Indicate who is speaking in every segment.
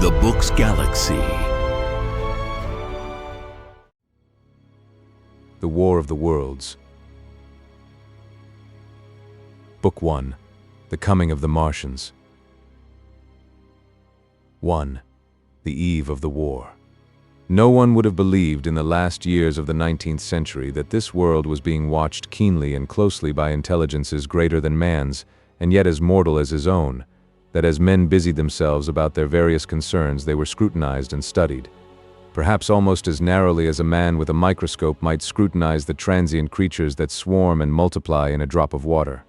Speaker 1: The Book's Galaxy.
Speaker 2: The War of the Worlds. Book 1. The Coming of the Martians. 1. The Eve of the War. No one would have believed in the last years of the 19th century that this world was being watched keenly and closely by intelligences greater than man's, and yet as mortal as his own, that as men busied themselves about their various concerns they were scrutinized and studied, perhaps almost as narrowly as a man with a microscope might scrutinize the transient creatures that swarm and multiply in a drop of water.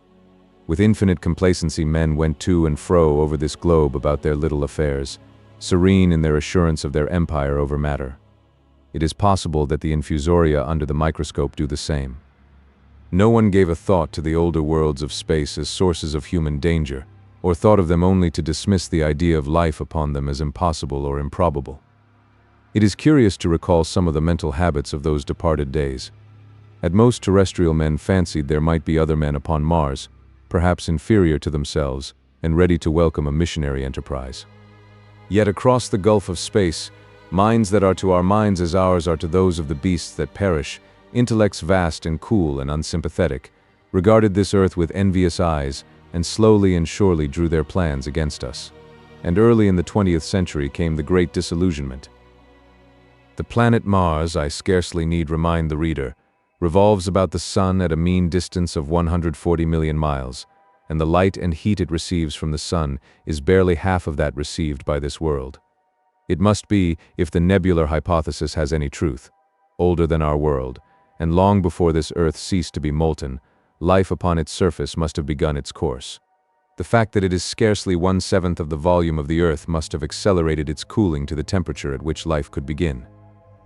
Speaker 2: With infinite complacency men went to and fro over this globe about their little affairs, serene in their assurance of their empire over matter. It is possible that the infusoria under the microscope do the same. No one gave a thought to the older worlds of space as sources of human danger, or thought of them only to dismiss the idea of life upon them as impossible or improbable. It is curious to recall some of the mental habits of those departed days. At most, terrestrial men fancied there might be other men upon Mars, perhaps inferior to themselves, and ready to welcome a missionary enterprise. Yet across the gulf of space, minds that are to our minds as ours are to those of the beasts that perish, intellects vast and cool and unsympathetic, regarded this earth with envious eyes, and slowly and surely drew their plans against us. And early in the 20th century came the great disillusionment. The planet Mars, I scarcely need remind the reader, revolves about the Sun at a mean distance of 140 million miles, and the light and heat it receives from the Sun is barely half of that received by this world. It must be, if the nebular hypothesis has any truth, older than our world, and long before this Earth ceased to be molten, life upon its surface must have begun its course. The fact that it is scarcely 1/7 of the volume of the Earth must have accelerated its cooling to the temperature at which life could begin.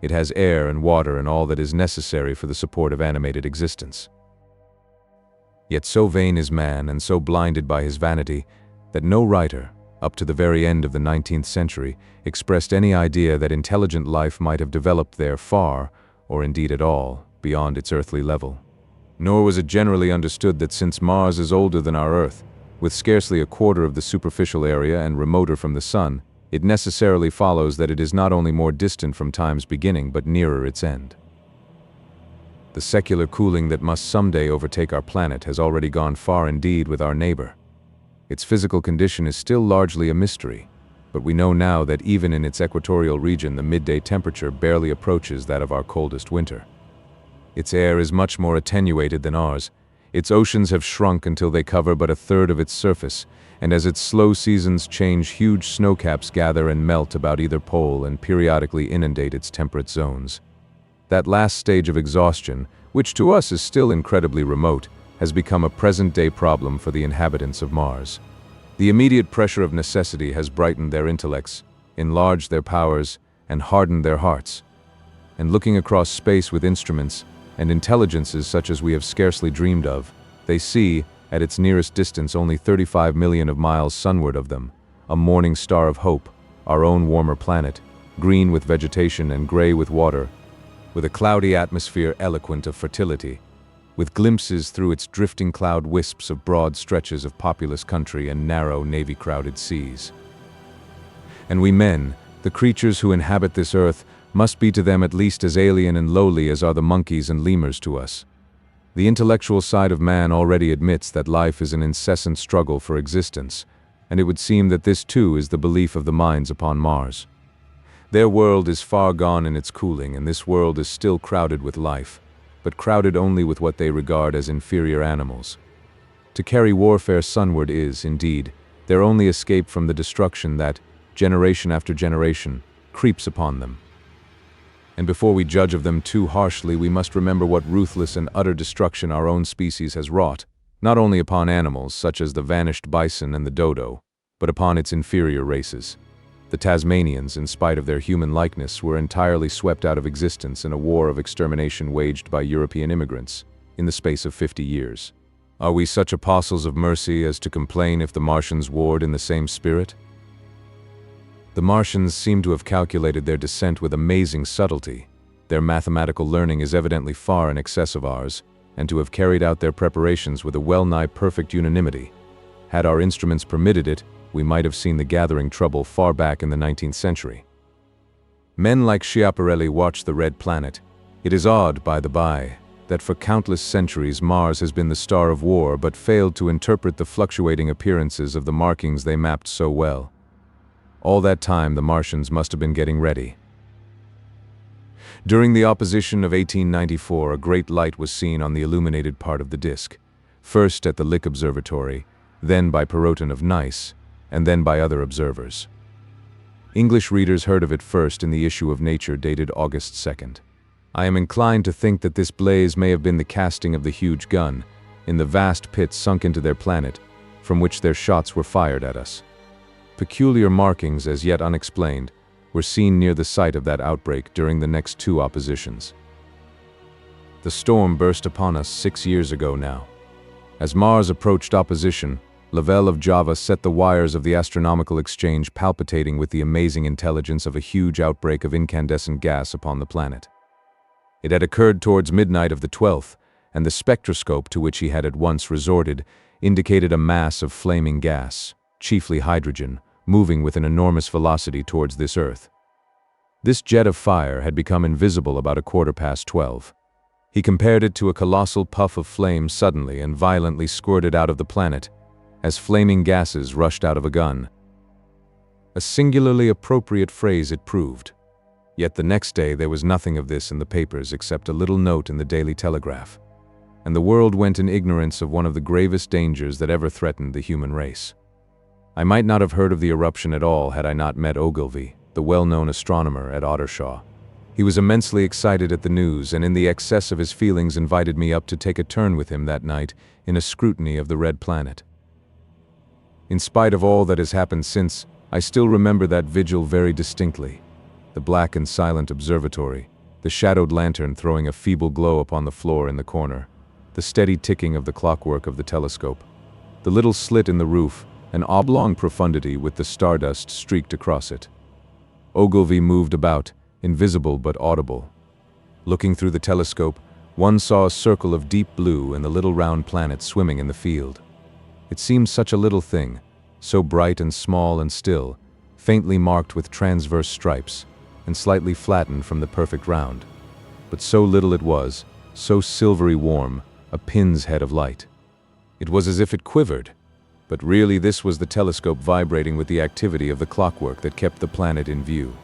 Speaker 2: It has air and water and all that is necessary for the support of animated existence. Yet so vain is man and so blinded by his vanity that no writer, up to the very end of the 19th century, expressed any idea that intelligent life might have developed there far, or indeed at all, beyond its earthly level. Nor was it generally understood that since Mars is older than our Earth, with scarcely a quarter of the superficial area and remoter from the Sun, it necessarily follows that it is not only more distant from time's beginning but nearer its end. The secular cooling that must someday overtake our planet has already gone far indeed with our neighbor. Its physical condition is still largely a mystery, but we know now that even in its equatorial region the midday temperature barely approaches that of our coldest winter. Its air is much more attenuated than ours. Its oceans have shrunk until they cover but 1/3 of its surface, and as its slow seasons change, huge snowcaps gather and melt about either pole and periodically inundate its temperate zones. That last stage of exhaustion, which to us is still incredibly remote, has become a present-day problem for the inhabitants of Mars. The immediate pressure of necessity has brightened their intellects, enlarged their powers, and hardened their hearts. And looking across space with instruments and intelligences such as we have scarcely dreamed of, they see, at its nearest distance only 35 million of miles sunward of them, a morning star of hope, our own warmer planet, green with vegetation and gray with water, with a cloudy atmosphere eloquent of fertility, with glimpses through its drifting cloud wisps of broad stretches of populous country and narrow navy-crowded seas. And we men, the creatures who inhabit this earth, must be to them at least as alien and lowly as are the monkeys and lemurs to us. The intellectual side of man already admits that life is an incessant struggle for existence, and it would seem that this too is the belief of the minds upon Mars. Their world is far gone in its cooling, and this world is still crowded with life, but crowded only with what they regard as inferior animals. To carry warfare sunward is, indeed, their only escape from the destruction that, generation after generation, creeps upon them. And before we judge of them too harshly, we must remember what ruthless and utter destruction our own species has wrought, not only upon animals such as the vanished bison and the dodo, but upon its inferior races. The Tasmanians, in spite of their human likeness, were entirely swept out of existence in a war of extermination waged by European immigrants, in the space of 50 years. Are we such apostles of mercy as to complain if the Martians warred in the same spirit? The Martians seem to have calculated their descent with amazing subtlety. Their mathematical learning is evidently far in excess of ours, and to have carried out their preparations with a well-nigh perfect unanimity. Had our instruments permitted it, we might have seen the gathering trouble far back in the 19th century. Men like Schiaparelli watched the red planet. It is odd, by the by, that for countless centuries Mars has been the star of war but failed to interpret the fluctuating appearances of the markings they mapped so well. All that time the Martians must have been getting ready. During the opposition of 1894, a great light was seen on the illuminated part of the disk, first at the Lick Observatory, then by Perrotin of Nice, and then by other observers. English readers heard of it first in the issue of Nature dated August 2nd. I am inclined to think that this blaze may have been the casting of the huge gun in the vast pit sunk into their planet, from which their shots were fired at us. Peculiar markings, as yet unexplained, were seen near the site of that outbreak during the next two oppositions. The storm burst upon us 6 years ago now. As Mars approached opposition, Lavelle of Java set the wires of the astronomical exchange palpitating with the amazing intelligence of a huge outbreak of incandescent gas upon the planet. It had occurred towards midnight of the 12th, and the spectroscope to which he had at once resorted indicated a mass of flaming gas, chiefly hydrogen, moving with an enormous velocity towards this Earth. This jet of fire had become invisible about 12:15. He compared it to a colossal puff of flame suddenly and violently squirted out of the planet, as flaming gases rushed out of a gun. A singularly appropriate phrase it proved. Yet the next day there was nothing of this in the papers except a little note in the Daily Telegraph, and the world went in ignorance of one of the gravest dangers that ever threatened the human race. I might not have heard of the eruption at all had I not met Ogilvy, the well-known astronomer, at Ottershaw. He was immensely excited at the news, and in the excess of his feelings invited me up to take a turn with him that night in a scrutiny of the red planet. In spite of all that has happened since, I still remember that vigil very distinctly. The black and silent observatory, the shadowed lantern throwing a feeble glow upon the floor in the corner, the steady ticking of the clockwork of the telescope, the little slit in the roof, an oblong profundity with the stardust streaked across it. Ogilvy moved about, invisible but audible. Looking through the telescope, one saw a circle of deep blue and the little round planet swimming in the field. It seemed such a little thing, so bright and small and still, faintly marked with transverse stripes, and slightly flattened from the perfect round. But so little it was, so silvery warm, a pin's head of light. It was as if it quivered, but really this was the telescope vibrating with the activity of the clockwork that kept the planet in view.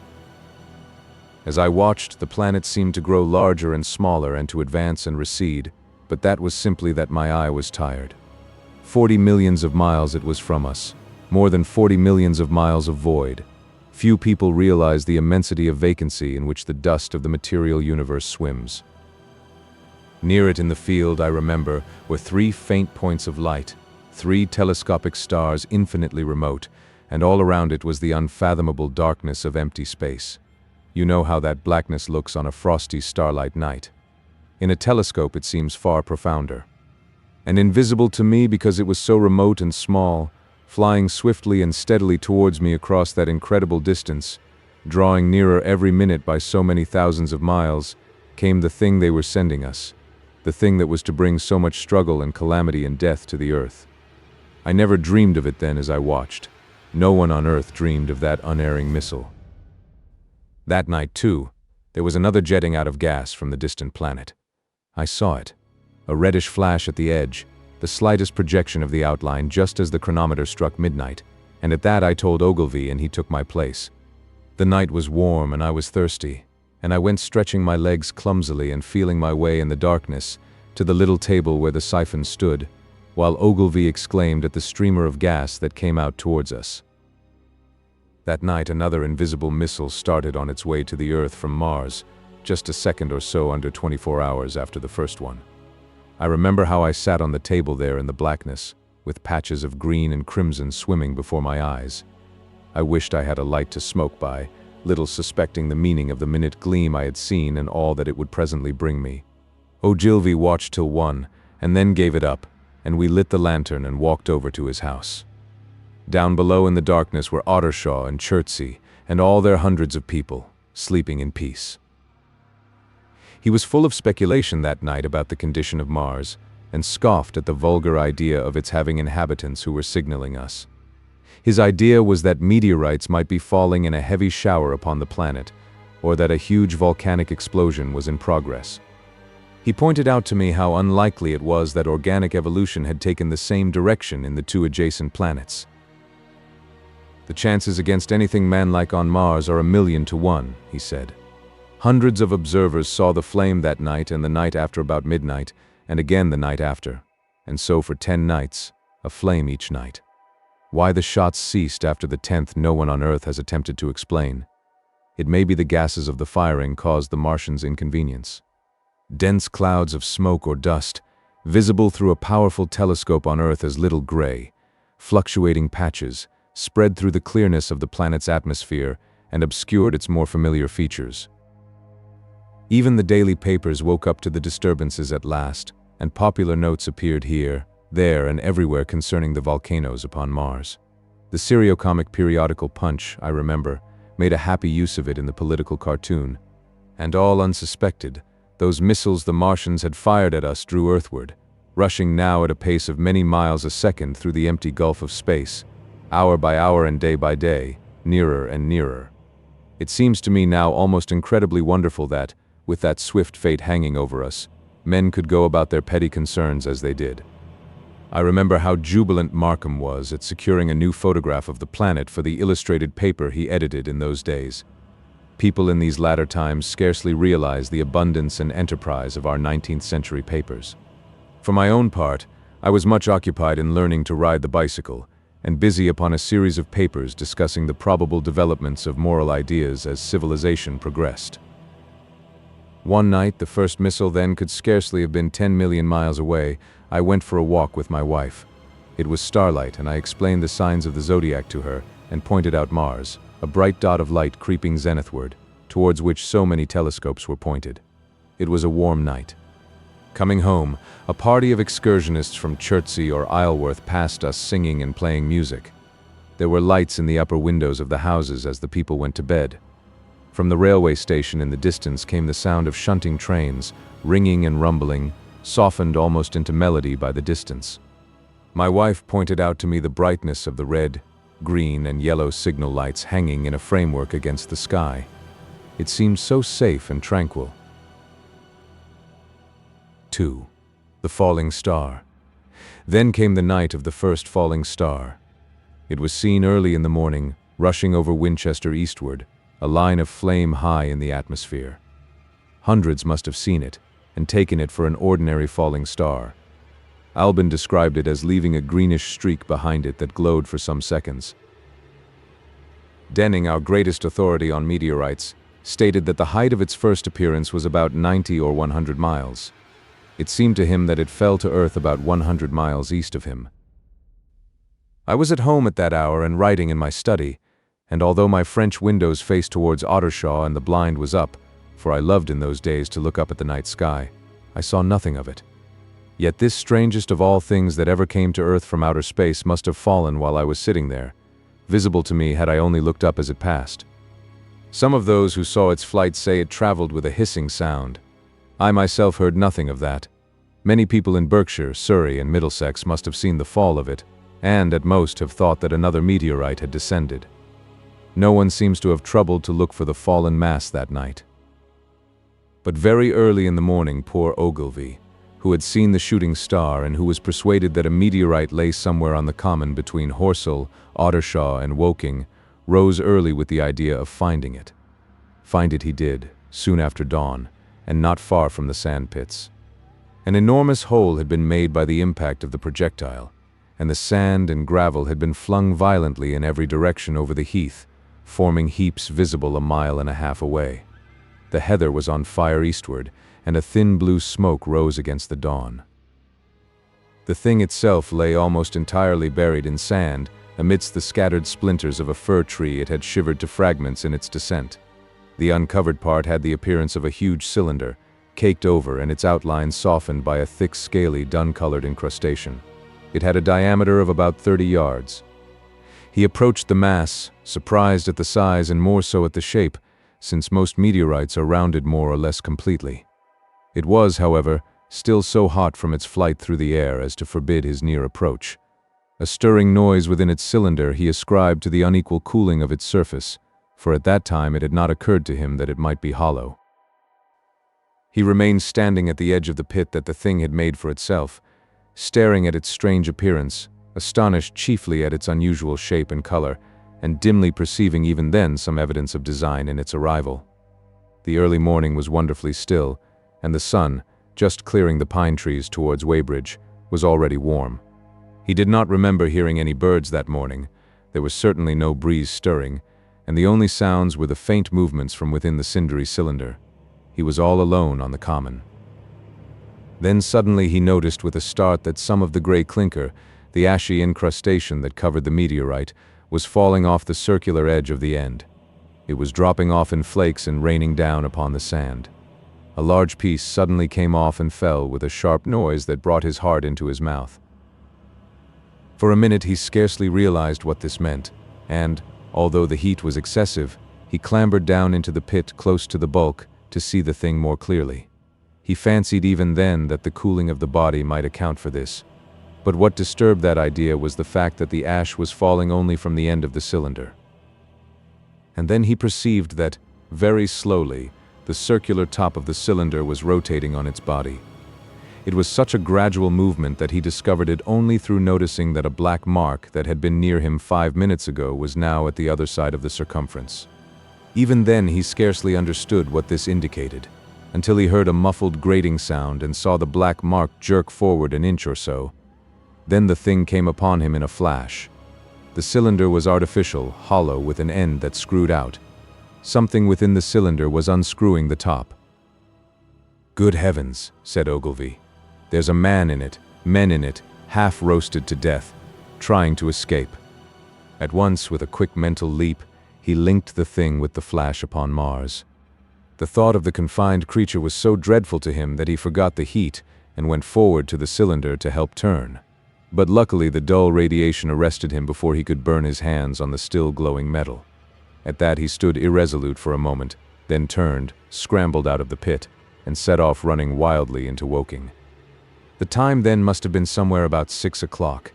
Speaker 2: As I watched, the planet seemed to grow larger and smaller and to advance and recede, but that was simply that my eye was tired. 40 millions of miles it was from us, more than 40 millions of miles of void. Few people realize the immensity of vacancy in which the dust of the material universe swims. Near it in the field, I remember, were 3 faint points of light, 3 telescopic stars infinitely remote, and all around it was the unfathomable darkness of empty space. You know how that blackness looks on a frosty starlight night. In a telescope it seems far profounder. And invisible to me because it was so remote and small, flying swiftly and steadily towards me across that incredible distance, drawing nearer every minute by so many thousands of miles, came the thing they were sending us, the thing that was to bring so much struggle and calamity and death to the Earth. I never dreamed of it then as I watched. No one on Earth dreamed of that unerring missile. That night, too, there was another jetting out of gas from the distant planet. I saw it. A reddish flash at the edge, the slightest projection of the outline just as the chronometer struck midnight, and at that I told Ogilvy and he took my place. The night was warm and I was thirsty, and I went stretching my legs clumsily and feeling my way in the darkness to the little table where the siphon stood, while Ogilvy exclaimed at the streamer of gas that came out towards us. That night another invisible missile started on its way to the Earth from Mars, just a second or so under 24 hours after the first one. I remember how I sat on the table there in the blackness, with patches of green and crimson swimming before my eyes. I wished I had a light to smoke by, little suspecting the meaning of the minute gleam I had seen and all that it would presently bring me. Ogilvy watched till 1, and then gave it up, and we lit the lantern and walked over to his house. Down below in the darkness were Ottershaw and Chertsey, and all their hundreds of people, sleeping in peace. He was full of speculation that night about the condition of Mars, and scoffed at the vulgar idea of its having inhabitants who were signaling us. His idea was that meteorites might be falling in a heavy shower upon the planet, or that a huge volcanic explosion was in progress. He pointed out to me how unlikely it was that organic evolution had taken the same direction in the two adjacent planets. "The chances against anything man-like on Mars are 1,000,000 to 1, he said. Hundreds of observers saw the flame that night and the night after about midnight, and again the night after, and so for 10 nights, a flame each night. Why the shots ceased after the 10th no one on Earth has attempted to explain. It may be the gases of the firing caused the Martians inconvenience. Dense clouds of smoke or dust, visible through a powerful telescope on Earth as little gray, fluctuating patches, spread through the clearness of the planet's atmosphere and obscured its more familiar features. Even the daily papers woke up to the disturbances at last, and popular notes appeared here, there, and everywhere concerning the volcanoes upon Mars. The seriocomic periodical Punch, I remember, made a happy use of it in the political cartoon. And all unsuspected, those missiles the Martians had fired at us drew earthward, rushing now at a pace of many miles a second through the empty gulf of space, hour by hour and day by day, nearer and nearer. It seems to me now almost incredibly wonderful that, with that swift fate hanging over us, men could go about their petty concerns as they did. I remember how jubilant Markham was at securing a new photograph of the planet for the illustrated paper he edited in those days. People in these latter times scarcely realize the abundance and enterprise of our 19th century papers. For my own part, I was much occupied in learning to ride the bicycle, and busy upon a series of papers discussing the probable developments of moral ideas as civilization progressed. One night, the first missile then could scarcely have been 10 million miles away, I went for a walk with my wife. It was starlight, and I explained the signs of the zodiac to her and pointed out Mars, a bright dot of light creeping zenithward, towards which so many telescopes were pointed. It was a warm night. Coming home, a party of excursionists from Chertsey or Isleworth passed us singing and playing music. There were lights in the upper windows of the houses as the people went to bed. From the railway station in the distance came the sound of shunting trains, ringing and rumbling, softened almost into melody by the distance. My wife pointed out to me the brightness of the red, green, and yellow signal lights hanging in a framework against the sky. It seemed so safe and tranquil. 2. The falling star. Then came the night of the first falling star. It was seen early in the morning, rushing over Winchester eastward, a line of flame high in the atmosphere. Hundreds must have seen it, and taken it for an ordinary falling star. Albin described it as leaving a greenish streak behind it that glowed for some seconds. Denning, our greatest authority on meteorites, stated that the height of its first appearance was about 90 or 100 miles. It seemed to him that it fell to Earth about 100 miles east of him. I was at home at that hour and writing in my study, and although my French windows faced towards Ottershaw and the blind was up, for I loved in those days to look up at the night sky, I saw nothing of it. Yet this strangest of all things that ever came to Earth from outer space must have fallen while I was sitting there, visible to me had I only looked up as it passed. Some of those who saw its flight say it traveled with a hissing sound. I myself heard nothing of that. Many people in Berkshire, Surrey, and Middlesex must have seen the fall of it, and at most have thought that another meteorite had descended. No one seems to have troubled to look for the fallen mass that night. But very early in the morning, poor Ogilvy, who had seen the shooting star and who was persuaded that a meteorite lay somewhere on the common between Horsell, Ottershaw, and Woking, rose early with the idea of finding it. Find it he did, soon after dawn, and not far from the sand pits. An enormous hole had been made by the impact of the projectile, and the sand and gravel had been flung violently in every direction over the heath, forming heaps visible 1.5 miles away. The heather was on fire eastward, and a thin blue smoke rose against the dawn. The thing itself lay almost entirely buried in sand, amidst the scattered splinters of a fir tree it had shivered to fragments in its descent. The uncovered part had the appearance of a huge cylinder, caked over and its outlines softened by a thick, scaly, dun-colored incrustation. It had a diameter of about 30 yards. He approached the mass, surprised at the size and more so at the shape, since most meteorites are rounded more or less completely. It was, however, still so hot from its flight through the air as to forbid his near approach. A stirring noise within its cylinder he ascribed to the unequal cooling of its surface, for at that time it had not occurred to him that it might be hollow. He remained standing at the edge of the pit that the thing had made for itself, staring at its strange appearance, astonished chiefly at its unusual shape and color, and dimly perceiving even then some evidence of design in its arrival. The early morning was wonderfully still, and the sun, just clearing the pine trees towards Weybridge, was already warm. He did not remember hearing any birds that morning. There was certainly no breeze stirring, and the only sounds were the faint movements from within the cindery cylinder. He was all alone on the common. Then suddenly he noticed with a start that some of the gray clinker, the ashy incrustation that covered the meteorite, was falling off the circular edge of the end. It was dropping off in flakes and raining down upon the sand. A large piece suddenly came off and fell with a sharp noise that brought his heart into his mouth. For a minute he scarcely realized what this meant, and, although the heat was excessive, he clambered down into the pit close to the bulk to see the thing more clearly. He fancied even then that the cooling of the body might account for this, but what disturbed that idea was the fact that the ash was falling only from the end of the cylinder. And then he perceived that, very slowly, the circular top of the cylinder was rotating on its body. It was such a gradual movement that he discovered it only through noticing that a black mark that had been near him 5 minutes ago was now at the other side of the circumference. Even then he scarcely understood what this indicated, until he heard a muffled grating sound and saw the black mark jerk forward an inch or so. Then the thing came upon him in a flash. The cylinder was artificial, hollow, with an end that screwed out. Something within the cylinder was unscrewing the top. "Good heavens," said Ogilvy. "There's a man in it, men in it, half roasted to death, trying to escape." At once, with a quick mental leap, he linked the thing with the flash upon Mars. The thought of the confined creature was so dreadful to him that he forgot the heat and went forward to the cylinder to help turn. But luckily the dull radiation arrested him before he could burn his hands on the still glowing metal. At that he stood irresolute for a moment, then turned, scrambled out of the pit, and set off running wildly into Woking. The time then must have been somewhere about 6 o'clock.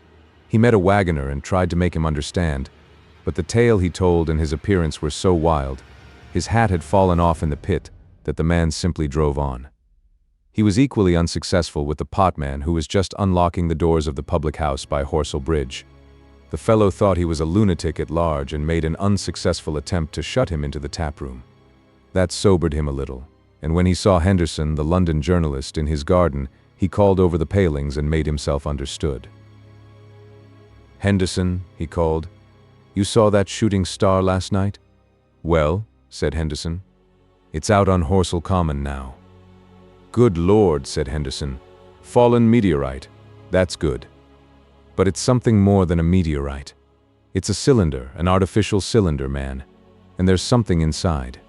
Speaker 2: He met a wagoner and tried to make him understand, but the tale he told and his appearance were so wild, his hat had fallen off in the pit, that the man simply drove on. He was equally unsuccessful with the potman who was just unlocking the doors of the public house by HORSELL Bridge. The fellow thought he was a lunatic at large and made an unsuccessful attempt to shut him into the taproom. That sobered him a little, and when he saw Henderson, the London journalist, in his garden, he called over the palings and made himself understood. "Henderson," he called, "you saw that shooting star last night?" "Well," said Henderson, "it's out on HORSELL Common now." "Good Lord," said Henderson, "fallen meteorite. That's good. But it's something more than a meteorite. It's a cylinder, an artificial cylinder, man, and there's something inside."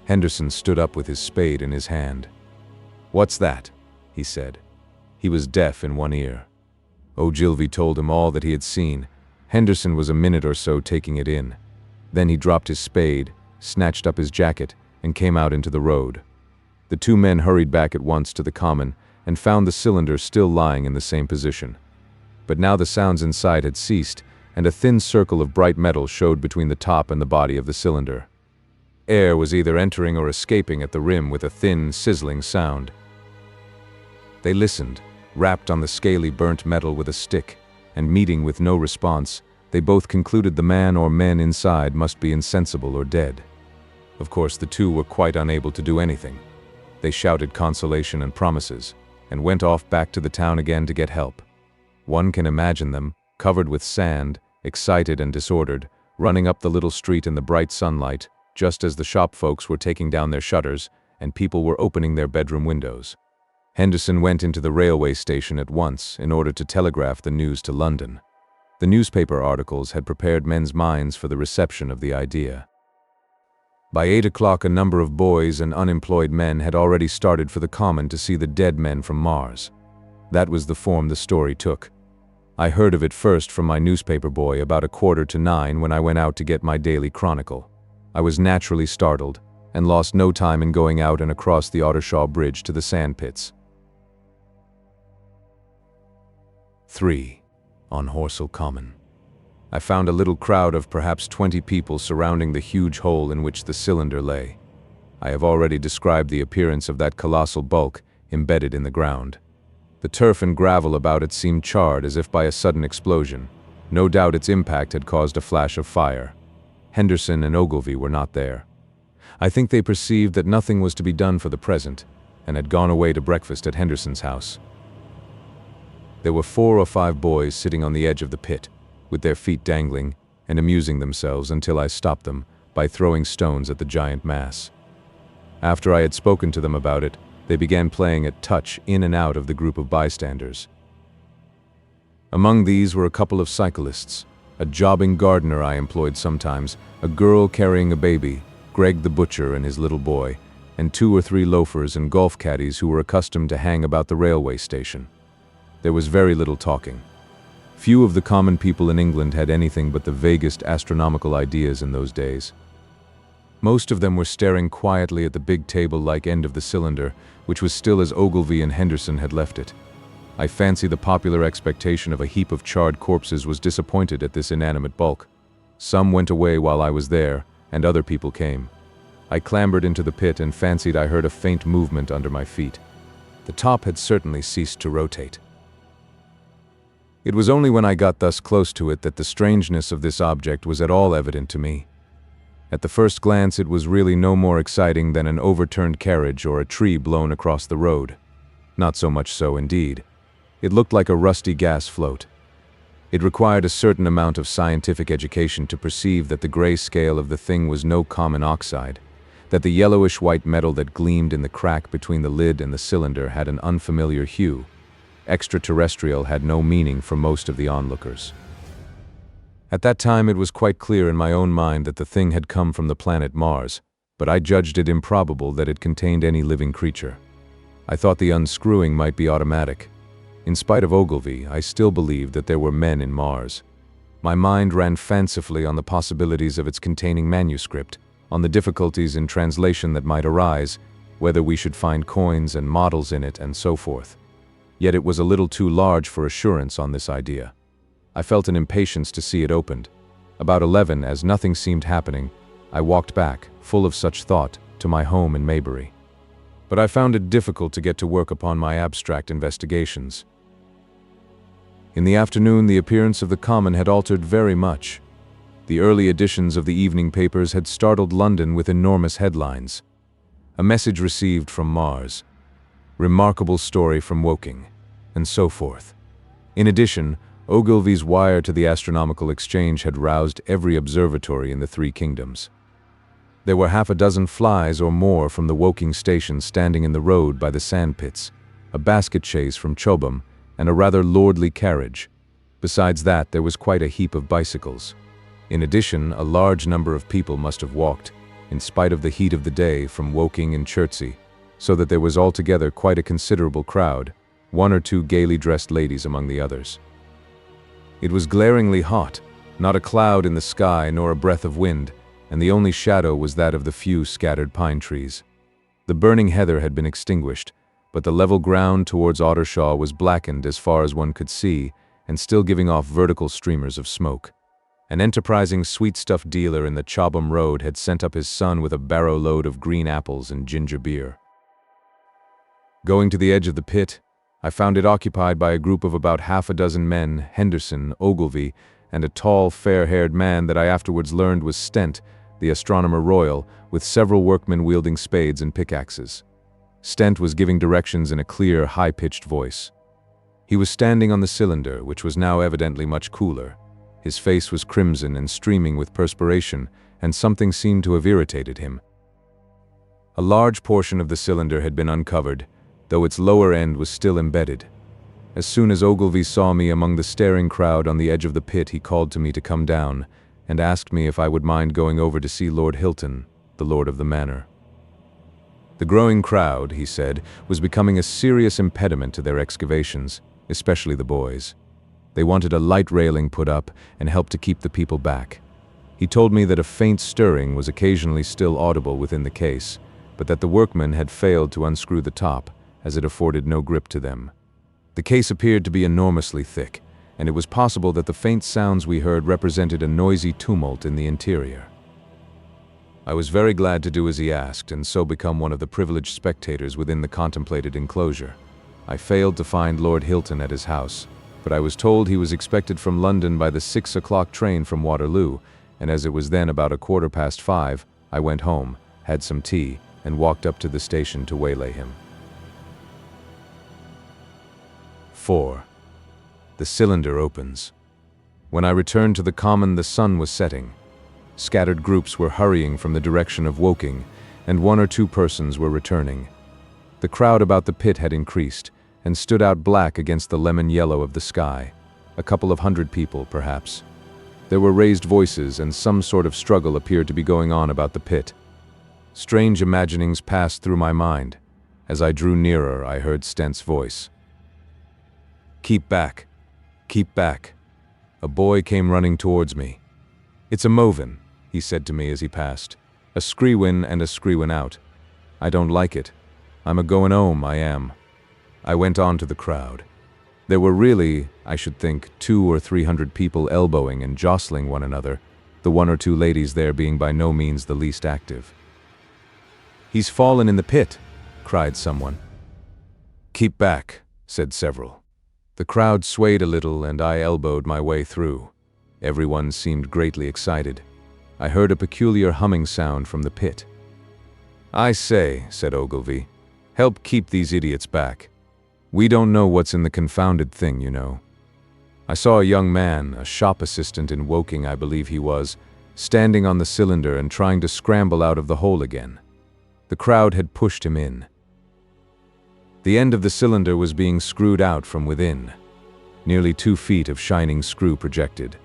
Speaker 2: Henderson stood up with his spade in his hand. "What's that?" he said. He was deaf in one ear. Ogilvy told him all that he had seen. Henderson was a minute or so taking it in. Then he dropped his spade, snatched up his jacket, and came out into the road. The two men hurried back at once to the common and found the cylinder still lying in the same position. But now the sounds inside had ceased, and a thin circle of bright metal showed between the top and the body of the cylinder. Air was either entering or escaping at the rim with a thin, sizzling sound. They listened, rapped on the scaly burnt metal with a stick, and meeting with no response, they both concluded the man or men inside must be insensible or dead. Of course, the two were quite unable to do anything. They shouted consolation and promises, and went off back to the town again to get help. One can imagine them, covered with sand, excited and disordered, running up the little street in the bright sunlight, just as the shop folks were taking down their shutters and people were opening their bedroom windows. Henderson went into the railway station at once in order to telegraph the news to London. The newspaper articles had prepared men's minds for the reception of the idea. By 8 o'clock a number of boys and unemployed men had already started for the common to see the dead men from Mars. That was the form the story took. I heard of it first from my newspaper boy about 8:45 when I went out to get my daily chronicle. I was naturally startled, and lost no time in going out and across the Ottershaw Bridge to the sand pits. 3. on HORSELL Common. I found a little crowd of perhaps 20 people surrounding the huge hole in which the cylinder lay. I have already described the appearance of that colossal bulk embedded in the ground. The turf and gravel about it seemed charred as if by a sudden explosion. No doubt its impact had caused a flash of fire. Henderson and Ogilvy were not there. I think they perceived that nothing was to be done for the present, and had gone away to breakfast at Henderson's house. There were 4 or 5 boys sitting on the edge of the pit, with their feet dangling, and amusing themselves until I stopped them by throwing stones at the giant mass. After I had spoken to them about it, they began playing at touch in and out of the group of bystanders. Among these were a couple of cyclists, a jobbing gardener I employed sometimes, a girl carrying a baby, Greg the butcher and his little boy, and 2 or 3 loafers and golf caddies who were accustomed to hang about the railway station. There was very little talking. Few of the common people in England had anything but the vaguest astronomical ideas in those days. Most of them were staring quietly at the big table-like end of the cylinder, which was still as Ogilvy and Henderson had left it. I fancy the popular expectation of a heap of charred corpses was disappointed at this inanimate bulk. Some went away while I was there, and other people came. I clambered into the pit and fancied I heard a faint movement under my feet. The top had certainly ceased to rotate. It was only when I got thus close to it that the strangeness of this object was at all evident to me. At the first glance it was really no more exciting than an overturned carriage or a tree blown across the road. Not so much so, indeed. It looked like a rusty gas float. It required a certain amount of scientific education to perceive that the gray scale of the thing was no common oxide, that the yellowish-white metal that gleamed in the crack between the lid and the cylinder had an unfamiliar hue. Extraterrestrial had no meaning for most of the onlookers. At that time it was quite clear in my own mind that the thing had come from the planet Mars, but I judged it improbable that it contained any living creature. I thought the unscrewing might be automatic. In spite of Ogilvy, I still believed that there were men in Mars. My mind ran fancifully on the possibilities of its containing manuscript, on the difficulties in translation that might arise, whether we should find coins and models in it, and so forth. Yet it was a little too large for assurance on this idea. I felt an impatience to see it opened. About 11, as nothing seemed happening, I walked back, full of such thought, to my home in Maybury. But I found it difficult to get to work upon my abstract investigations. In the afternoon, the appearance of the common had altered very much. The early editions of the evening papers had startled London with enormous headlines. A message received from Mars. Remarkable story from Woking, and so forth. In addition, Ogilvy's wire to the Astronomical Exchange had roused every observatory in the 3 kingdoms. There were half a dozen flies or more from the Woking station standing in the road by the sandpits, a basket chaise from CHOBHAM, and a rather lordly carriage. Besides that, there was quite a heap of bicycles. In addition, a large number of people must have walked, in spite of the heat of the day, from Woking and Chertsey, so that there was altogether quite a considerable crowd, 1 or 2 gaily dressed ladies among the others. It was glaringly hot, not a cloud in the sky nor a breath of wind, and the only shadow was that of the few scattered pine trees. The burning heather had been extinguished, but the level ground towards Ottershaw was blackened as far as one could see, and still giving off vertical streamers of smoke. An enterprising sweetstuff dealer in the Chobham Road had sent up his son with a barrow-load of green apples and ginger beer. Going to the edge of the pit, I found it occupied by a group of about half a dozen men, Henderson, Ogilvy, and a tall, fair-haired man that I afterwards learned was Stent, the astronomer royal, with several workmen wielding spades and pickaxes. Stent was giving directions in a clear, high-pitched voice. He was standing on the cylinder, which was now evidently much cooler. His face was crimson and streaming with perspiration, and something seemed to have irritated him. A large portion of the cylinder had been uncovered, though its lower end was still embedded. As soon as Ogilvy saw me among the staring crowd on the edge of the pit, he called to me to come down, and asked me if I would mind going over to see Lord Hilton, the lord of the manor. The growing crowd, he said, was becoming a serious impediment to their excavations, especially the boys. They wanted a light railing put up and help to keep the people back. He told me that a faint stirring was occasionally still audible within the case, but that the workmen had failed to unscrew the top, as it afforded no grip to them. The case appeared to be enormously thick, and it was possible that the faint sounds we heard represented a noisy tumult in the interior. I was very glad to do as he asked, and so become one of the privileged spectators within the contemplated enclosure. I failed to find Lord Hilton at his house, but I was told he was expected from London by the 6 o'clock train from Waterloo, and as it was then about 5:15, I went home, had some tea, and walked up to the station to waylay him. 4. The cylinder opens. When I returned to the common, the sun was setting. Scattered groups were hurrying from the direction of Woking, and 1 or 2 persons were returning. The crowd about the pit had increased, and stood out black against the lemon yellow of the sky. A couple of 100 people, perhaps. There were raised voices, and some sort of struggle appeared to be going on about the pit. Strange imaginings passed through my mind. As I drew nearer, I heard Stent's voice. "Keep back. Keep back." A boy came running towards me. "It's a Movin," he said to me as he passed. "A screw-in and a screw-in out. I don't like it. I'm a-goin' 'ome, I am." I went on to the crowd. There were really, I should think, 200 or 300 people elbowing and jostling one another, the 1 or 2 ladies there being by no means the least active. "He's fallen in the pit," cried someone. "Keep back," said several. The crowd swayed a little, and I elbowed my way through. Everyone seemed greatly excited. I heard a peculiar humming sound from the pit. "I say," said Ogilvy, "help keep these idiots back. We don't know what's in the confounded thing, you know." I saw a young man, a shop assistant in Woking I believe he was, standing on the cylinder and trying to scramble out of the hole again. The crowd had pushed him in. The end of the cylinder was being screwed out from within. Nearly 2 feet of shining screw projected.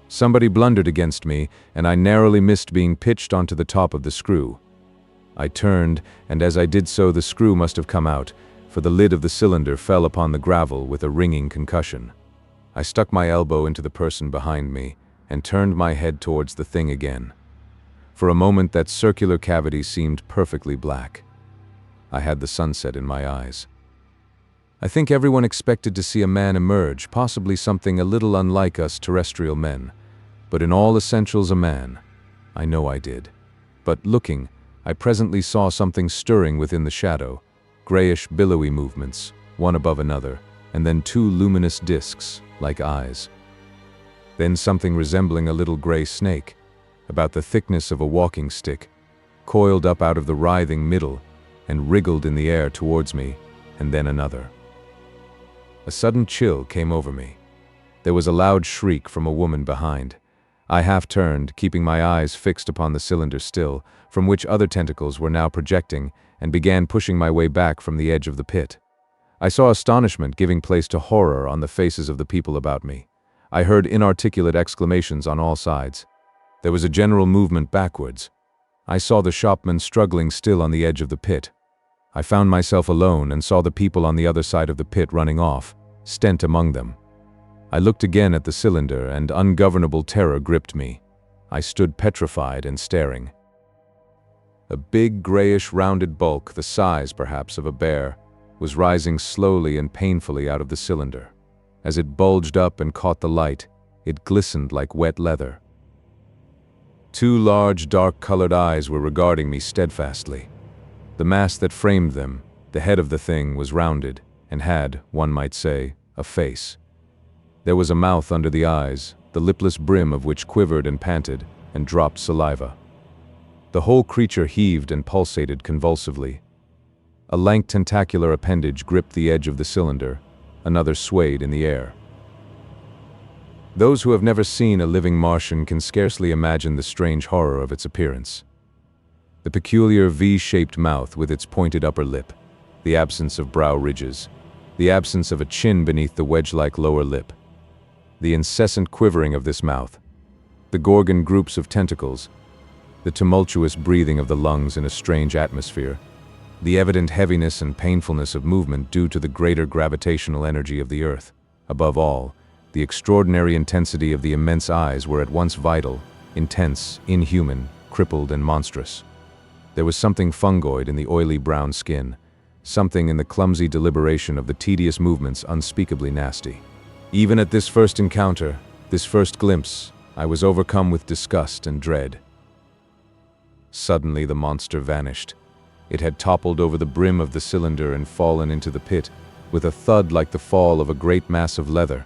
Speaker 2: Somebody blundered against me, and I narrowly missed being pitched onto the top of the screw. I turned, and as I did so the screw must have come out, for the lid of the cylinder fell upon the gravel with a ringing concussion. I stuck my elbow into the person behind me, and turned my head towards the thing again. For a moment that circular cavity seemed perfectly black. I had the sunset in my eyes. I think everyone expected to see a man emerge, possibly something a little unlike us terrestrial men, but in all essentials a man. I know I did. But looking, I presently saw something stirring within the shadow, grayish billowy movements, one above another, and then 2 luminous discs, like eyes. Then something resembling a little gray snake, about the thickness of a walking stick, coiled up out of the writhing middle, and wriggled in the air towards me, and then another. A sudden chill came over me. There was a loud shriek from a woman behind. I half turned, keeping my eyes fixed upon the cylinder still, from which other tentacles were now projecting, and began pushing my way back from the edge of the pit. I saw astonishment giving place to horror on the faces of the people about me. I heard inarticulate exclamations on all sides. There was a general movement backwards. I saw the shopman struggling still on the edge of the pit. I found myself alone and saw the people on the other side of the pit running off, Stent among them. I looked again at the cylinder, and ungovernable terror gripped me. I stood petrified and staring. A big, grayish, rounded bulk, the size, perhaps, of a bear, was rising slowly and painfully out of the cylinder. As it bulged up and caught the light, it glistened like wet leather. 2 large, dark-colored eyes were regarding me steadfastly. The mask that framed them, the head of the thing, was rounded, and had, one might say, a face. There was a mouth under the eyes, the lipless brim of which quivered and panted, and dropped saliva. The whole creature heaved and pulsated convulsively. A lank tentacular appendage gripped the edge of the cylinder, another swayed in the air. Those who have never seen a living Martian can scarcely imagine the strange horror of its appearance. The peculiar V-shaped mouth with its pointed upper lip, the absence of brow ridges, the absence of a chin beneath the wedge-like lower lip, the incessant quivering of this mouth, the Gorgon groups of tentacles, the tumultuous breathing of the lungs in a strange atmosphere, the evident heaviness and painfulness of movement due to the greater gravitational energy of the Earth. Above all, the extraordinary intensity of the immense eyes were at once vital, intense, inhuman, crippled, and monstrous. There was something fungoid in the oily brown skin, something in the clumsy deliberation of the tedious movements unspeakably nasty. Even at this first encounter, this first glimpse, I was overcome with disgust and dread. Suddenly the monster vanished. It had toppled over the brim of the cylinder and fallen into the pit, with a thud like the fall of a great mass of leather.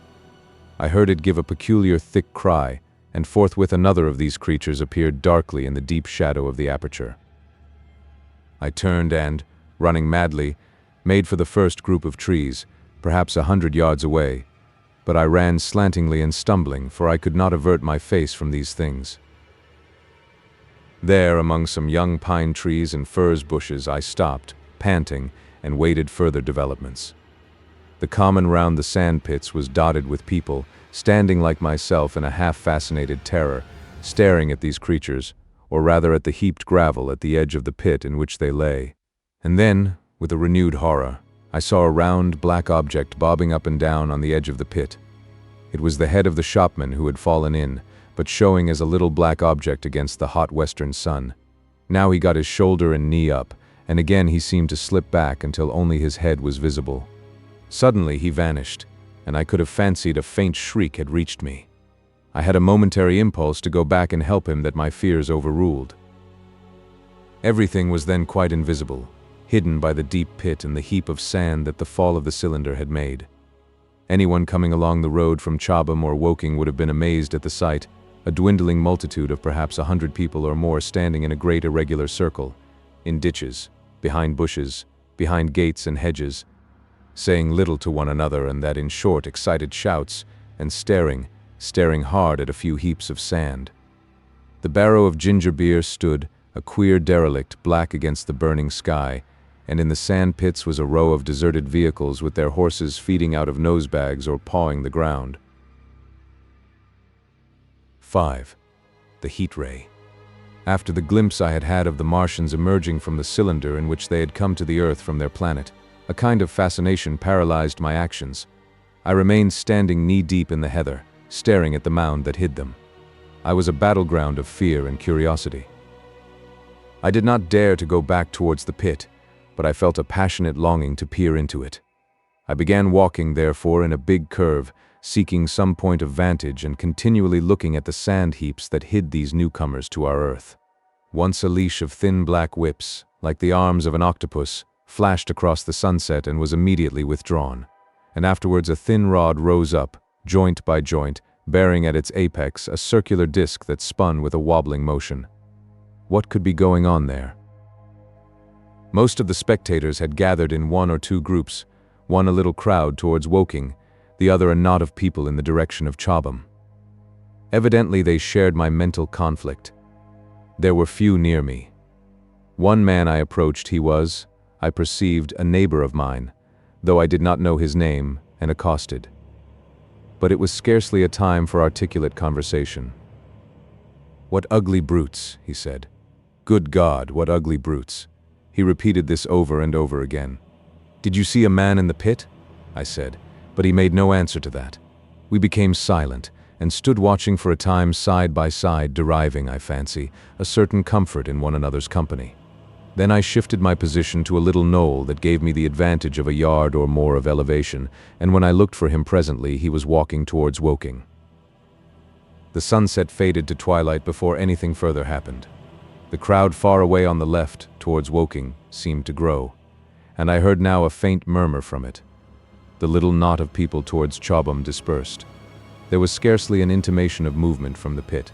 Speaker 2: I heard it give a peculiar thick cry, and forthwith another of these creatures appeared darkly in the deep shadow of the aperture. I turned and, running madly, made for the first group of trees, perhaps 100 yards away, but I ran slantingly and stumbling, for I could not avert my face from these things. There, among some young pine trees and furze bushes, I stopped, panting, and waited further developments. The common round the sand pits was dotted with people, standing like myself in a half-fascinated terror, staring at these creatures, or rather at the heaped gravel at the edge of the pit in which they lay. And then, with a renewed horror, I saw a round, black object bobbing up and down on the edge of the pit. It was the head of the shopman who had fallen in, but showing as a little black object against the hot western sun. Now he got his shoulder and knee up, and again he seemed to slip back until only his head was visible. Suddenly he vanished, and I could have fancied a faint shriek had reached me. I had a momentary impulse to go back and help him that my fears overruled. Everything was then quite invisible, hidden by the deep pit and the heap of sand that the fall of the cylinder had made. Anyone coming along the road from CHOBHAM or Woking would have been amazed at the sight, a dwindling multitude of perhaps 100 people or more standing in a great irregular circle, in ditches, behind bushes, behind gates and hedges, saying little to one another, and that in short, excited shouts, and staring hard at a few heaps of sand. The barrow of ginger beer stood, a queer derelict, black against the burning sky, and in the sand pits was a row of deserted vehicles with their horses feeding out of nosebags or pawing the ground. 5. The heat ray. After the glimpse I had had of the Martians emerging from the cylinder in which they had come to the Earth from their planet, a kind of fascination paralyzed my actions. I remained standing knee-deep in the heather, staring at the mound that hid them. I was a battleground of fear and curiosity. I did not dare to go back towards the pit, but I felt a passionate longing to peer into it. I began walking, therefore, in a big curve, seeking some point of vantage and continually looking at the sand heaps that hid these newcomers to our Earth. Once a leash of thin black whips, like the arms of an octopus, flashed across the sunset and was immediately withdrawn, and afterwards a thin rod rose up, joint by joint, bearing at its apex a circular disc that spun with a wobbling motion. What could be going on there? Most of the spectators had gathered in one or two groups, one a little crowd towards Woking, the other a knot of people in the direction of CHOBHAM. Evidently they shared my mental conflict. There were few near me. One man I approached, he was, I perceived, a neighbor of mine, though I did not know his name, and accosted. But it was scarcely a time for articulate conversation. "What ugly brutes," he said. "Good God, what ugly brutes." He repeated this over and over again. "Did you see a man in the pit?" I said, but he made no answer to that. We became silent, and stood watching for a time side by side, deriving, I fancy, a certain comfort in one another's company. Then I shifted my position to a little knoll that gave me the advantage of a yard or more of elevation, and when I looked for him presently, he was walking towards Woking. The sunset faded to twilight before anything further happened. The crowd far away on the left, towards Woking, seemed to grow, and I heard now a faint murmur from it. The little knot of people towards CHOBHAM dispersed. There was scarcely an intimation of movement from the pit.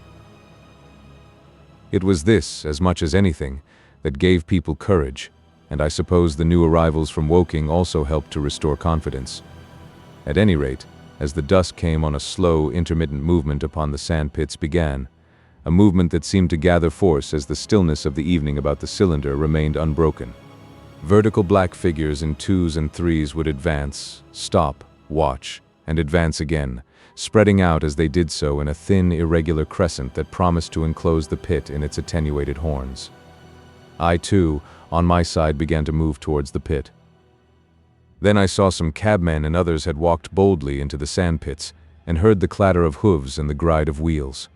Speaker 2: It was this, as much as anything, that gave people courage, and I suppose the new arrivals from Woking also helped to restore confidence. At any rate, as the dusk came on, a slow, intermittent movement upon the sand pits began, a movement that seemed to gather force as the stillness of the evening about the cylinder remained unbroken. Vertical black figures in twos and threes would advance, stop, watch, and advance again, spreading out as they did so in a thin, irregular crescent that promised to enclose the pit in its attenuated horns. I, too, on my side, began to move towards the pit. Then I saw some cabmen and others had walked boldly into the sand pits, and heard the clatter of hooves and the gride of wheels.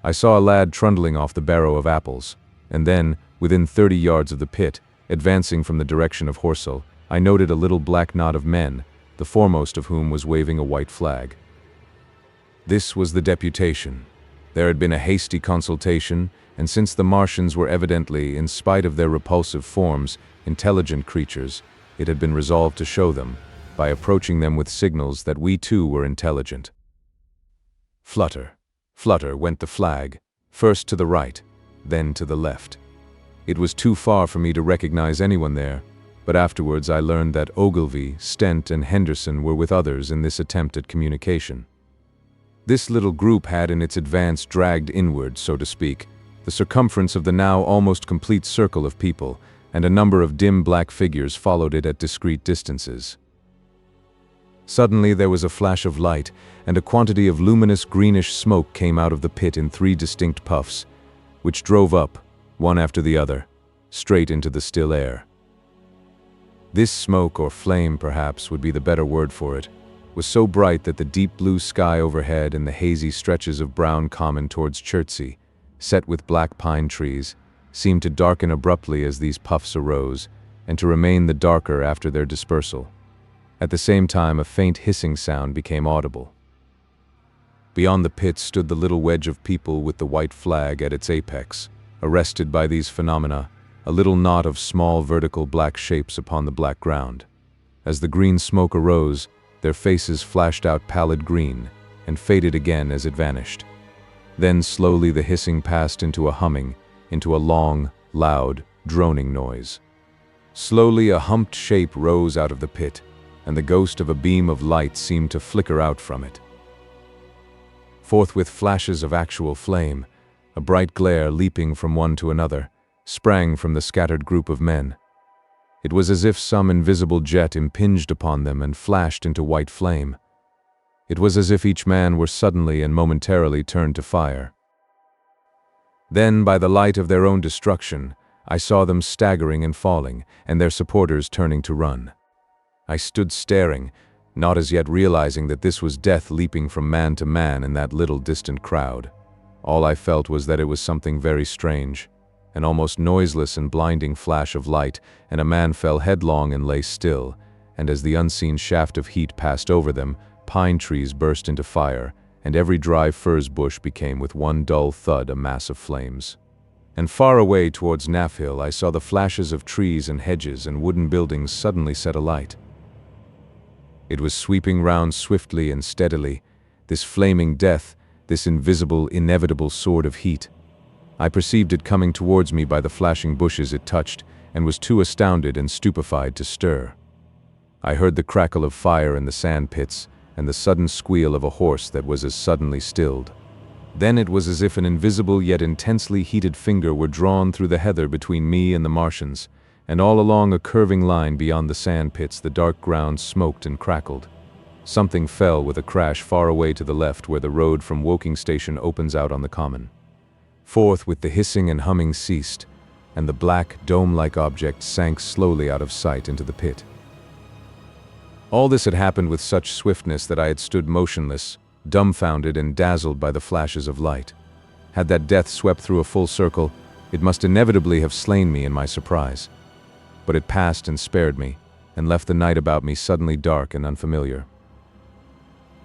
Speaker 2: I saw a lad trundling off the barrow of apples, and then, within 30 yards of the pit, advancing from the direction of HORSELL, I noted a little black knot of men, the foremost of whom was waving a white flag. This was the deputation. There had been a hasty consultation, and since the Martians were evidently, in spite of their repulsive forms, intelligent creatures, it had been resolved to show them, by approaching them with signals, that we too were intelligent. Flutter, flutter went the flag, first to the right, then to the left. It was too far for me to recognize anyone there, but afterwards I learned that Ogilvy, Stent, and Henderson were with others in this attempt at communication. This little group had in its advance dragged inward, so to speak, the circumference of the now almost complete circle of people, and a number of dim black figures followed it at discrete distances. Suddenly there was a flash of light, and a quantity of luminous greenish smoke came out of the pit in 3 distinct puffs, which drove up, one after the other, straight into the still air. This smoke, or flame perhaps would be the better word for it, was so bright that the deep blue sky overhead and the hazy stretches of brown common towards Chertsey, set with black pine trees, seemed to darken abruptly as these puffs arose, and to remain the darker after their dispersal. At the same time, a faint hissing sound became audible. Beyond the pit stood the little wedge of people with the white flag at its apex, arrested by these phenomena, a little knot of small vertical black shapes upon the black ground. As the green smoke arose, their faces flashed out pallid green, and faded again as it vanished. Then slowly the hissing passed into a humming, into a long, loud, droning noise. Slowly a humped shape rose out of the pit, and the ghost of a beam of light seemed to flicker out from it. Forthwith flashes of actual flame, a bright glare leaping from one to another, sprang from the scattered group of men. It was as if some invisible jet impinged upon them and flashed into white flame. It was as if each man were suddenly and momentarily turned to fire. Then, by the light of their own destruction, I saw them staggering and falling, and their supporters turning to run. I stood staring, not as yet realizing that this was death leaping from man to man in that little distant crowd. All I felt was that it was something very strange. An almost noiseless and blinding flash of light, and a man fell headlong and lay still, and as the unseen shaft of heat passed over them, pine trees burst into fire, and every dry furze bush became with one dull thud a mass of flames. And far away towards Nafhill I saw the flashes of trees and hedges and wooden buildings suddenly set alight. It was sweeping round swiftly and steadily, this flaming death, this invisible, inevitable sword of heat. I perceived it coming towards me by the flashing bushes it touched, and was too astounded and stupefied to stir. I heard the crackle of fire in the sand pits, and the sudden squeal of a horse that was as suddenly stilled. Then it was as if an invisible yet intensely heated finger were drawn through the heather between me and the Martians, and all along a curving line beyond the sand pits the dark ground smoked and crackled. Something fell with a crash far away to the left where the road from Woking Station opens out on the common. Forthwith the hissing and humming ceased, and the black, dome-like object sank slowly out of sight into the pit. All this had happened with such swiftness that I had stood motionless, dumbfounded and dazzled by the flashes of light. Had that death swept through a full circle, it must inevitably have slain me in my surprise. But it passed and spared me, and left the night about me suddenly dark and unfamiliar.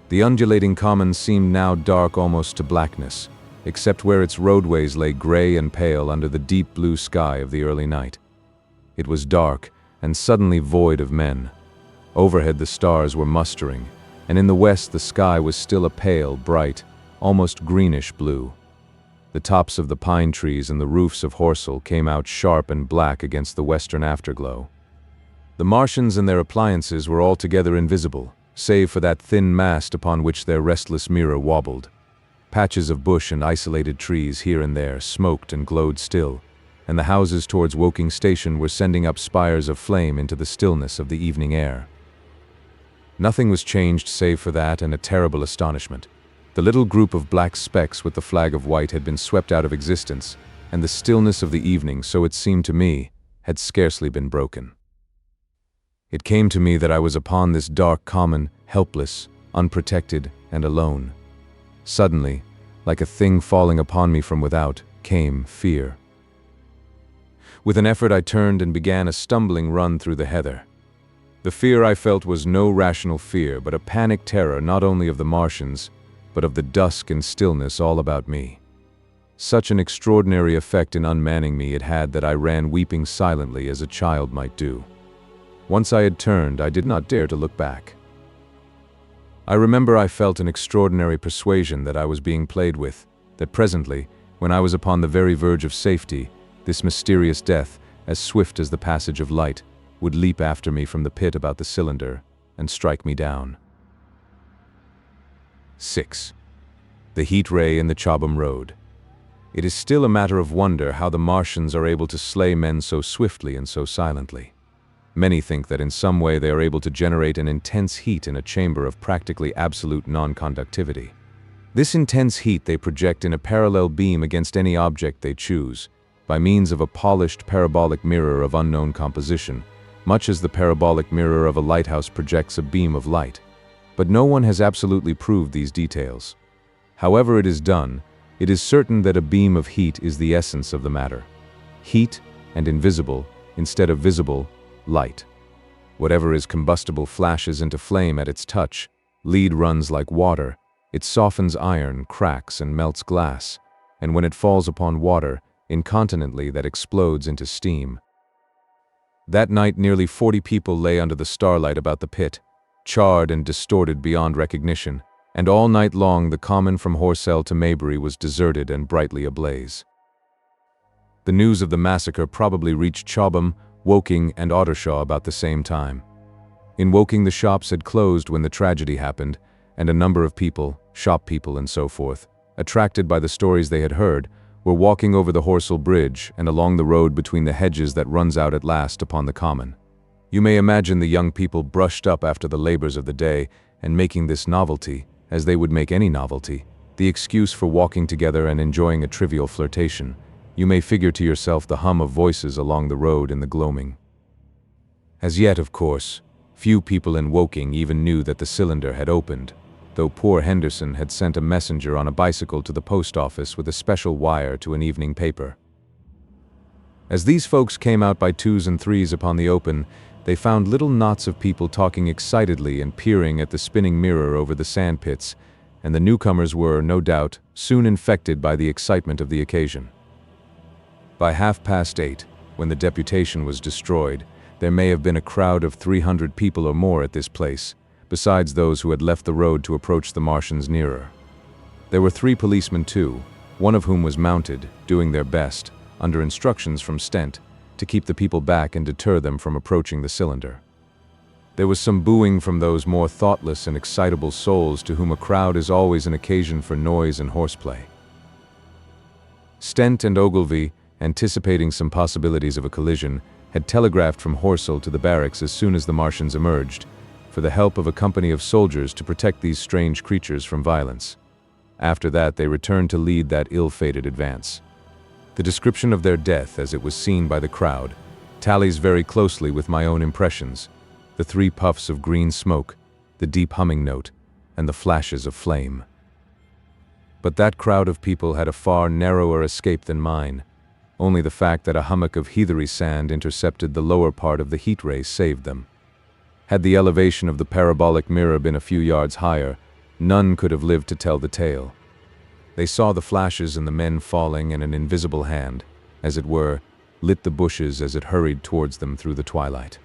Speaker 2: The undulating common seemed now dark almost to blackness, except where its roadways lay gray and pale under the deep blue sky of the early night. It was dark and suddenly void of men. Overhead the stars were mustering, and in the west the sky was still a pale, bright, almost greenish blue. The tops of the pine trees and the roofs of HORSELL came out sharp and black against the western afterglow. The Martians and their appliances were altogether invisible, save for that thin mast upon which their restless mirror wobbled. Patches of bush and isolated trees here and there smoked and glowed still, and the houses towards Woking Station were sending up spires of flame into the stillness of the evening air. Nothing was changed save for that and a terrible astonishment. The little group of black specks with the flag of white had been swept out of existence, and the stillness of the evening, so it seemed to me, had scarcely been broken. It came to me that I was upon this dark common, helpless, unprotected, and alone. Suddenly, like a thing falling upon me from without, came fear. With an effort I turned and began a stumbling run through the heather. The fear I felt was no rational fear, but a panic terror not only of the Martians, but of the dusk and stillness all about me. Such an extraordinary effect in unmanning me it had that I ran weeping silently as a child might do. Once I had turned, I did not dare to look back. I remember I felt an extraordinary persuasion that I was being played with, that presently, when I was upon the very verge of safety, this mysterious death, as swift as the passage of light, would leap after me from the pit about the cylinder and strike me down. 6. The heat ray in the CHOBHAM road. It is still a matter of wonder how the Martians are able to slay men so swiftly and so silently. Many think that in some way they are able to generate an intense heat in a chamber of practically absolute non-conductivity. This intense heat they project in a parallel beam against any object they choose, by means of a polished parabolic mirror of unknown composition, much as the parabolic mirror of a lighthouse projects a beam of light. But no one has absolutely proved these details. However it is done, it is certain that a beam of heat is the essence of the matter. Heat and invisible, instead of visible, light. Whatever is combustible flashes into flame at its touch. Lead runs like water. It softens iron, cracks, and melts glass. And when it falls upon water, incontinently that explodes into steam. That night nearly 40 people lay under the starlight about the pit, charred and distorted beyond recognition, and all night long the common from HORSELL to Maybury was deserted and brightly ablaze. The news of the massacre probably reached CHOBHAM, Woking, and Ottershaw about the same time. In Woking the shops had closed when the tragedy happened, and a number of people, shop people and so forth, attracted by the stories they had heard, were walking over the HORSELL bridge and along the road between the hedges that runs out at last upon the common. You may imagine the young people brushed up after the labors of the day and making this novelty, as they would make any novelty, the excuse for walking together and enjoying a trivial flirtation. You may figure to yourself the hum of voices along the road in the gloaming. As yet, of course, few people in Woking even knew that the cylinder had opened, though poor Henderson had sent a messenger on a bicycle to the post office with a special wire to an evening paper. As these folks came out by twos and threes upon the open, they found little knots of people talking excitedly and peering at the spinning mirror over the sand pits, and the newcomers were, no doubt, soon infected by the excitement of the occasion. By 8:30, when the deputation was destroyed, there may have been a crowd of 300 people or more at this place, besides those who had left the road to approach the Martians nearer. There were 3 policemen too, one of whom was mounted, doing their best, under instructions from Stent, to keep the people back and deter them from approaching the cylinder. There was some booing from those more thoughtless and excitable souls to whom a crowd is always an occasion for noise and horseplay. Stent and Ogilvy, anticipating some possibilities of a collision, had telegraphed from HORSELL to the barracks as soon as the Martians emerged, for the help of a company of soldiers to protect these strange creatures from violence. After that they returned to lead that ill-fated advance. The description of their death, as it was seen by the crowd, tallies very closely with my own impressions: the 3 puffs of green smoke, the deep humming note, and the flashes of flame. But that crowd of people had a far narrower escape than mine. Only the fact that a hummock of heathery sand intercepted the lower part of the heat ray saved them. Had the elevation of the parabolic mirror been a few yards higher, none could have lived to tell the tale. They saw the flashes and the men falling, and an invisible hand, as it were, lit the bushes as it hurried towards them through the twilight.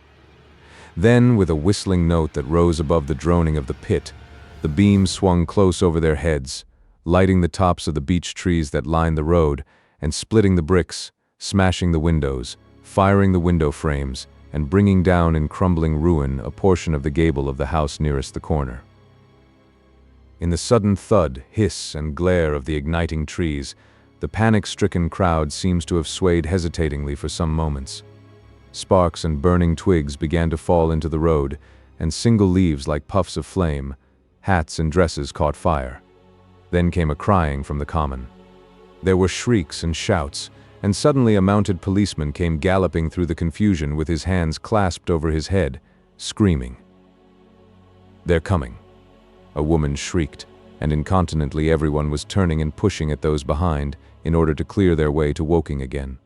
Speaker 2: Then, with a whistling note that rose above the droning of the pit, the beam swung close over their heads, lighting the tops of the beech trees that lined the road, and splitting the bricks, smashing the windows, firing the window frames, and bringing down in crumbling ruin a portion of the gable of the house nearest the corner. In the sudden thud, hiss, and glare of the igniting trees, the panic-stricken crowd seems to have swayed hesitatingly for some moments. Sparks and burning twigs began to fall into the road, and single leaves like puffs of flame, hats and dresses caught fire. Then came a crying from the common. There were shrieks and shouts, and suddenly a mounted policeman came galloping through the confusion with his hands clasped over his head, screaming. "They're coming!" A woman shrieked, and incontinently everyone was turning and pushing at those behind in order to clear their way to Woking again.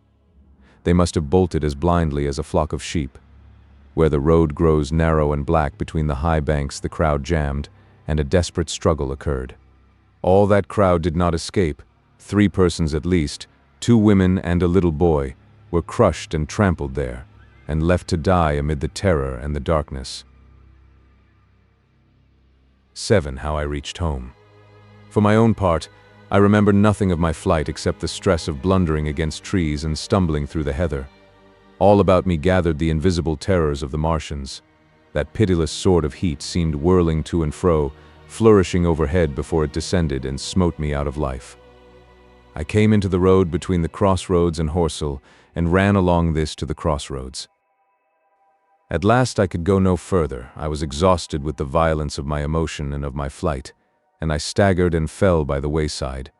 Speaker 2: They must have bolted as blindly as a flock of sheep. Where the road grows narrow and black between the high banks the crowd jammed, and a desperate struggle occurred. All that crowd did not escape. 3 persons at least, 2 women and a little boy, were crushed and trampled there, and left to die amid the terror and the darkness. 7. How I reached home. For my own part, I remember nothing of my flight except the stress of blundering against trees and stumbling through the heather. All about me gathered the invisible terrors of the Martians. That pitiless sword of heat seemed whirling to and fro, flourishing overhead before it descended and smote me out of life. I came into the road between the crossroads and HORSELL and ran along this to the crossroads. At last I could go no further. I was exhausted with the violence of my emotion and of my flight, and I staggered and fell by the wayside.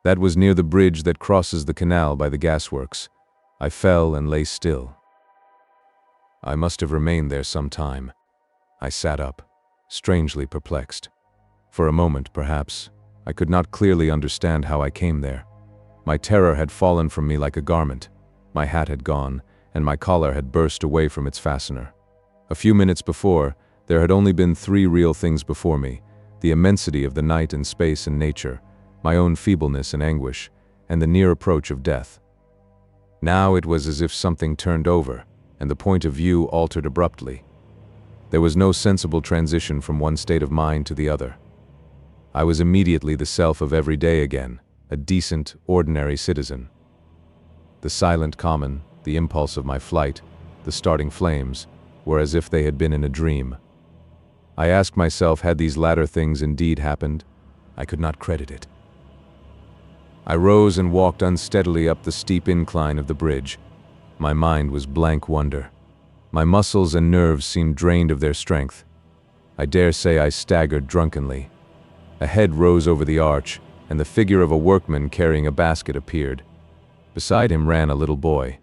Speaker 2: That was near the bridge that crosses the canal by the gasworks. I fell and lay still. I must have remained there some time. I sat up, strangely perplexed. For a moment, perhaps, I could not clearly understand how I came there. My terror had fallen from me like a garment. My hat had gone, and my collar had burst away from its fastener. A few minutes before, there had only been 3 real things before me: the immensity of the night and space and nature, my own feebleness and anguish, and the near approach of death. Now it was as if something turned over, and the point of view altered abruptly. There was no sensible transition from one state of mind to the other. I was immediately the self of every day again, a decent, ordinary citizen. The silent common, the impulse of my flight, the starting flames, were as if they had been in a dream. I asked myself, had these latter things indeed happened? I could not credit it. I rose and walked unsteadily up the steep incline of the bridge. My mind was blank wonder. My muscles and nerves seemed drained of their strength. I dare say I staggered drunkenly. A head rose over the arch, and the figure of a workman carrying a basket appeared. Beside him ran a little boy.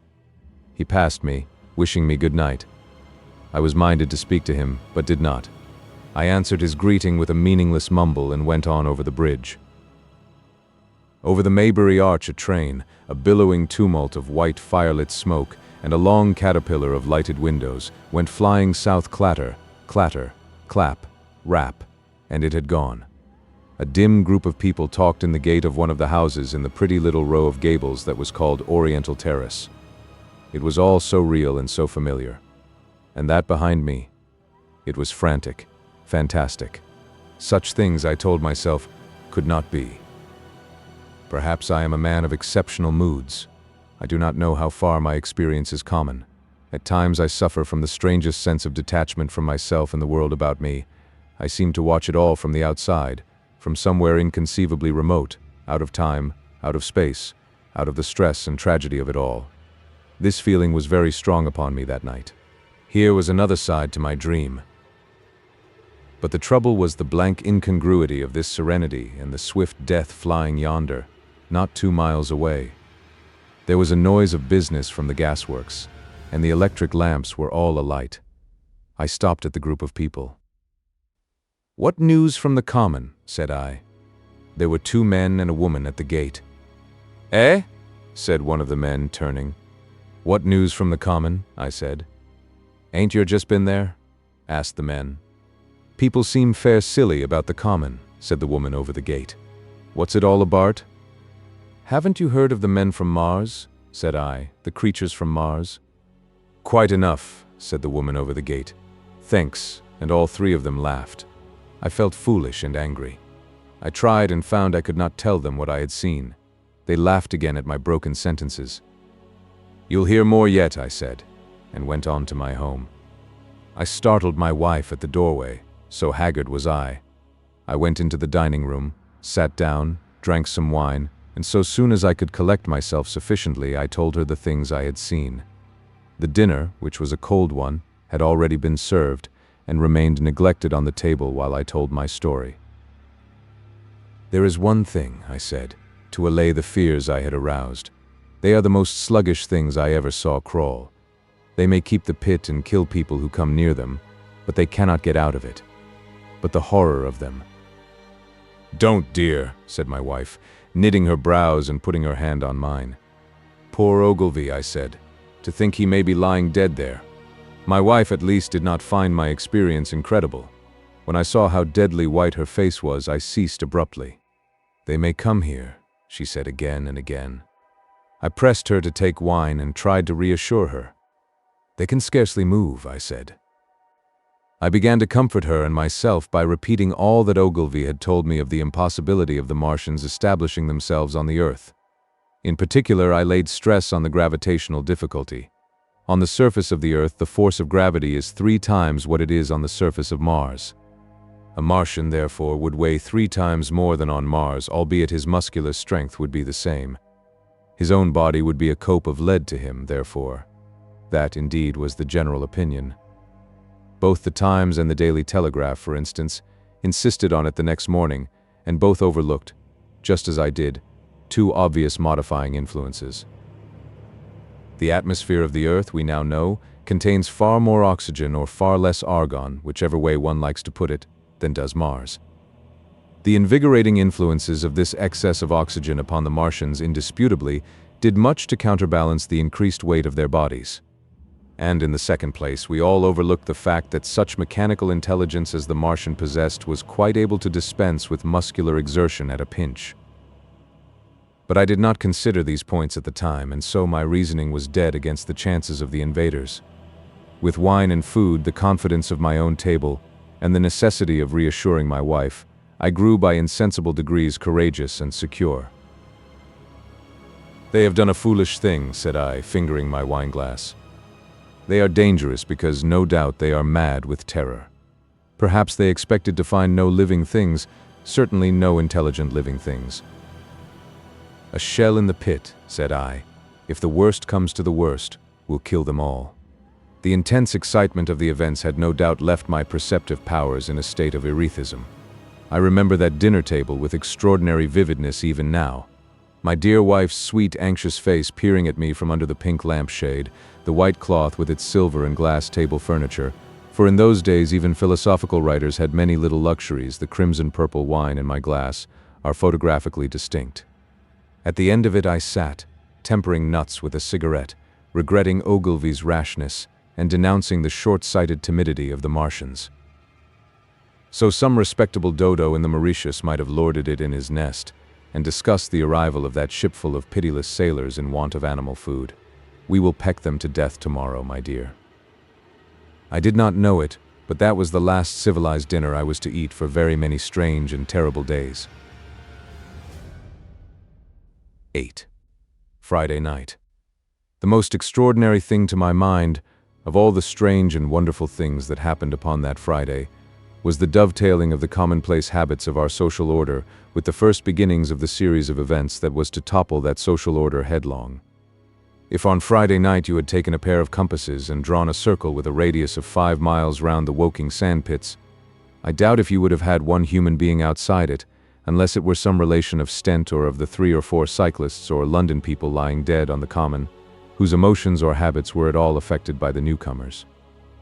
Speaker 2: He passed me, wishing me good night. I was minded to speak to him, but did not. I answered his greeting with a meaningless mumble and went on over the bridge. Over the Maybury Arch a train, a billowing tumult of white firelit smoke, and a long caterpillar of lighted windows, went flying south, clatter, clatter, clap, rap, and it had gone. A dim group of people talked in the gate of one of the houses in the pretty little row of gables that was called Oriental Terrace. It was all so real and so familiar. And that behind me, it was frantic, fantastic. Such things, I told myself, could not be. Perhaps I am a man of exceptional moods. I do not know how far my experience is common. At times I suffer from the strangest sense of detachment from myself and the world about me. I seem to watch it all from the outside, from somewhere inconceivably remote, out of time, out of space, out of the stress and tragedy of it all. This feeling was very strong upon me that night. Here was another side to my dream. But the trouble was the blank incongruity of this serenity and the swift death flying yonder, not 2 miles away. There was a noise of business from the gasworks, and the electric lamps were all alight. I stopped at the group of people. "What news from the common?" said I. There were 2 men and a woman at the gate. "Eh?" said one of the men, turning. "What news from the common?" I said. "Ain't you just been there?" asked the men. "People seem fair silly about the common," said the woman over the gate. "What's it all about?" "Haven't you heard of the men from Mars?" said I, "the creatures from Mars?" "Quite enough," said the woman over the gate. "Thanks," and all 3 of them laughed. I felt foolish and angry. I tried and found I could not tell them what I had seen. They laughed again at my broken sentences. "You'll hear more yet," I said, and went on to my home. I startled my wife at the doorway, so haggard was I. I went into the dining room, sat down, drank some wine, and so soon as I could collect myself sufficiently, I told her the things I had seen. The dinner, which was a cold one, had already been served, and remained neglected on the table while I told my story. "There is one thing," I said, to allay the fears I had aroused. "They are the most sluggish things I ever saw crawl. They may keep the pit and kill people who come near them, but they cannot get out of it. But the horror of them—" "Don't, dear," said my wife, knitting her brows and putting her hand on mine. "Poor Ogilvy," I said, "to think he may be lying dead there." My wife at least did not find my experience incredible. When I saw how deadly white her face was, I ceased abruptly. "They may come here," she said again and again. I pressed her to take wine and tried to reassure her. "They can scarcely move," I said. I began to comfort her and myself by repeating all that Ogilvy had told me of the impossibility of the Martians establishing themselves on the Earth. In particular, I laid stress on the gravitational difficulty. On the surface of the Earth, the force of gravity is 3 times what it is on the surface of Mars. A Martian, therefore, would weigh 3 times more than on Mars, albeit his muscular strength would be the same. His own body would be a cope of lead to him, therefore. That, indeed, was the general opinion. Both the Times and the Daily Telegraph, for instance, insisted on it the next morning, and both overlooked, just as I did, 2 obvious modifying influences. The atmosphere of the Earth, we now know, contains far more oxygen or far less argon, whichever way one likes to put it, than does Mars. The invigorating influences of this excess of oxygen upon the Martians indisputably did much to counterbalance the increased weight of their bodies. And in the second place, we all overlooked the fact that such mechanical intelligence as the Martian possessed was quite able to dispense with muscular exertion at a pinch. But I did not consider these points at the time, and so my reasoning was dead against the chances of the invaders. With wine and food, the confidence of my own table, and the necessity of reassuring my wife, I grew by insensible degrees courageous and secure. "They have done a foolish thing," said I, fingering my wineglass. "They are dangerous because no doubt they are mad with terror. Perhaps they expected to find no living things, certainly no intelligent living things." "A shell in the pit," said I. "If the worst comes to the worst, we'll kill them all." The intense excitement of the events had no doubt left my perceptive powers in a state of erethism. I remember that dinner table with extraordinary vividness even now. My dear wife's sweet, anxious face peering at me from under the pink lampshade, the white cloth with its silver and glass table furniture, for in those days even philosophical writers had many little luxuries. The crimson-purple wine in my glass are photographically distinct. At the end of it I sat, tempering nuts with a cigarette, regretting Ogilvy's rashness and denouncing the short-sighted timidity of the Martians. So some respectable dodo in the Mauritius might have lorded it in his nest, and discussed the arrival of that shipful of pitiless sailors in want of animal food. "We will peck them to death tomorrow, my dear." I did not know it, but that was the last civilized dinner I was to eat for very many strange and terrible days. 8. Friday night. The most extraordinary thing to my mind, of all the strange and wonderful things that happened upon that Friday, was the dovetailing of the commonplace habits of our social order with the first beginnings of the series of events that was to topple that social order headlong. If on Friday night you had taken a pair of compasses and drawn a circle with a radius of 5 miles round the Woking sandpits, I doubt if you would have had one human being outside it, unless it were some relation of Stent or of the 3 or 4 cyclists or London people lying dead on the common, whose emotions or habits were at all affected by the newcomers.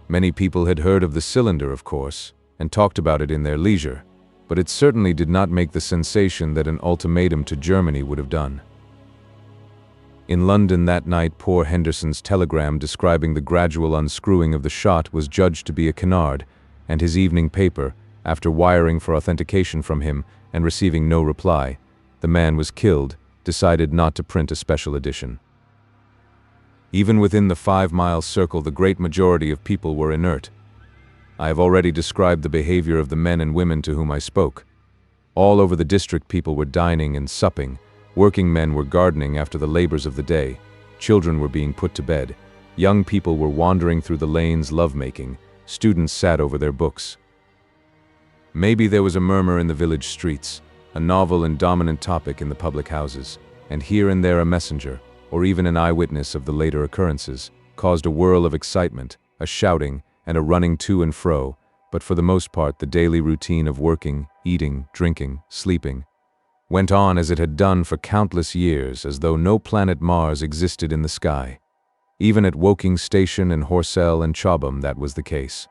Speaker 2: Many people had heard of the cylinder, of course, and talked about it in their leisure, but it certainly did not make the sensation that an ultimatum to Germany would have done. In London that night, poor Henderson's telegram describing the gradual unscrewing of the shot was judged to be a canard, and his evening paper, after wiring for authentication from him and receiving no reply, the man was killed, decided not to print a special edition. Even within the 5-mile circle, the great majority of people were inert. I have already described the behavior of the men and women to whom I spoke. All over the district people were dining and supping, working men were gardening after the labors of the day, children were being put to bed, young people were wandering through the lanes love-making, students sat over their books. Maybe there was a murmur in the village streets, a novel and dominant topic in the public houses, and here and there a messenger, or even an eyewitness of the later occurrences, caused a whirl of excitement, a shouting, and a running to and fro, but for the most part the daily routine of working, eating, drinking, sleeping, went on as it had done for countless years, as though no planet Mars existed in the sky. Even at Woking Station and HORSELL and CHOBHAM that was the case.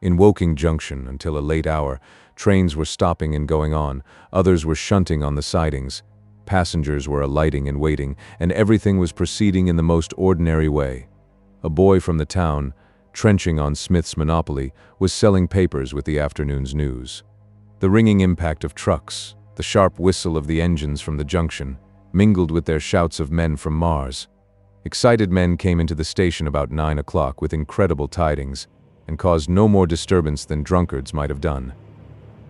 Speaker 2: In Woking Junction, until a late hour, trains were stopping and going on, others were shunting on the sidings, passengers were alighting and waiting, and everything was proceeding in the most ordinary way. A boy from the town, trenching on Smith's Monopoly, was selling papers with the afternoon's news. The ringing impact of trucks, The sharp whistle of the engines from the junction mingled with their shouts of men from Mars. Excited men came into the station about 9 o'clock with incredible tidings and caused no more disturbance than drunkards might have done.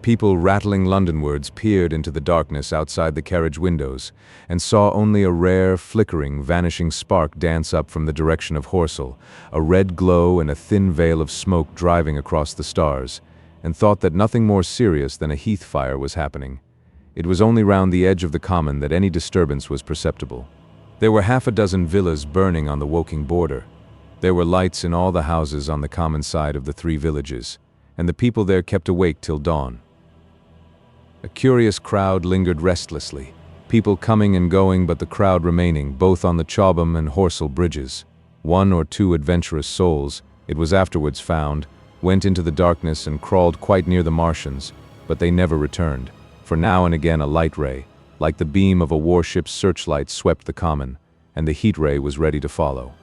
Speaker 2: People rattling Londonwards peered into the darkness outside the carriage windows and saw only a rare, flickering, vanishing spark dance up from the direction of HORSELL, a red glow and a thin veil of smoke driving across the stars, and thought that nothing more serious than a heath fire was happening. It was only round the edge of the common that any disturbance was perceptible. There were half a dozen villas burning on the Woking border. There were lights in all the houses on the common side of the three villages, and the people there kept awake till dawn. A curious crowd lingered restlessly, people coming and going but the crowd remaining both on the CHOBHAM and HORSELL bridges. One or two adventurous souls, it was afterwards found, went into the darkness and crawled quite near the Martians, but they never returned, for now and again a light ray, like the beam of a warship's searchlight, swept the common, and the heat ray was ready to follow.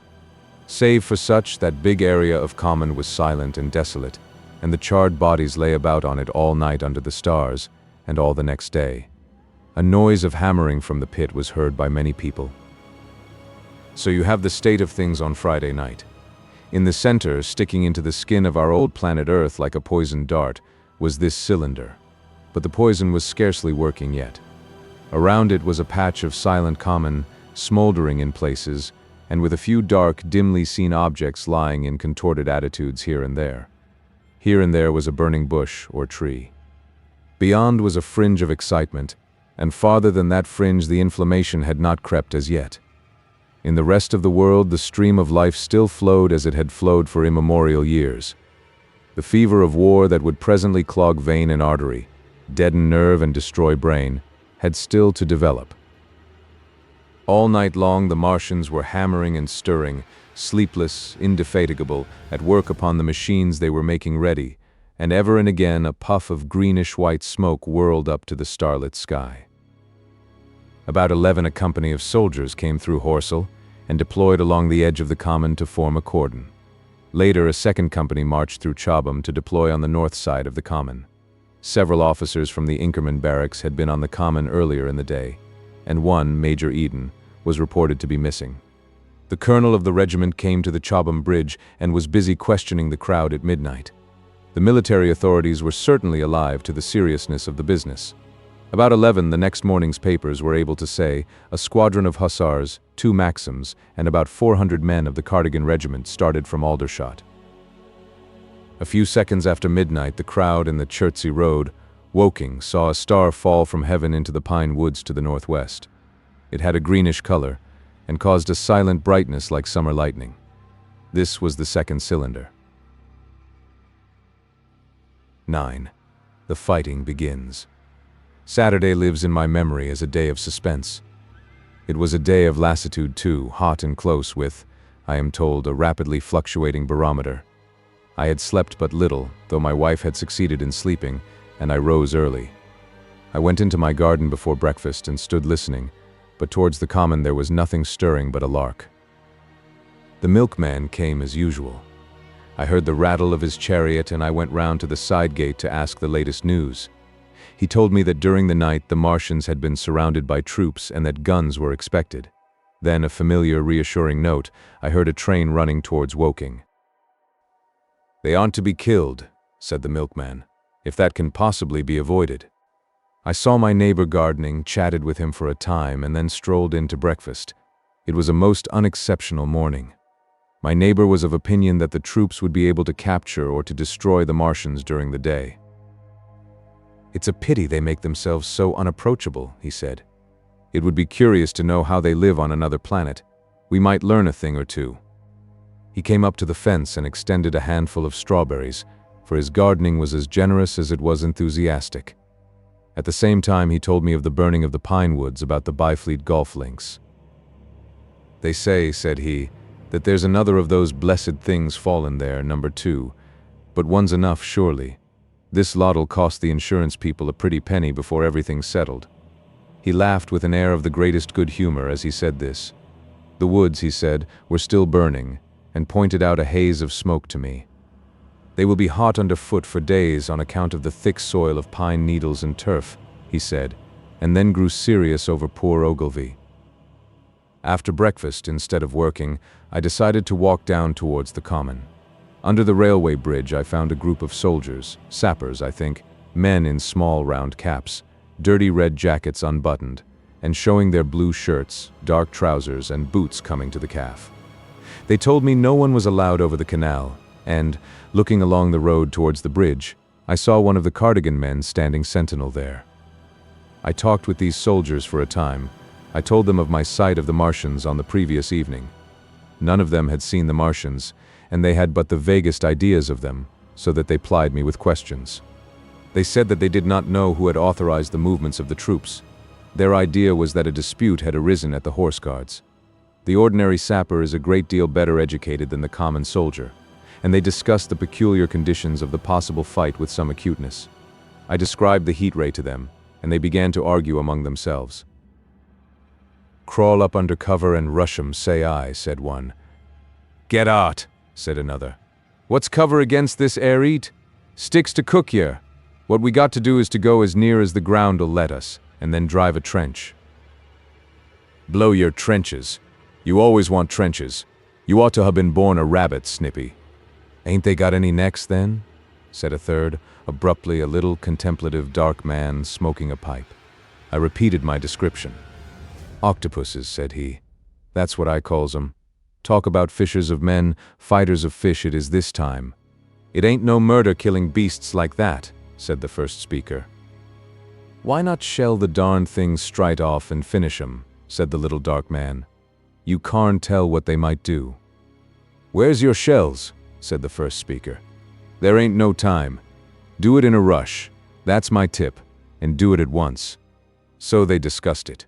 Speaker 2: Save for such, that big area of common was silent and desolate, and the charred bodies lay about on it all night under the stars, and all the next day. A noise of hammering from the pit was heard by many people. So you have the state of things on Friday night. In the center, sticking into the skin of our old planet Earth like a poisoned dart, was this cylinder. But the poison was scarcely working yet. Around it was a patch of silent common, smoldering in places, and with a few dark, dimly seen objects lying in contorted attitudes here and there. Here and there was a burning bush or tree. Beyond was a fringe of excitement, and farther than that fringe the inflammation had not crept as yet. In the rest of the world the stream of life still flowed as it had flowed for immemorial years. The fever of war that would presently clog vein and artery, deaden nerve and destroy brain, had still to develop. All night long the Martians were hammering and stirring, sleepless, indefatigable, at work upon the machines they were making ready, and ever and again a puff of greenish-white smoke whirled up to the starlit sky. About 11 a company of soldiers came through HORSELL and deployed along the edge of the common to form a cordon. Later a second company marched through CHOBHAM to deploy on the north side of the common. Several officers from the Inkerman barracks had been on the common earlier in the day, and one, Major Eden, was reported to be missing. The colonel of the regiment came to the CHOBHAM bridge and was busy questioning the crowd at midnight. The military authorities were certainly alive to the seriousness of the business. About 11 the next morning's papers were able to say a squadron of hussars, 2 Maxims, and about 400 men of the Cardigan regiment started from Aldershot. A few seconds after midnight the crowd in the Chertsey Road, Woking, saw a star fall from heaven into the pine woods to the northwest. It had a greenish color and caused a silent brightness like summer lightning. This was the second cylinder. 9. The fighting begins. Saturday lives in my memory as a day of suspense. It was a day of lassitude too, hot and close with, I am told, a rapidly fluctuating barometer. I had slept but little, though my wife had succeeded in sleeping, and I rose early. I went into my garden before breakfast and stood listening, but towards the common there was nothing stirring but a lark. The milkman came as usual. I heard the rattle of his chariot and I went round to the side gate to ask the latest news. He told me that during the night the Martians had been surrounded by troops and that guns were expected. Then, a familiar, reassuring note, I heard a train running towards Woking. "They aren't to be killed," said the milkman, "if that can possibly be avoided." I saw my neighbor gardening, chatted with him for a time, and then strolled in to breakfast. It was a most unexceptional morning. My neighbor was of opinion that the troops would be able to capture or to destroy the Martians during the day. "It's a pity they make themselves so unapproachable," he said. "It would be curious to know how they live on another planet. We might learn a thing or two." He came up to the fence and extended a handful of strawberries, for his gardening was as generous as it was enthusiastic. At the same time he told me of the burning of the pine woods about the Byfleet golf links. "They say," said he, "that there's another of those blessed things fallen there, number 2, but one's enough surely. This lot'll cost the insurance people a pretty penny before everything's settled." He laughed with an air of the greatest good humor as he said this. The woods, he said, were still burning, and pointed out a haze of smoke to me. "They will be hot underfoot for days on account of the thick soil of pine needles and turf," he said, and then grew serious over poor Ogilvy. After breakfast, instead of working, I decided to walk down towards the common. Under the railway bridge, I found a group of soldiers, sappers, I think, men in small round caps, dirty red jackets unbuttoned, and showing their blue shirts, dark trousers, and boots coming to the calf. They told me no one was allowed over the canal, and, looking along the road towards the bridge, I saw one of the cardigan men standing sentinel there. I talked with these soldiers for a time. I told them of my sight of the Martians on the previous evening. None of them had seen the Martians, and they had but the vaguest ideas of them, so that they plied me with questions. They said that they did not know who had authorized the movements of the troops. Their idea was that a dispute had arisen at the Horse Guards. The ordinary sapper is a great deal better educated than the common soldier, and they discussed the peculiar conditions of the possible fight with some acuteness. I described the heat ray to them, and they began to argue among themselves. "Crawl up under cover and rush 'em, say I," said one. "Get out," said another. "What's cover against this air eat? Sticks to cook yer. What we got to do is to go as near as the ground'll let us, and then drive a trench." "Blow your trenches. You always want trenches. You ought to have been born a rabbit, Snippy." "Ain't they got any necks then?" said a third, abruptly, a little contemplative dark man smoking a pipe. I repeated my description. "Octopuses," said he. "That's what I calls 'em. Talk about fishers of men, fighters of fish it is this time." "It ain't no murder killing beasts like that," said the first speaker. "Why not shell the darn things straight off and finish 'em," said the little dark man. "You can't tell what they might do." "Where's your shells?" said the first speaker. "There ain't no time. Do it in a rush. That's my tip, and do it at once." So they discussed it.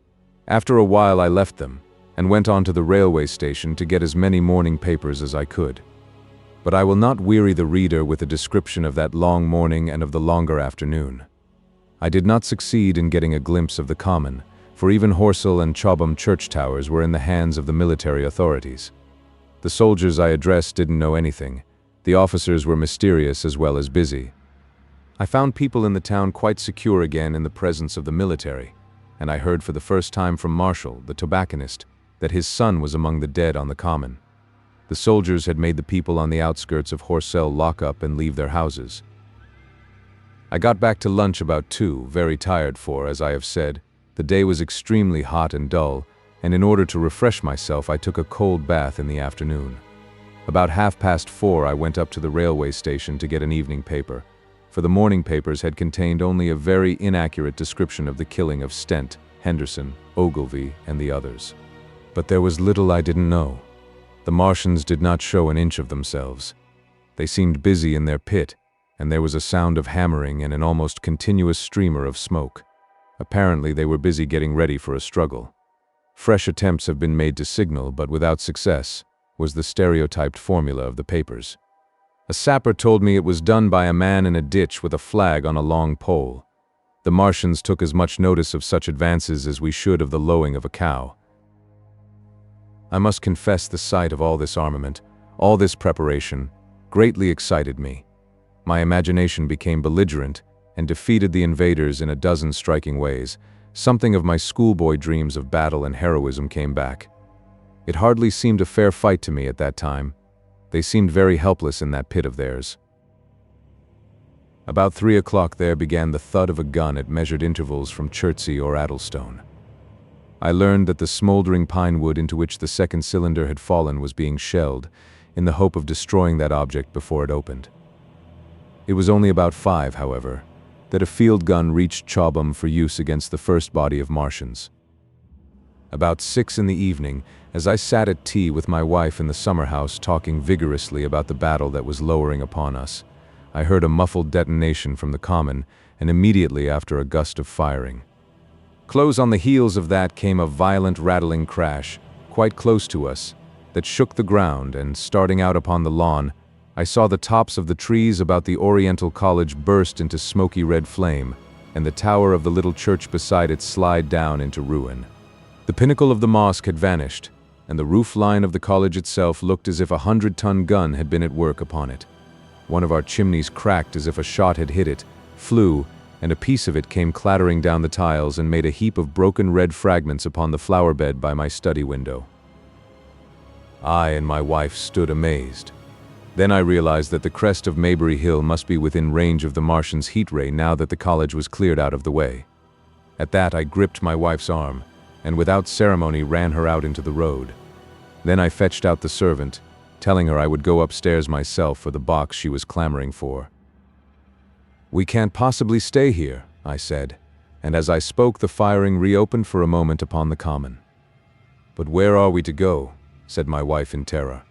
Speaker 2: After a while I left them, and went on to the railway station to get as many morning papers as I could. But I will not weary the reader with a description of that long morning and of the longer afternoon. I did not succeed in getting a glimpse of the common, for even HORSELL and CHOBHAM church towers were in the hands of the military authorities. The soldiers I addressed didn't know anything. The officers were mysterious as well as busy. I found people in the town quite secure again in the presence of the military, and I heard for the first time from Marshall, the tobacconist, that his son was among the dead on the common. The soldiers had made the people on the outskirts of HORSELL lock up and leave their houses. I got back to lunch about 2, very tired for, as I have said, the day was extremely hot and dull, and in order to refresh myself I took a cold bath in the afternoon. About 4:30 I went up to the railway station to get an evening paper, for the morning papers had contained only a very inaccurate description of the killing of Stent, Henderson, Ogilvy, and the others. But there was little I didn't know. The Martians did not show an inch of themselves. They seemed busy in their pit, and there was a sound of hammering and an almost continuous streamer of smoke. Apparently they were busy getting ready for a struggle. Fresh attempts have been made to signal, but without success, was the stereotyped formula of the papers. A sapper told me it was done by a man in a ditch with a flag on a long pole. The Martians took as much notice of such advances as we should of the lowing of a cow. I must confess the sight of all this armament, all this preparation, greatly excited me. My imagination became belligerent and defeated the invaders in a dozen striking ways. Something of my schoolboy dreams of battle and heroism came back. It hardly seemed a fair fight to me at that time. They seemed very helpless in that pit of theirs. About 3 o'clock there began the thud of a gun at measured intervals from Chertsey or Addlestone. I learned that the smoldering pine wood into which the second cylinder had fallen was being shelled, in the hope of destroying that object before it opened. It was only about 5, however, that a field gun reached CHOBHAM for use against the first body of Martians. About 6 in the evening, as I sat at tea with my wife in the summer house talking vigorously about the battle that was lowering upon us, I heard a muffled detonation from the common, and immediately after a gust of firing. Close on the heels of that came a violent rattling crash, quite close to us, that shook the ground, and starting out upon the lawn, I saw the tops of the trees about the Oriental College burst into smoky red flame, and the tower of the little church beside it slide down into ruin. The pinnacle of the mosque had vanished, and the roof line of the college itself looked as if a 100-ton gun had been at work upon it. One of our chimneys cracked as if a shot had hit it, flew, and a piece of it came clattering down the tiles and made a heap of broken red fragments upon the flower bed by my study window. I and my wife stood amazed. Then I realized that the crest of Maybury Hill must be within range of the Martians' heat ray now that the college was cleared out of the way. At that, I gripped my wife's arm, and without ceremony ran her out into the road. Then I fetched out the servant, telling her I would go upstairs myself for the box she was clamoring for. "We can't possibly stay here," I said, and as I spoke the firing reopened for a moment upon the common. "But where are we to go?" said my wife in terror.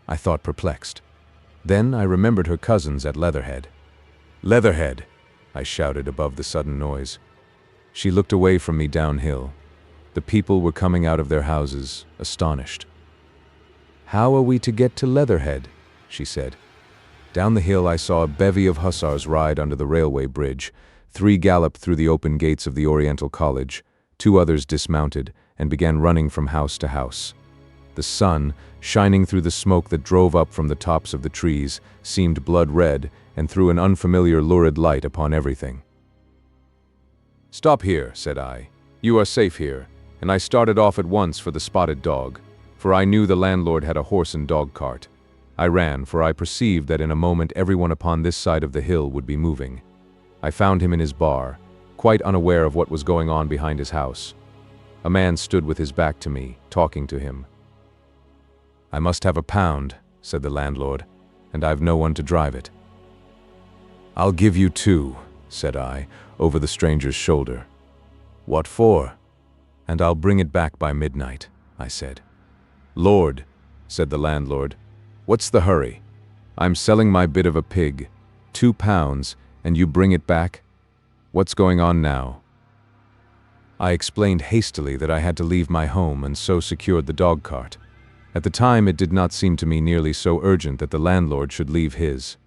Speaker 2: I thought perplexed. Then I remembered her cousins at Leatherhead. "Leatherhead!" I shouted above the sudden noise. She looked away from me downhill. The people were coming out of their houses, astonished. "How are we to get to Leatherhead?" she said. Down the hill I saw a bevy of hussars ride under the railway bridge. 3 galloped through the open gates of the Oriental College. 2 others dismounted and began running from house to house. The sun, shining through the smoke that drove up from the tops of the trees, seemed blood-red and threw an unfamiliar lurid light upon everything. "Stop here," said I. "You are safe here," and I started off at once for the Spotted Dog, for I knew the landlord had a horse and dog cart. I ran, for I perceived that in a moment everyone upon this side of the hill would be moving. I found him in his bar, quite unaware of what was going on behind his house. A man stood with his back to me, talking to him. "I must have £1," said the landlord, "and I've no one to drive it." "I'll give you 2, said I, over the stranger's shoulder. "What for?" "And I'll bring it back by midnight," I said. "Lord," said the landlord, "what's the hurry? I'm selling my bit of a pig, £2, and you bring it back? What's going on now?" I explained hastily that I had to leave my home and so secured the dog cart. At the time it did not seem to me nearly so urgent that the landlord should leave his.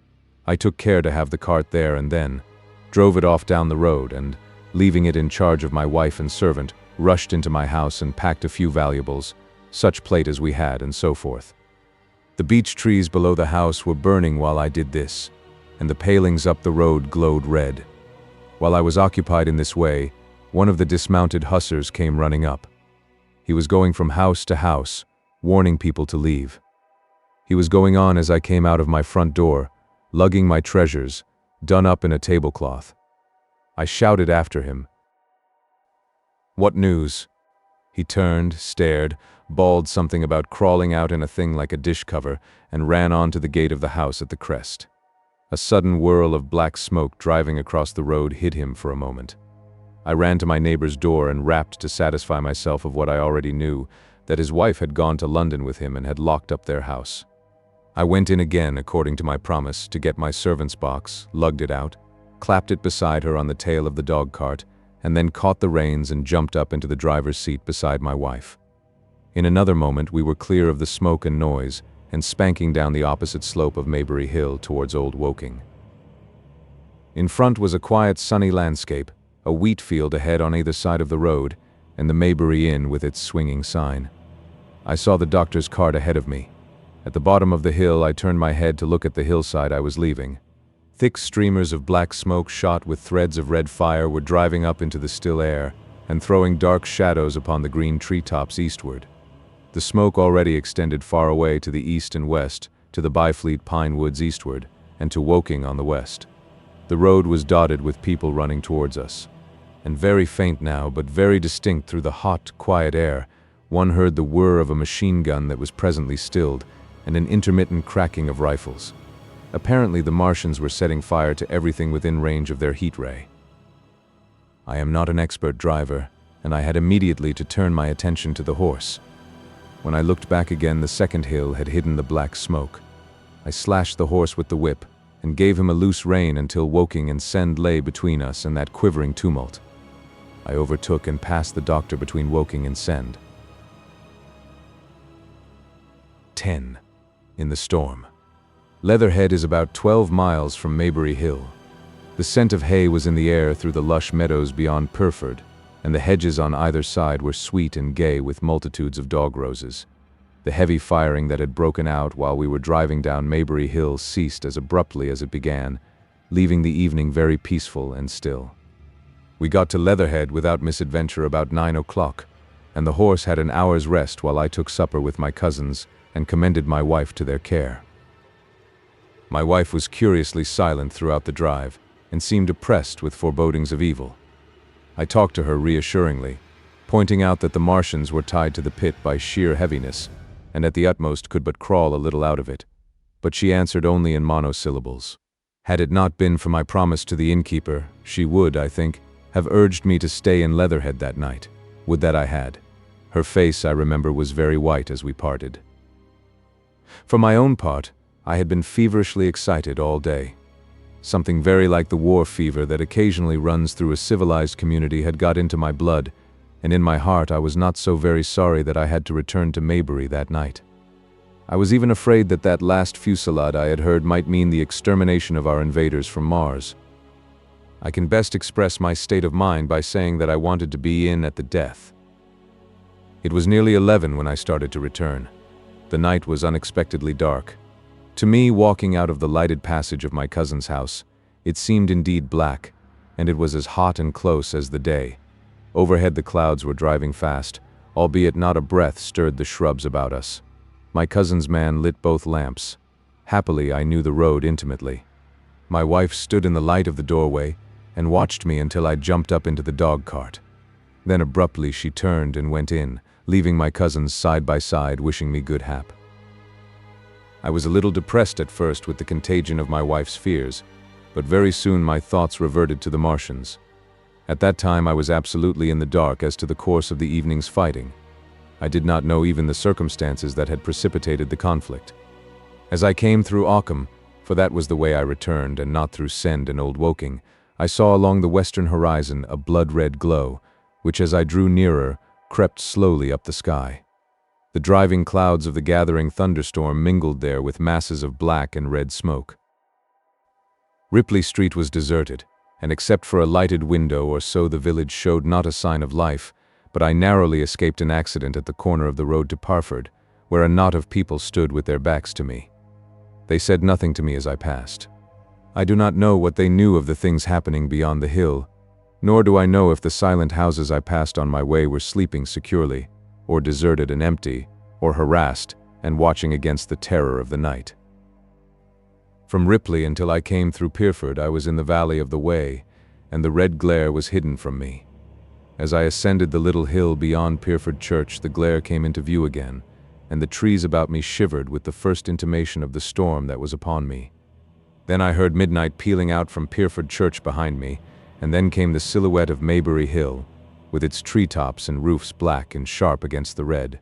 Speaker 2: I took care to have the cart there and then, drove it off down the road and, leaving it in charge of my wife and servant, rushed into my house and packed a few valuables, such plate as we had and so forth. The beech trees below the house were burning while I did this, and the palings up the road glowed red. While I was occupied in this way, one of the dismounted hussars came running up. He was going from house to house, warning people to leave. He was going on as I came out of my front door, lugging my treasures, done up in a tablecloth. I shouted after him, "What news?" He turned, stared, bawled something about crawling out in a thing like a dish cover, and ran on to the gate of the house at the crest. A sudden whirl of black smoke driving across the road hid him for a moment. I ran to my neighbor's door and rapped to satisfy myself of what I already knew, that his wife had gone to London with him and had locked up their house. I went in again, according to my promise, to get my servant's box, lugged it out, clapped it beside her on the tail of the dog cart, and then caught the reins and jumped up into the driver's seat beside my wife. In another moment we were clear of the smoke and noise, and spanking down the opposite slope of Maybury Hill towards Old Woking. In front was a quiet, sunny landscape, a wheat field ahead on either side of the road, and the Maybury Inn with its swinging sign. I saw the doctor's cart ahead of me. At the bottom of the hill I turned my head to look at the hillside I was leaving. Thick streamers of black smoke shot with threads of red fire were driving up into the still air and throwing dark shadows upon the green treetops eastward. The smoke already extended far away to the east and west, to the Byfleet pine woods eastward, and to Woking on the west. The road was dotted with people running towards us. And very faint now, but very distinct through the hot, quiet air, one heard the whir of a machine gun that was presently stilled, and an intermittent cracking of rifles. Apparently the Martians were setting fire to everything within range of their heat ray. I am not an expert driver, and I had immediately to turn my attention to the horse. When I looked back again, the second hill had hidden the black smoke. I slashed the horse with the whip, and gave him a loose rein until Woking and Send lay between us and that quivering tumult. I overtook and passed the doctor between Woking and Send. 10. In the storm. Leatherhead is about 12 miles from Maybury Hill. The scent of hay was in the air through the lush meadows beyond Purford, and the hedges on either side were sweet and gay with multitudes of dog roses. The heavy firing that had broken out while we were driving down Maybury Hill ceased as abruptly as it began, leaving the evening very peaceful and still. We got to Leatherhead without misadventure about 9 o'clock, and the horse had an hour's rest while I took supper with my cousins and commended my wife to their care. My wife was curiously silent throughout the drive and seemed oppressed with forebodings of evil. I talked to her reassuringly, pointing out that the Martians were tied to the pit by sheer heaviness, and at the utmost could but crawl a little out of it, but she answered only in monosyllables. Had it not been for my promise to the innkeeper, she would, I think, have urged me to stay in Leatherhead that night. Would that I had. Her face, I remember, was very white as we parted. For my own part, I had been feverishly excited all day. Something very like the war fever that occasionally runs through a civilized community had got into my blood, and in my heart I was not so very sorry that I had to return to Maybury that night. I was even afraid that that last fusillade I had heard might mean the extermination of our invaders from Mars. I can best express my state of mind by saying that I wanted to be in at the death. It was nearly 11 when I started to return. The night was unexpectedly dark. To me, walking out of the lighted passage of my cousin's house, it seemed indeed black, and it was as hot and close as the day. Overhead the clouds were driving fast, albeit not a breath stirred the shrubs about us. My cousin's man lit both lamps. Happily, I knew the road intimately. My wife stood in the light of the doorway and watched me until I jumped up into the dog cart. Then abruptly she turned and went in, leaving my cousins side by side wishing me good hap. I was a little depressed at first with the contagion of my wife's fears, but very soon my thoughts reverted to the Martians. At that time I was absolutely in the dark as to the course of the evening's fighting. I did not know even the circumstances that had precipitated the conflict. As I came through Ockham, for that was the way I returned and not through Send and Old Woking, I saw along the western horizon a blood-red glow, which as I drew nearer, crept slowly up the sky. The driving clouds of the gathering thunderstorm mingled there with masses of black and red smoke. Ripley Street was deserted, and except for a lighted window or so the village showed not a sign of life, but I narrowly escaped an accident at the corner of the road to Parford, where a knot of people stood with their backs to me. They said nothing to me as I passed. I do not know what they knew of the things happening beyond the hill, nor do I know if the silent houses I passed on my way were sleeping securely, or deserted and empty, or harassed and watching against the terror of the night. From Ripley until I came through Pierford I was in the valley of the Wey, and the red glare was hidden from me. As I ascended the little hill beyond Pierford Church, the glare came into view again, and the trees about me shivered with the first intimation of the storm that was upon me. Then I heard midnight pealing out from Pierford Church behind me, and then came the silhouette of Maybury Hill, with its treetops and roofs black and sharp against the red.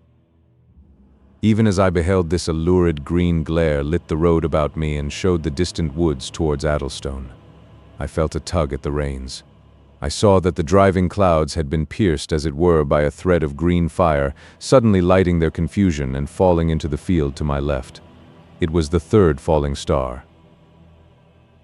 Speaker 2: Even as I beheld this, a lurid green glare lit the road about me and showed the distant woods towards Addlestone. I felt a tug at the reins. I saw that the driving clouds had been pierced as it were by a thread of green fire, suddenly lighting their confusion and falling into the field to my left. It was the third falling star.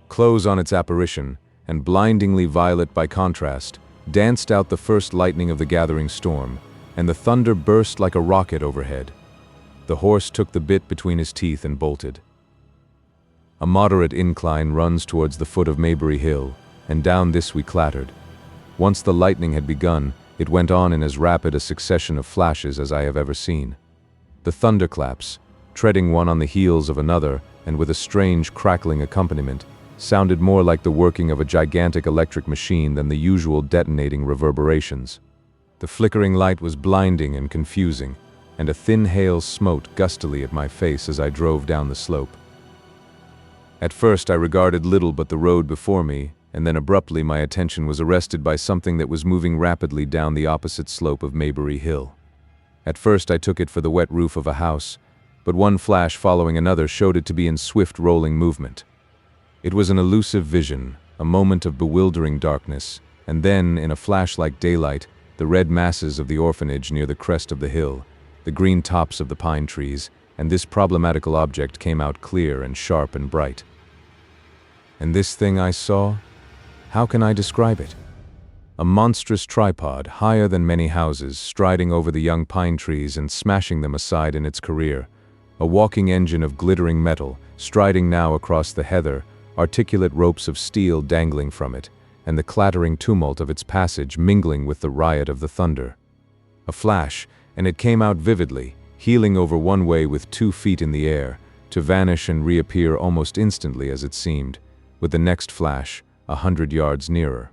Speaker 2: Close on its apparition, and blindingly violet by contrast, danced out the first lightning of the gathering storm, and the thunder burst like a rocket overhead. The horse took the bit between his teeth and bolted. A moderate incline runs towards the foot of Maybury Hill, and down this we clattered. Once the lightning had begun, it went on in as rapid a succession of flashes as I have ever seen. The thunderclaps, treading one on the heels of another and with a strange crackling accompaniment, sounded more like the working of a gigantic electric machine than the usual detonating reverberations. The flickering light was blinding and confusing, and a thin hail smote gustily at my face as I drove down the slope. At first I regarded little but the road before me, and then abruptly my attention was arrested by something that was moving rapidly down the opposite slope of Maybury Hill. At first I took it for the wet roof of a house, but one flash following another showed it to be in swift rolling movement. It was an elusive vision, a moment of bewildering darkness, and then, in a flash like daylight, the red masses of the orphanage near the crest of the hill, the green tops of the pine trees, and this problematical object came out clear and sharp and bright. And this thing I saw? How can I describe it? A monstrous tripod, higher than many houses, striding over the young pine trees and smashing them aside in its career. A walking engine of glittering metal, striding now across the heather, articulate ropes of steel dangling from it, and the clattering tumult of its passage mingling with the riot of the thunder. A flash, and it came out vividly, heeling over one way with 2 feet in the air, to vanish and reappear almost instantly as it seemed, with the next flash 100 yards nearer.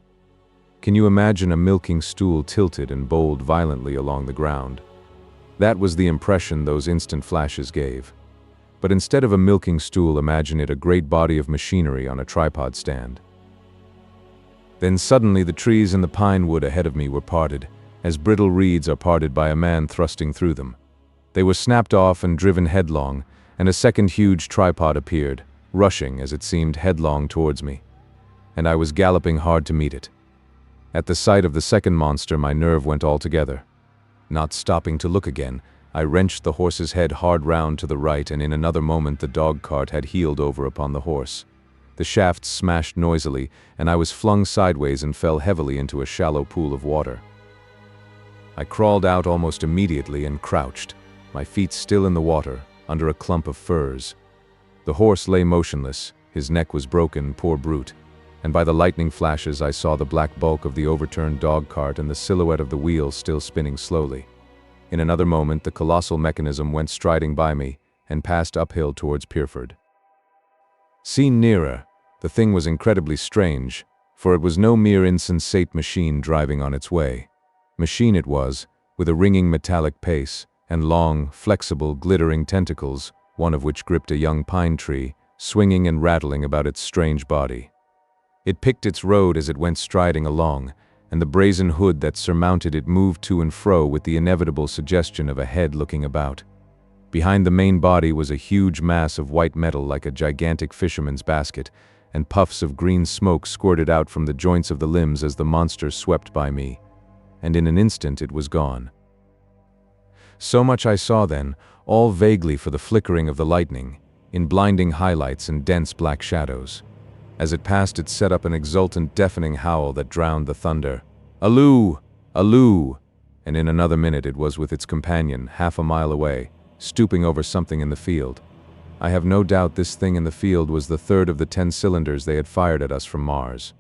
Speaker 2: Can you imagine a milking stool tilted and bowled violently along the ground? That was the impression those instant flashes gave. But instead of a milking stool, imagine it a great body of machinery on a tripod stand. Then suddenly the trees in the pine wood ahead of me were parted, as brittle reeds are parted by a man thrusting through them. They were snapped off and driven headlong, and a second huge tripod appeared, rushing, as it seemed, headlong towards me. And I was galloping hard to meet it. At the sight of the second monster, my nerve went altogether. Not stopping to look again, I wrenched the horse's head hard round to the right, and in another moment the dog cart had heeled over upon the horse. The shafts smashed noisily, and I was flung sideways and fell heavily into a shallow pool of water. I crawled out almost immediately and crouched, my feet still in the water, under a clump of firs. The horse lay motionless, his neck was broken, poor brute, and by the lightning flashes I saw the black bulk of the overturned dog cart and the silhouette of the wheel still spinning slowly. In another moment the colossal mechanism went striding by me and passed uphill towards Pierford. Seen nearer, the thing was incredibly strange, for it was no mere insensate machine driving on its way. Machine it was, with a ringing metallic pace, and long, flexible, glittering tentacles, one of which gripped a young pine tree, swinging and rattling about its strange body. It picked its road as it went striding along, and the brazen hood that surmounted it moved to and fro with the inevitable suggestion of a head looking about. Behind the main body was a huge mass of white metal like a gigantic fisherman's basket, and puffs of green smoke squirted out from the joints of the limbs as the monster swept by me, and in an instant it was gone. So much I saw then, all vaguely for the flickering of the lightning, in blinding highlights and dense black shadows. As it passed it set up an exultant, deafening howl that drowned the thunder. "Alloo! Alloo!" And in another minute it was with its companion, half a mile away, stooping over something in the field. I have no doubt this thing in the field was the third of the 10 cylinders they had fired at us from Mars.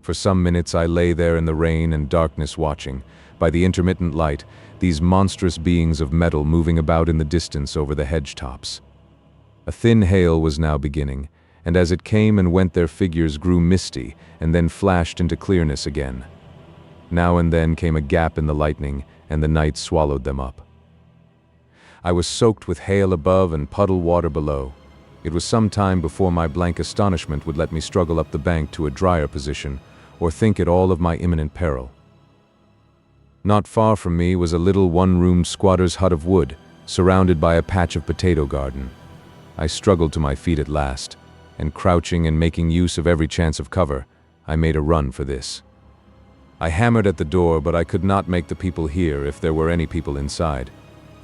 Speaker 2: For some minutes I lay there in the rain and darkness watching, by the intermittent light, these monstrous beings of metal moving about in the distance over the hedge tops. A thin hail was now beginning, and as it came and went their figures grew misty and then flashed into clearness again. Now and then came a gap in the lightning, and the night swallowed them up. I was soaked with hail above and puddled water below. It was some time before my blank astonishment would let me struggle up the bank to a drier position, or think at all of my imminent peril. Not far from me was a little one-roomed squatter's hut of wood, surrounded by a patch of potato garden. I struggled to my feet at last, and crouching and making use of every chance of cover, I made a run for this. I hammered at the door, but I could not make the people hear if there were any people inside,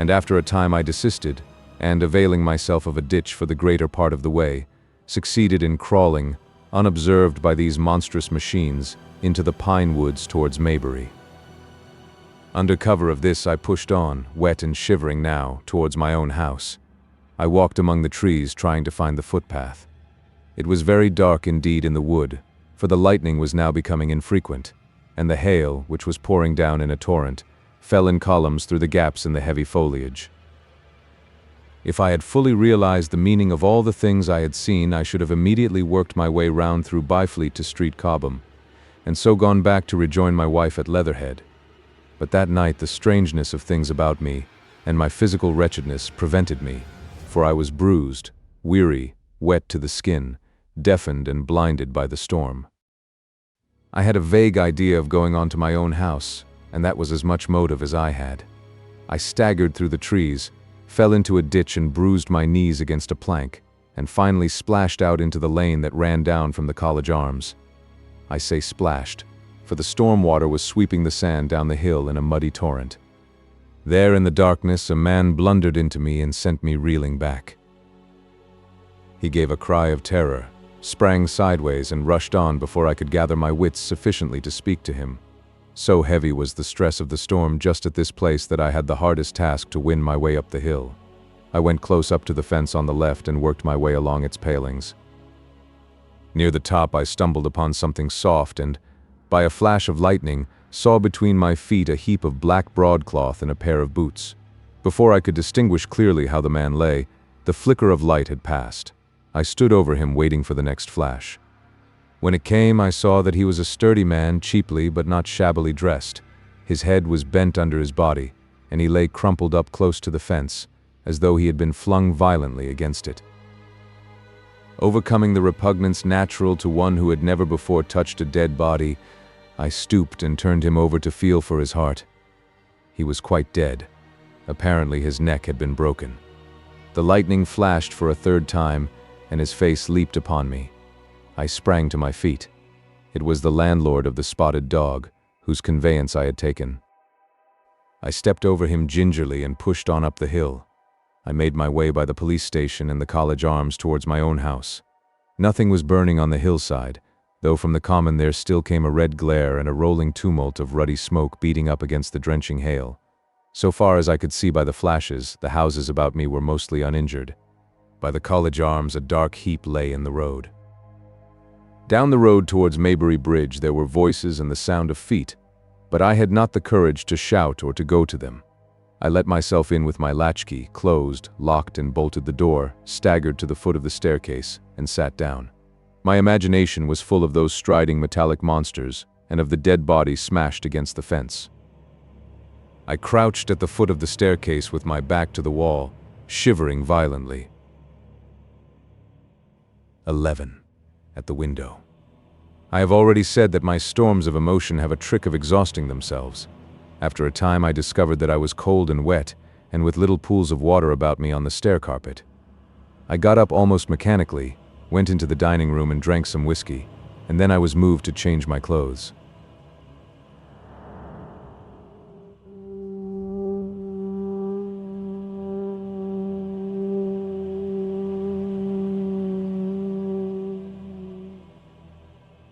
Speaker 2: and after a time I desisted, and availing myself of a ditch for the greater part of the way, succeeded in crawling, unobserved by these monstrous machines, into the pine woods towards Maybury. Under cover of this I pushed on, wet and shivering now, towards my own house. I walked among the trees trying to find the footpath. It was very dark indeed in the wood, for the lightning was now becoming infrequent, and the hail, which was pouring down in a torrent, fell in columns through the gaps in the heavy foliage. If I had fully realized the meaning of all the things I had seen, I should have immediately worked my way round through Byfleet to Street Cobham, and so gone back to rejoin my wife at Leatherhead. But that night the strangeness of things about me, and my physical wretchedness, prevented me, for I was bruised, weary, wet to the skin, deafened and blinded by the storm. I had a vague idea of going on to my own house, and that was as much motive as I had. I staggered through the trees, fell into a ditch and bruised my knees against a plank, and finally splashed out into the lane that ran down from the College Arms. I say splashed, for the storm water was sweeping the sand down the hill in a muddy torrent. There in the darkness a man blundered into me and sent me reeling back. He gave a cry of terror, sprang sideways and rushed on before I could gather my wits sufficiently to speak to him. So heavy was the stress of the storm just at this place that I had the hardest task to win my way up the hill. I went close up to the fence on the left and worked my way along its palings. Near the top I stumbled upon something soft and, by a flash of lightning, saw between my feet a heap of black broadcloth and a pair of boots. Before I could distinguish clearly how the man lay, the flicker of light had passed. I stood over him waiting for the next flash. When it came, I saw that he was a sturdy man, cheaply but not shabbily dressed. His head was bent under his body, and he lay crumpled up close to the fence, as though he had been flung violently against it. Overcoming the repugnance natural to one who had never before touched a dead body, I stooped and turned him over to feel for his heart. He was quite dead. Apparently his neck had been broken. The lightning flashed for a third time, and his face leaped upon me. I sprang to my feet. It was the landlord of the Spotted Dog, whose conveyance I had taken. I stepped over him gingerly and pushed on up the hill. I made my way by the police station and the College Arms towards my own house. Nothing was burning on the hillside, though from the common there still came a red glare and a rolling tumult of ruddy smoke beating up against the drenching hail. So far as I could see by the flashes, the houses about me were mostly uninjured. By the College Arms, a dark heap lay in the road. Down the road towards WEYBRIDGE there were voices and the sound of feet, but I had not the courage to shout or to go to them. I let myself in with my latchkey, closed, locked and bolted the door, staggered to the foot of the staircase, and sat down. My imagination was full of those striding metallic monsters and of the dead body smashed against the fence. I crouched at the foot of the staircase with my back to the wall, shivering violently. 11. At the window. I have already said that my storms of emotion have a trick of exhausting themselves. After a time I discovered that I was cold and wet, and with little pools of water about me on the stair carpet. I got up almost mechanically, went into the dining room and drank some whiskey, and then I was moved to change my clothes.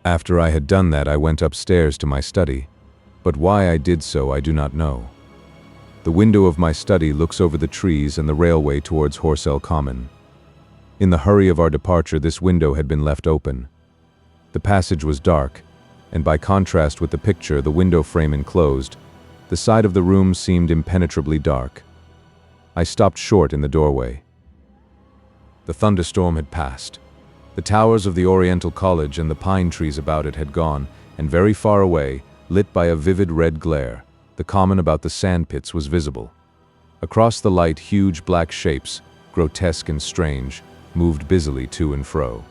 Speaker 2: After I had done that, I went upstairs to my study, but why I did so I do not know. The window of my study looks over the trees and the railway towards HORSELL Common. In the hurry of our departure, this window had been left open. The passage was dark, and by contrast with the picture, the window frame enclosed, the side of the room seemed impenetrably dark. I stopped short in the doorway. The thunderstorm had passed. The towers of the Oriental College and the pine trees about it had gone, and very far away, lit by a vivid red glare, the common about the sandpits was visible. Across the light, huge black shapes, grotesque and strange, moved busily to and fro.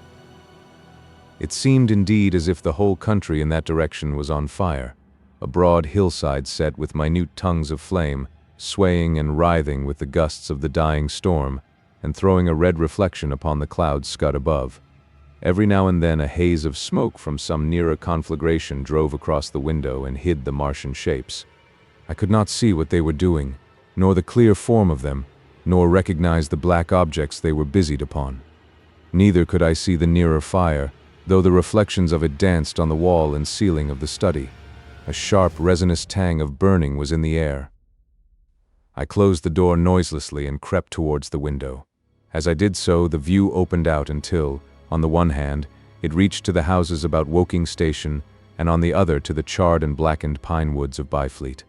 Speaker 2: It seemed indeed as if the whole country in that direction was on fire, a broad hillside set with minute tongues of flame, swaying and writhing with the gusts of the dying storm, and throwing a red reflection upon the cloud scud above. Every now and then a haze of smoke from some nearer conflagration drove across the window and hid the Martian shapes. I could not see what they were doing, nor the clear form of them, nor recognize the black objects they were busied upon. Neither could I see the nearer fire, though the reflections of it danced on the wall and ceiling of the study. A sharp, resinous tang of burning was in the air. I closed the door noiselessly and crept towards the window. As I did so, the view opened out until, on the one hand, it reached to the houses about Woking Station, and on the other to the charred and blackened pine woods of Byfleet.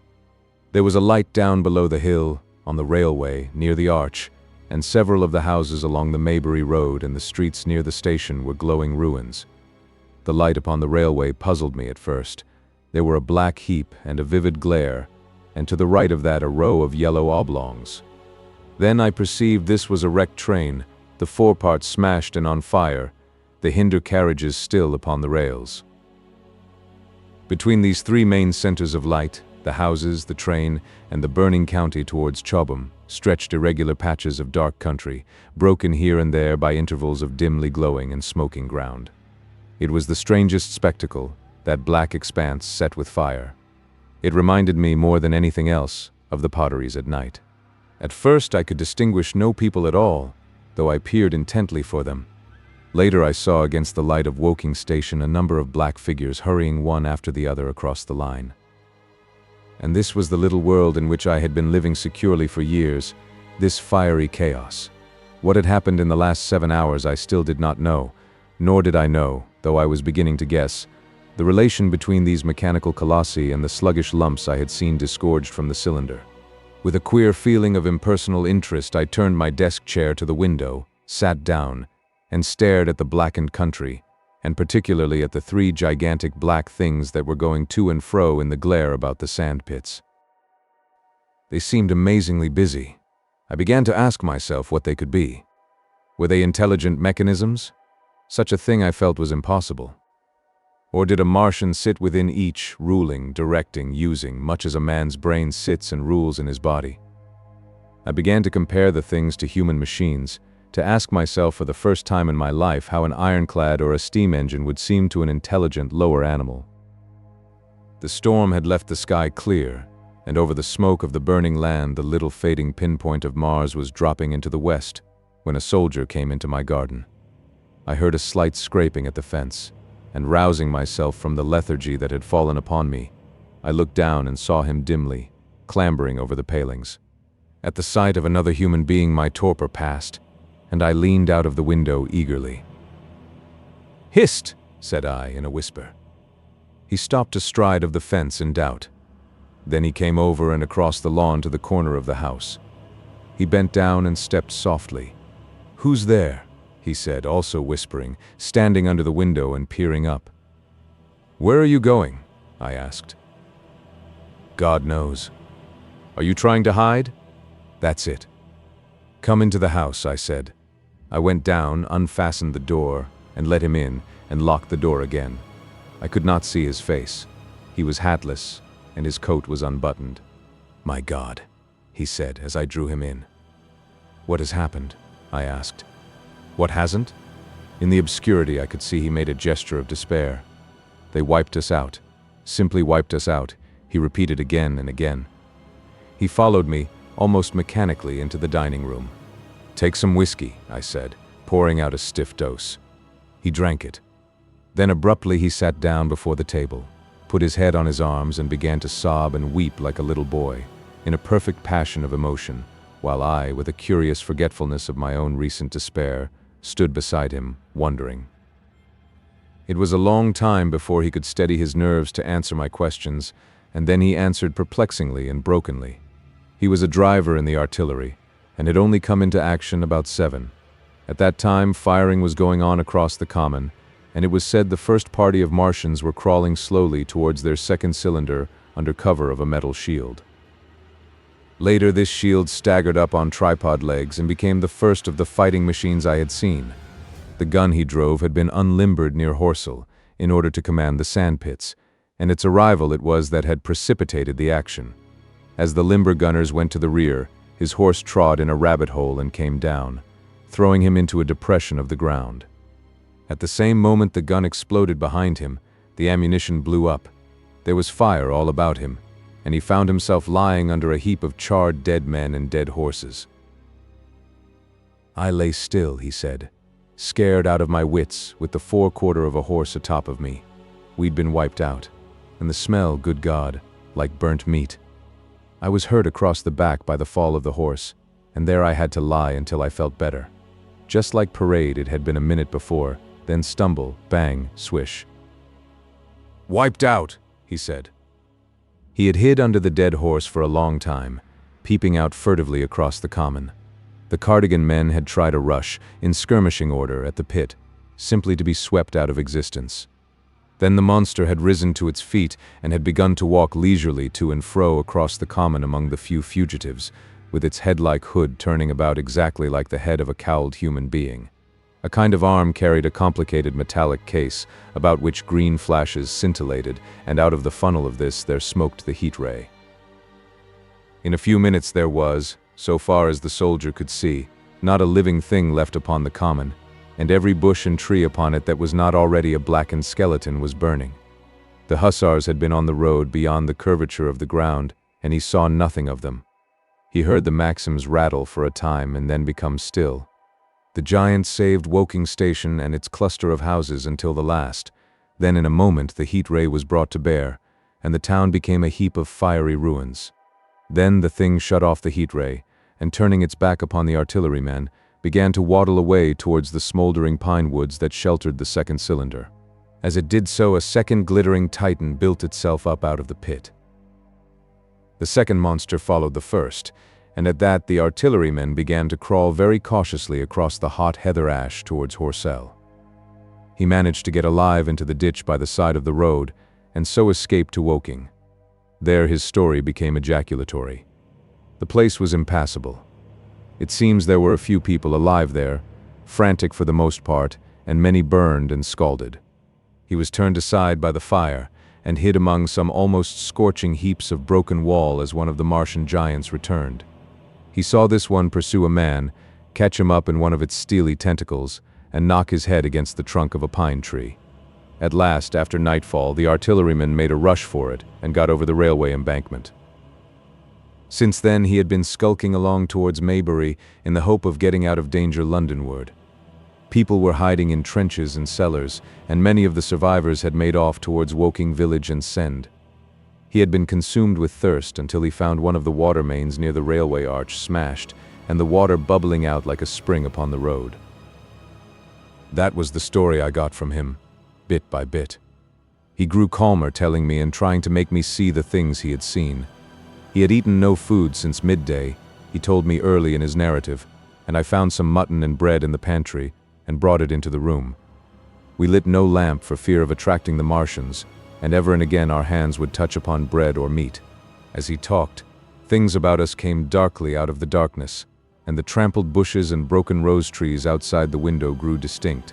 Speaker 2: There was a light down below the hill, on the railway, near the arch, and several of the houses along the Maybury Road and the streets near the station were glowing ruins. The light upon the railway puzzled me at first. There were a black heap and a vivid glare, and to the right of that a row of yellow oblongs. Then I perceived this was a wrecked train, the foreparts smashed and on fire, the hinder carriages still upon the rails. Between these three main centers of light, the houses, the train, and the burning county towards CHOBHAM, stretched irregular patches of dark country, broken here and there by intervals of dimly glowing and smoking ground. It was the strangest spectacle, that black expanse set with fire. It reminded me more than anything else of the potteries at night. At first I could distinguish no people at all, though I peered intently for them. Later I saw against the light of Woking Station a number of black figures hurrying one after the other across the line. And this was the little world in which I had been living securely for years, this fiery chaos. What had happened in the last 7 hours I still did not know, Nor did I know, though I was beginning to guess, the relation between these mechanical colossi and the sluggish lumps I had seen disgorged from the cylinder. With a queer feeling of impersonal interest, I turned my desk chair to the window, sat down, and stared at the blackened country, and particularly at the three gigantic black things that were going to and fro in the glare about the sand pits. They seemed amazingly busy. I began to ask myself what they could be. Were they intelligent mechanisms? Such a thing I felt was impossible. Or did a Martian sit within each, ruling, directing, using, much as a man's brain sits and rules in his body? I began to compare the things to human machines, to ask myself for the first time in my life how an ironclad or a steam engine would seem to an intelligent lower animal. The storm had left the sky clear, and over the smoke of the burning land the little fading pinpoint of Mars was dropping into the west, when a soldier came into my garden. I heard a slight scraping at the fence, and rousing myself from the lethargy that had fallen upon me, I looked down and saw him dimly, clambering over the palings. At the sight of another human being my torpor passed, and I leaned out of the window eagerly. "Hist!" said I in a whisper. He stopped astride of the fence in doubt. Then he came over and across the lawn to the corner of the house. He bent down and stepped softly. "Who's there?" he said, also whispering, standing under the window and peering up. "Where are you going?" I asked. "God knows." "Are you trying to hide?" "That's it." "Come into the house," I said. I went down, unfastened the door, and let him in, and locked the door again. I could not see his face. He was hatless, and his coat was unbuttoned. "My God," he said as I drew him in. "What has happened?" I asked. "What hasn't?" In the obscurity I could see he made a gesture of despair. "They wiped us out. Simply wiped us out," he repeated again and again. He followed me, almost mechanically, into the dining room. "Take some whiskey," I said, pouring out a stiff dose. He drank it. Then abruptly he sat down before the table, put his head on his arms and began to sob and weep like a little boy, in a perfect passion of emotion, while I, with a curious forgetfulness of my own recent despair, stood beside him, wondering. It was a long time before he could steady his nerves to answer my questions, and then he answered perplexingly and brokenly. He was a driver in the artillery, and had only come into action about 7. At that time, firing was going on across the common, and it was said the first party of Martians were crawling slowly towards their second cylinder under cover of a metal shield. Later, this shield staggered up on tripod legs and became the first of the fighting machines I had seen. The gun he drove had been unlimbered near HORSELL in order to command the sand pits, and its arrival it was that had precipitated the action. As the limber gunners went to the rear, his horse trod in a rabbit hole and came down, throwing him into a depression of the ground. At the same moment the gun exploded behind him, the ammunition blew up. There was fire all about him, and he found himself lying under a heap of charred dead men and dead horses. I lay still, he said, scared out of my wits, with the forequarter of a horse atop of me. We'd been wiped out, and the smell, good God, like burnt meat. I was hurt across the back by the fall of the horse, and there I had to lie until I felt better. Just like parade it had been a minute before, then stumble, bang, swish. "Wiped out," he said. He had hid under the dead horse for a long time, peeping out furtively across the common. The Cardigan men had tried a rush, in skirmishing order, at the pit, simply to be swept out of existence. Then the monster had risen to its feet and had begun to walk leisurely to and fro across the common among the few fugitives, with its head-like hood turning about exactly like the head of a cowled human being. A kind of arm carried a complicated metallic case, about which green flashes scintillated, and out of the funnel of this there smoked the heat ray. In a few minutes there was, so far as the soldier could see, not a living thing left upon the common, and every bush and tree upon it that was not already a blackened skeleton was burning. The hussars had been on the road beyond the curvature of the ground, and he saw nothing of them. He heard the Maxims rattle for a time and then become still. The giant saved Woking Station and its cluster of houses until the last. Then in a moment the heat ray was brought to bear, and the town became a heap of fiery ruins. Then the thing shut off the heat ray, and turning its back upon the artillerymen, began to waddle away towards the smoldering pine woods that sheltered the second cylinder. As it did so, a second glittering titan built itself up out of the pit. The second monster followed the first, and at that the artillerymen began to crawl very cautiously across the hot heather ash towards HORSELL. He managed to get alive into the ditch by the side of the road, and so escaped to Woking. There his story became ejaculatory. The place was impassable. It seems there were a few people alive there, frantic for the most part, and many burned and scalded. He was turned aside by the fire, and hid among some almost scorching heaps of broken wall as one of the Martian giants returned. He saw this one pursue a man, catch him up in one of its steely tentacles, and knock his head against the trunk of a pine tree. At last, after nightfall, the artilleryman made a rush for it and got over the railway embankment. Since then he had been skulking along towards Maybury in the hope of getting out of danger Londonward. People were hiding in trenches and cellars, and many of the survivors had made off towards Woking village and Send. He had been consumed with thirst until he found one of the water mains near the railway arch smashed, and the water bubbling out like a spring upon the road. That was the story I got from him, bit by bit. He grew calmer, telling me and trying to make me see the things he had seen. He had eaten no food since midday, he told me early in his narrative, and I found some mutton and bread in the pantry and brought it into the room. We lit no lamp for fear of attracting the Martians, and ever and again our hands would touch upon bread or meat. As he talked, things about us came darkly out of the darkness, and the trampled bushes and broken rose trees outside the window grew distinct.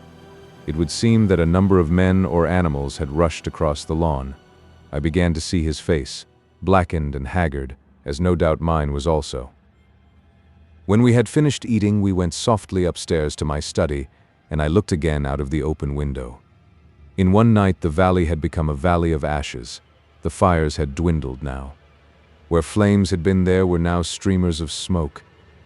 Speaker 2: It would seem that a number of men or animals had rushed across the lawn. I began to see his face, blackened and haggard, as no doubt mine was also. When we had finished eating, we went softly upstairs to my study, and I looked again out of the open window. In one night the valley had become a valley of ashes. The fires had dwindled now. Where flames had been there were now streamers of smoke,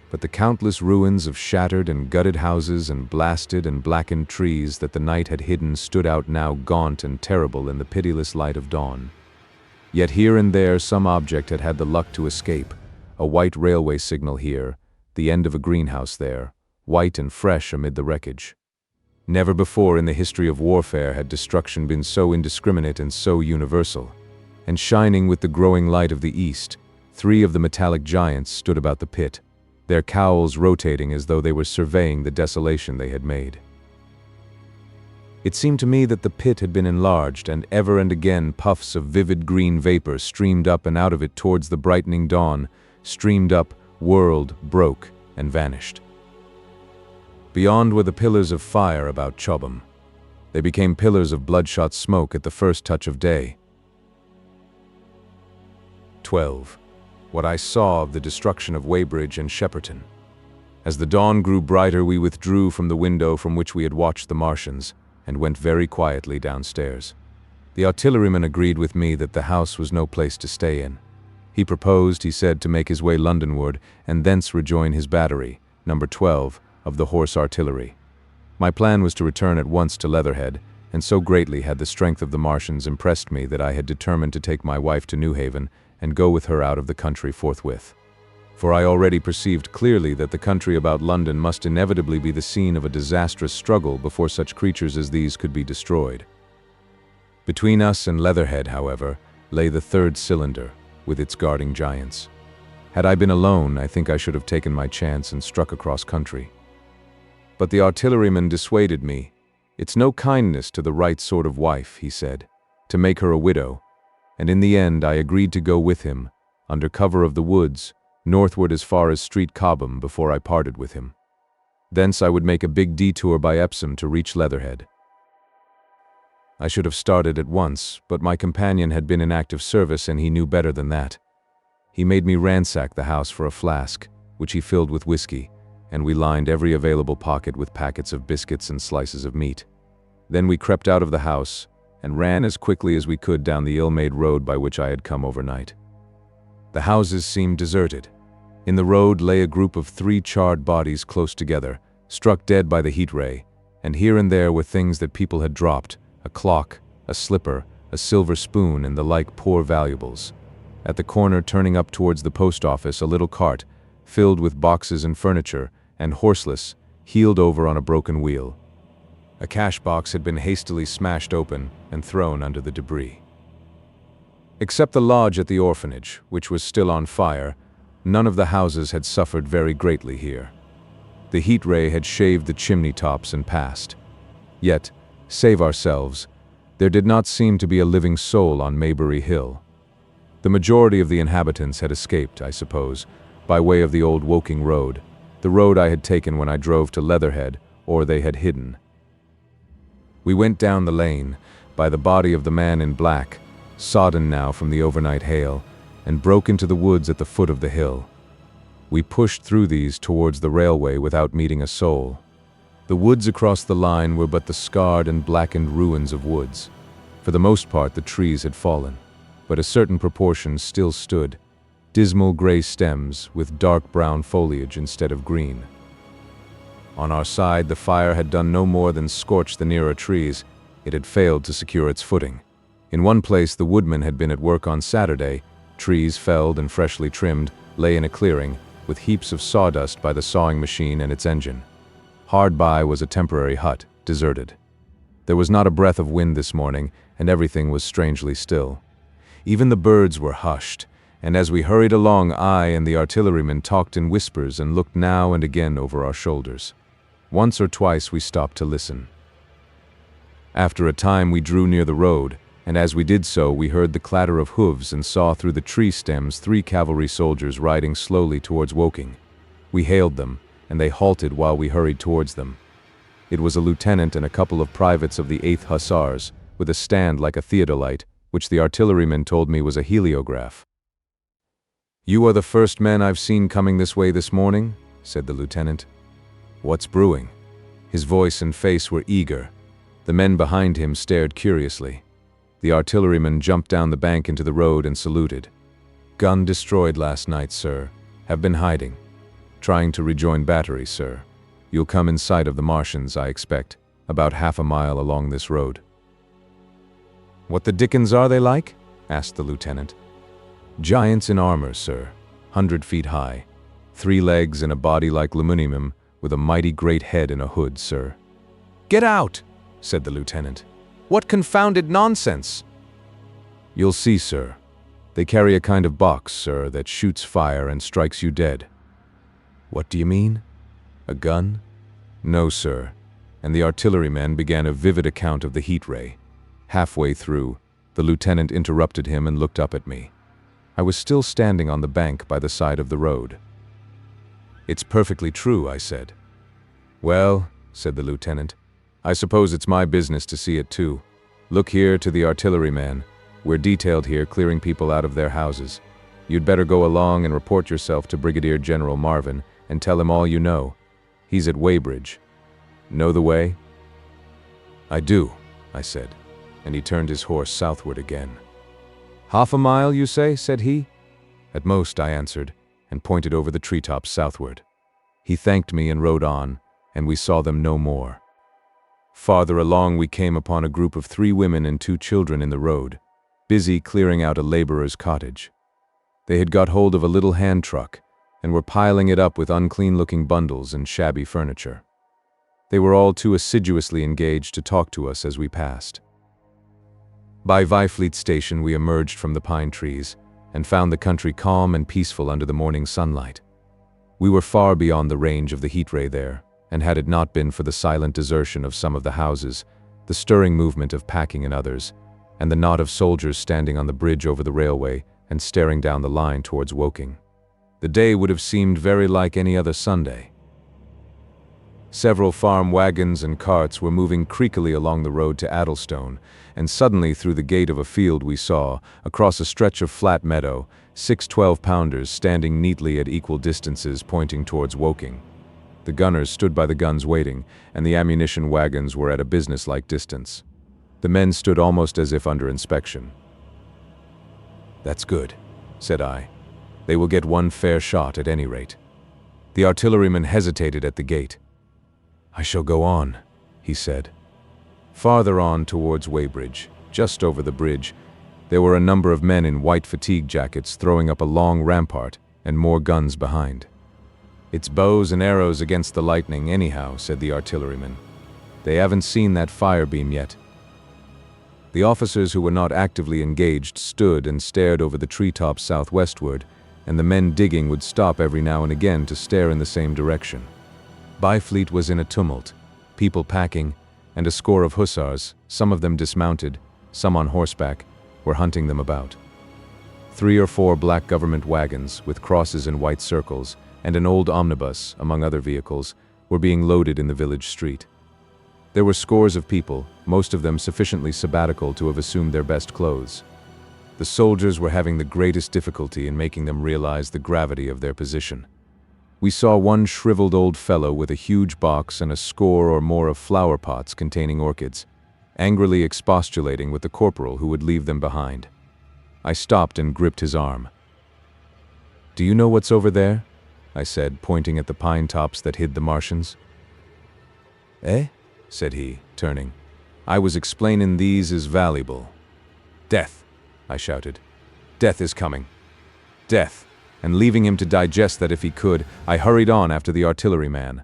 Speaker 2: but the countless ruins of shattered and gutted houses and blasted and blackened trees that the night had hidden stood out now gaunt and terrible in the pitiless light of dawn. Yet here and there some object had had the luck to escape, a white railway signal here, the end of a greenhouse there, white and fresh amid the wreckage. Never before in the history of warfare had destruction been so indiscriminate and so universal. And shining with the growing light of the east, 3 of the metallic giants stood about the pit, their cowls rotating as though they were surveying the desolation they had made. It seemed to me that the pit had been enlarged, and ever and again puffs of vivid green vapor streamed up and out of it towards the brightening dawn, streamed up, whirled, broke, and vanished. Beyond were the pillars of fire about CHOBHAM. They became pillars of bloodshot smoke at the first touch of day. 12. What I saw of the destruction of WEYBRIDGE and SHEPPERTON. As the dawn grew brighter, we withdrew from the window from which we had watched the Martians, and went very quietly downstairs. The artilleryman agreed with me that the house was no place to stay in. He proposed, he said, to make his way Londonward, and thence rejoin his battery, number 12, of the Horse Artillery. My plan was to return at once to Leatherhead, and so greatly had the strength of the Martians impressed me that I had determined to take my wife to Newhaven and go with her out of the country forthwith. For I already perceived clearly that the country about London must inevitably be the scene of a disastrous struggle before such creatures as these could be destroyed. Between us and Leatherhead, however, lay the 3rd cylinder, with its guarding giants. Had I been alone, I think I should have taken my chance and struck across country. But the artilleryman dissuaded me. It's no kindness to the right sort of wife, he said, to make her a widow, and in the end I agreed to go with him, under cover of the woods, northward as far as Street Cobham before I parted with him. Thence I would make a big detour by Epsom to reach Leatherhead. I should have started at once, but my companion had been in active service and he knew better than that. He made me ransack the house for a flask, which he filled with whiskey, and we lined every available pocket with packets of biscuits and slices of meat. Then we crept out of the house and ran as quickly as we could down the ill-made road by which I had come overnight. The houses seemed deserted. In the road lay a group of 3 charred bodies close together, struck dead by the heat ray, and here and there were things that people had dropped, a clock, a slipper, a silver spoon, and the like poor valuables. At the corner turning up towards the post office, a little cart, filled with boxes and furniture, and horseless, heeled over on a broken wheel. A cash box had been hastily smashed open and thrown under the debris. Except the lodge at the orphanage, which was still on fire, none of the houses had suffered very greatly here. The heat ray had shaved the chimney tops and passed. Yet, save ourselves, there did not seem to be a living soul on Maybury Hill. The majority of the inhabitants had escaped, I suppose, by way of the old Woking Road, the road I had taken when I drove to Leatherhead, or they had hidden. We went down the lane, by the body of the man in black, sodden now from the overnight hail, and broke into the woods at the foot of the hill. We pushed through these towards the railway without meeting a soul. The woods across the line were but the scarred and blackened ruins of woods. For the most part the trees had fallen, but a certain proportion still stood, dismal gray stems with dark brown foliage instead of green. On our side the fire had done no more than scorch the nearer trees. It had failed to secure its footing. In one place the woodmen had been at work on Saturday. Trees felled and freshly trimmed lay in a clearing, with heaps of sawdust by the sawing machine and its engine. Hard by was a temporary hut, deserted. There was not a breath of wind this morning, and everything was strangely still. Even the birds were hushed, and as we hurried along, I and the artilleryman talked in whispers and looked now and again over our shoulders. Once or twice we stopped to listen. After a time we drew near the road, and as we did so we heard the clatter of hooves and saw through the tree stems 3 cavalry soldiers riding slowly towards Woking. We hailed them, and they halted while we hurried towards them. It was a lieutenant and a couple of privates of the 8th Hussars, with a stand like a theodolite, which the artilleryman told me was a heliograph. "You are the first men I've seen coming this way this morning," said the lieutenant. "What's brewing?" His voice and face were eager. The men behind him stared curiously. The artilleryman jumped down the bank into the road and saluted. "Gun destroyed last night, sir. Have been hiding. Trying to rejoin battery, sir. You'll come in sight of the Martians, I expect, about half a mile along this road." "What the dickens are they like?" asked the lieutenant. "Giants in armor, sir, 100 feet high. 3 legs and a body like luminium, with a mighty great head and a hood, sir." "Get out!" said the lieutenant. "What confounded nonsense!" "You'll see, sir. They carry a kind of box, sir, that shoots fire and strikes you dead." "What do you mean? A gun?" "No, sir." And the artilleryman began a vivid account of the heat ray. Halfway through, the lieutenant interrupted him and looked up at me. I was still standing on the bank by the side of the road. "It's perfectly true," I said. "Well," said the lieutenant, "I suppose it's my business to see it too. Look here," to the artilleryman. "We're detailed here clearing people out of their houses. You'd better go along and report yourself to Brigadier General Marvin and tell him all you know. He's at Weybridge. Know the way?" "I do," I said, and he turned his horse southward again. "Half a mile, you say?" said he. "At most," I answered, and pointed over the treetops southward. He thanked me and rode on, and we saw them no more. Farther along we came upon a group of 3 women and 2 children in the road, busy clearing out a laborer's cottage. They had got hold of a little hand truck, and were piling it up with unclean-looking bundles and shabby furniture. They were all too assiduously engaged to talk to us as we passed. By VIII Station we emerged from the pine trees, and found the country calm and peaceful under the morning sunlight. We were far beyond the range of the heat ray there, and had it not been for the silent desertion of some of the houses, the stirring movement of packing in others, and the knot of soldiers standing on the bridge over the railway and staring down the line towards Woking, the day would have seemed very like any other Sunday. Several farm wagons and carts were moving creakily along the road to Addlestone, and suddenly through the gate of a field we saw, across a stretch of flat meadow, 6 12-pounders standing neatly at equal distances pointing towards Woking. The gunners stood by the guns waiting, and the ammunition wagons were at a businesslike distance. The men stood almost as if under inspection. "That's good," said I. "They will get one fair shot at any rate." The artilleryman hesitated at the gate. "I shall go on," he said. Farther on towards Weybridge, just over the bridge, there were a number of men in white fatigue jackets throwing up a long rampart and more guns behind. "It's bows and arrows against the lightning anyhow," said the artilleryman. "They haven't seen that fire beam yet." The officers who were not actively engaged stood and stared over the treetops southwestward, and the men digging would stop every now and again to stare in the same direction. Byfleet was in a tumult, people packing, and a score of hussars, some of them dismounted, some on horseback, were hunting them about. 3 or 4 black government wagons, with crosses and white circles, and an old omnibus, among other vehicles, were being loaded in the village street. There were scores of people, most of them sufficiently sabbatical to have assumed their best clothes. The soldiers were having the greatest difficulty in making them realize the gravity of their position. We saw one shriveled old fellow with a huge box and a score or more of flower pots containing orchids, angrily expostulating with the corporal who would leave them behind. I stopped and gripped his arm. "Do you know what's over there?" I said, pointing at the pine tops that hid the Martians. "Eh?" said he, turning. "I was explainin' these is valuable." "Death!" I shouted. "Death is coming. Death!" And leaving him to digest that if he could, I hurried on after the artilleryman.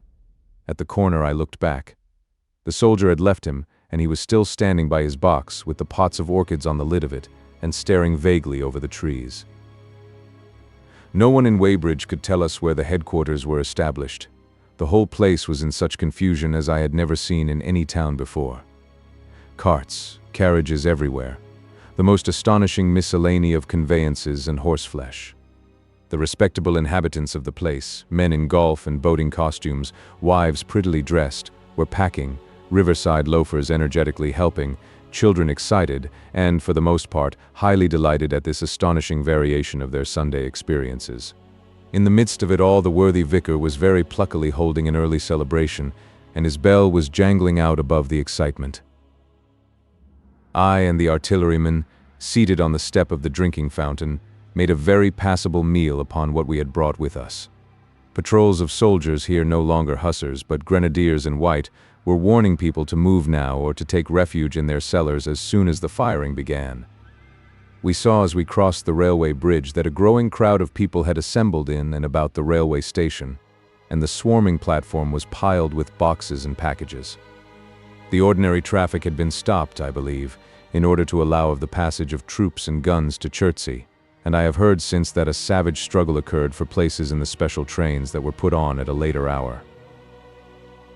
Speaker 2: At the corner I looked back. The soldier had left him, and he was still standing by his box with the pots of orchids on the lid of it, and staring vaguely over the trees. No one in Weybridge could tell us where the headquarters were established. The whole place was in such confusion as I had never seen in any town before. Carts, carriages everywhere, the most astonishing miscellany of conveyances and horseflesh. The respectable inhabitants of the place, men in golf and boating costumes, wives prettily dressed, were packing, riverside loafers energetically helping, children excited, and, for the most part, highly delighted at this astonishing variation of their Sunday experiences. In the midst of it all, the worthy vicar was very pluckily holding an early celebration, and his bell was jangling out above the excitement. I and the artilleryman, seated on the step of the drinking fountain, made a very passable meal upon what we had brought with us. Patrols of soldiers, here no longer hussars but grenadiers in white, were warning people to move now or to take refuge in their cellars as soon as the firing began. We saw as we crossed the railway bridge that a growing crowd of people had assembled in and about the railway station, and the swarming platform was piled with boxes and packages. The ordinary traffic had been stopped, I believe, in order to allow of the passage of troops and guns to Chertsey, and I have heard since that a savage struggle occurred for places in the special trains that were put on at a later hour.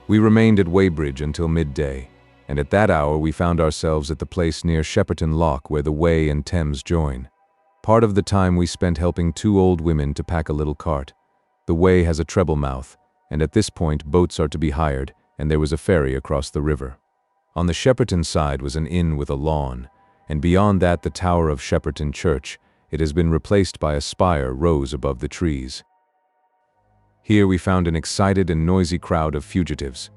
Speaker 2: We remained at Weybridge until midday, and at that hour we found ourselves at the place near Shepperton Lock where the Wey and Thames join. Part of the time we spent helping 2 old women to pack a little cart. The Wey has a treble mouth, and at this point boats are to be hired, and there was a ferry across the river. On the Shepperton side was an inn with a lawn, and beyond that the tower of Shepperton Church. It has been replaced by a spire rose above the trees. Here we found an excited and noisy crowd of fugitives.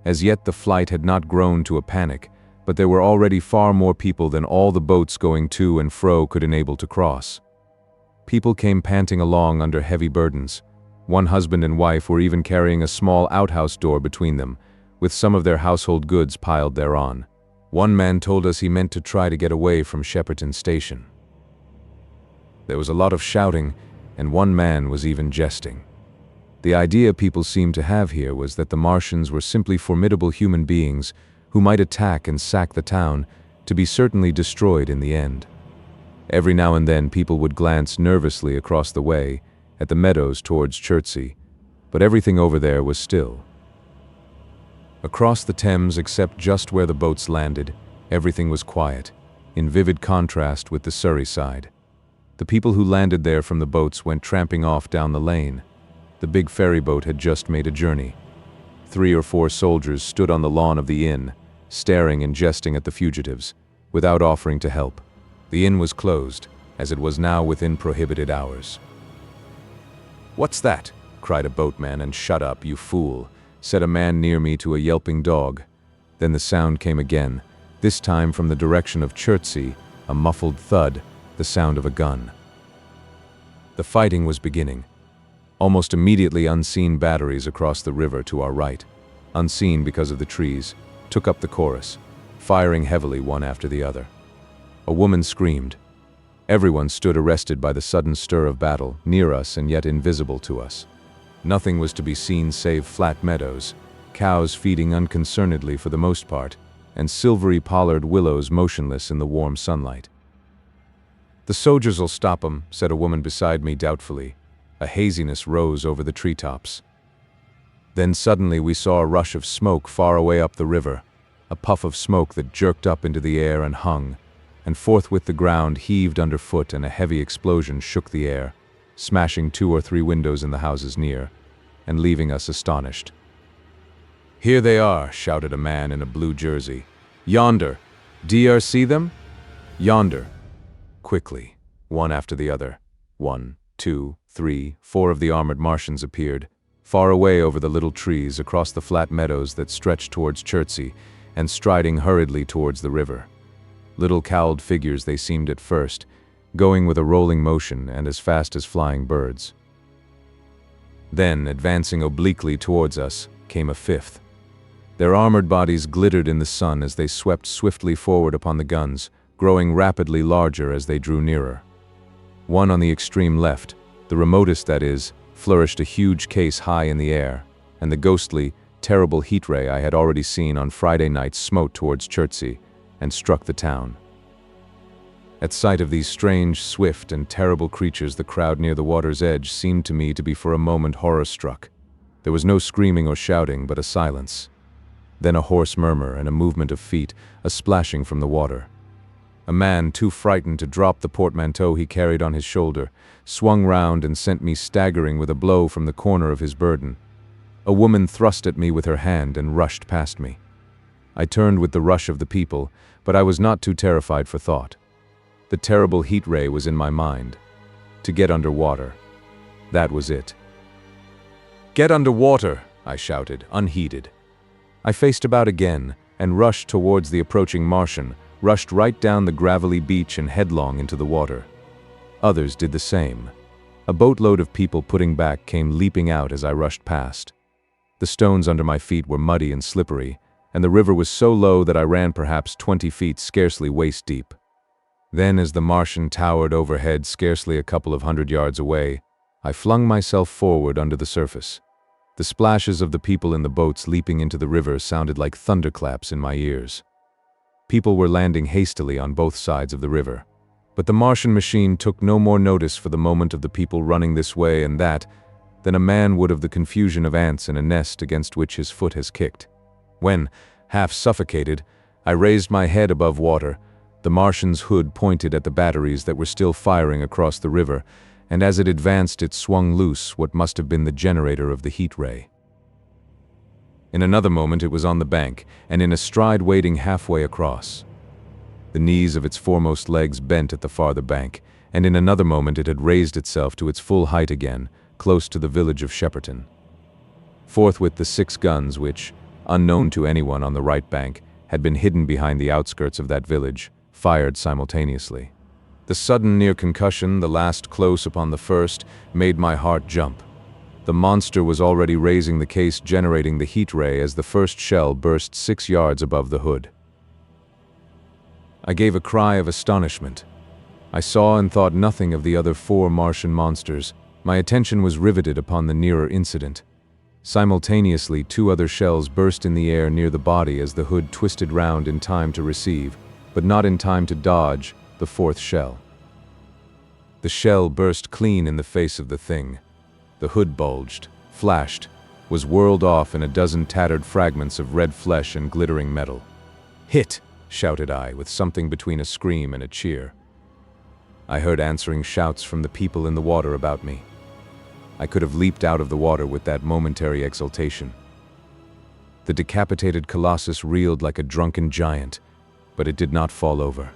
Speaker 2: As yet the flight had not grown to a panic, but there were already far more people than all the boats going to and fro could enable to cross. People came panting along under heavy burdens. One husband and wife were even carrying a small outhouse door between them, with some of their household goods piled thereon. One man told us he meant to try to get away from Shepperton Station. There was a lot of shouting, and one man was even jesting. The idea people seemed to have here was that the Martians were simply formidable human beings who might attack and sack the town, to be certainly destroyed in the end. Every now and then people would glance nervously across the way, at the meadows towards Chertsey, but everything over there was still. Across the Thames, except just where the boats landed, everything was quiet, in vivid contrast with the Surrey side. The people who landed there from the boats went tramping off down the lane. The big ferry boat had just made a journey. 3 or 4 soldiers stood on the lawn of the inn, staring and jesting at the fugitives, without offering to help. The inn was closed, as it was now within prohibited hours. "What's that?" cried a boatman, and "Shut up, you fool," said a man near me to a yelping dog. Then the sound came again, this time from the direction of Chertsey, a muffled thud, the sound of a gun. The fighting was beginning. Almost immediately unseen batteries across the river to our right, unseen because of the trees, took up the chorus, firing heavily one after the other. A woman screamed. Everyone stood arrested by the sudden stir of battle, near us and yet invisible to us. Nothing was to be seen save flat meadows, cows feeding unconcernedly for the most part, and silvery pollard willows motionless in the warm sunlight. "The soldiers'll stop 'em," said a woman beside me doubtfully. A haziness rose over the treetops. Then suddenly we saw a rush of smoke far away up the river, a puff of smoke that jerked up into the air and hung, and forthwith the ground heaved underfoot and a heavy explosion shook the air, smashing 2 or 3 windows in the houses near, and leaving us astonished. "Here they are," shouted a man in a blue jersey. "Yonder. D'yer see them? Yonder." Quickly, one after the other, 1, 2, 3, 4 of the armored Martians appeared, far away over the little trees across the flat meadows that stretched towards Chertsey, and striding hurriedly towards the river. Little cowled figures they seemed at first, going with a rolling motion and as fast as flying birds. Then, advancing obliquely towards us, came a 5th. Their armored bodies glittered in the sun as they swept swiftly forward upon the guns, growing rapidly larger as they drew nearer. One on the extreme left, the remotest that is, flourished a huge case high in the air, and the ghostly, terrible heat ray I had already seen on Friday night smote towards Chertsey and struck the town. At sight of these strange, swift, and terrible creatures, the crowd near the water's edge seemed to me to be for a moment horror-struck. There was no screaming or shouting, but a silence. Then a hoarse murmur and a movement of feet, a splashing from the water. A man, too frightened to drop the portmanteau he carried on his shoulder, swung round and sent me staggering with a blow from the corner of his burden. A woman thrust at me with her hand and rushed past me. I turned with the rush of the people, but I was not too terrified for thought. The terrible heat ray was in my mind. To get under water. That was it. "Get under water!" I shouted, unheeded. I faced about again and rushed towards the approaching Martian, rushed right down the gravelly beach and headlong into the water. Others did the same. A boatload of people putting back came leaping out as I rushed past. The stones under my feet were muddy and slippery, and the river was so low that I ran perhaps 20 feet, scarcely waist deep. Then, as the Martian towered overhead scarcely a couple of 100 yards away, I flung myself forward under the surface. The splashes of the people in the boats leaping into the river sounded like thunderclaps in my ears. People were landing hastily on both sides of the river. But the Martian machine took no more notice for the moment of the people running this way and that than a man would of the confusion of ants in a nest against which his foot has kicked. When, half suffocated, I raised my head above water, the Martian's hood pointed at the batteries that were still firing across the river, and as it advanced it swung loose what must have been the generator of the heat ray. In another moment it was on the bank, and in a stride wading halfway across. The knees of its foremost legs bent at the farther bank, and in another moment it had raised itself to its full height again, close to the village of Shepperton. Forthwith the 6 guns which, unknown to anyone on the right bank, had been hidden behind the outskirts of that village, fired simultaneously. The sudden near concussion, the last close upon the first, made my heart jump. The monster was already raising the case generating the heat ray as the first shell burst 6 yards above the hood. I gave a cry of astonishment. I saw and thought nothing of the other 4 Martian monsters. My attention was riveted upon the nearer incident. Simultaneously, 2 other shells burst in the air near the body as the hood twisted round in time to receive, but not in time to dodge, the 4th shell. The shell burst clean in the face of the thing. The hood bulged, flashed, was whirled off in a dozen tattered fragments of red flesh and glittering metal. "Hit!" shouted I, with something between a scream and a cheer. I heard answering shouts from the people in the water about me. I could have leaped out of the water with that momentary exultation. The decapitated colossus reeled like a drunken giant, but it did not fall over.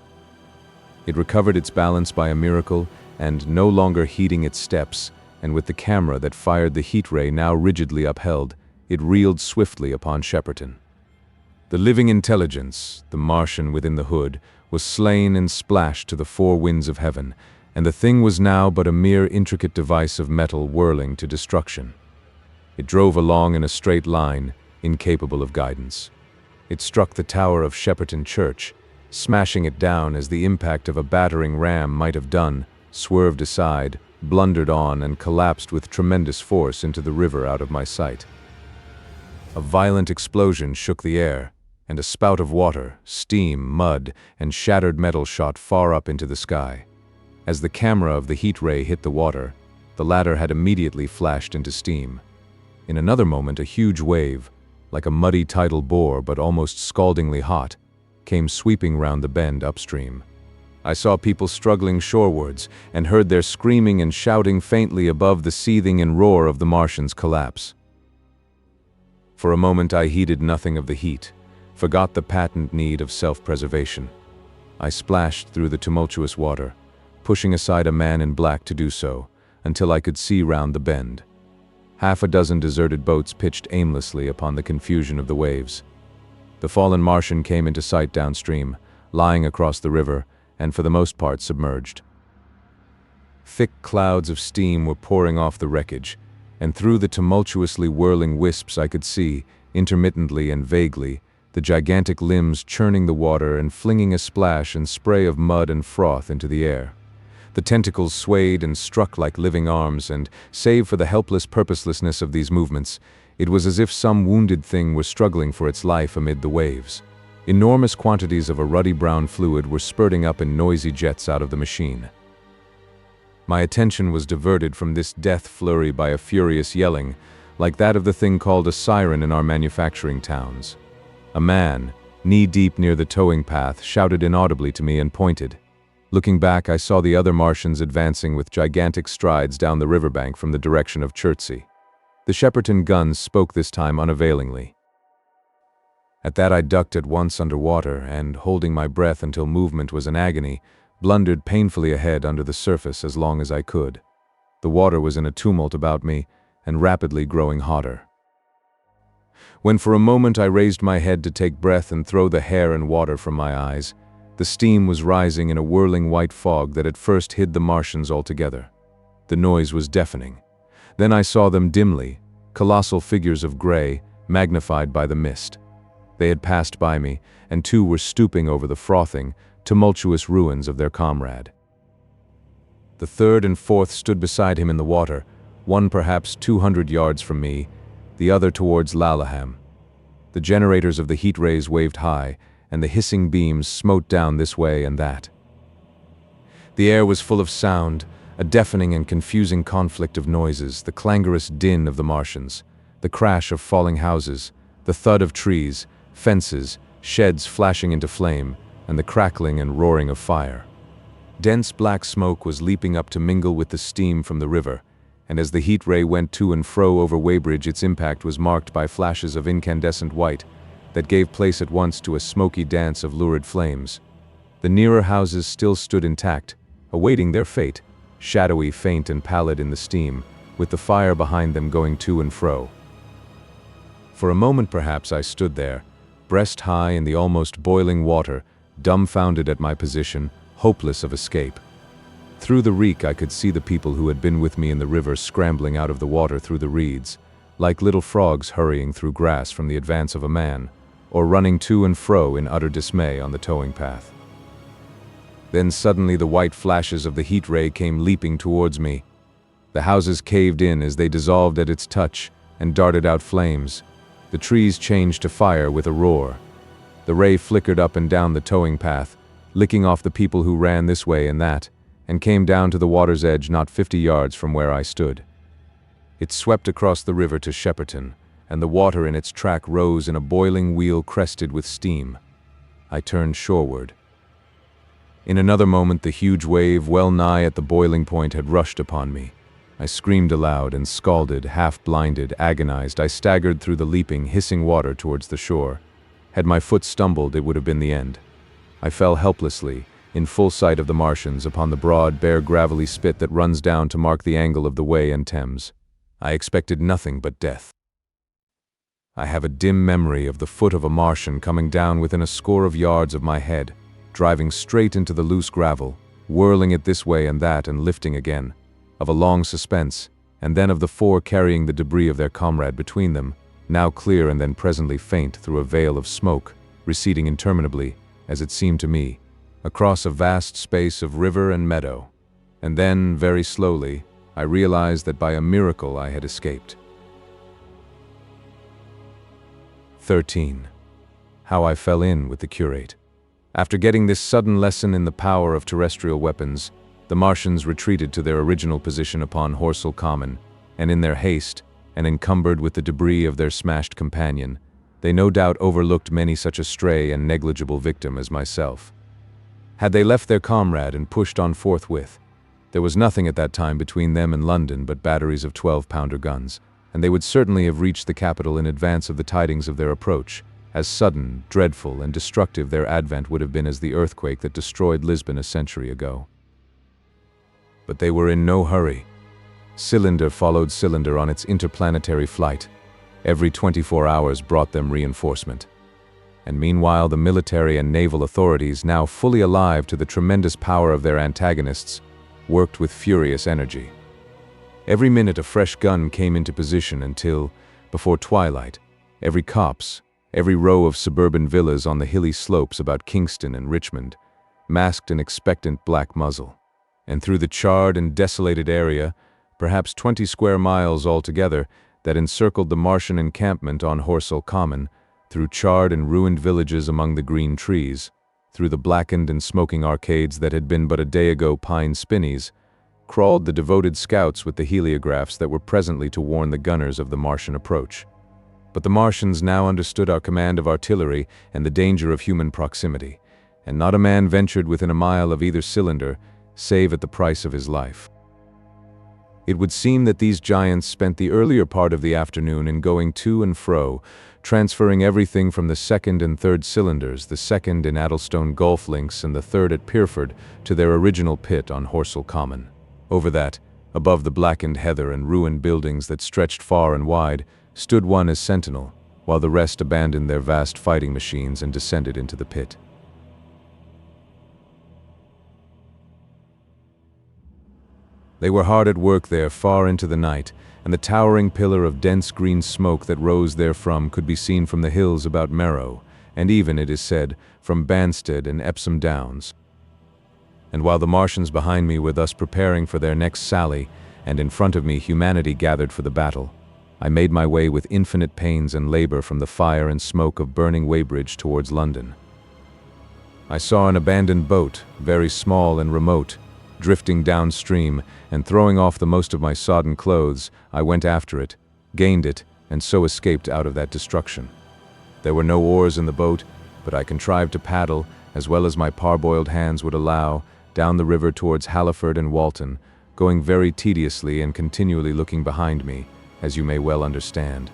Speaker 2: It recovered its balance by a miracle, and no longer heeding its steps, and with the camera that fired the heat ray now rigidly upheld, it reeled swiftly upon Shepperton. The living intelligence, the Martian within the hood, was slain and splashed to the 4 winds of heaven, and the thing was now but a mere intricate device of metal whirling to destruction. It drove along in a straight line, incapable of guidance. It struck the tower of Shepperton Church, smashing it down as the impact of a battering ram might have done, swerved aside, blundered on and collapsed with tremendous force into the river out of my sight. A violent explosion shook the air, and a spout of water, steam, mud, and shattered metal shot far up into the sky. As the camera of the heat ray hit the water, the latter had immediately flashed into steam. In another moment, a huge wave, like a muddy tidal bore but almost scaldingly hot, came sweeping round the bend upstream. I saw people struggling shorewards and heard their screaming and shouting faintly above the seething and roar of the Martians' collapse. For a moment I heeded nothing of the heat, forgot the patent need of self-preservation. I splashed through the tumultuous water, pushing aside a man in black to do so, until I could see round the bend. Half a dozen deserted boats pitched aimlessly upon the confusion of the waves. The fallen Martian came into sight downstream, lying across the river, and for the most part submerged. Thick clouds of steam were pouring off the wreckage, and through the tumultuously whirling wisps I could see, intermittently and vaguely, the gigantic limbs churning the water and flinging a splash and spray of mud and froth into the air. The tentacles swayed and struck like living arms, and, save for the helpless purposelessness of these movements, it was as if some wounded thing were struggling for its life amid the waves. Enormous quantities of a ruddy brown fluid were spurting up in noisy jets out of the machine. My attention was diverted from this death flurry by a furious yelling, like that of the thing called a siren in our manufacturing towns. A man, knee-deep near the towing path, shouted inaudibly to me and pointed. Looking back, I saw the other Martians advancing with gigantic strides down the riverbank from the direction of CHIII. The Shepperton guns spoke this time unavailingly. At that I ducked at once underwater and, holding my breath until movement was an agony, blundered painfully ahead under the surface as long as I could. The water was in a tumult about me and rapidly growing hotter. When for a moment I raised my head to take breath and throw the hair and water from my eyes, the steam was rising in a whirling white fog that at first hid the Martians altogether. The noise was deafening. Then I saw them dimly, colossal figures of gray, magnified by the mist. They had passed by me, and two were stooping over the frothing, tumultuous ruins of their comrade. The third and fourth stood beside him in the water, one perhaps 200 yards from me, the other towards Laleham. The generators of the heat rays waved high, and the hissing beams smote down this way and that. The air was full of sound, a deafening and confusing conflict of noises, the clangorous din of the Martians, the crash of falling houses, the thud of trees, fences, sheds flashing into flame, and the crackling and roaring of fire. Dense black smoke was leaping up to mingle with the steam from the river, and as the heat ray went to and fro over Weybridge, its impact was marked by flashes of incandescent white that gave place at once to a smoky dance of lurid flames. The nearer houses still stood intact, awaiting their fate, shadowy, faint, and pallid in the steam, with the fire behind them going to and fro. For a moment perhaps I stood there, breast high in the almost boiling water, dumbfounded at my position, hopeless of escape. Through the reek I could see the people who had been with me in the river scrambling out of the water through the reeds, like little frogs hurrying through grass from the advance of a man, or running to and fro in utter dismay on the towing path. Then suddenly the white flashes of the heat ray came leaping towards me. The houses caved in as they dissolved at its touch and darted out flames. The trees changed to fire with a roar. The ray flickered up and down the towing path, licking off the people who ran this way and that, and came down to the water's edge not 50 yards from where I stood. It swept across the river to Shepperton, and the water in its track rose in a boiling wheel crested with steam. I turned shoreward. In another moment the huge wave, well nigh at the boiling point, had rushed upon me. I screamed aloud and, scalded, half-blinded, agonized, I staggered through the leaping, hissing water towards the shore. Had my foot stumbled, it would have been the end. I fell helplessly, in full sight of the Martians, upon the broad, bare, gravelly spit that runs down to mark the angle of the Wey and Thames. I expected nothing but death. I have a dim memory of the foot of a Martian coming down within a score of yards of my head, driving straight into the loose gravel, whirling it this way and that and lifting again, of a long suspense, and then of the four carrying the debris of their comrade between them, now clear and then presently faint through a veil of smoke, receding interminably, as it seemed to me, across a vast space of river and meadow, and then, very slowly, I realized that by a miracle I had escaped. 13. How I fell in with the curate. After getting this sudden lesson in the power of terrestrial weapons, the Martians retreated to their original position upon HORSELL Common, and in their haste, and encumbered with the debris of their smashed companion, they no doubt overlooked many such a stray and negligible victim as myself. Had they left their comrade and pushed on forthwith, there was nothing at that time between them and London but batteries of 12-pounder guns, and they would certainly have reached the capital in advance of the tidings of their approach, as sudden, dreadful, and destructive their advent would have been as the earthquake that destroyed Lisbon a century ago. But they were in no hurry. Cylinder followed cylinder on its interplanetary flight. Every 24 hours brought them reinforcement. And meanwhile the military and naval authorities, now fully alive to the tremendous power of their antagonists, worked with furious energy. Every minute a fresh gun came into position until, before twilight, every copse, every row of suburban villas on the hilly slopes about Kingston and Richmond masked an expectant black muzzle. And through the charred and desolated area, perhaps 20 square miles altogether, that encircled the Martian encampment on HORSELL Common, through charred and ruined villages among the green trees, through the blackened and smoking arcades that had been but a day ago pine spinneys, crawled the devoted scouts with the heliographs that were presently to warn the gunners of the Martian approach. But the Martians now understood our command of artillery and the danger of human proximity, and not a man ventured within a mile of either cylinder, save at the price of his life. It would seem that these giants spent the earlier part of the afternoon in going to and fro, transferring everything from the second and third cylinders, the second in Addlestone Golf Links and the third at Pierford, to their original pit on HORSELL Common. Over that, above the blackened heather and ruined buildings that stretched far and wide, stood one as sentinel, while the rest abandoned their vast fighting machines and descended into the pit. They were hard at work there far into the night, and the towering pillar of dense green smoke that rose therefrom could be seen from the hills about Merrow, and even, it is said, from Banstead and Epsom Downs. And while the Martians behind me were thus preparing for their next sally, and in front of me humanity gathered for the battle, I made my way with infinite pains and labor from the fire and smoke of burning Weybridge towards London. I saw an abandoned boat, very small and remote, drifting downstream, and throwing off the most of my sodden clothes, I went after it, gained it, and so escaped out of that destruction. There were no oars in the boat, but I contrived to paddle, as well as my parboiled hands would allow, down the river towards Halliford and Walton, going very tediously and continually looking behind me, as you may well understand.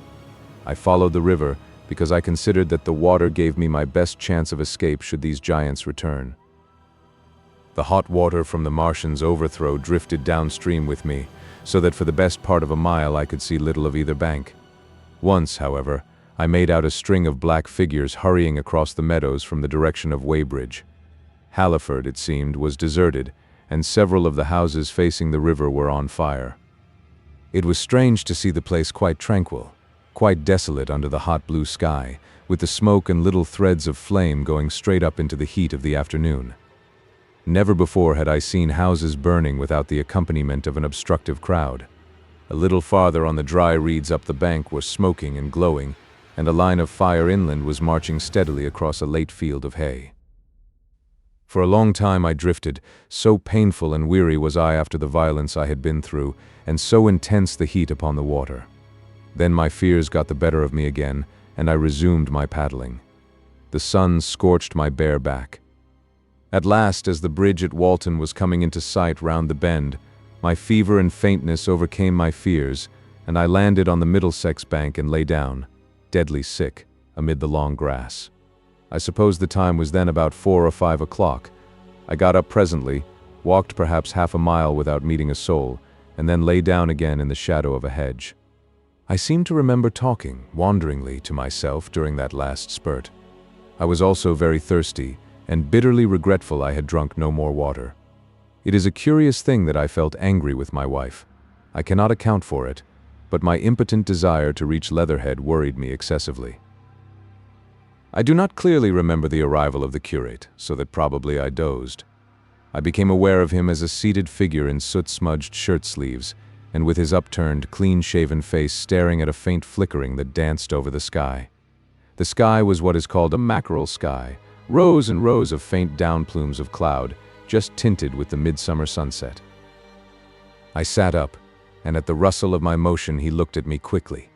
Speaker 2: I followed the river because I considered that the water gave me my best chance of escape should these giants return. The hot water from the Martians' overthrow drifted downstream with me, so that for the best part of a mile I could see little of either bank. Once, however, I made out a string of black figures hurrying across the meadows from the direction of Weybridge. Halliford, it seemed, was deserted, and several of the houses facing the river were on fire. It was strange to see the place quite tranquil, quite desolate under the hot blue sky, with the smoke and little threads of flame going straight up into the heat of the afternoon. Never before had I seen houses burning without the accompaniment of an obstructive crowd. A little farther on the dry reeds up the bank were smoking and glowing, and a line of fire inland was marching steadily across a late field of hay. For a long time I drifted, so painful and weary was I after the violence I had been through, and so intense the heat upon the water. Then my fears got the better of me again, and I resumed my paddling. The sun scorched my bare back. At last, as the bridge at Walton was coming into sight round the bend, my fever and faintness overcame my fears, and I landed on the Middlesex bank and lay down, deadly sick, amid the long grass. I suppose the time was then about 4 or 5 o'clock. I got up presently, walked perhaps half a mile without meeting a soul, and then lay down again in the shadow of a hedge. I seem to remember talking, wanderingly, to myself during that last spurt. I was also very thirsty, and bitterly regretful I had drunk no more water. It is a curious thing that I felt angry with my wife. I cannot account for it, but my impotent desire to reach Leatherhead worried me excessively. I do not clearly remember the arrival of the curate, so that probably I dozed. I became aware of him as a seated figure in soot-smudged shirt sleeves, and with his upturned, clean-shaven face staring at a faint flickering that danced over the sky. The sky was what is called a mackerel sky, rows and rows of faint down plumes of cloud, just tinted with the midsummer sunset. I sat up, and at the rustle of my motion he looked at me quickly.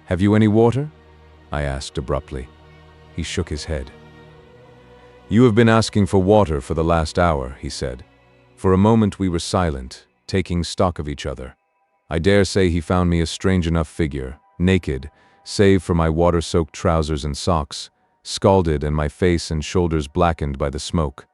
Speaker 2: "Have you any water?" I asked abruptly. He shook his head. "You have been asking for water for the last hour," he said. For a moment we were silent, taking stock of each other. I dare say he found me a strange enough figure, naked, save for my water-soaked trousers and socks, scalded and my face and shoulders blackened by the smoke.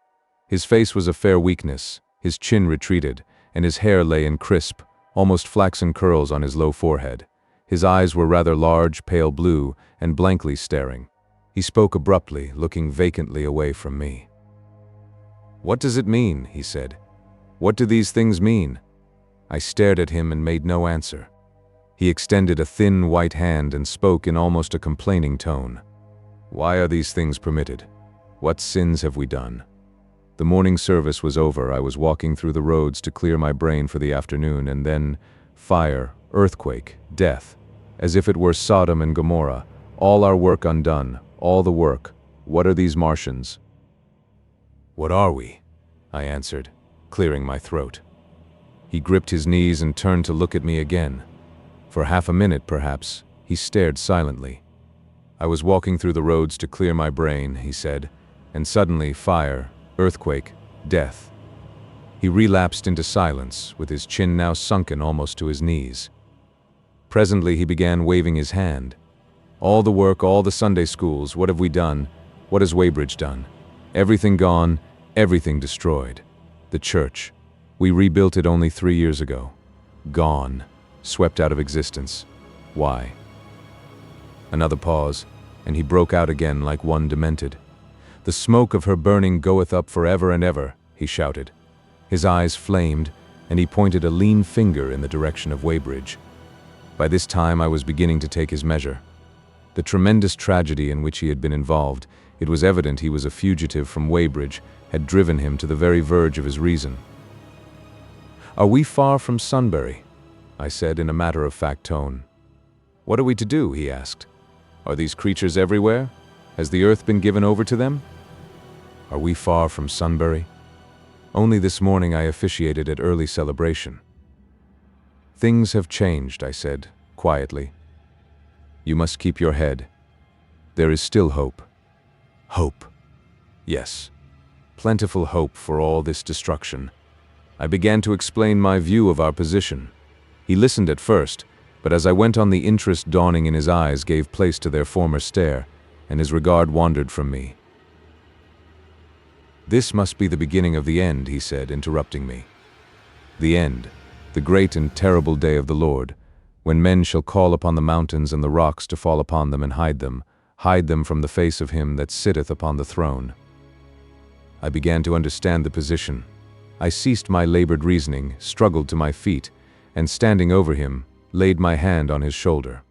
Speaker 2: His face was a fair weakness, his chin retreated, and his hair lay in crisp, almost flaxen curls on his low forehead. His eyes were rather large, pale blue, and blankly staring. He spoke abruptly, looking vacantly away from me. "What does it mean?" he said. "What do these things mean?" I stared at him and made no answer. He extended a thin, white hand and spoke in almost a complaining tone. "Why are these things permitted? What sins have we done?" The morning service was over. I was walking through the roads to clear my brain for the afternoon, and then fire, earthquake, death. As if it were Sodom and Gomorrah, all our work undone, all the work. What are these Martians? "What are we?" I answered, clearing my throat. He gripped his knees and turned to look at me again. For half a minute, perhaps, he stared silently. "I was walking through the roads to clear my brain," he said, "and suddenly fire, earthquake, death." He relapsed into silence, with his chin now sunken almost to his knees. Presently he began waving his hand. "All the work, all the Sunday schools, what have we done? What has Weybridge done? Everything gone, everything destroyed. The church. We rebuilt it only 3 years ago. Gone. Swept out of existence. Why?" Another pause, and he broke out again like one demented. "The smoke of her burning goeth up forever and ever," he shouted. His eyes flamed, and he pointed a lean finger in the direction of Weybridge. By this time I was beginning to take his measure. The tremendous tragedy in which he had been involved, it was evident he was a fugitive from Weybridge, had driven him to the very verge of his reason. "Are we far from Sunbury?" I said in a matter-of-fact tone. "What are we to do?" he asked. "Are these creatures everywhere? Has the earth been given over to them?" "Are we far from Sunbury?" Only this morning I officiated at early celebration. "Things have changed," I said, quietly. "You must keep your head. There is still hope." Hope. Yes. Plentiful hope for all this destruction. I began to explain my view of our position. He listened at first, but as I went on, the interest dawning in his eyes gave place to their former stare, and his regard wandered from me. "This must be the beginning of the end," he said, interrupting me. "The end, the great and terrible day of the Lord, when men shall call upon the mountains and the rocks to fall upon them and hide them from the face of him that sitteth upon the throne." I began to understand the position. I ceased my labored reasoning, struggled to my feet, and standing over him, laid my hand on his shoulder.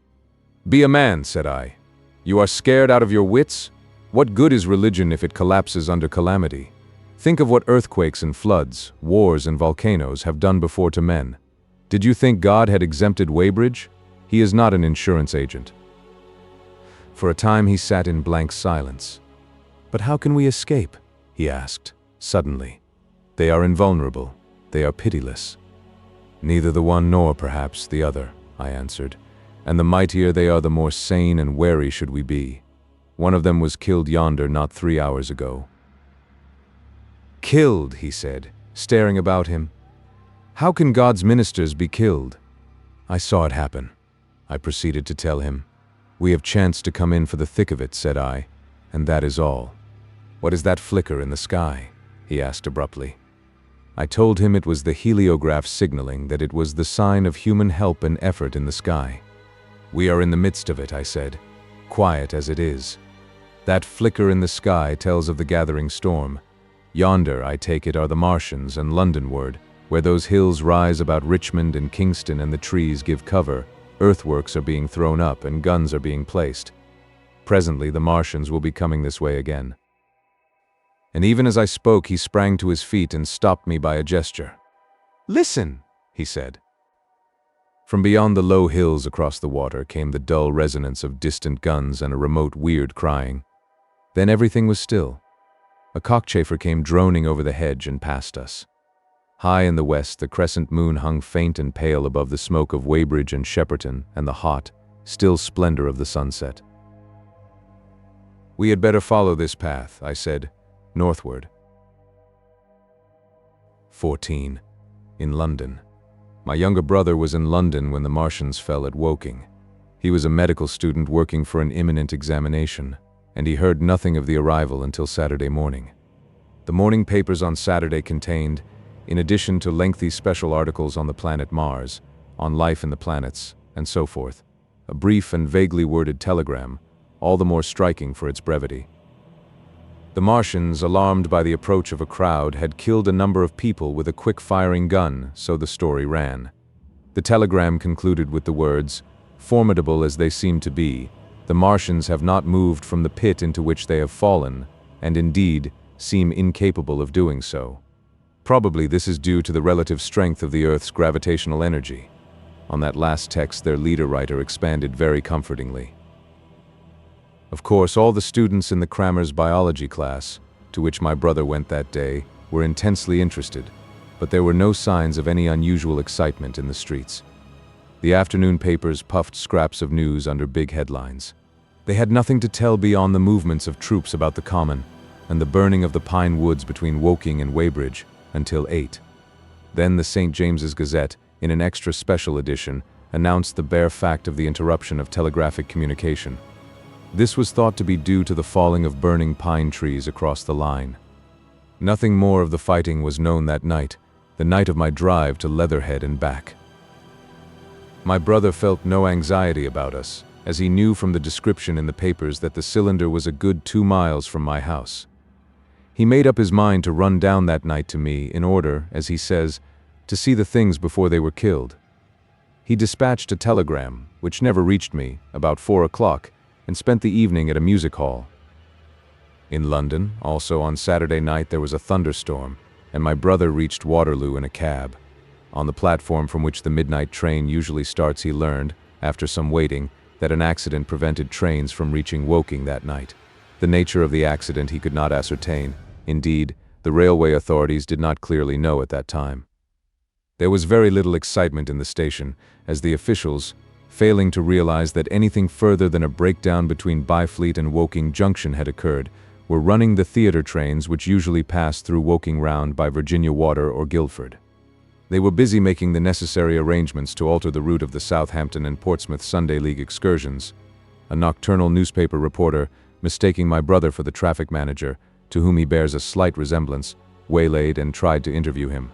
Speaker 2: "Be a man," said I. "You are scared out of your wits? What good is religion if it collapses under calamity? Think of what earthquakes and floods, wars and volcanoes have done before to men. Did you think God had exempted Weybridge? He is not an insurance agent." For a time he sat in blank silence. "But how can we escape?" he asked, suddenly. "They are invulnerable. They are pitiless." "Neither the one nor, perhaps, the other," I answered. "And the mightier they are, the more sane and wary should we be. One of them was killed yonder not 3 hours ago." "Killed," he said, staring about him. "How can God's ministers be killed?" "I saw it happen," I proceeded to tell him. "We have chanced to come in for the thick of it," said I, "and that is all." "What is that flicker in the sky?" he asked abruptly. I told him it was the heliograph signaling that it was the sign of human help and effort in the sky. "We are in the midst of it," I said, "quiet as it is. That flicker in the sky tells of the gathering storm. Yonder, I take it, are the Martians, and Londonward, where those hills rise about Richmond and Kingston and the trees give cover, earthworks are being thrown up and guns are being placed. Presently the Martians will be coming this way again." And even as I spoke, he sprang to his feet and stopped me by a gesture. "Listen," he said. From beyond the low hills across the water came the dull resonance of distant guns and a remote weird crying. Then everything was still. A cockchafer came droning over the hedge and past us. High in the west, the crescent moon hung faint and pale above the smoke of Weybridge and Shepperton and the hot, still splendor of the sunset. "We had better follow this path," I said, northward. 14. In London. My younger brother was in London when the Martians fell at Woking. He was a medical student working for an imminent examination, and he heard nothing of the arrival until Saturday morning. The morning papers on Saturday contained, in addition to lengthy special articles on the planet Mars, on life in the planets, and so forth, a brief and vaguely worded telegram, all the more striking for its brevity. The Martians, alarmed by the approach of a crowd, had killed a number of people with a quick-firing gun, so the story ran. The telegram concluded with the words, "Formidable as they seem to be, the Martians have not moved from the pit into which they have fallen, and indeed seem incapable of doing so. Probably this is due to the relative strength of the Earth's gravitational energy." On that last text, their leader-writer expanded very comfortingly. Of course, all the students in the Crammers biology class, to which my brother went that day, were intensely interested, but there were no signs of any unusual excitement in the streets. The afternoon papers puffed scraps of news under big headlines. They had nothing to tell beyond the movements of troops about the common and the burning of the pine woods between Woking and Weybridge until 8. Then the St. James's Gazette, in an extra special edition, announced the bare fact of the interruption of telegraphic communication. This was thought to be due to the falling of burning pine trees across the line. Nothing more of the fighting was known that night, the night of my drive to Leatherhead and back. My brother felt no anxiety about us, as he knew from the description in the papers that the cylinder was a good 2 miles from my house. He made up his mind to run down that night to me in order, as he says, to see the things before they were killed. He dispatched a telegram, which never reached me, about 4 o'clock, and spent the evening at a music hall. In London, also on Saturday night, there was a thunderstorm, and my brother reached Waterloo in a cab. On the platform from which the midnight train usually starts, he learned, after some waiting, that an accident prevented trains from reaching Woking that night. The nature of the accident he could not ascertain. Indeed, the railway authorities did not clearly know at that time. There was very little excitement in the station, as the officials, failing to realize that anything further than a breakdown between Byfleet and Woking Junction had occurred, were running the theatre trains which usually pass through Woking round by Virginia Water or Guildford. They were busy making the necessary arrangements to alter the route of the Southampton and Portsmouth Sunday League excursions. A nocturnal newspaper reporter, mistaking my brother for the traffic manager, to whom he bears a slight resemblance, waylaid and tried to interview him.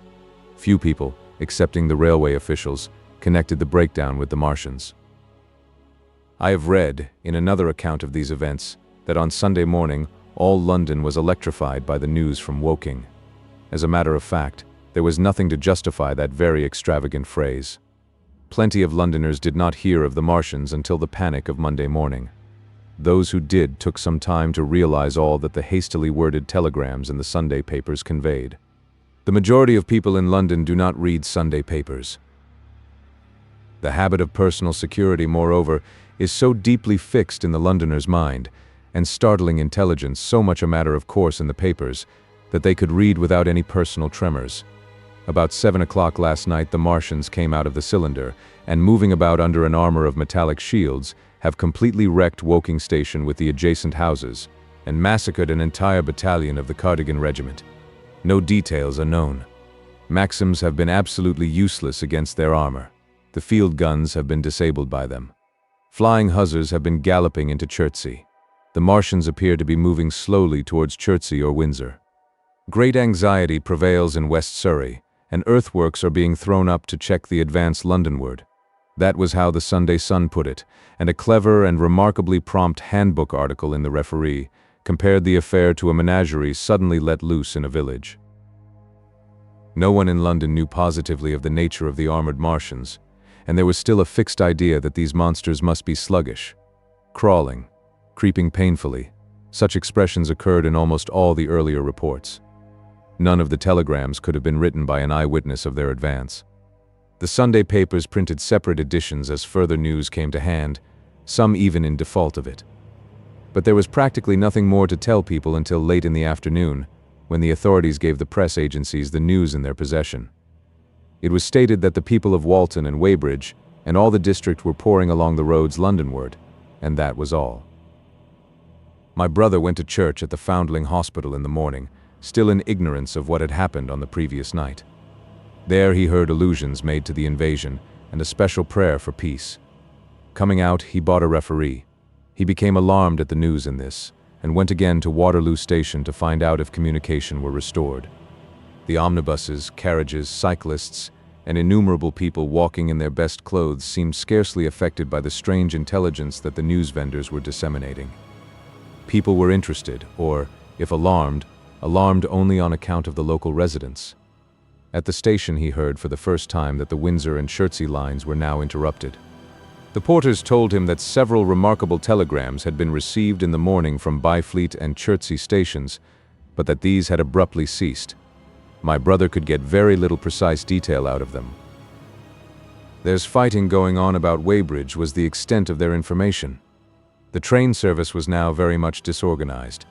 Speaker 2: Few people, excepting the railway officials, connected the breakdown with the Martians. I have read, in another account of these events, that on Sunday morning all London was electrified by the news from Woking. As a matter of fact, there was nothing to justify that very extravagant phrase. Plenty of Londoners did not hear of the Martians until the panic of Monday morning. Those who did took some time to realize all that the hastily worded telegrams in the Sunday papers conveyed. The majority of people in London do not read Sunday papers. The habit of personal security, moreover, is so deeply fixed in the Londoner's mind, and startling intelligence so much a matter of course in the papers, that they could read without any personal tremors. About 7 o'clock last night, the Martians came out of the cylinder, and moving about under an armor of metallic shields, have completely wrecked Woking Station with the adjacent houses, and massacred an entire battalion of the Cardigan Regiment. No details are known. Maxims have been absolutely useless against their armor. The field guns have been disabled by them. Flying hussars have been galloping into Chertsey. The Martians appear to be moving slowly towards Chertsey or Windsor. Great anxiety prevails in West Surrey, and earthworks are being thrown up to check the advance Londonward. That was how the Sunday Sun put it, and a clever and remarkably prompt handbook article in the Referee compared the affair to a menagerie suddenly let loose in a village. No one in London knew positively of the nature of the armored Martians, and there was still a fixed idea that these monsters must be sluggish, crawling, creeping painfully. Such expressions occurred in almost all the earlier reports. None of the telegrams could have been written by an eyewitness of their advance. The Sunday papers printed separate editions as further news came to hand, some even in default of it. But there was practically nothing more to tell people until late in the afternoon, when the authorities gave the press agencies the news in their possession. It was stated that the people of Walton and Weybridge and all the district were pouring along the roads Londonward, and that was all. My brother went to church at the Foundling Hospital in the morning, still in ignorance of what had happened on the previous night. There he heard allusions made to the invasion and a special prayer for peace. Coming out, he bought a referee. He became alarmed at the news in this, and went again to Waterloo Station to find out if communication were restored. The omnibuses, carriages, cyclists, and innumerable people walking in their best clothes seemed scarcely affected by the strange intelligence that the news vendors were disseminating. People were interested, or, if alarmed, alarmed only on account of the local residents. At the station he heard for the first time that the Windsor and Chertsey lines were now interrupted. The porters told him that several remarkable telegrams had been received in the morning from Byfleet and Chertsey stations, but that these had abruptly ceased. My brother could get very little precise detail out of them. "There's fighting going on about Weybridge" was the extent of their information. The train service was now very much disorganized.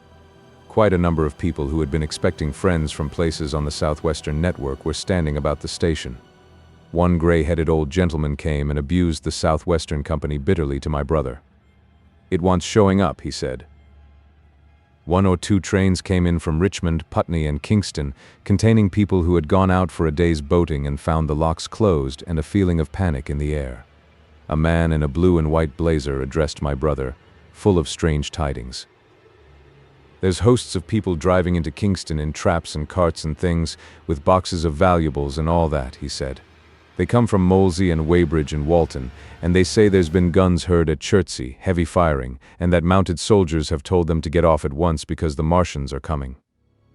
Speaker 2: Quite a number of people who had been expecting friends from places on the Southwestern network were standing about the station. One gray-headed old gentleman came and abused the Southwestern company bitterly to my brother. "It wants showing up," he said. 1 or 2 trains came in from Richmond, Putney, and Kingston, containing people who had gone out for a day's boating and found the locks closed and a feeling of panic in the air. A man in a blue and white blazer addressed my brother, full of strange tidings. "There's hosts of people driving into Kingston in traps and carts and things, with boxes of valuables and all that," he said. "They come from Molesey and Weybridge and Walton, and they say there's been guns heard at Chertsey, heavy firing, and that mounted soldiers have told them to get off at once because the Martians are coming.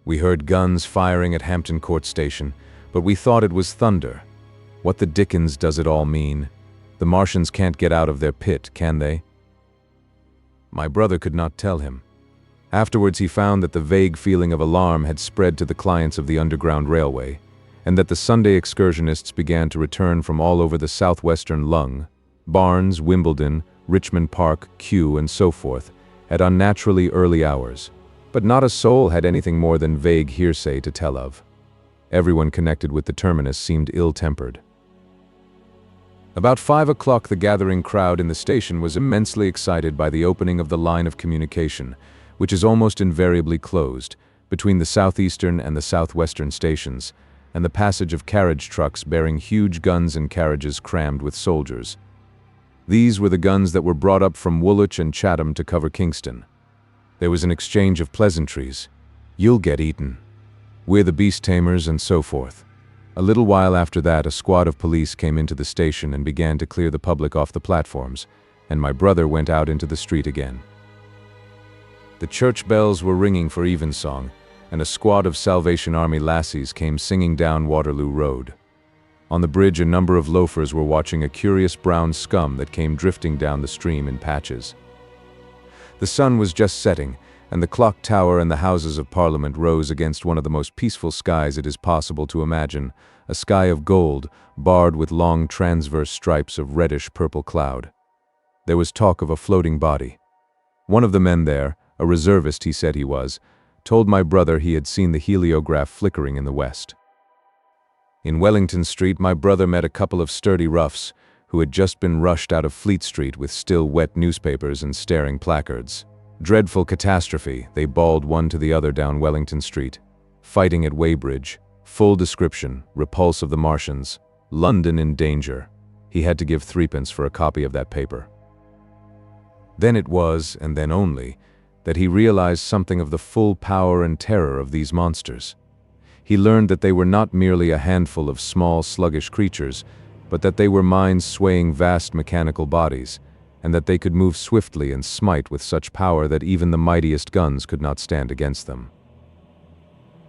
Speaker 2: We heard guns firing at Hampton Court Station, but we thought it was thunder. What the dickens does it all mean? The Martians can't get out of their pit, can they?" My brother could not tell him. Afterwards he found that the vague feeling of alarm had spread to the clients of the Underground Railway, and that the Sunday excursionists began to return from all over the southwestern lung, Barnes, Wimbledon, Richmond Park, Kew, and so forth, at unnaturally early hours. But not a soul had anything more than vague hearsay to tell of. Everyone connected with the terminus seemed ill-tempered. About 5 o'clock, the gathering crowd in the station was immensely excited by the opening of the line of communication, which is almost invariably closed, between the southeastern and the southwestern stations, and the passage of carriage trucks bearing huge guns and carriages crammed with soldiers. These were the guns that were brought up from Woolwich and Chatham to cover Kingston. There was an exchange of pleasantries. "You'll get eaten," "We're the beast tamers," and so forth. A little while after that, a squad of police came into the station and began to clear the public off the platforms, and my brother went out into the street again. The church bells were ringing for evensong, and a squad of Salvation Army lassies came singing down Waterloo Road. On the bridge, a number of loafers were watching a curious brown scum that came drifting down the stream in patches. The sun was just setting, and the clock tower and the Houses of Parliament rose against one of the most peaceful skies it is possible to imagine, a sky of gold, barred with long transverse stripes of reddish-purple cloud. There was talk of a floating body. One of the men there, a reservist he said he was, told my brother he had seen the heliograph flickering in the west. In Wellington Street, my brother met a couple of sturdy roughs who had just been rushed out of Fleet Street with still wet newspapers and staring placards. "Dreadful catastrophe," they bawled one to the other down Wellington Street. "Fighting at Weybridge. Full description. Repulse of the Martians. London in danger." He had to give 3d for a copy of that paper. Then it was, and then only, that he realized something of the full power and terror of these monsters. He learned that they were not merely a handful of small, sluggish creatures, but that they were minds swaying vast mechanical bodies, and that they could move swiftly and smite with such power that even the mightiest guns could not stand against them.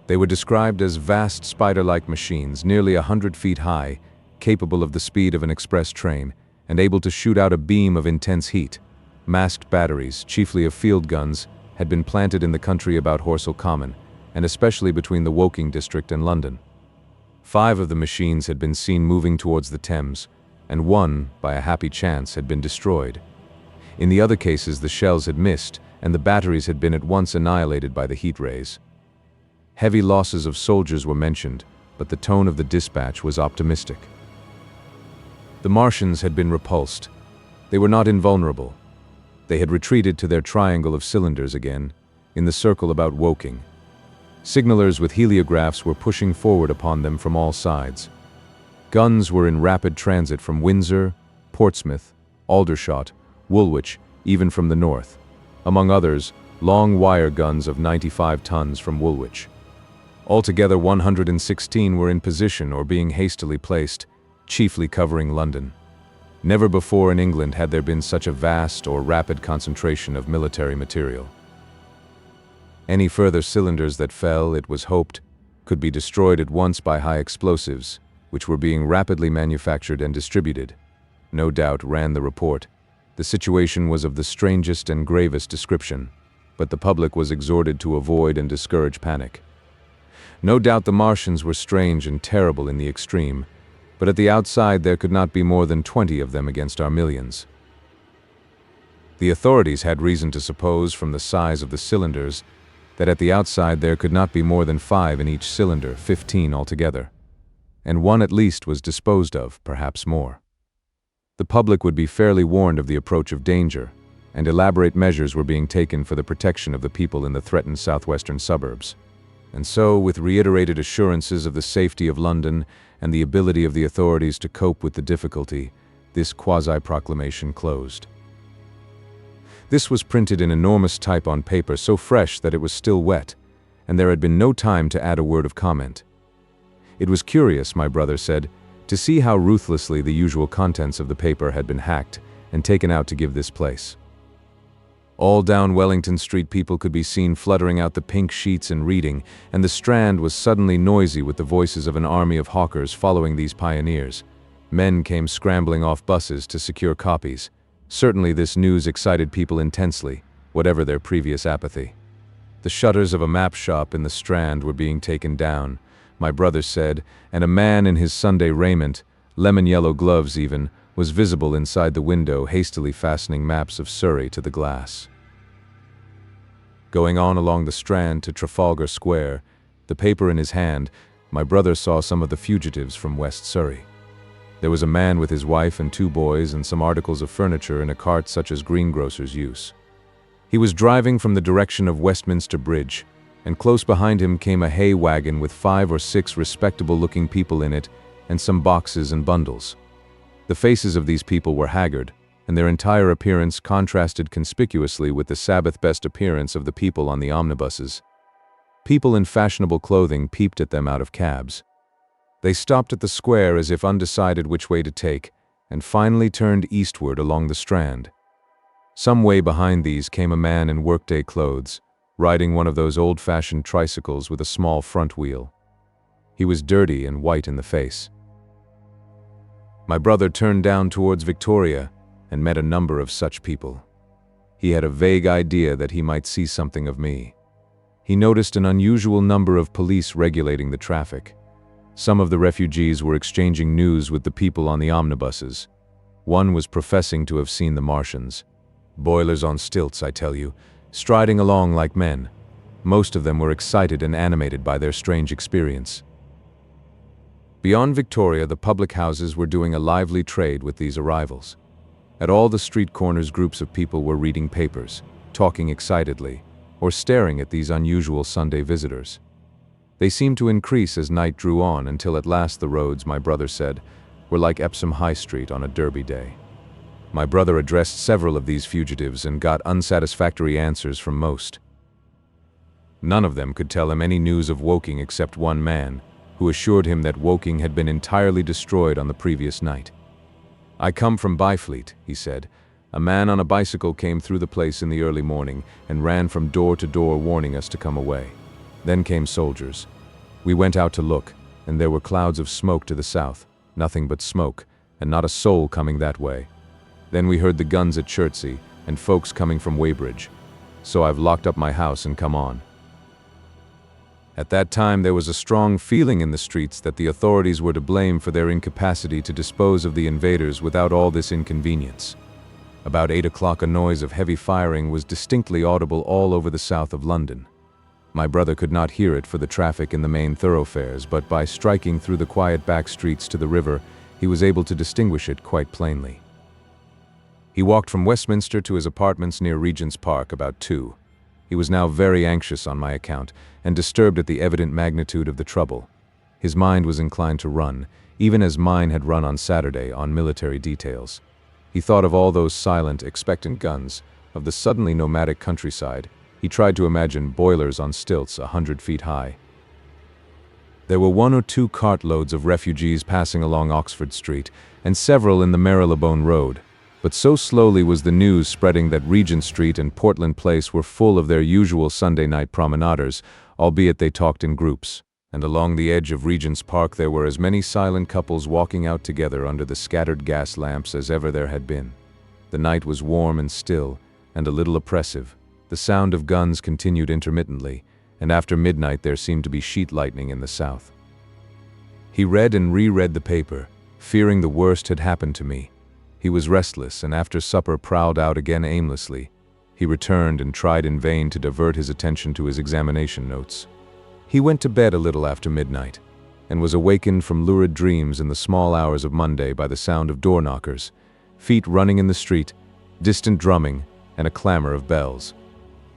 Speaker 2: They were described as vast spider-like machines, nearly 100 feet high, capable of the speed of an express train, and able to shoot out a beam of intense heat. Masked batteries, chiefly of field guns, had been planted in the country about Horsell Common, and especially between the Woking district and London. 5 of the machines had been seen moving towards the Thames, and 1, by a happy chance, had been destroyed. In the other cases, the shells had missed, and the batteries had been at once annihilated by the heat rays. Heavy losses of soldiers were mentioned, but the tone of the dispatch was optimistic. The Martians had been repulsed. They were not invulnerable. They had retreated to their triangle of cylinders again, in the circle about Woking. Signalers with heliographs were pushing forward upon them from all sides. Guns were in rapid transit from Windsor, Portsmouth, Aldershot, Woolwich, even from the north. Among others, long wire guns of 95 tons from Woolwich. Altogether 116 were in position or being hastily placed, chiefly covering London. Never before in England had there been such a vast or rapid concentration of military material. Any further cylinders that fell, it was hoped, could be destroyed at once by high explosives, which were being rapidly manufactured and distributed. No doubt, ran the report, the situation was of the strangest and gravest description, but the public was exhorted to avoid and discourage panic. No doubt the Martians were strange and terrible in the extreme, but at the outside there could not be more than 20 of them against our millions. The authorities had reason to suppose from the size of the cylinders that at the outside there could not be more than 5 in each cylinder, 15 altogether. And 1 at least was disposed of, perhaps more. The public would be fairly warned of the approach of danger, and elaborate measures were being taken for the protection of the people in the threatened southwestern suburbs. And so, with reiterated assurances of the safety of London and the ability of the authorities to cope with the difficulty, this quasi-proclamation closed. This was printed in enormous type on paper so fresh that it was still wet, and there had been no time to add a word of comment. It was curious, my brother said, to see how ruthlessly the usual contents of the paper had been hacked and taken out to give this place. All down Wellington Street people could be seen fluttering out the pink sheets and reading, and the Strand was suddenly noisy with the voices of an army of hawkers following these pioneers. Men came scrambling off buses to secure copies. Certainly this news excited people intensely, whatever their previous apathy. The shutters of a map shop in the Strand were being taken down, my brother said, and a man in his Sunday raiment, lemon-yellow gloves even, was visible inside the window hastily fastening maps of Surrey to the glass. Going on along the Strand to Trafalgar Square, the paper in his hand, my brother saw some of the fugitives from West Surrey. There was a man with his wife and 2 boys and some articles of furniture in a cart such as greengrocers use. He was driving from the direction of Westminster Bridge, and close behind him came a hay wagon with 5 or 6 respectable-looking people in it and some boxes and bundles. The faces of these people were haggard, and their entire appearance contrasted conspicuously with the Sabbath-best appearance of the people on the omnibuses. People in fashionable clothing peeped at them out of cabs. They stopped at the square as if undecided which way to take, and finally turned eastward along the Strand. Some way behind these came a man in workday clothes, riding one of those old-fashioned tricycles with a small front wheel. He was dirty and white in the face. My brother turned down towards Victoria and met a number of such people. He had a vague idea that he might see something of me. He noticed an unusual number of police regulating the traffic. Some of the refugees were exchanging news with the people on the omnibuses. One was professing to have seen the Martians. Boilers on stilts, I tell you, striding along like men. Most of them were excited and animated by their strange experience. Beyond Victoria, the public houses were doing a lively trade with these arrivals. At all the street corners, groups of people were reading papers, talking excitedly, or staring at these unusual Sunday visitors. They seemed to increase as night drew on until at last the roads, my brother said, were like Epsom High Street on a Derby day. My brother addressed several of these fugitives and got unsatisfactory answers from most. None of them could tell him any news of Woking except one man, who assured him that Woking had been entirely destroyed on the previous night. "I come from Byfleet," he said. "A man on a bicycle came through the place in the early morning and ran from door to door warning us to come away. Then came soldiers. We went out to look, and there were clouds of smoke to the south, nothing but smoke, and not a soul coming that way. Then we heard the guns at Chertsey, and folks coming from Weybridge. So I've locked up my house and come on." At that time, there was a strong feeling in the streets that the authorities were to blame for their incapacity to dispose of the invaders without all this inconvenience. About 8 o'clock, a noise of heavy firing was distinctly audible all over the south of London. My brother could not hear it for the traffic in the main thoroughfares, but by striking through the quiet back streets to the river, he was able to distinguish it quite plainly. He walked from Westminster to his apartments near Regent's Park about 2. He was now very anxious on my account, and disturbed at the evident magnitude of the trouble. His mind was inclined to run, even as mine had run on Saturday, on military details. He thought of all those silent, expectant guns, of the suddenly nomadic countryside. He tried to imagine boilers on stilts 100 feet high. There were 1 or 2 cartloads of refugees passing along Oxford Street, and several in the Marylebone Road. But so slowly was the news spreading that Regent Street and Portland Place were full of their usual Sunday night promenaders, albeit they talked in groups. And along the edge of Regent's Park there were as many silent couples walking out together under the scattered gas lamps as ever there had been. The night was warm and still, and a little oppressive. The sound of guns continued intermittently, and after midnight there seemed to be sheet lightning in the south. He read and reread the paper, fearing the worst had happened to me. He was restless, and after supper prowled out again aimlessly. He returned and tried in vain to divert his attention to his examination notes. He went to bed a little after midnight, and was awakened from lurid dreams in the small hours of Monday by the sound of door knockers, feet running in the street, distant drumming, and a clamor of bells.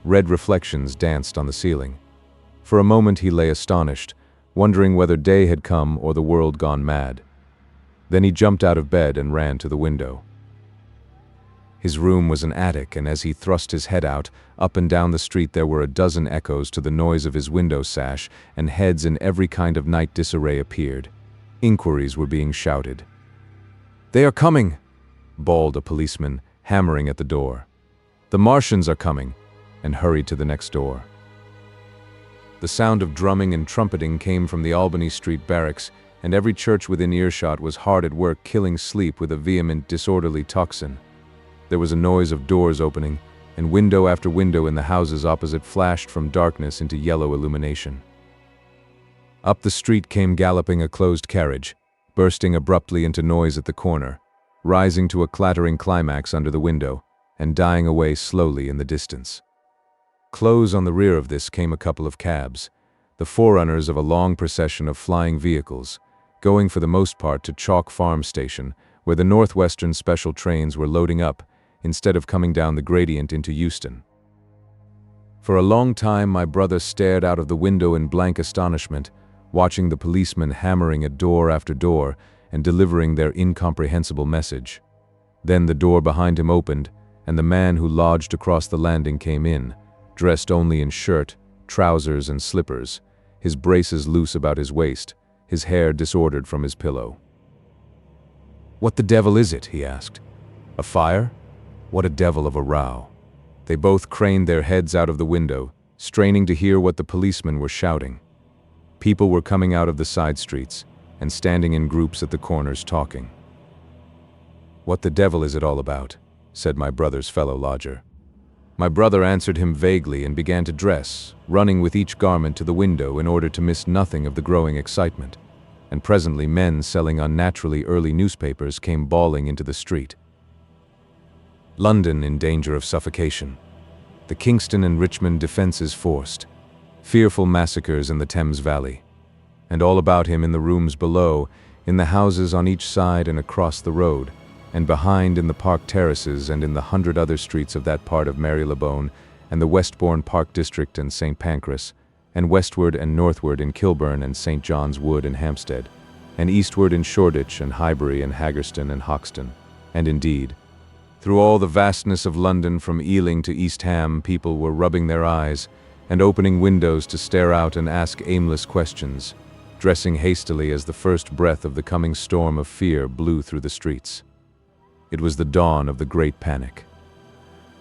Speaker 2: Red reflections danced on the ceiling. For a moment he lay astonished, wondering whether day had come or the world gone mad. Then he jumped out of bed and ran to the window. His room was an attic, and as he thrust his head out, up and down the street there were a dozen echoes to the noise of his window sash, and heads in every kind of night disarray appeared. Inquiries were being shouted. "They are coming!" bawled a policeman, hammering at the door. "The Martians are coming!" and hurried to the next door. The sound of drumming and trumpeting came from the Albany Street barracks, and every church within earshot was hard at work killing sleep with a vehement, disorderly tocsin. There was a noise of doors opening, and window after window in the houses opposite flashed from darkness into yellow illumination. Up the street came galloping a closed carriage, bursting abruptly into noise at the corner, rising to a clattering climax under the window, and dying away slowly in the distance. Close on the rear of this came a couple of cabs, the forerunners of a long procession of flying vehicles, going for the most part to Chalk Farm Station, where the Northwestern special trains were loading up, instead of coming down the gradient into Euston. For a long time my brother stared out of the window in blank astonishment, watching the policemen hammering at door after door and delivering their incomprehensible message. Then the door behind him opened, and the man who lodged across the landing came in, dressed only in shirt, trousers, and slippers, his braces loose about his waist, his hair disordered from his pillow. "What the devil is it?" he asked. "A fire? What a devil of a row." They both craned their heads out of the window, straining to hear what the policemen were shouting. People were coming out of the side streets and standing in groups at the corners talking. "What the devil is it all about?" said my brother's fellow lodger. My brother answered him vaguely and began to dress, running with each garment to the window in order to miss nothing of the growing excitement, and presently men selling unnaturally early newspapers came bawling into the street. London in danger of suffocation. The Kingston and Richmond defences forced. Fearful massacres in the Thames Valley. And all about him in the rooms below, in the houses on each side and across the road, and behind in the park terraces and in the 100 other streets of that part of Marylebone, and the Westbourne Park District and St. Pancras, and westward and northward in Kilburn and St. John's Wood and Hampstead, and eastward in Shoreditch and Highbury and Haggerston and Hoxton, and indeed, through all the vastness of London from Ealing to East Ham, people were rubbing their eyes and opening windows to stare out and ask aimless questions, dressing hastily as the first breath of the coming storm of fear blew through the streets. It was the dawn of the Great Panic.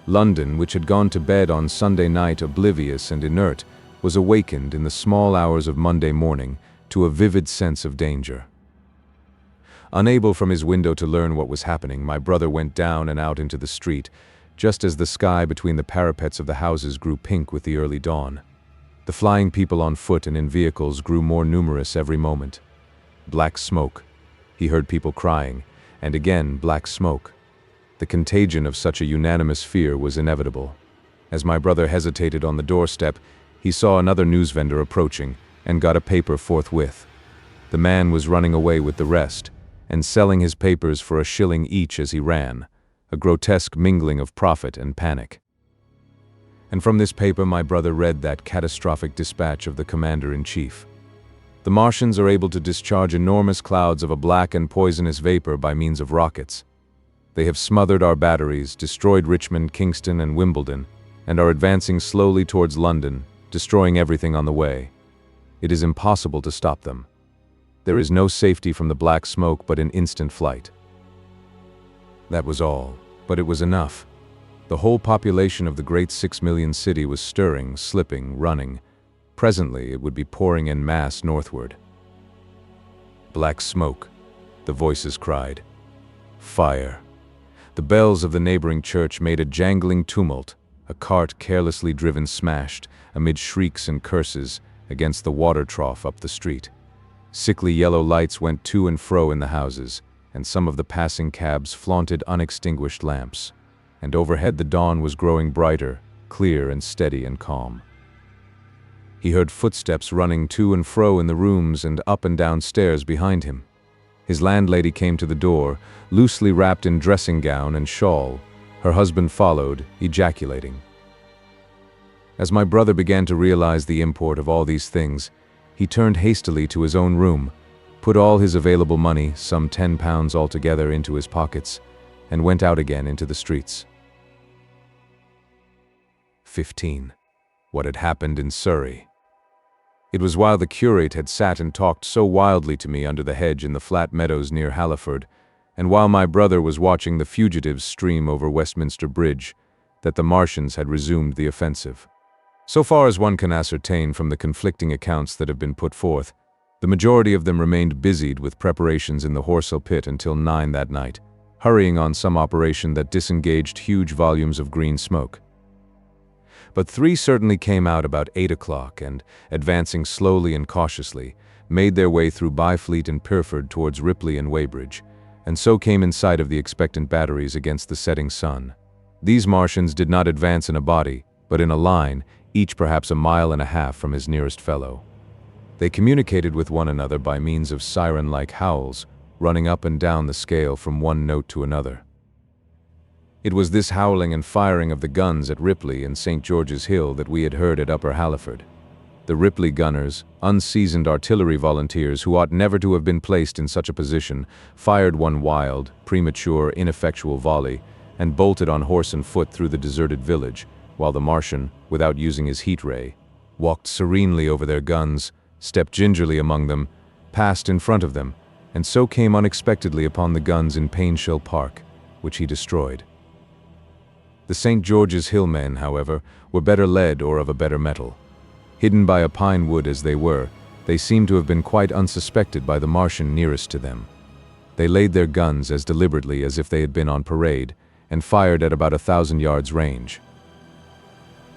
Speaker 2: London, which had gone to bed on Sunday night oblivious and inert, was awakened in the small hours of Monday morning to a vivid sense of danger. Unable from his window to learn what was happening, my brother went down and out into the street, just as the sky between the parapets of the houses grew pink with the early dawn. The flying people on foot and in vehicles grew more numerous every moment. Black smoke. He heard people crying, and again black smoke. The contagion of such a unanimous fear was inevitable. As my brother hesitated on the doorstep, he saw another news vendor approaching and got a paper forthwith. The man was running away with the rest and selling his papers for a shilling each as he ran, a grotesque mingling of profit and panic. And from this paper my brother read that catastrophic dispatch of the commander-in-chief. The Martians are able to discharge enormous clouds of a black and poisonous vapor by means of rockets. They have smothered our batteries, destroyed Richmond, Kingston, and Wimbledon, and are advancing slowly towards London, destroying everything on the way. It is impossible to stop them. There is no safety from the black smoke but in instant flight. That was all, but it was enough. The whole population of the great 6 million city was stirring, slipping, running. Presently it would be pouring en masse northward. Black smoke, the voices cried. Fire. The bells of the neighboring church made a jangling tumult, a cart carelessly driven smashed, amid shrieks and curses, against the water trough up the street. Sickly yellow lights went to and fro in the houses, and some of the passing cabs flaunted unextinguished lamps. And overhead the dawn was growing brighter, clear and steady and calm. He heard footsteps running to and fro in the rooms and up and down stairs behind him. His landlady came to the door, loosely wrapped in dressing gown and shawl. Her husband followed, ejaculating. As my brother began to realize the import of all these things, he turned hastily to his own room, put all his available money, some £10 altogether, into his pockets, and went out again into the streets. 15. What had happened in Surrey. It was while the curate had sat and talked so wildly to me under the hedge in the flat meadows near Halliford, and while my brother was watching the fugitives stream over Westminster Bridge, that the Martians had resumed the offensive. So far as one can ascertain from the conflicting accounts that have been put forth, the majority of them remained busied with preparations in the HORSELL pit until 9 that night, hurrying on some operation that disengaged huge volumes of green smoke. But 3 certainly came out about 8 o'clock and, advancing slowly and cautiously, made their way through Byfleet and Pirford towards Ripley and Weybridge, and so came in sight of the expectant batteries against the setting sun. These Martians did not advance in a body, but in a line, each perhaps a mile and a half from his nearest fellow. They communicated with one another by means of siren-like howls, running up and down the scale from one note to another. It was this howling and firing of the guns at Ripley and St. George's Hill that we had heard at Upper Halliford. The Ripley gunners, unseasoned artillery volunteers who ought never to have been placed in such a position, fired one wild, premature, ineffectual volley, and bolted on horse and foot through the deserted village, while the Martian, without using his heat ray, walked serenely over their guns, stepped gingerly among them, passed in front of them, and so came unexpectedly upon the guns in Painshill Park, which he destroyed. The St. George's Hill men, however, were better led or of a better mettle. Hidden by a pine wood as they were, they seemed to have been quite unsuspected by the Martian nearest to them. They laid their guns as deliberately as if they had been on parade, and fired at about 1,000 yards range.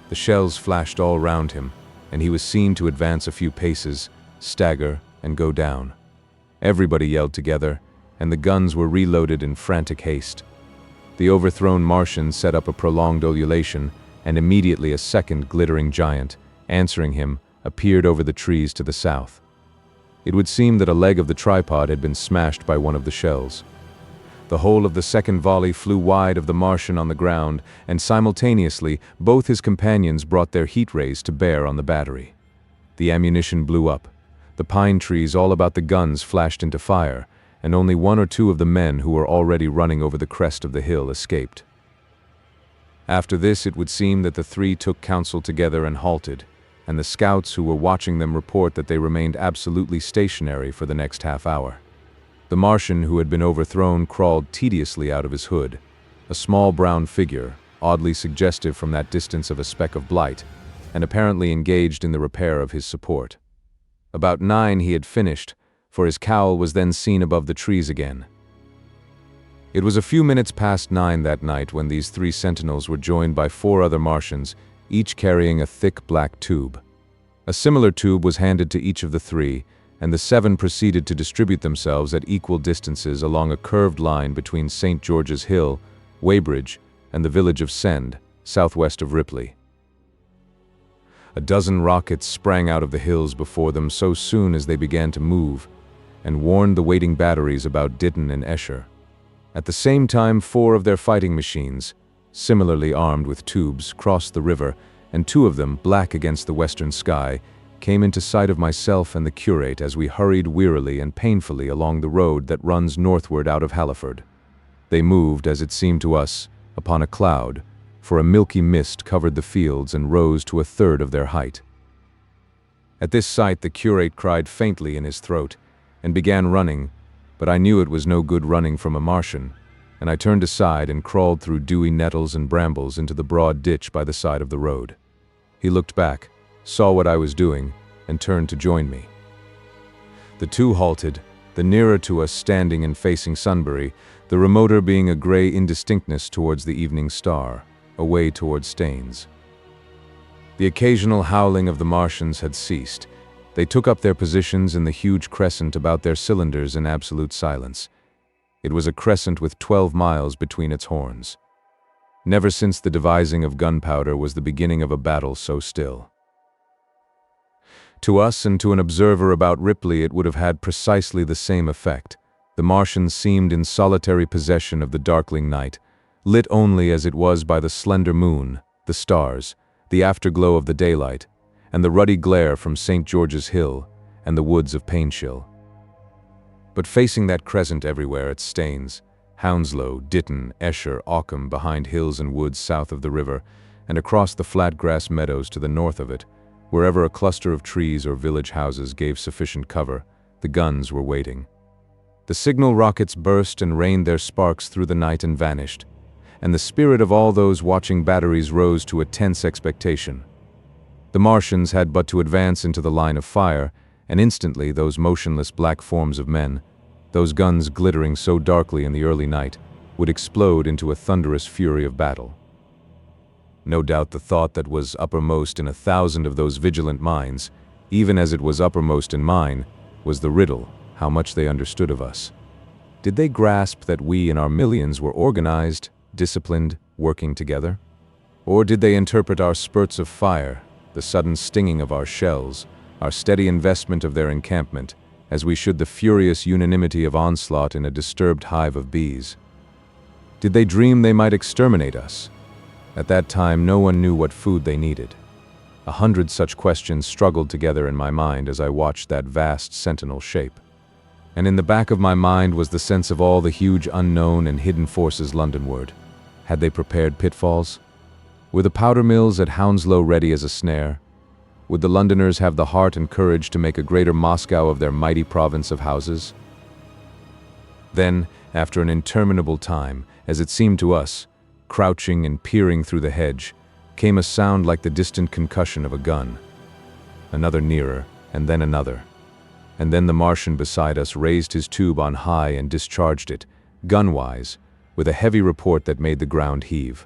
Speaker 2: The shells flashed all round him, and he was seen to advance a few paces, stagger, and go down. Everybody yelled together, and the guns were reloaded in frantic haste. The overthrown Martian set up a prolonged ululation, and immediately a second glittering giant, answering him, appeared over the trees to the south. It would seem that a leg of the tripod had been smashed by one of the shells. The whole of the second volley flew wide of the Martian on the ground, and simultaneously both his companions brought their heat rays to bear on the battery. The ammunition blew up. The pine trees all about the guns flashed into fire, and only 1 or 2 of the men who were already running over the crest of the hill escaped. After this it would seem that the 3 took counsel together and halted, and the scouts who were watching them report that they remained absolutely stationary for the next half hour. The Martian who had been overthrown crawled tediously out of his hood, a small brown figure, oddly suggestive from that distance of a speck of blight, and apparently engaged in the repair of his support. About 9 he had finished, for his cowl was then seen above the trees again. It was a few minutes past 9 that night when these 3 sentinels were joined by 4 other Martians, each carrying a thick black tube. A similar tube was handed to each of the three, and the seven proceeded to distribute themselves at equal distances along a curved line between St. George's Hill, Weybridge, and the village of Send, southwest of Ripley. A dozen rockets sprang out of the hills before them so soon as they began to move, and warned the waiting batteries about Ditton and Esher. At the same time, 4 of their fighting machines, similarly armed with tubes, crossed the river, and 2 of them, black against the western sky, came into sight of myself and the curate as we hurried wearily and painfully along the road that runs northward out of Halliford. They moved, as it seemed to us, upon a cloud, for a milky mist covered the fields and rose to 1/3 of their height. At this sight the curate cried faintly in his throat, and began running, but I knew it was no good running from a Martian, and I turned aside and crawled through dewy nettles and brambles into the broad ditch by the side of the road. He looked back, saw what I was doing, and turned to join me. The 2 halted, the nearer to us standing and facing Sunbury, the remoter being a gray indistinctness towards the evening star, away towards Staines. The occasional howling of the Martians had ceased. They took up their positions in the huge crescent about their cylinders in absolute silence. It was a crescent with 12 miles between its horns. Never since the devising of gunpowder was the beginning of a battle so still. To us and to an observer about Ripley it would have had precisely the same effect. The Martians seemed in solitary possession of the darkling night, lit only as it was by the slender moon, the stars, the afterglow of the daylight, and the ruddy glare from St. George's Hill and the woods of Painshill. But facing that crescent everywhere at Staines, Hounslow, Ditton, Esher, Ockham behind hills and woods south of the river, and across the flat grass meadows to the north of it, wherever a cluster of trees or village houses gave sufficient cover, the guns were waiting. The signal rockets burst and rained their sparks through the night and vanished, and the spirit of all those watching batteries rose to a tense expectation. The Martians had but to advance into the line of fire, and instantly those motionless black forms of men, those guns glittering so darkly in the early night, would explode into a thunderous fury of battle. No doubt the thought that was uppermost in 1,000 of those vigilant minds, even as it was uppermost in mine, was the riddle, how much they understood of us. Did they grasp that we in our millions were organized, disciplined, working together? Or did they interpret our spurts of fire, the sudden stinging of our shells, our steady investment of their encampment, as we should the furious unanimity of onslaught in a disturbed hive of bees? Did they dream they might exterminate us? At that time no one knew what food they needed. 100 such questions struggled together in my mind as I watched that vast sentinel shape. And in the back of my mind was the sense of all the huge unknown and hidden forces Londonward. Had they prepared pitfalls? Were the powder mills at Hounslow ready as a snare? Would the Londoners have the heart and courage to make a greater Moscow of their mighty province of houses? Then, after an interminable time, as it seemed to us, crouching and peering through the hedge, came a sound like the distant concussion of a gun. Another nearer, and then another. And then the Martian beside us raised his tube on high and discharged it, gun-wise, with a heavy report that made the ground heave.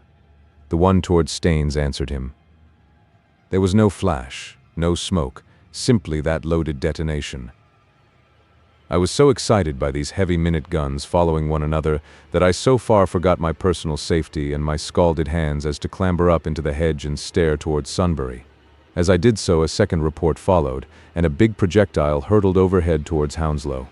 Speaker 2: The one towards Staines answered him. There was no flash, no smoke, simply that loaded detonation. I was so excited by these heavy minute guns following one another that I so far forgot my personal safety and my scalded hands as to clamber up into the hedge and stare towards Sunbury. As I did so, a second report followed, and a big projectile hurtled overhead towards Hounslow.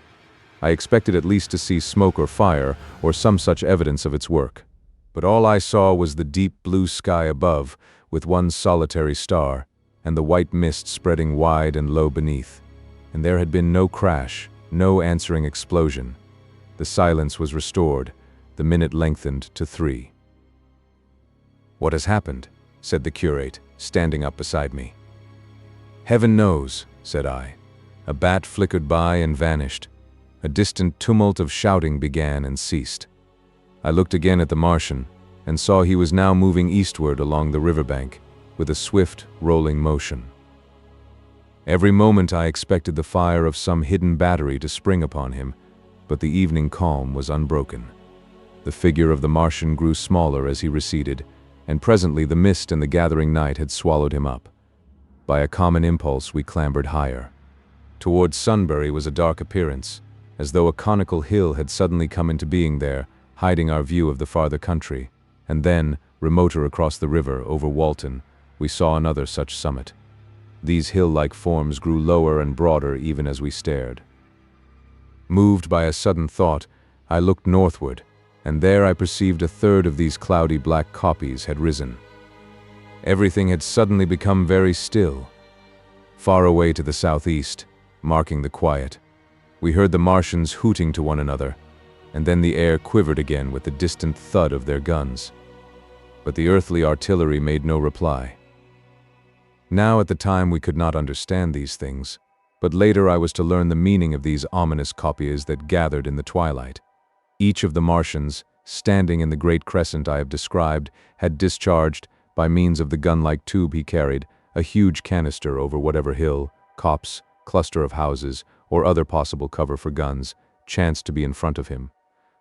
Speaker 2: I expected at least to see smoke or fire, or some such evidence of its work. But all I saw was the deep blue sky above, with one solitary star, and the white mist spreading wide and low beneath. And there had been no crash, no answering explosion. The silence was restored, the minute lengthened to 3. "What has happened?" said the curate, standing up beside me. "Heaven knows," said I. A bat flickered by and vanished. A distant tumult of shouting began and ceased. I looked again at the Martian, and saw he was now moving eastward along the riverbank, with a swift, rolling motion. Every moment I expected the fire of some hidden battery to spring upon him, but the evening calm was unbroken. The figure of the Martian grew smaller as he receded, and presently the mist and the gathering night had swallowed him up. By a common impulse, we clambered higher. Towards Sunbury was a dark appearance, as though a conical hill had suddenly come into being there, hiding our view of the farther country. And then, remoter across the river, over Walton, we saw another such summit. These hill-like forms grew lower and broader even as we stared. Moved by a sudden thought, I looked northward, and there I perceived a third of these cloudy black kopjes had risen. Everything had suddenly become very still. Far away to the southeast, marking the quiet, we heard the Martians hooting to one another, and then the air quivered again with the distant thud of their guns. But the earthly artillery made no reply. Now at the time we could not understand these things, but later I was to learn the meaning of these ominous kopjes that gathered in the twilight. Each of the Martians, standing in the great crescent I have described, had discharged, by means of the gun-like tube he carried, a huge canister over whatever hill, copse, cluster of houses, or other possible cover for guns, chanced to be in front of him.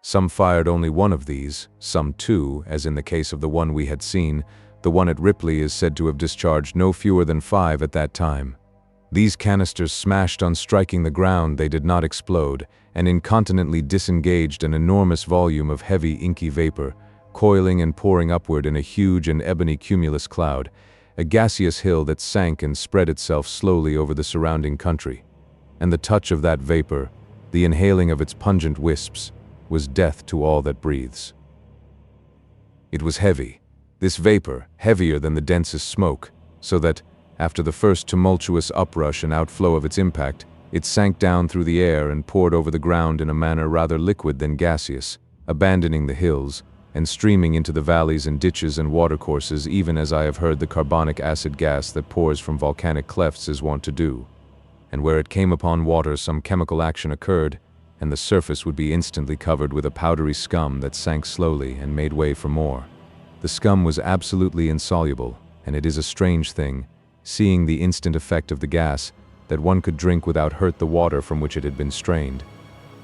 Speaker 2: Some fired only one of these, some two, as in the case of the one we had seen. The one at Ripley is said to have discharged no fewer than 5 at that time. These canisters smashed on striking the ground, they did not explode, and incontinently disengaged an enormous volume of heavy inky vapor, coiling and pouring upward in a huge and ebony cumulus cloud, a gaseous hill that sank and spread itself slowly over the surrounding country. And the touch of that vapor, the inhaling of its pungent wisps, was death to all that breathes. It was heavy, this vapor, heavier than the densest smoke, so that, after the first tumultuous uprush and outflow of its impact, it sank down through the air and poured over the ground in a manner rather liquid than gaseous, abandoning the hills, and streaming into the valleys and ditches and watercourses, even as I have heard the carbonic acid gas that pours from volcanic clefts is wont to do. And where it came upon water, some chemical action occurred, and the surface would be instantly covered with a powdery scum that sank slowly and made way for more. The scum was absolutely insoluble, and it is a strange thing, seeing the instant effect of the gas, that one could drink without hurt the water from which it had been strained.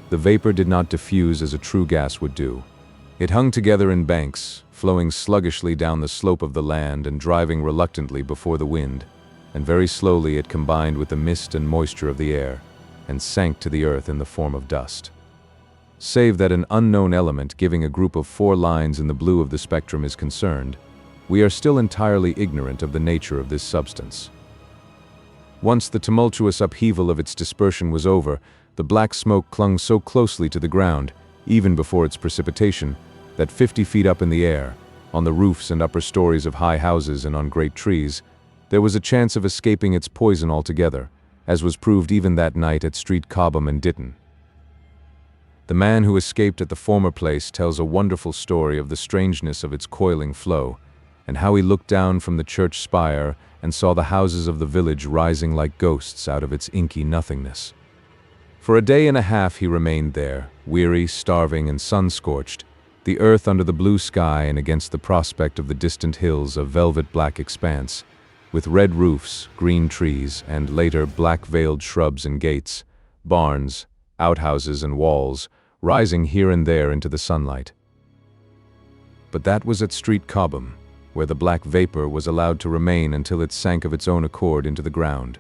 Speaker 2: The vapor did not diffuse as a true gas would do. It hung together in banks, flowing sluggishly down the slope of the land and driving reluctantly before the wind, and very slowly it combined with the mist and moisture of the air, and sank to the earth in the form of dust. Save that an unknown element giving a group of 4 lines in the blue of the spectrum is concerned, we are still entirely ignorant of the nature of this substance. Once the tumultuous upheaval of its dispersion was over, the black smoke clung so closely to the ground, even before its precipitation, that 50 feet up in the air, on the roofs and upper stories of high houses and on great trees, there was a chance of escaping its poison altogether, as was proved even that night at Street Cobham and Ditton. The man who escaped at the former place tells a wonderful story of the strangeness of its coiling flow, and how he looked down from the church spire and saw the houses of the village rising like ghosts out of its inky nothingness. For a day and a half he remained there, weary, starving, and sun-scorched, the earth under the blue sky and against the prospect of the distant hills a velvet-black expanse, with red roofs, green trees, and later black-veiled shrubs and gates, barns, outhouses and walls, rising here and there into the sunlight. But that was at Street Cobham, where the black vapor was allowed to remain until it sank of its own accord into the ground.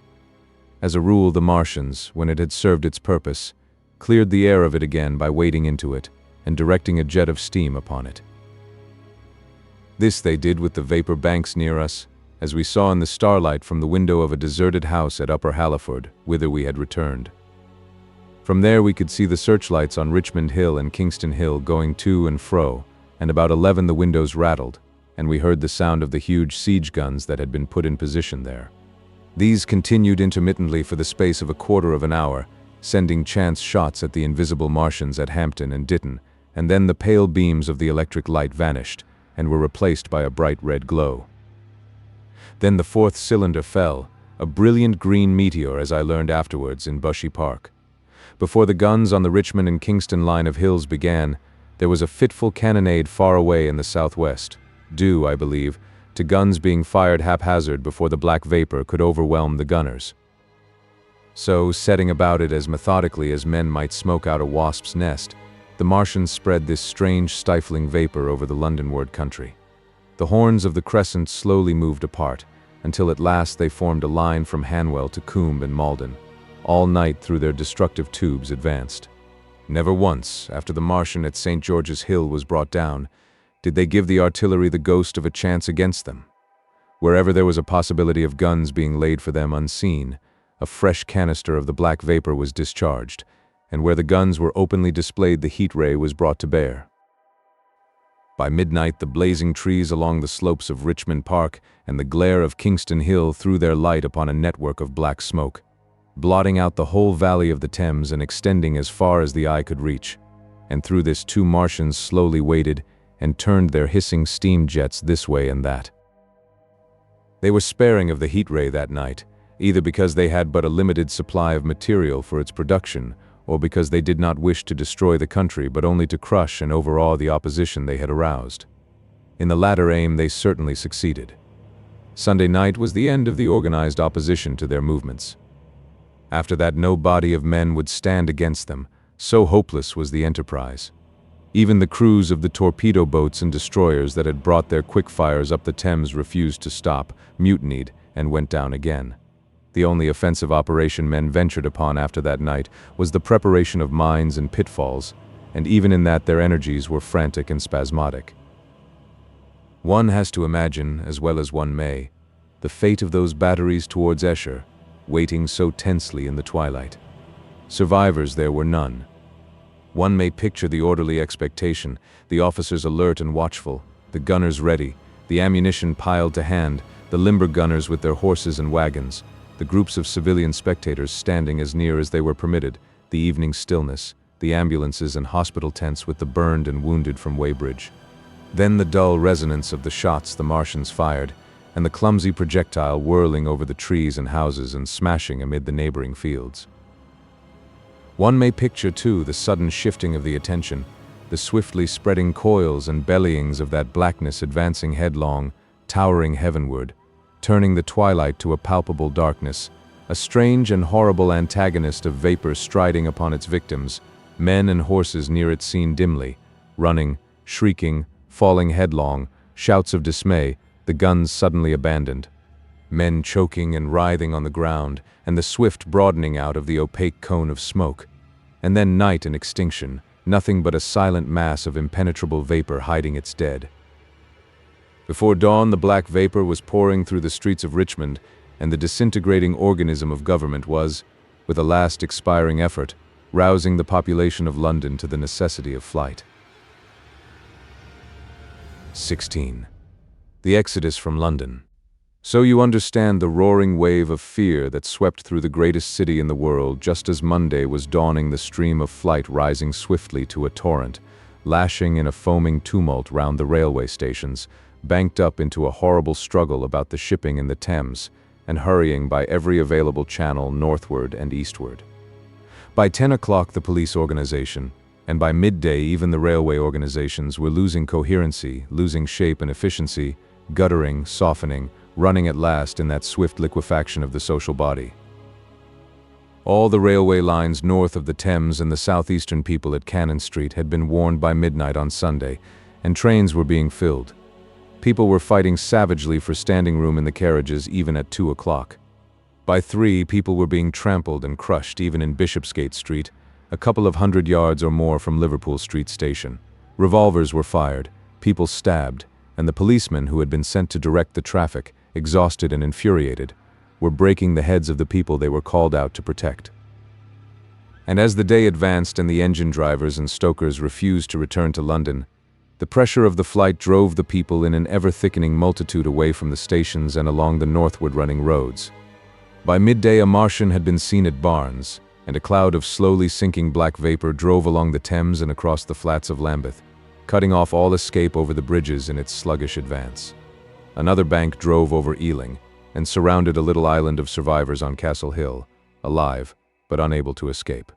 Speaker 2: As a rule, the Martians, when it had served its purpose, cleared the air of it again by wading into it and directing a jet of steam upon it. This they did with the vapor banks near us, as we saw in the starlight from the window of a deserted house at Upper Halliford, whither we had returned. From there we could see the searchlights on Richmond Hill and Kingston Hill going to and fro, and about 11 the windows rattled, and we heard the sound of the huge siege guns that had been put in position there. These continued intermittently for the space of a quarter of an hour, sending chance shots at the invisible Martians at Hampton and Ditton, and then the pale beams of the electric light vanished, and were replaced by a bright red glow. Then the 4th cylinder fell, a brilliant green meteor as I learned afterwards in Bushy Park. Before the guns on the Richmond and Kingston line of hills began, there was a fitful cannonade far away in the southwest, due, I believe, to guns being fired haphazard before the black vapor could overwhelm the gunners. So, setting about it as methodically as men might smoke out a wasp's nest, the Martians spread this strange stifling vapor over the Londonward country. The horns of the crescent slowly moved apart, until at last they formed a line from Hanwell to Coombe and Malden. All night through their destructive tubes advanced. Never once, after the Martian at St. George's Hill was brought down, did they give the artillery the ghost of a chance against them. Wherever there was a possibility of guns being laid for them unseen, a fresh canister of the black vapor was discharged, and where the guns were openly displayed, the heat ray was brought to bear. By midnight, the blazing trees along the slopes of Richmond Park and the glare of Kingston Hill threw their light upon a network of black smoke, blotting out the whole valley of the Thames and extending as far as the eye could reach. And through this 2 Martians slowly waded and turned their hissing steam jets this way and that. They were sparing of the heat ray that night, either because they had but a limited supply of material for its production, or because they did not wish to destroy the country but only to crush and overawe the opposition they had aroused. In the latter aim they certainly succeeded. Sunday night was the end of the organized opposition to their movements. After that, no body of men would stand against them, so hopeless was the enterprise. Even the crews of the torpedo boats and destroyers that had brought their quick fires up the Thames refused to stop, mutinied, and went down again. The only offensive operation men ventured upon after that night was the preparation of mines and pitfalls, and even in that their energies were frantic and spasmodic. One has to imagine, as well as one may, the fate of those batteries towards Esher, waiting so tensely in the twilight. Survivors there were none. One may picture the orderly expectation, the officers alert and watchful, the gunners ready, the ammunition piled to hand, the limber gunners with their horses and wagons, the groups of civilian spectators standing as near as they were permitted, the evening stillness, the ambulances and hospital tents with the burned and wounded from Weybridge. Then the dull resonance of the shots the Martians fired, and the clumsy projectile whirling over the trees and houses and smashing amid the neighboring fields. One may picture, too, the sudden shifting of the attention, the swiftly spreading coils and bellyings of that blackness advancing headlong, towering heavenward, turning the twilight to a palpable darkness, a strange and horrible antagonist of vapor striding upon its victims, men and horses near it seen dimly, running, shrieking, falling headlong, shouts of dismay, the guns suddenly abandoned, men choking and writhing on the ground, and the swift broadening out of the opaque cone of smoke. And then night and extinction, nothing but a silent mass of impenetrable vapor hiding its dead. Before dawn, the black vapor was pouring through the streets of Richmond, and the disintegrating organism of government was, with a last expiring effort, rousing the population of London to the necessity of flight. 16. The exodus from London. So you understand the roaring wave of fear that swept through the greatest city in the world just as Monday was dawning, the stream of flight rising swiftly to a torrent, lashing in a foaming tumult round the railway stations, banked up into a horrible struggle about the shipping in the Thames, and hurrying by every available channel northward and eastward. By 10 o'clock the police organization, and by midday even the railway organizations, were losing coherency, losing shape and efficiency, guttering, softening, running at last in that swift liquefaction of the social body. All the railway lines north of the Thames and the southeastern people at Cannon Street had been warned by midnight on Sunday, and trains were being filled. People were fighting savagely for standing room in the carriages even at 2 o'clock. By 3, people were being trampled and crushed even in Bishopsgate Street, a couple of 100 yards or more from Liverpool Street Station. Revolvers were fired, people stabbed, and the policemen who had been sent to direct the traffic, exhausted and infuriated, were breaking the heads of the people they were called out to protect. And as the day advanced and the engine drivers and stokers refused to return to London, the pressure of the flight drove the people in an ever-thickening multitude away from the stations and along the northward-running roads. By midday a Martian had been seen at Barnes, and a cloud of slowly sinking black vapor drove along the Thames and across the flats of Lambeth, cutting off all escape over the bridges in its sluggish advance. Another bank drove over Ealing, and surrounded a little island of survivors on Castle Hill, alive, but unable to escape.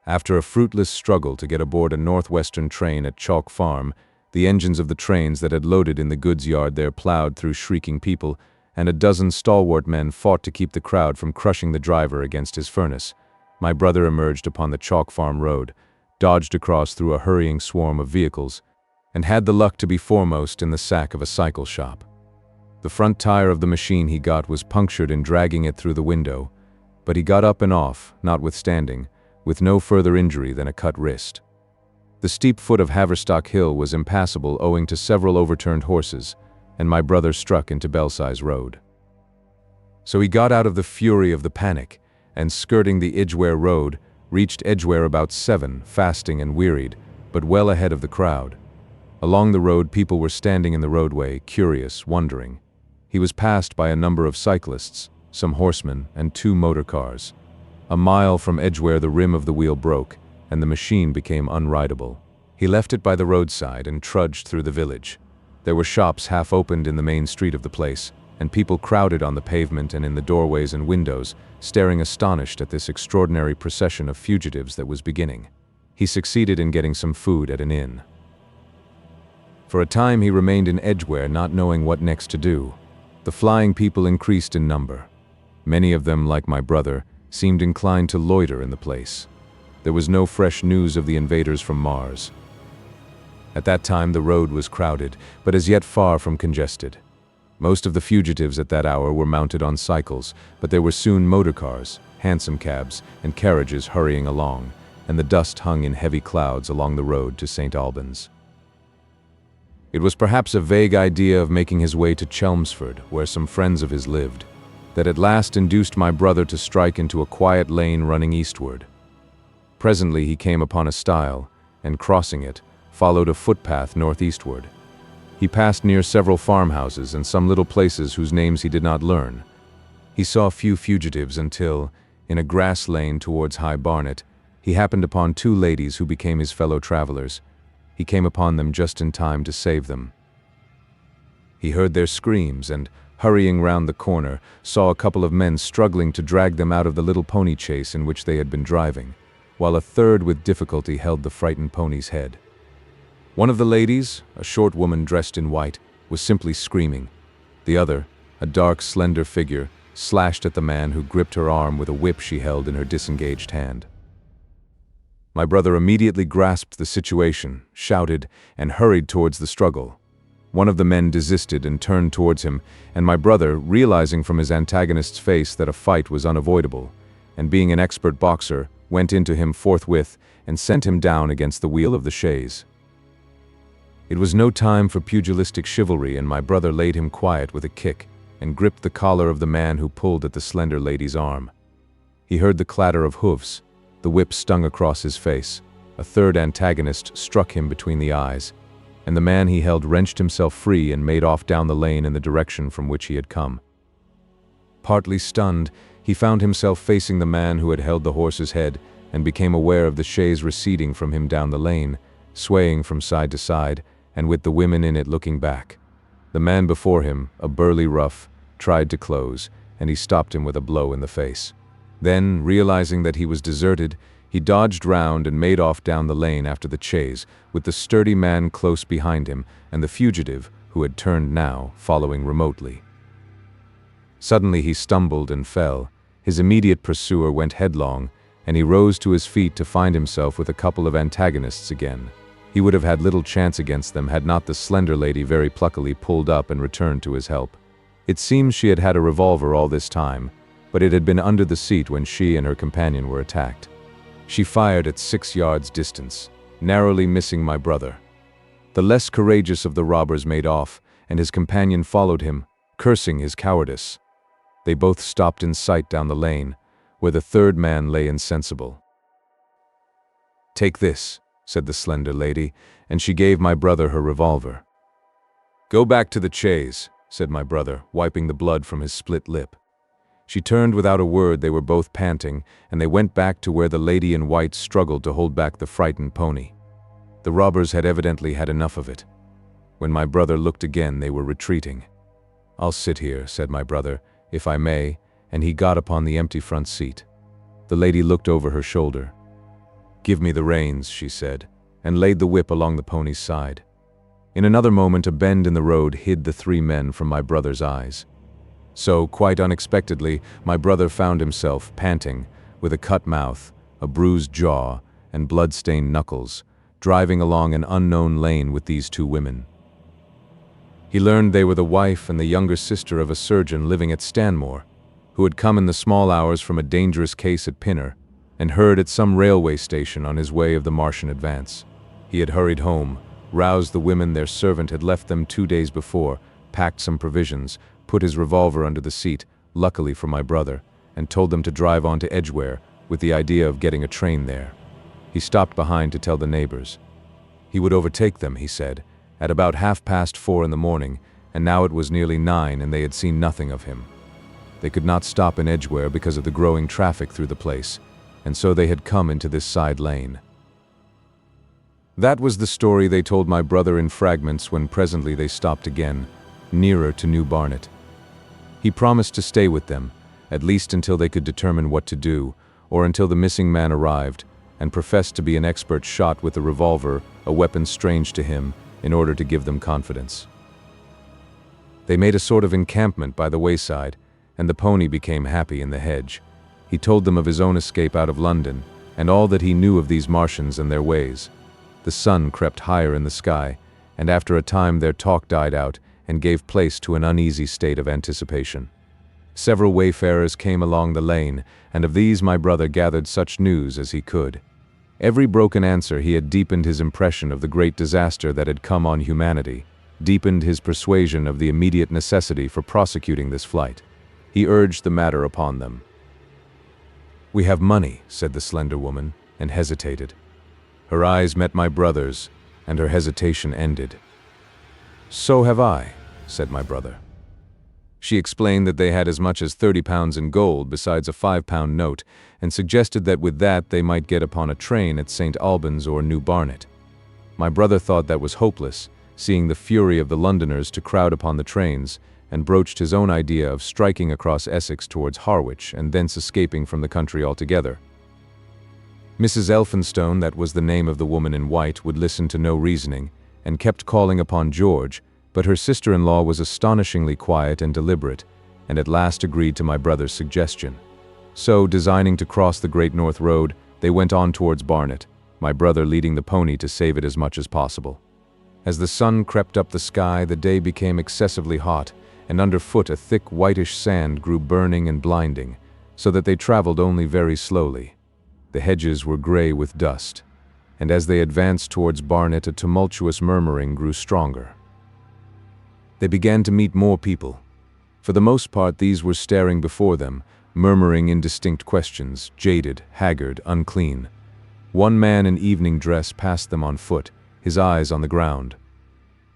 Speaker 2: After a fruitless struggle to get aboard a northwestern train at Chalk Farm, the engines of the trains that had loaded in the goods yard there plowed through shrieking people, and a dozen stalwart men fought to keep the crowd from crushing the driver against his furnace. My brother emerged upon the Chalk Farm road, dodged across through a hurrying swarm of vehicles, and had the luck to be foremost in the sack of a cycle shop. The front tire of the machine he got was punctured in dragging it through the window, but he got up and off, notwithstanding, with no further injury than a cut wrist. The steep foot of Haverstock Hill was impassable owing to several overturned horses, and my brother struck into Belsize Road. So he got out of the fury of the panic, and skirting the Edgware Road, reached Edgware about 7, fasting and wearied, but well ahead of the crowd. Along the road, people were standing in the roadway, curious, wondering. He was passed by a number of cyclists, some horsemen, and 2 motor cars. A mile from Edgware, the rim of the wheel broke, and the machine became unrideable. He left it by the roadside and trudged through the village. There were shops half opened in the main street of the place, and people crowded on the pavement and in the doorways and windows, staring astonished at this extraordinary procession of fugitives that was beginning. He succeeded in getting some food at an inn. For a time he remained in Edgware, not knowing what next to do. The flying people increased in number. Many of them, like my brother, seemed inclined to loiter in the place. There was no fresh news of the invaders from Mars. At that time the road was crowded, but as yet far from congested. Most of the fugitives at that hour were mounted on cycles, but there were soon motor cars, hansom cabs, and carriages hurrying along, and the dust hung in heavy clouds along the road to St. Albans. It was perhaps a vague idea of making his way to Chelmsford, where some friends of his lived, that at last induced my brother to strike into a quiet lane running eastward. Presently he came upon a stile, and crossing it, followed a footpath northeastward. He passed near several farmhouses and some little places whose names he did not learn. He saw few fugitives until, in a grass lane towards High Barnet, he happened upon 2 ladies who became his fellow travelers. He came upon them just in time to save them. He heard their screams and, hurrying round the corner, saw a couple of men struggling to drag them out of the little pony chaise in which they had been driving, while a third with difficulty held the frightened pony's head. One of the ladies, a short woman dressed in white, was simply screaming. The other, a dark, slender figure, slashed at the man who gripped her arm with a whip she held in her disengaged hand. My brother immediately grasped the situation, shouted, and hurried towards the struggle. One of the men desisted and turned towards him, and my brother, realizing from his antagonist's face that a fight was unavoidable, and being an expert boxer, went into him forthwith and sent him down against the wheel of the chaise. It was no time for pugilistic chivalry, and my brother laid him quiet with a kick and gripped the collar of the man who pulled at the slender lady's arm. He heard the clatter of hoofs. The whip stung across his face. A third antagonist struck him between the eyes, and the man he held wrenched himself free and made off down the lane in the direction from which he had come. Partly stunned, he found himself facing the man who had held the horse's head and became aware of the chaise receding from him down the lane, swaying from side to side, and with the women in it looking back. The man before him, a burly rough, tried to close, and he stopped him with a blow in the face. Then, realizing that he was deserted, he dodged round and made off down the lane after the chaise, with the sturdy man close behind him and the fugitive, who had turned now, following remotely. Suddenly he stumbled and fell. His immediate pursuer went headlong, and he rose to his feet to find himself with a couple of antagonists again. He would have had little chance against them had not the slender lady very pluckily pulled up and returned to his help. It seems she had had a revolver all this time, but it had been under the seat when she and her companion were attacked. She fired at 6 yards distance, narrowly missing my brother. The less courageous of the robbers made off, and his companion followed him, cursing his cowardice. They both stopped in sight down the lane, where the third man lay insensible. "Take this," said the slender lady, and she gave my brother her revolver. "Go back to the chaise," said my brother, wiping the blood from his split lip. She turned without a word. They were both panting, and they went back to where the lady in white struggled to hold back the frightened pony. The robbers had evidently had enough of it. When my brother looked again, they were retreating. "I'll sit here," said my brother, "if I may," and he got upon the empty front seat. The lady looked over her shoulder. "Give me the reins," she said, and laid the whip along the pony's side. In another moment, a bend in the road hid the 3 men from my brother's eyes. So, quite unexpectedly, my brother found himself, panting, with a cut mouth, a bruised jaw, and blood-stained knuckles, driving along an unknown lane with these 2 women. He learned they were the wife and the younger sister of a surgeon living at Stanmore, who had come in the small hours from a dangerous case at Pinner, and heard at some railway station on his way of the Martian advance. He had hurried home, roused the women their servant had left them 2 days before, packed some provisions, put his revolver under the seat, luckily for my brother, and told them to drive on to Edgware, with the idea of getting a train there. He stopped behind to tell the neighbors. He would overtake them, he said, at about 4:30 in the morning, and now it was nearly 9 and they had seen nothing of him. They could not stop in Edgware because of the growing traffic through the place, and so they had come into this side lane. That was the story they told my brother in fragments when presently they stopped again, nearer to New Barnet. He promised to stay with them, at least until they could determine what to do, or until the missing man arrived, and professed to be an expert shot with a revolver, a weapon strange to him, in order to give them confidence. They made a sort of encampment by the wayside, and the pony became happy in the hedge. He told them of his own escape out of London, and all that he knew of these Martians and their ways. The sun crept higher in the sky, and after a time their talk died out and gave place to an uneasy state of anticipation. Several wayfarers came along the lane, and of these my brother gathered such news as he could. Every broken answer he had deepened his impression of the great disaster that had come on humanity, deepened his persuasion of the immediate necessity for prosecuting this flight. He urged the matter upon them. "We have money," said the slender woman, and hesitated. Her eyes met my brother's, and her hesitation ended. "So have I," said my brother. She explained that they had as much as £30 in gold besides a £5 note, and suggested that with that they might get upon a train at St. Albans or New Barnet. My brother thought that was hopeless, seeing the fury of the Londoners to crowd upon the trains, and broached his own idea of striking across Essex towards Harwich and thence escaping from the country altogether. Mrs. Elphinstone, that was the name of the woman in white, would listen to no reasoning, and kept calling upon George, but her sister-in-law was astonishingly quiet and deliberate, and at last agreed to my brother's suggestion. So, designing to cross the Great North Road, they went on towards Barnet, my brother leading the pony to save it as much as possible. As the sun crept up the sky, the day became excessively hot, and underfoot a thick whitish sand grew burning and blinding, so that they traveled only very slowly. The hedges were gray with dust, and as they advanced towards Barnet a tumultuous murmuring grew stronger. They began to meet more people. For the most part these were staring before them, murmuring indistinct questions, jaded, haggard, unclean. One man in evening dress passed them on foot, his eyes on the ground.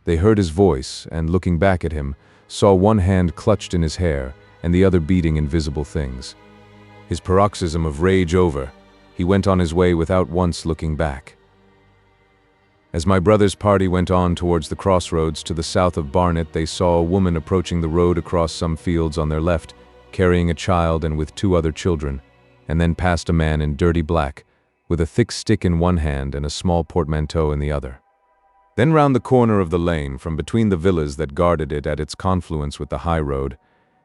Speaker 2: They heard his voice, and looking back at him, saw one hand clutched in his hair, and the other beating invisible things. His paroxysm of rage over, he went on his way without once looking back. As my brother's party went on towards the crossroads to the south of Barnet, they saw a woman approaching the road across some fields on their left, carrying a child and with 2 other children, and then passed a man in dirty black, with a thick stick in one hand and a small portmanteau in the other. Then round the corner of the lane, from between the villas that guarded it at its confluence with the high road,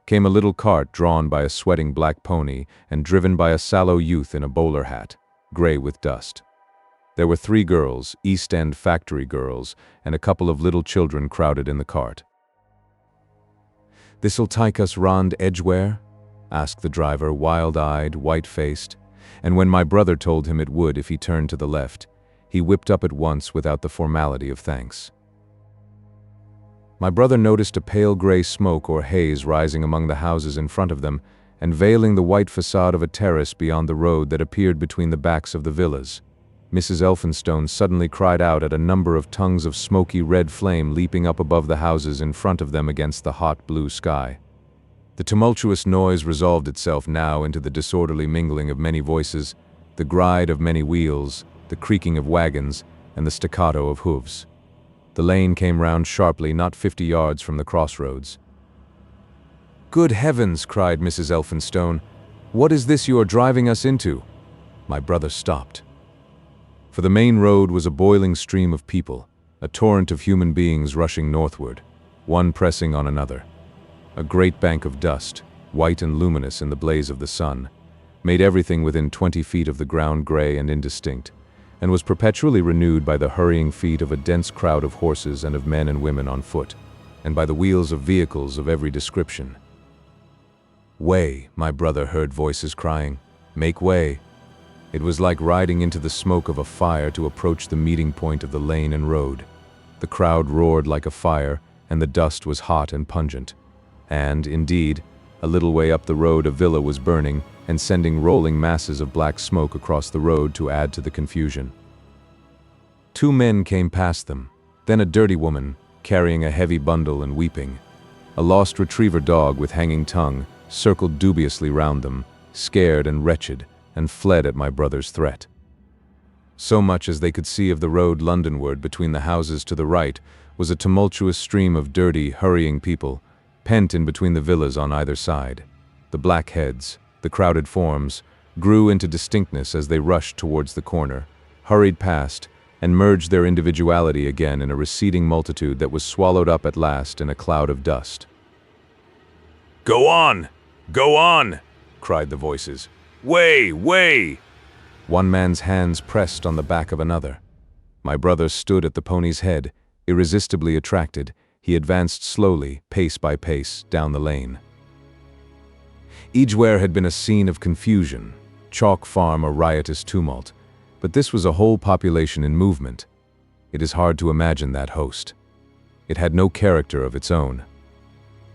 Speaker 2: came a little cart drawn by a sweating black pony and driven by a sallow youth in a bowler hat, gray with dust. There were 3 girls, East End factory girls, and a couple of little children crowded in the cart. "This'll take us round Edgware?" asked the driver, wild-eyed, white-faced, and when my brother told him it would if he turned to the left, he whipped up at once without the formality of thanks. My brother noticed a pale gray smoke or haze rising among the houses in front of them and veiling the white facade of a terrace beyond the road that appeared between the backs of the villas. Mrs. Elphinstone suddenly cried out at a number of tongues of smoky red flame leaping up above the houses in front of them against the hot blue sky. The tumultuous noise resolved itself now into the disorderly mingling of many voices, the gride of many wheels, the creaking of wagons, and the staccato of hoofs. The lane came round sharply not 50 yards from the crossroads. "Good heavens!" cried Mrs. Elphinstone. "What is this you are driving us into?" My brother stopped. For the main road was a boiling stream of people, a torrent of human beings rushing northward, one pressing on another. A great bank of dust, white and luminous in the blaze of the sun, made everything within 20 feet of the ground gray and indistinct, and was perpetually renewed by the hurrying feet of a dense crowd of horses and of men and women on foot. and by the wheels of vehicles of every description. "Way," my brother heard voices crying. "Make way." It was like riding into the smoke of a fire to approach the meeting point of the lane and road. The crowd roared like a fire, and the dust was hot and pungent. And, indeed, a little way up the road a villa was burning and sending rolling masses of black smoke across the road to add to the confusion. Two men came past them, then a dirty woman, carrying a heavy bundle and weeping. A lost retriever dog with hanging tongue circled dubiously round them, scared and wretched, and fled at my brother's threat. So much as they could see of the road Londonward between the houses to the right was a tumultuous stream of dirty, hurrying people, pent in between the villas on either side. The black heads, the crowded forms, grew into distinctness as they rushed towards the corner, hurried past, and merged their individuality again in a receding multitude that was swallowed up at last in a cloud of dust. "Go on! Go on!" cried the voices. "Way! Way!" One man's hands pressed on the back of another. My brother stood at the pony's head, irresistibly attracted. He advanced slowly, pace by pace, down the lane. Edgware had been a scene of confusion, Chalk Farm a riotous tumult, but this was a whole population in movement. It is hard to imagine that host. It had no character of its own.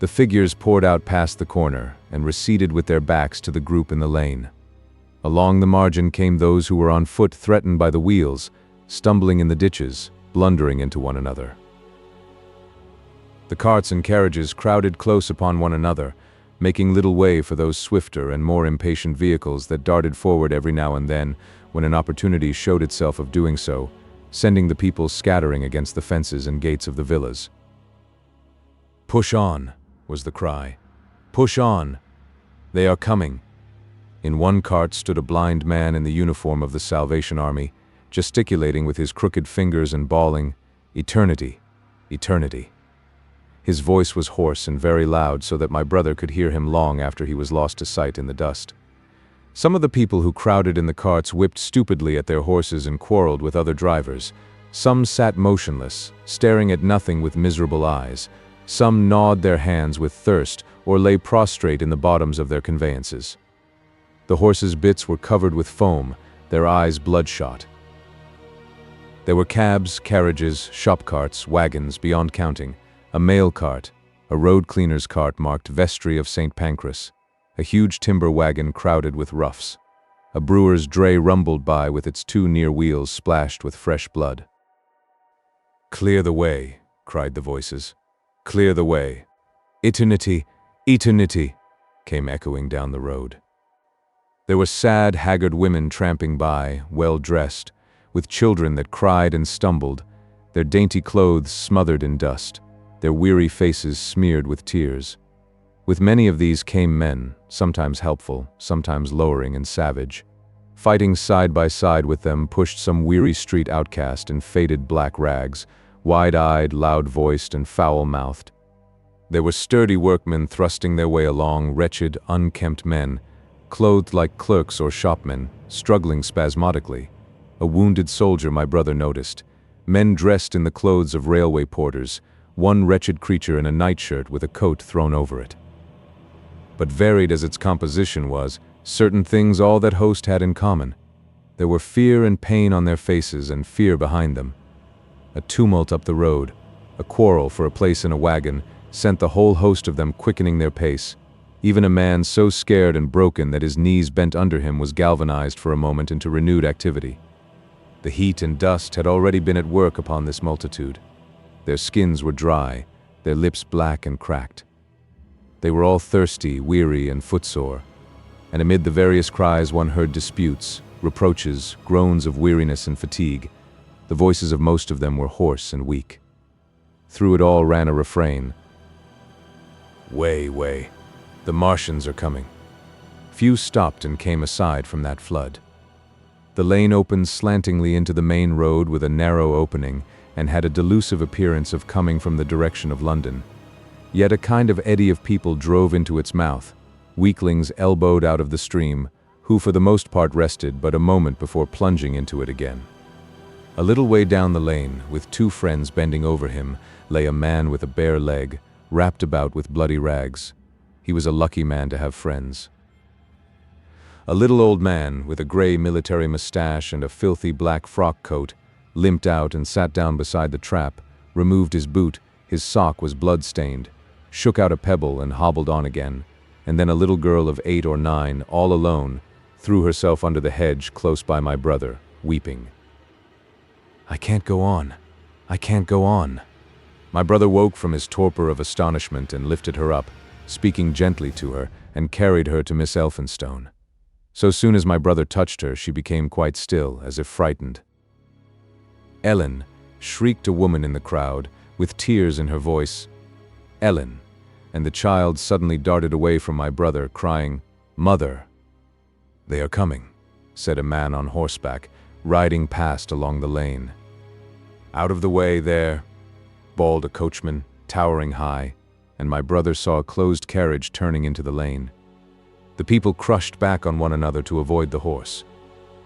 Speaker 2: The figures poured out past the corner and receded with their backs to the group in the lane. Along the margin came those who were on foot, threatened by the wheels, stumbling in the ditches, blundering into one another. The carts and carriages crowded close upon one another, making little way for those swifter and more impatient vehicles that darted forward every now and then when an opportunity showed itself of doing so, sending the people scattering against the fences and gates of the villas. "Push on," was the cry. "Push on! They are coming!" In one cart stood a blind man in the uniform of the Salvation Army, gesticulating with his crooked fingers and bawling, "Eternity! Eternity!" His voice was hoarse and very loud, so that my brother could hear him long after he was lost to sight in the dust. Some of the people who crowded in the carts whipped stupidly at their horses and quarreled with other drivers. Some sat motionless, staring at nothing with miserable eyes. Some gnawed their hands with thirst or lay prostrate in the bottoms of their conveyances. The horses' bits were covered with foam, their eyes bloodshot. There were cabs, carriages, shop carts, wagons, beyond counting, a mail cart, a road cleaner's cart marked Vestry of St. Pancras, a huge timber wagon crowded with roughs. A brewer's dray rumbled by with its two near wheels splashed with fresh blood. "Clear the way," cried the voices. "Clear the way." "Eternity! Eternity!" came echoing down the road. There were sad, haggard women tramping by, well-dressed, with children that cried and stumbled, their dainty clothes smothered in dust, their weary faces smeared with tears. With many of these came men, sometimes helpful, sometimes lowering and savage. Fighting side by side with them pushed some weary street outcast in faded black rags, wide-eyed, loud-voiced, and foul-mouthed. There were sturdy workmen thrusting their way along, wretched, unkempt men, clothed like clerks or shopmen, struggling spasmodically. A wounded soldier my brother noticed. Men dressed in the clothes of railway porters, one wretched creature in a nightshirt with a coat thrown over it. But varied as its composition was, certain things all that host had in common. There were fear and pain on their faces and fear behind them. A tumult up the road, a quarrel for a place in a wagon, sent the whole host of them quickening their pace. Even a man so scared and broken that his knees bent under him was galvanized for a moment into renewed activity. The heat and dust had already been at work upon this multitude. Their skins were dry, their lips black and cracked. They were all thirsty, weary, and footsore, and amid the various cries one heard disputes, reproaches, groans of weariness and fatigue. The voices of most of them were hoarse and weak. Through it all ran a refrain. "Way, way. The Martians are coming." Few stopped and came aside from that flood. The lane opened slantingly into the main road with a narrow opening and had a delusive appearance of coming from the direction of London. Yet a kind of eddy of people drove into its mouth, weaklings elbowed out of the stream, who for the most part rested but a moment before plunging into it again. A little way down the lane, with two friends bending over him, lay a man with a bare leg, wrapped about with bloody rags. He was a lucky man to have friends. A little old man, with a gray military mustache and a filthy black frock coat, limped out and sat down beside the trap, removed his boot, his sock was blood-stained, shook out a pebble and hobbled on again, and then a little girl of 8 or 9, all alone, threw herself under the hedge close by my brother, weeping. "I can't go on. I can't go on." My brother woke from his torpor of astonishment and lifted her up, speaking gently to her, and carried her to Miss Elphinstone. So soon as my brother touched her, she became quite still, as if frightened. "Ellen!" shrieked a woman in the crowd, with tears in her voice. "Ellen!" And the child suddenly darted away from my brother, crying, "Mother!" "They are coming," said a man on horseback, riding past along the lane. "Out of the way there!" bawled a coachman, towering high, and my brother saw a closed carriage turning into the lane. The people crushed back on one another to avoid the horse.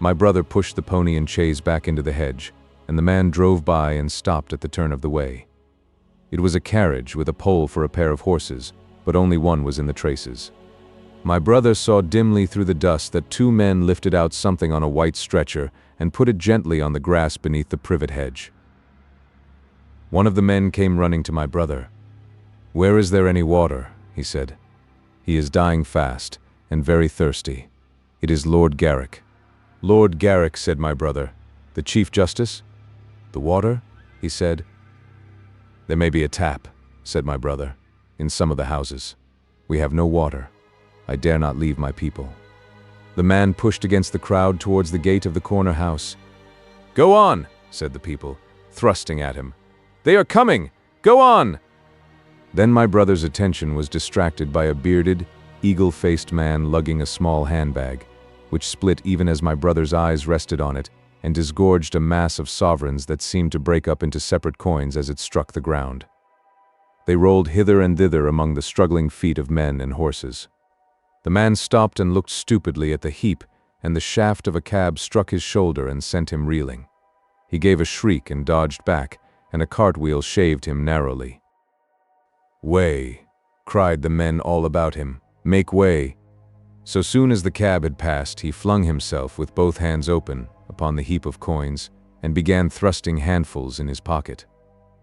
Speaker 2: My brother pushed the pony and chaise back into the hedge, and the man drove by and stopped at the turn of the way. It was a carriage with a pole for a pair of horses, but only one was in the traces. My brother saw dimly through the dust that 2 men lifted out something on a white stretcher and put it gently on the grass beneath the privet hedge. One of the men came running to my brother. "Where is there any water?" he said. "He is dying fast, and very thirsty. It is Lord Garrick." "Lord Garrick," said my brother. "The Chief Justice?" "The water?" he said. "There may be a tap," said my brother, "in some of the houses. We have no water. I dare not leave my people." The man pushed against the crowd towards the gate of the corner house. "Go on," said the people, thrusting at him. "They are coming! Go on!" Then my brother's attention was distracted by a bearded, eagle-faced man lugging a small handbag, which split even as my brother's eyes rested on it, and disgorged a mass of sovereigns that seemed to break up into separate coins as it struck the ground. They rolled hither and thither among the struggling feet of men and horses. The man stopped and looked stupidly at the heap, and the shaft of a cab struck his shoulder and sent him reeling. He gave a shriek and dodged back, and a cartwheel shaved him narrowly. "Way!" cried the men all about him. "Make way!" So soon as the cab had passed, he flung himself with both hands open upon the heap of coins and began thrusting handfuls in his pocket.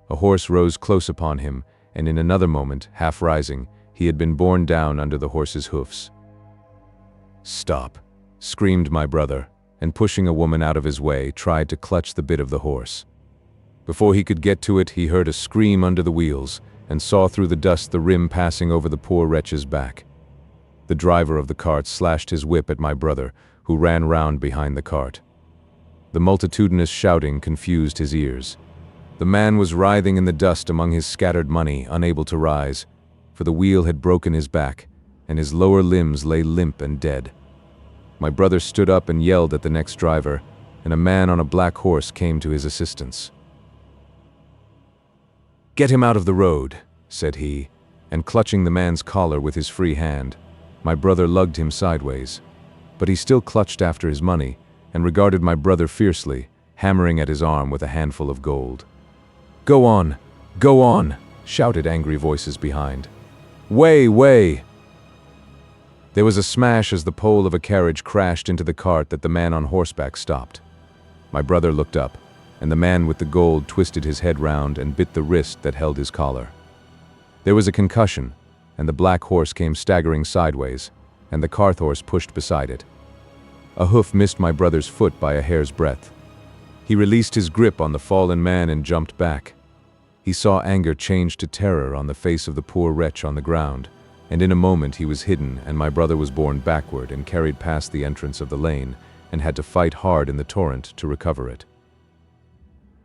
Speaker 2: A horse rose close upon him, and in another moment, half rising, he had been borne down under the horse's hoofs. "Stop!" screamed my brother, and pushing a woman out of his way, tried to clutch the bit of the horse. Before he could get to it, he heard a scream under the wheels, and saw through the dust the rim passing over the poor wretch's back. The driver of the cart slashed his whip at my brother, who ran round behind the cart. The multitudinous shouting confused his ears. The man was writhing in the dust among his scattered money, unable to rise, for the wheel had broken his back, and his lower limbs lay limp and dead. My brother stood up and yelled at the next driver, and a man on a black horse came to his assistance. "Get him out of the road," said he, and clutching the man's collar with his free hand, my brother lugged him sideways. But he still clutched after his money, and regarded my brother fiercely, hammering at his arm with a handful of gold. "Go on! Go on!" shouted angry voices behind. "Way! Way!" There was a smash as the pole of a carriage crashed into the cart that the man on horseback stopped. My brother looked up, and the man with the gold twisted his head round and bit the wrist that held his collar. There was a concussion, and the black horse came staggering sideways, and the cart horse pushed beside it. A hoof missed my brother's foot by a hair's breadth. He released his grip on the fallen man and jumped back. He saw anger change to terror on the face of the poor wretch on the ground, and in a moment he was hidden, and my brother was borne backward and carried past the entrance of the lane, and had to fight hard in the torrent to recover it.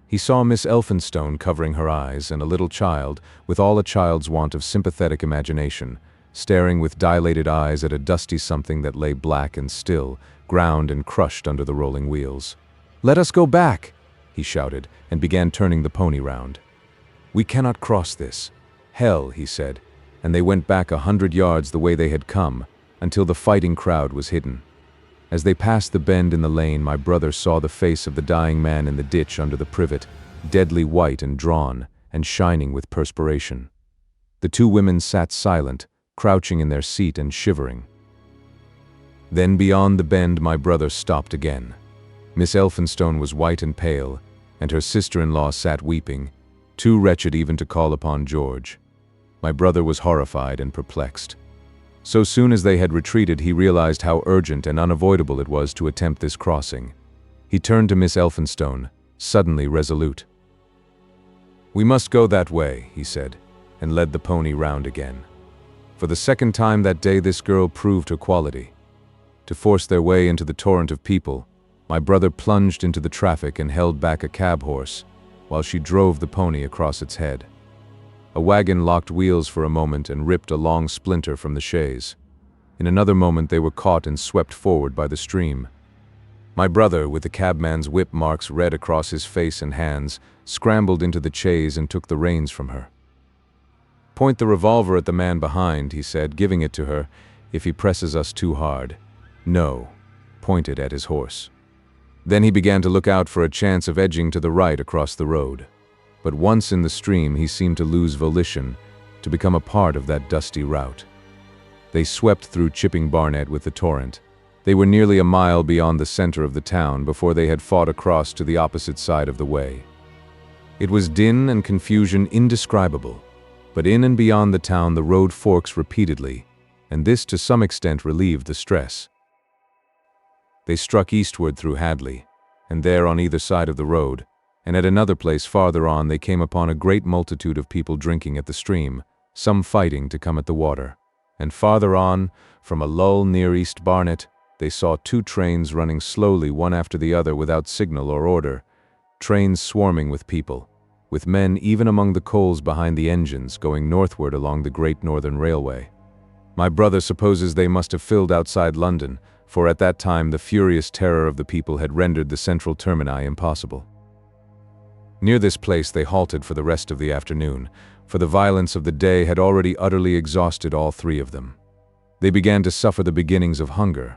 Speaker 2: He saw Miss Elphinstone covering her eyes, and a little child, with all a child's want of sympathetic imagination, staring with dilated eyes at a dusty something that lay black and still, ground and crushed under the rolling wheels. "Let us go back!" he shouted, and began turning the pony round. "We cannot cross this. Hell," he said, and they went back 100 yards the way they had come, until the fighting crowd was hidden. As they passed the bend in the lane, my brother saw the face of the dying man in the ditch under the privet, deadly white and drawn, and shining with perspiration. The two women sat silent, crouching in their seat and shivering. Then beyond the bend my brother stopped again. Miss Elphinstone was white and pale, and her sister-in-law sat weeping, too wretched even to call upon George. My brother was horrified and perplexed. So soon as they had retreated, he realized how urgent and unavoidable it was to attempt this crossing. He turned to Miss Elphinstone, suddenly resolute. "We must go that way," he said, and led the pony round again. For the second time that day this girl proved her quality. To force their way into the torrent of people, my brother plunged into the traffic and held back a cab horse, while she drove the pony across its head. A wagon locked wheels for a moment and ripped a long splinter from the chaise. In another moment they were caught and swept forward by the stream. My brother, with the cabman's whip marks red across his face and hands, scrambled into the chaise and took the reins from her. "Point the revolver at the man behind," he said, giving it to her, "if he presses us too hard." "No," pointed at his horse. Then he began to look out for a chance of edging to the right across the road. But once in the stream he seemed to lose volition, to become a part of that dusty route. They swept through Chipping Barnet with the torrent. They were nearly a mile beyond the center of the town before they had fought across to the opposite side of the way. It was din and confusion indescribable, but in and beyond the town the road forks repeatedly, and this to some extent relieved the stress. They struck eastward through Hadley, and there on either side of the road, and at another place farther on they came upon a great multitude of people drinking at the stream, some fighting to come at the water. And farther on, from a lull near East Barnet, they saw two trains running slowly one after the other without signal or order, trains swarming with people, with men even among the coals behind the engines going northward along the Great Northern Railway. My brother supposes they must have filled outside London, for at that time the furious terror of the people had rendered the central termini impossible. Near this place they halted for the rest of the afternoon, for the violence of the day had already utterly exhausted all three of them. They began to suffer the beginnings of hunger.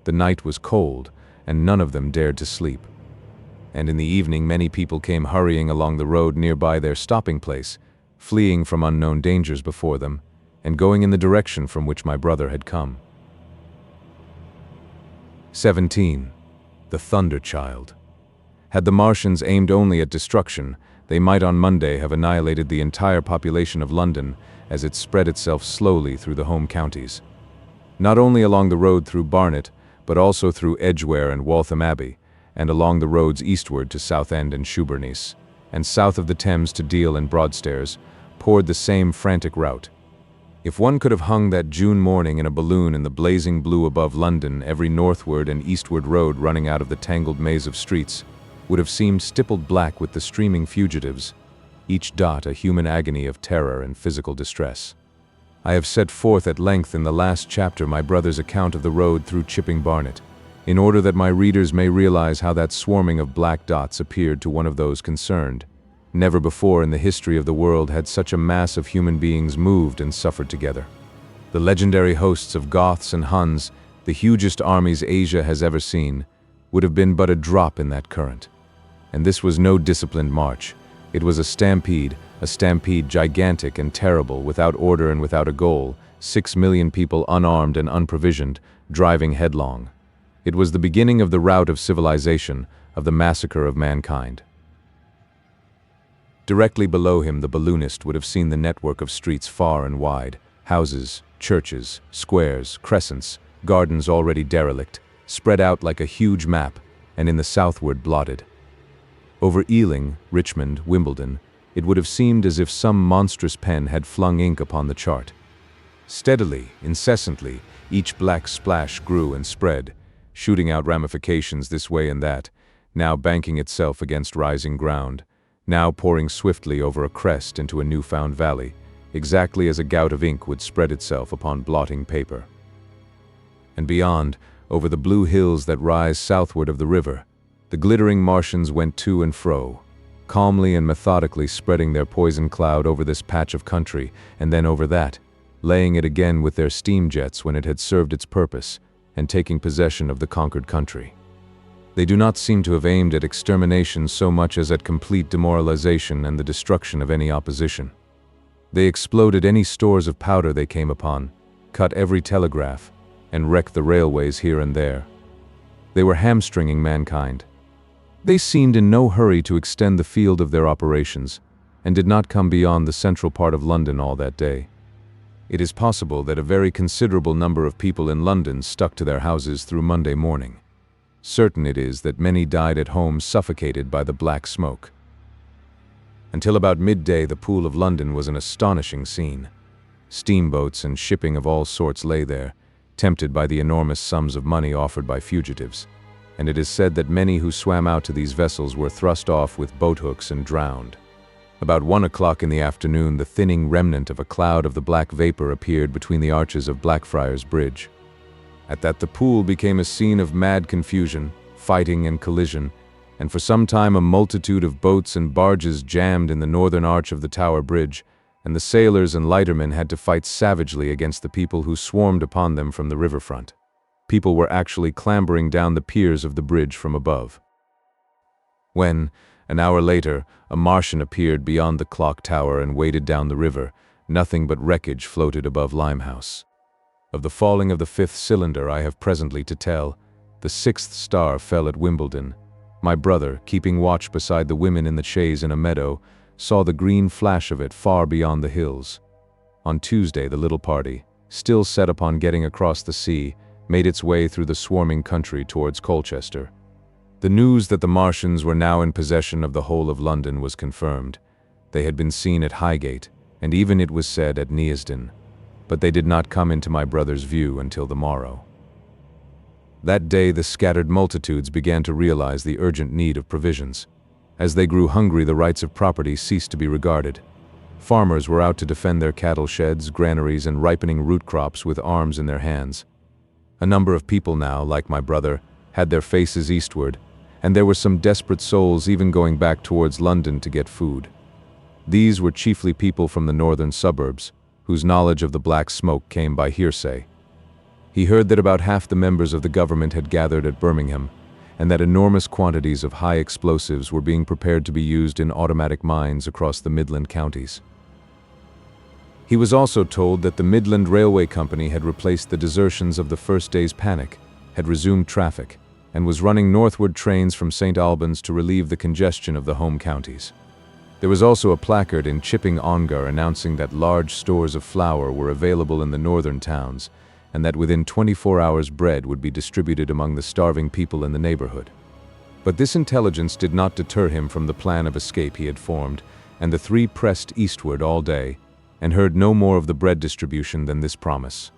Speaker 2: The night was cold, and none of them dared to sleep. And in the evening many people came hurrying along the road nearby their stopping place, fleeing from unknown dangers before them, and going in the direction from which my brother had come. 17. The Thunder Child. Had the Martians aimed only at destruction, they might on Monday have annihilated the entire population of London as it spread itself slowly through the home counties. Not only along the road through Barnet, but also through Edgware and Waltham Abbey, and along the roads eastward to Southend and Shoeburyness, and south of the Thames to Deal and Broadstairs, poured the same frantic rout. If one could have hung that June morning in a balloon in the blazing blue above London, every northward and eastward road running out of the tangled maze of streets would have seemed stippled black with the streaming fugitives, each dot a human agony of terror and physical distress. I have set forth at length in the last chapter my brother's account of the road through Chipping Barnet, in order that my readers may realize how that swarming of black dots appeared to one of those concerned. Never before in the history of the world had such a mass of human beings moved and suffered together. The legendary hosts of Goths and Huns, the hugest armies Asia has ever seen, would have been but a drop in that current. And this was no disciplined march. It was a stampede gigantic and terrible, without order and without a goal, 6 million people unarmed and unprovisioned, driving headlong. It was the beginning of the rout of civilization, of the massacre of mankind. Directly below him the balloonist would have seen the network of streets far and wide, houses, churches, squares, crescents, gardens already derelict, spread out like a huge map, and in the southward blotted. Over Ealing, Richmond, Wimbledon, it would have seemed as if some monstrous pen had flung ink upon the chart. Steadily, incessantly, each black splash grew and spread, shooting out ramifications this way and that, now banking itself against rising ground, now pouring swiftly over a crest into a newfound valley, exactly as a gout of ink would spread itself upon blotting paper. And beyond, over the blue hills that rise southward of the river, the glittering Martians went to and fro, calmly and methodically spreading their poison cloud over this patch of country, and then over that, laying it again with their steam jets when it had served its purpose, and taking possession of the conquered country. They do not seem to have aimed at extermination so much as at complete demoralization and the destruction of any opposition. They exploded any stores of powder they came upon, cut every telegraph, and wrecked the railways here and there. They were hamstringing mankind. They seemed in no hurry to extend the field of their operations, and did not come beyond the central part of London all that day. It is possible that a very considerable number of people in London stuck to their houses through Monday morning. Certain it is that many died at home suffocated by the black smoke. Until about midday, the Pool of London was an astonishing scene. Steamboats and shipping of all sorts lay there, tempted by the enormous sums of money offered by fugitives, and it is said that many who swam out to these vessels were thrust off with boat-hooks and drowned. About 1 o'clock in the afternoon, the thinning remnant of a cloud of the black vapor appeared between the arches of Blackfriars Bridge. At that the pool became a scene of mad confusion, fighting and collision, and for some time a multitude of boats and barges jammed in the northern arch of the Tower Bridge, and the sailors and lightermen had to fight savagely against the people who swarmed upon them from the riverfront. People were actually clambering down the piers of the bridge from above. When, an hour later, a Martian appeared beyond the clock tower and waded down the river, nothing but wreckage floated above Limehouse. Of the falling of the 5th cylinder I have presently to tell. The 6th star fell at Wimbledon. My brother, keeping watch beside the women in the chaise in a meadow, saw the green flash of it far beyond the hills. On Tuesday the little party, still set upon getting across the sea, made its way through the swarming country towards Colchester. The news that the Martians were now in possession of the whole of London was confirmed. They had been seen at Highgate, and even it was said at Neasden, but they did not come into my brother's view until the morrow. That day the scattered multitudes began to realize the urgent need of provisions. As they grew hungry, the rights of property ceased to be regarded. Farmers were out to defend their cattle sheds, granaries, and ripening root crops with arms in their hands. A number of people now, like my brother, had their faces eastward, and there were some desperate souls even going back towards London to get food. These were chiefly people from the northern suburbs, whose knowledge of the black smoke came by hearsay. He heard that about half the members of the government had gathered at Birmingham, and that enormous quantities of high explosives were being prepared to be used in automatic mines across the Midland counties. He was also told that the Midland Railway Company had replaced the desertions of the first day's panic, had resumed traffic, and was running northward trains from St. Albans to relieve the congestion of the home counties. There was also a placard in Chipping Ongar announcing that large stores of flour were available in the northern towns, and that within 24 hours bread would be distributed among the starving people in the neighborhood. But this intelligence did not deter him from the plan of escape he had formed, and the three pressed eastward all day, and heard no more of the bread distribution than this promise.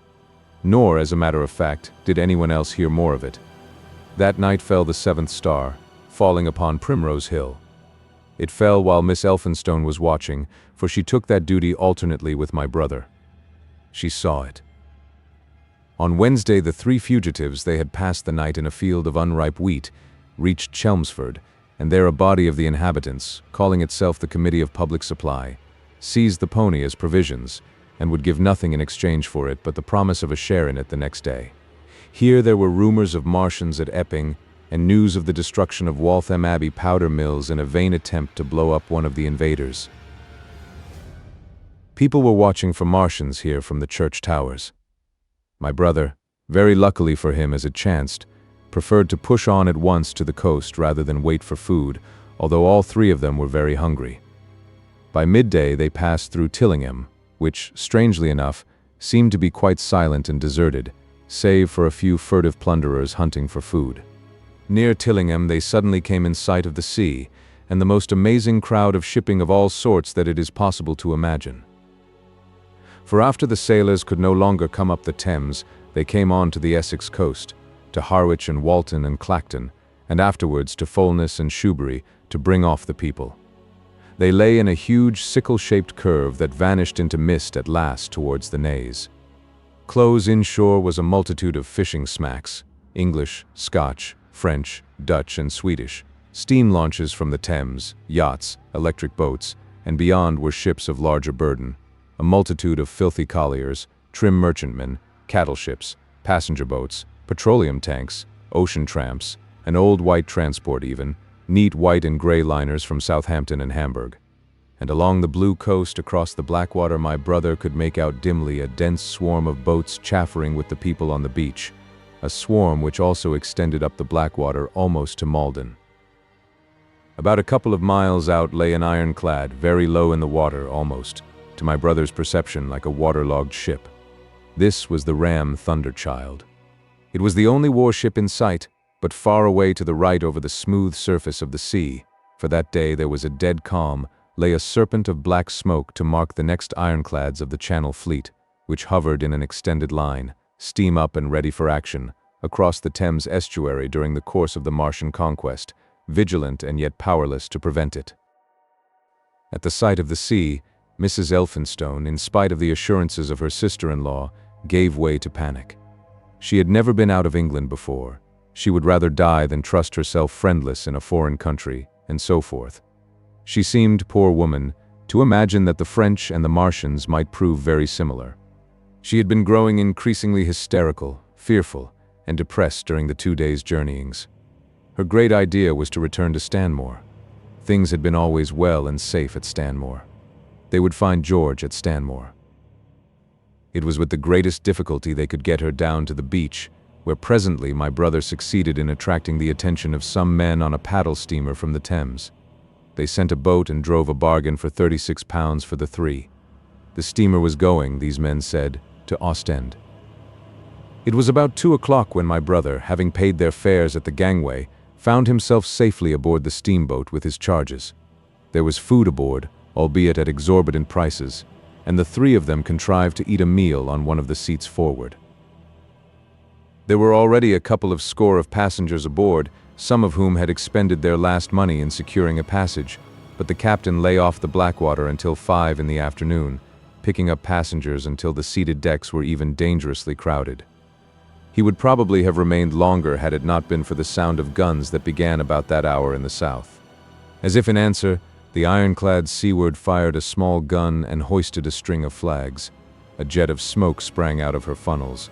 Speaker 2: Nor, as a matter of fact, did anyone else hear more of it. That night fell the 7th star, falling upon Primrose Hill. It fell while Miss Elphinstone was watching, for she took that duty alternately with my brother. She saw it. On Wednesday, the 3 fugitives they had passed the night in a field of unripe wheat, reached Chelmsford, and there a body of the inhabitants, calling itself the Committee of Public Supply, seized the pony as provisions, and would give nothing in exchange for it but the promise of a share in it the next day. Here there were rumors of Martians at Epping, and news of the destruction of Waltham Abbey powder mills in a vain attempt to blow up one of the invaders. People were watching for Martians here from the church towers. My brother, very luckily for him as it chanced, preferred to push on at once to the coast rather than wait for food, although all 3 of them were very hungry. By midday they passed through Tillingham, which, strangely enough, seemed to be quite silent and deserted, save for a few furtive plunderers hunting for food. Near Tillingham they suddenly came in sight of the sea, and the most amazing crowd of shipping of all sorts that it is possible to imagine. For after the sailors could no longer come up the Thames, they came on to the Essex coast, to Harwich and Walton and Clacton, and afterwards to Foulness and Shoebury, to bring off the people. They lay in a huge sickle-shaped curve that vanished into mist at last towards the Naze. Close inshore was a multitude of fishing smacks, English, Scotch, French, Dutch, and Swedish, steam launches from the Thames, yachts, electric boats, and beyond were ships of larger burden, a multitude of filthy colliers, trim merchantmen, cattle ships, passenger boats, petroleum tanks, ocean tramps, an old white transport even, neat white and gray liners from Southampton and Hamburg. And along the blue coast across the Blackwater my brother could make out dimly a dense swarm of boats chaffering with the people on the beach, a swarm which also extended up the Blackwater almost to Malden. About a couple of miles out lay an ironclad, very low in the water almost, to my brother's perception like a waterlogged ship. This was the ram Thunderchild. It was the only warship in sight, but far away to the right over the smooth surface of the sea, for that day there was a dead calm, lay a serpent of black smoke to mark the next ironclads of the Channel Fleet, which hovered in an extended line, steam up and ready for action, across the Thames estuary during the course of the Martian conquest, vigilant and yet powerless to prevent it. At the sight of the sea, Mrs. Elphinstone, in spite of the assurances of her sister-in-law, gave way to panic. She had never been out of England before. She would rather die than trust herself friendless in a foreign country, and so forth. She seemed, poor woman, to imagine that the French and the Martians might prove very similar. She had been growing increasingly hysterical, fearful, and depressed during the 2 days' journeyings. Her great idea was to return to Stanmore. Things had been always well and safe at Stanmore. They would find George at Stanmore. It was with the greatest difficulty they could get her down to the beach, where presently my brother succeeded in attracting the attention of some men on a paddle steamer from the Thames. They sent a boat and drove a bargain for £36 for the three. The steamer was going, these men said, to Ostend. It was about 2 o'clock when my brother, having paid their fares at the gangway, found himself safely aboard the steamboat with his charges. There was food aboard, albeit at exorbitant prices, and the three of them contrived to eat a meal on one of the seats forward. There were already a couple of score of passengers aboard, some of whom had expended their last money in securing a passage, but the captain lay off the Blackwater until 5 in the afternoon, picking up passengers until the seated decks were even dangerously crowded. He would probably have remained longer had it not been for the sound of guns that began about that hour in the south. As if in answer, the ironclad seaward fired a small gun and hoisted a string of flags. A jet of smoke sprang out of her funnels.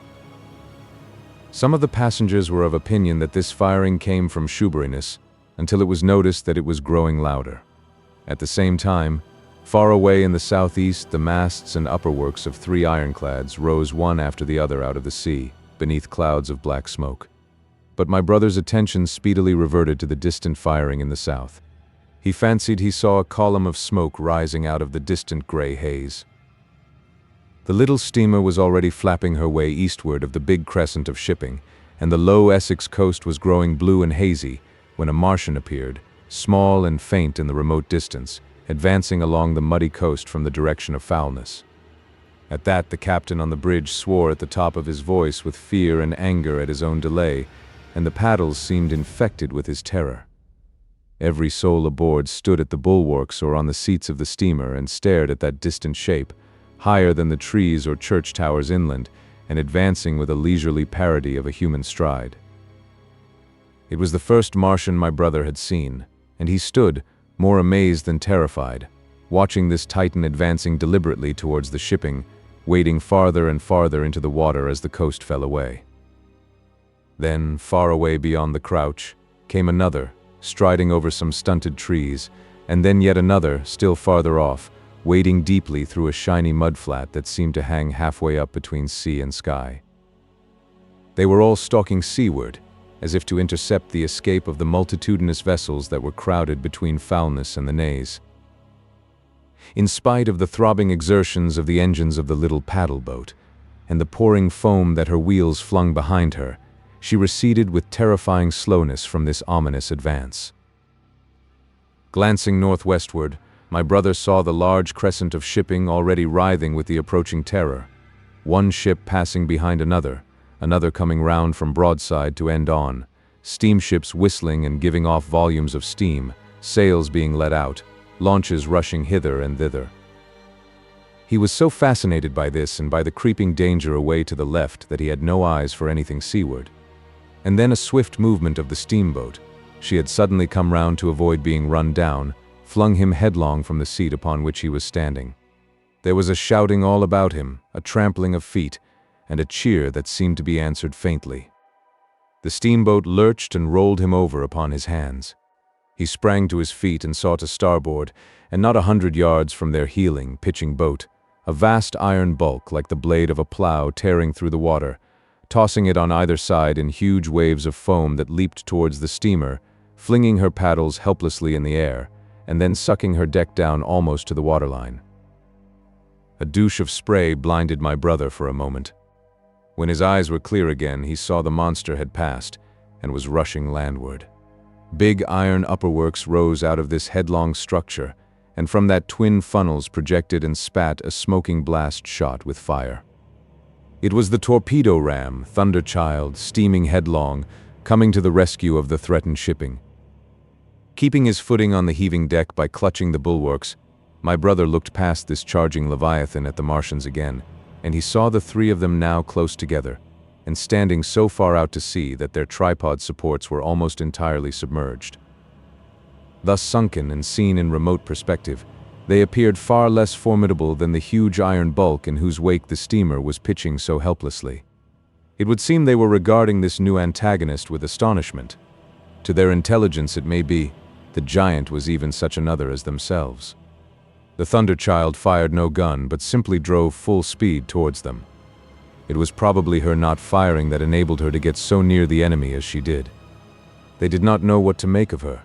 Speaker 2: Some of the passengers were of opinion that this firing came from shoeburyness, until it was noticed that it was growing louder. At the same time, far away in the southeast, the masts and upperworks of 3 ironclads rose one after the other out of the sea, beneath clouds of black smoke. But my brother's attention speedily reverted to the distant firing in the south. He fancied he saw a column of smoke rising out of the distant gray haze. The little steamer was already flapping her way eastward of the big crescent of shipping, and the low Essex coast was growing blue and hazy when a Martian appeared, small and faint in the remote distance, advancing along the muddy coast from the direction of Foulness. At that, the captain on the bridge swore at the top of his voice with fear and anger at his own delay, and the paddles seemed infected with his terror. Every soul aboard stood at the bulwarks or on the seats of the steamer and stared at that distant shape, higher than the trees or church towers inland, and advancing with a leisurely parody of a human stride. It was the first Martian my brother had seen, and he stood, more amazed than terrified, watching this Titan advancing deliberately towards the shipping, wading farther and farther into the water as the coast fell away. Then, far away beyond the crouch, came another, striding over some stunted trees, and then yet another, still farther off, wading deeply through a shiny mudflat that seemed to hang halfway up between sea and sky. They were all stalking seaward, as if to intercept the escape of the multitudinous vessels that were crowded between Foulness and the Naze. In spite of the throbbing exertions of the engines of the little paddle boat, and the pouring foam that her wheels flung behind her, she receded with terrifying slowness from this ominous advance. Glancing northwestward, my brother saw the large crescent of shipping already writhing with the approaching terror, one ship passing behind another coming round from broadside to end on, steamships whistling and giving off volumes of steam, sails being let out, launches rushing hither and thither. He was so fascinated by this and by the creeping danger away to the left that he had no eyes for anything seaward. And then a swift movement of the steamboat, she had suddenly come round to avoid being run down, flung him headlong from the seat upon which he was standing. There was a shouting all about him, a trampling of feet, and a cheer that seemed to be answered faintly. The steamboat lurched and rolled him over upon his hands. He sprang to his feet and saw to starboard, and not 100 yards from their heeling, pitching boat, a vast iron bulk like the blade of a plow tearing through the water, tossing it on either side in huge waves of foam that leaped towards the steamer, flinging her paddles helplessly in the air, and then sucking her deck down almost to the waterline. A douche of spray blinded my brother for a moment. When his eyes were clear again, he saw the monster had passed and was rushing landward. Big iron upperworks rose out of this headlong structure, and from that twin funnels projected and spat a smoking blast shot with fire. It was the torpedo ram, Thunderchild, steaming headlong, coming to the rescue of the threatened shipping. Keeping his footing on the heaving deck by clutching the bulwarks, my brother looked past this charging Leviathan at the Martians again, and he saw the three of them now close together, and standing so far out to sea that their tripod supports were almost entirely submerged. Thus sunken and seen in remote perspective, they appeared far less formidable than the huge iron bulk in whose wake the steamer was pitching so helplessly. It would seem they were regarding this new antagonist with astonishment. To their intelligence, it may be, the giant was even such another as themselves. The Thunderchild fired no gun, but simply drove full speed towards them. It was probably her not firing that enabled her to get so near the enemy as she did. They did not know what to make of her.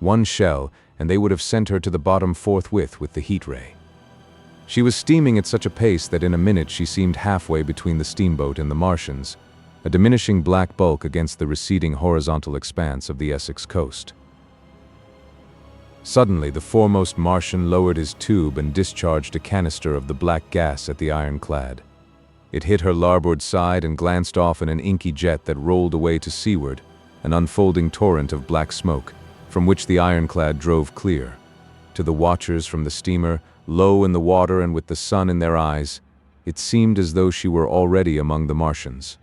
Speaker 2: One shell, and they would have sent her to the bottom forthwith with the heat ray. She was steaming at such a pace that in a minute she seemed halfway between the steamboat and the Martians, a diminishing black bulk against the receding horizontal expanse of the Essex coast. Suddenly, the foremost Martian lowered his tube and discharged a canister of the black gas at the ironclad. It hit her larboard side and glanced off in an inky jet that rolled away to seaward, an unfolding torrent of black smoke, from which the ironclad drove clear. To the watchers from the steamer, low in the water and with the sun in their eyes, it seemed as though she were already among the Martians.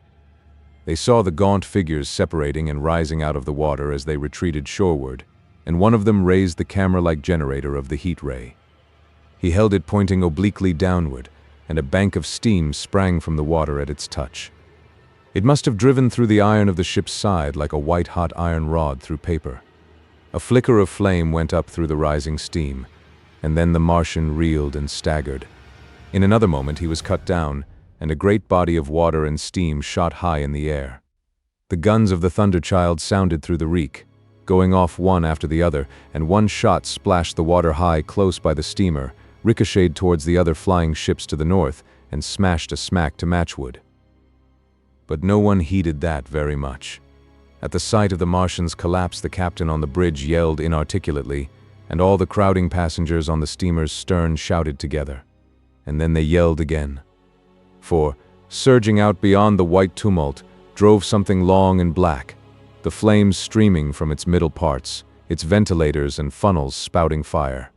Speaker 2: They saw the gaunt figures separating and rising out of the water as they retreated shoreward, and one of them raised the camera-like generator of the heat ray. He held it pointing obliquely downward, and a bank of steam sprang from the water at its touch. It must have driven through the iron of the ship's side like a white-hot iron rod through paper. A flicker of flame went up through the rising steam, and then the Martian reeled and staggered. In another moment he was cut down, and a great body of water and steam shot high in the air. The guns of the Thunderchild sounded through the reek, going off one after the other, and one shot splashed the water high close by the steamer, ricocheted towards the other flying ships to the north, and smashed a smack to matchwood. But no one heeded that very much. At the sight of the Martians' collapse, the captain on the bridge yelled inarticulately, and all the crowding passengers on the steamer's stern shouted together. And then they yelled again. For, surging out beyond the white tumult, drove something long and black, the flames streaming from its middle parts, its ventilators and funnels spouting fire.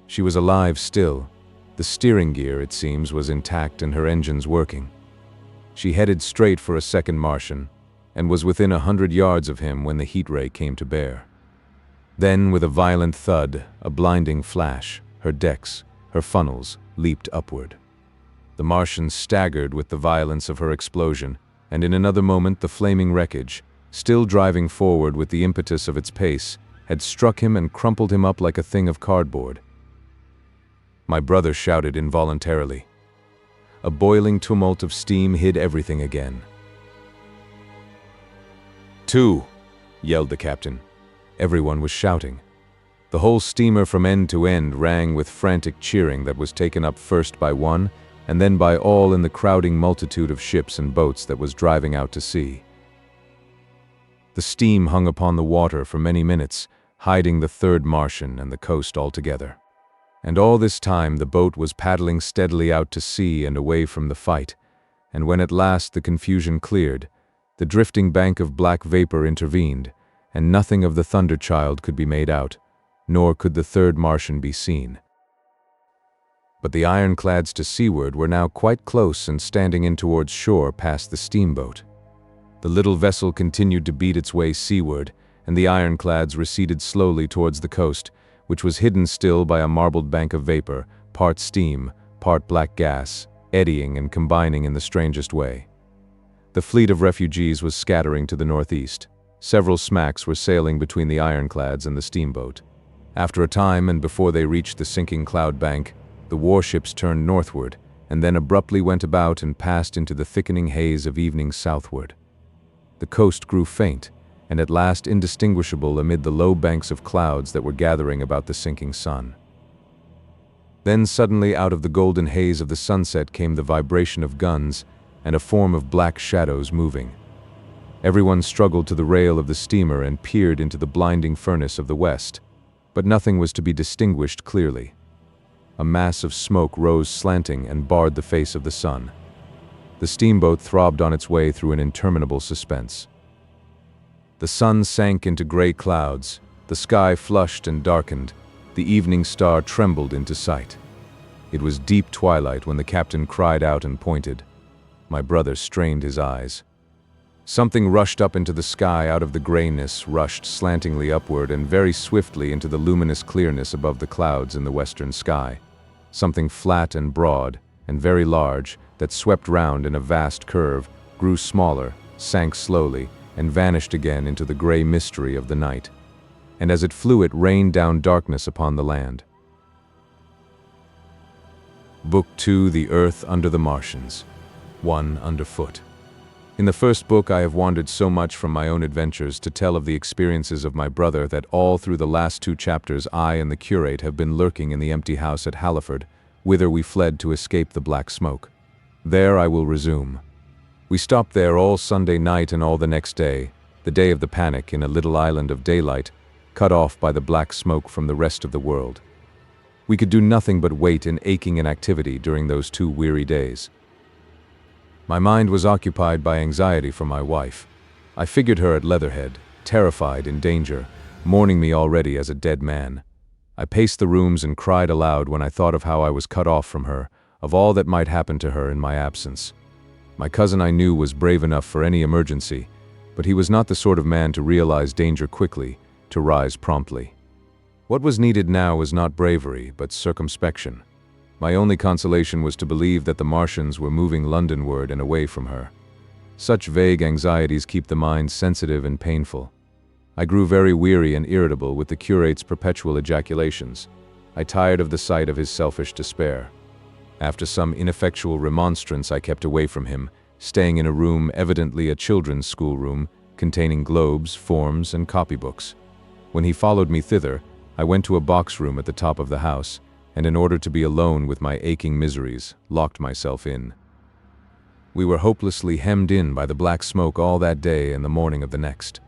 Speaker 2: She was alive still. The steering gear, it seems, was intact and her engines working. She headed straight for a second Martian, and was within 100 yards of him when the heat ray came to bear. Then, with a violent thud, a blinding flash, her decks, her funnels, leaped upward. The Martian staggered with the violence of her explosion, and in another moment the flaming wreckage, still driving forward with the impetus of its pace, had struck him and crumpled him up like a thing of cardboard. My brother shouted involuntarily. A boiling tumult of steam hid everything again. "Two!" yelled the captain. Everyone was shouting. The whole steamer from end to end rang with frantic cheering that was taken up first by one, and then by all in the crowding multitude of ships and boats that was driving out to sea. The steam hung upon the water for many minutes, hiding the third Martian and the coast altogether. And all this time the boat was paddling steadily out to sea and away from the fight, and when at last the confusion cleared, the drifting bank of black vapor intervened, and nothing of the Thunderchild could be made out, nor could the third Martian be seen. But the ironclads to seaward were now quite close and standing in towards shore past the steamboat. The little vessel continued to beat its way seaward, and the ironclads receded slowly towards the coast, which was hidden still by a marbled bank of vapor, part steam, part black gas, eddying and combining in the strangest way. The fleet of refugees was scattering to the northeast. Several smacks were sailing between the ironclads and the steamboat. After a time, and before they reached the sinking cloud bank, the warships turned northward, and then abruptly went about and passed into the thickening haze of evening southward. The coast grew faint, and at last indistinguishable amid the low banks of clouds that were gathering about the sinking sun. Then suddenly out of the golden haze of the sunset came the vibration of guns and a form of black shadows moving. Everyone struggled to the rail of the steamer and peered into the blinding furnace of the west, but nothing was to be distinguished clearly. A mass of smoke rose slanting and barred the face of the sun. The steamboat throbbed on its way through an interminable suspense. The sun sank into gray clouds, the sky flushed and darkened, the evening star trembled into sight. It was deep twilight when the captain cried out and pointed. My brother strained his eyes. Something rushed up into the sky out of the grayness, rushed slantingly upward and very swiftly into the luminous clearness above the clouds in the western sky. Something flat and broad, and very large, that swept round in a vast curve, grew smaller, sank slowly, and vanished again into the gray mystery of the night. And as it flew, it rained down darkness upon the land. Book 2, The Earth Under the Martians. 1 Underfoot. In the first book I have wandered so much from my own adventures to tell of the experiences of my brother that all through the last 2 chapters I and the curate have been lurking in the empty house at Halliford, whither we fled to escape the black smoke. There I will resume. We stopped there all Sunday night and all the next day, the day of the panic, in a little island of daylight, cut off by the black smoke from the rest of the world. We could do nothing but wait in aching inactivity during those 2 weary days. My mind was occupied by anxiety for my wife. I figured her at Leatherhead, terrified, in danger, mourning me already as a dead man. I paced the rooms and cried aloud when I thought of how I was cut off from her, of all that might happen to her in my absence. My cousin, I knew, was brave enough for any emergency, but he was not the sort of man to realize danger quickly, to rise promptly. What was needed now was not bravery, but circumspection. My only consolation was to believe that the Martians were moving Londonward and away from her. Such vague anxieties keep the mind sensitive and painful. I grew very weary and irritable with the curate's perpetual ejaculations. I tired of the sight of his selfish despair. After some ineffectual remonstrance, I kept away from him, staying in a room evidently a children's schoolroom, containing globes, forms, and copybooks. When he followed me thither, I went to a box room at the top of the house, and in order to be alone with my aching miseries, locked myself in. We were hopelessly hemmed in by the black smoke all that day and the morning of the next.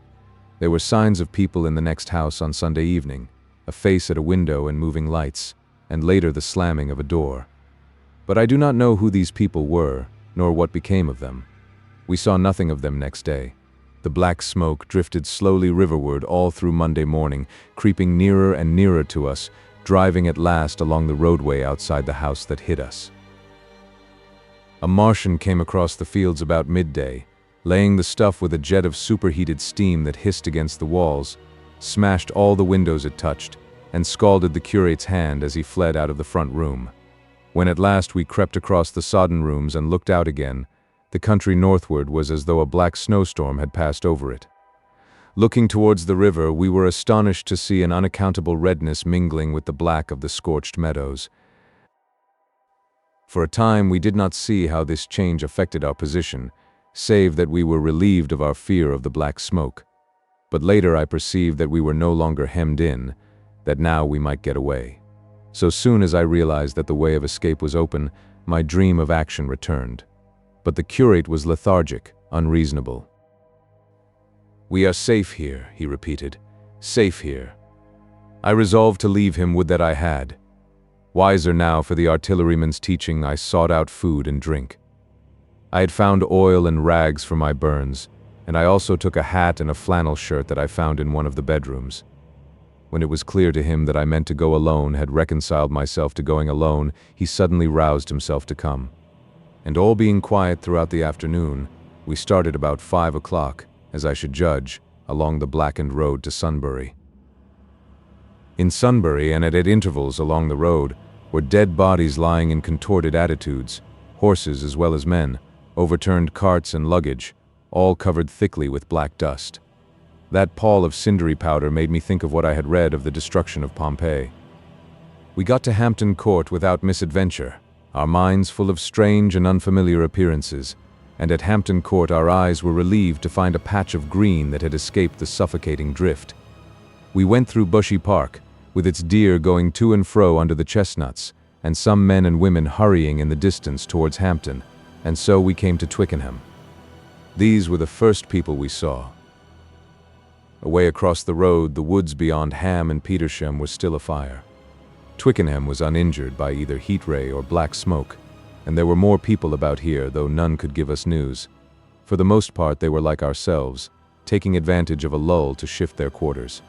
Speaker 2: There were signs of people in the next house on Sunday evening, a face at a window and moving lights, and later the slamming of a door. But I do not know who these people were, nor what became of them. We saw nothing of them next day. The black smoke drifted slowly riverward all through Monday morning, creeping nearer and nearer to us, driving at last along the roadway outside the house that hid us. A Martian came across the fields about midday, laying the stuff with a jet of superheated steam that hissed against the walls, smashed all the windows it touched, and scalded the curate's hand as he fled out of the front room. When at last we crept across the sodden rooms and looked out again, the country northward was as though a black snowstorm had passed over it. Looking towards the river, we were astonished to see an unaccountable redness mingling with the black of the scorched meadows. For a time we did not see how this change affected our position, save that we were relieved of our fear of the black smoke. But later I perceived that we were no longer hemmed in, that now we might get away. So soon as I realized that the way of escape was open, my dream of action returned. But the curate was lethargic, unreasonable. "We are safe here," he repeated. "Safe here." I resolved to leave him, would that I had. Wiser now for the artilleryman's teaching, I sought out food and drink. I had found oil and rags for my burns, and I also took a hat and a flannel shirt that I found in one of the bedrooms. When it was clear to him that I meant to go alone, had reconciled myself to going alone, he suddenly roused himself to come. And all being quiet throughout the afternoon, we started about 5 o'clock, as I should judge, along the blackened road to Sunbury. In Sunbury, and at intervals along the road, were dead bodies lying in contorted attitudes, horses as well as men, overturned carts and luggage, all covered thickly with black dust. That pall of cindery powder made me think of what I had read of the destruction of Pompeii. We got to Hampton Court without misadventure, our minds full of strange and unfamiliar appearances, and at Hampton Court our eyes were relieved to find a patch of green that had escaped the suffocating drift. We went through Bushy Park, with its deer going to and fro under the chestnuts, and some men and women hurrying in the distance towards Hampton, and so we came to Twickenham. These were the first people we saw. Away across the road, the woods beyond Ham and Petersham were still afire. Twickenham was uninjured by either heat ray or black smoke, and there were more people about here, though none could give us news. For the most part, they were like ourselves, taking advantage of a lull to shift their quarters.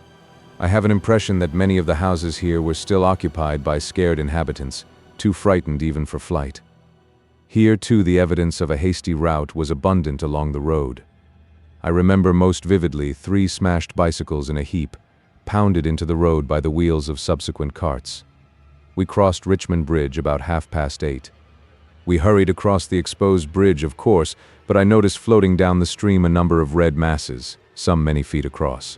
Speaker 2: I have an impression that many of the houses here were still occupied by scared inhabitants, too frightened even for flight. Here, too, the evidence of a hasty rout was abundant along the road. I remember most vividly 3 smashed bicycles in a heap, pounded into the road by the wheels of subsequent carts. We crossed Richmond Bridge about 8:30. We hurried across the exposed bridge, of course, but I noticed floating down the stream a number of red masses, some many feet across.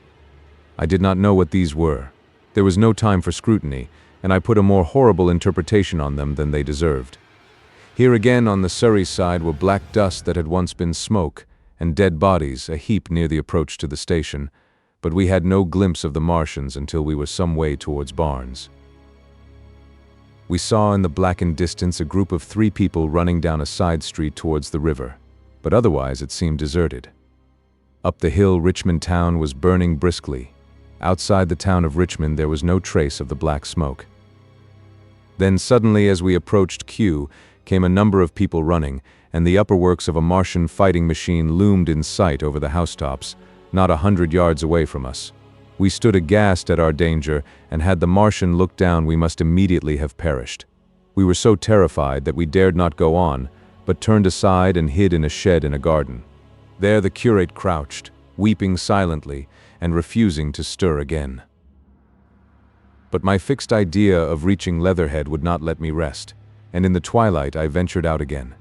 Speaker 2: I did not know what these were. There was no time for scrutiny, and I put a more horrible interpretation on them than they deserved. Here again on the Surrey side were black dust that had once been smoke, and dead bodies, a heap near the approach to the station, but we had no glimpse of the Martians until we were some way towards Barnes. We saw in the blackened distance a group of 3 people running down a side street towards the river, but otherwise it seemed deserted. Up the hill, Richmond town was burning briskly. Outside the town of Richmond there was no trace of the black smoke. Then suddenly, as we approached Kew, came a number of people running, and the upper works of a Martian fighting machine loomed in sight over the housetops, not 100 yards away from us. We stood aghast at our danger, and had the Martian looked down we must immediately have perished. We were so terrified that we dared not go on, but turned aside and hid in a shed in a garden. There the curate crouched, weeping silently, and refusing to stir again. But my fixed idea of reaching Leatherhead would not let me rest, and in the twilight I ventured out again.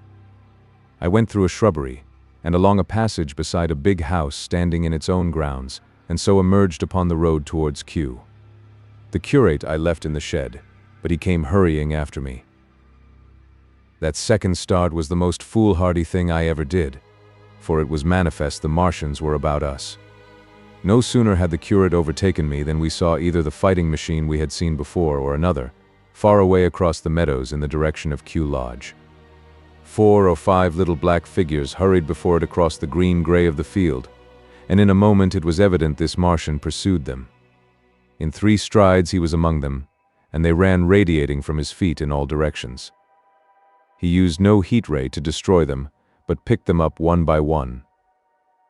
Speaker 2: I went through a shrubbery, and along a passage beside a big house standing in its own grounds, and so emerged upon the road towards Kew. The curate I left in the shed, but he came hurrying after me. That second start was the most foolhardy thing I ever did, for it was manifest the Martians were about us. No sooner had the curate overtaken me than we saw either the fighting machine we had seen before or another, far away across the meadows in the direction of Kew Lodge. 4 or 5 little black figures hurried before it across the green-gray of the field, and in a moment it was evident this Martian pursued them. In 3 strides he was among them, and they ran radiating from his feet in all directions. He used no heat ray to destroy them, but picked them up one by one.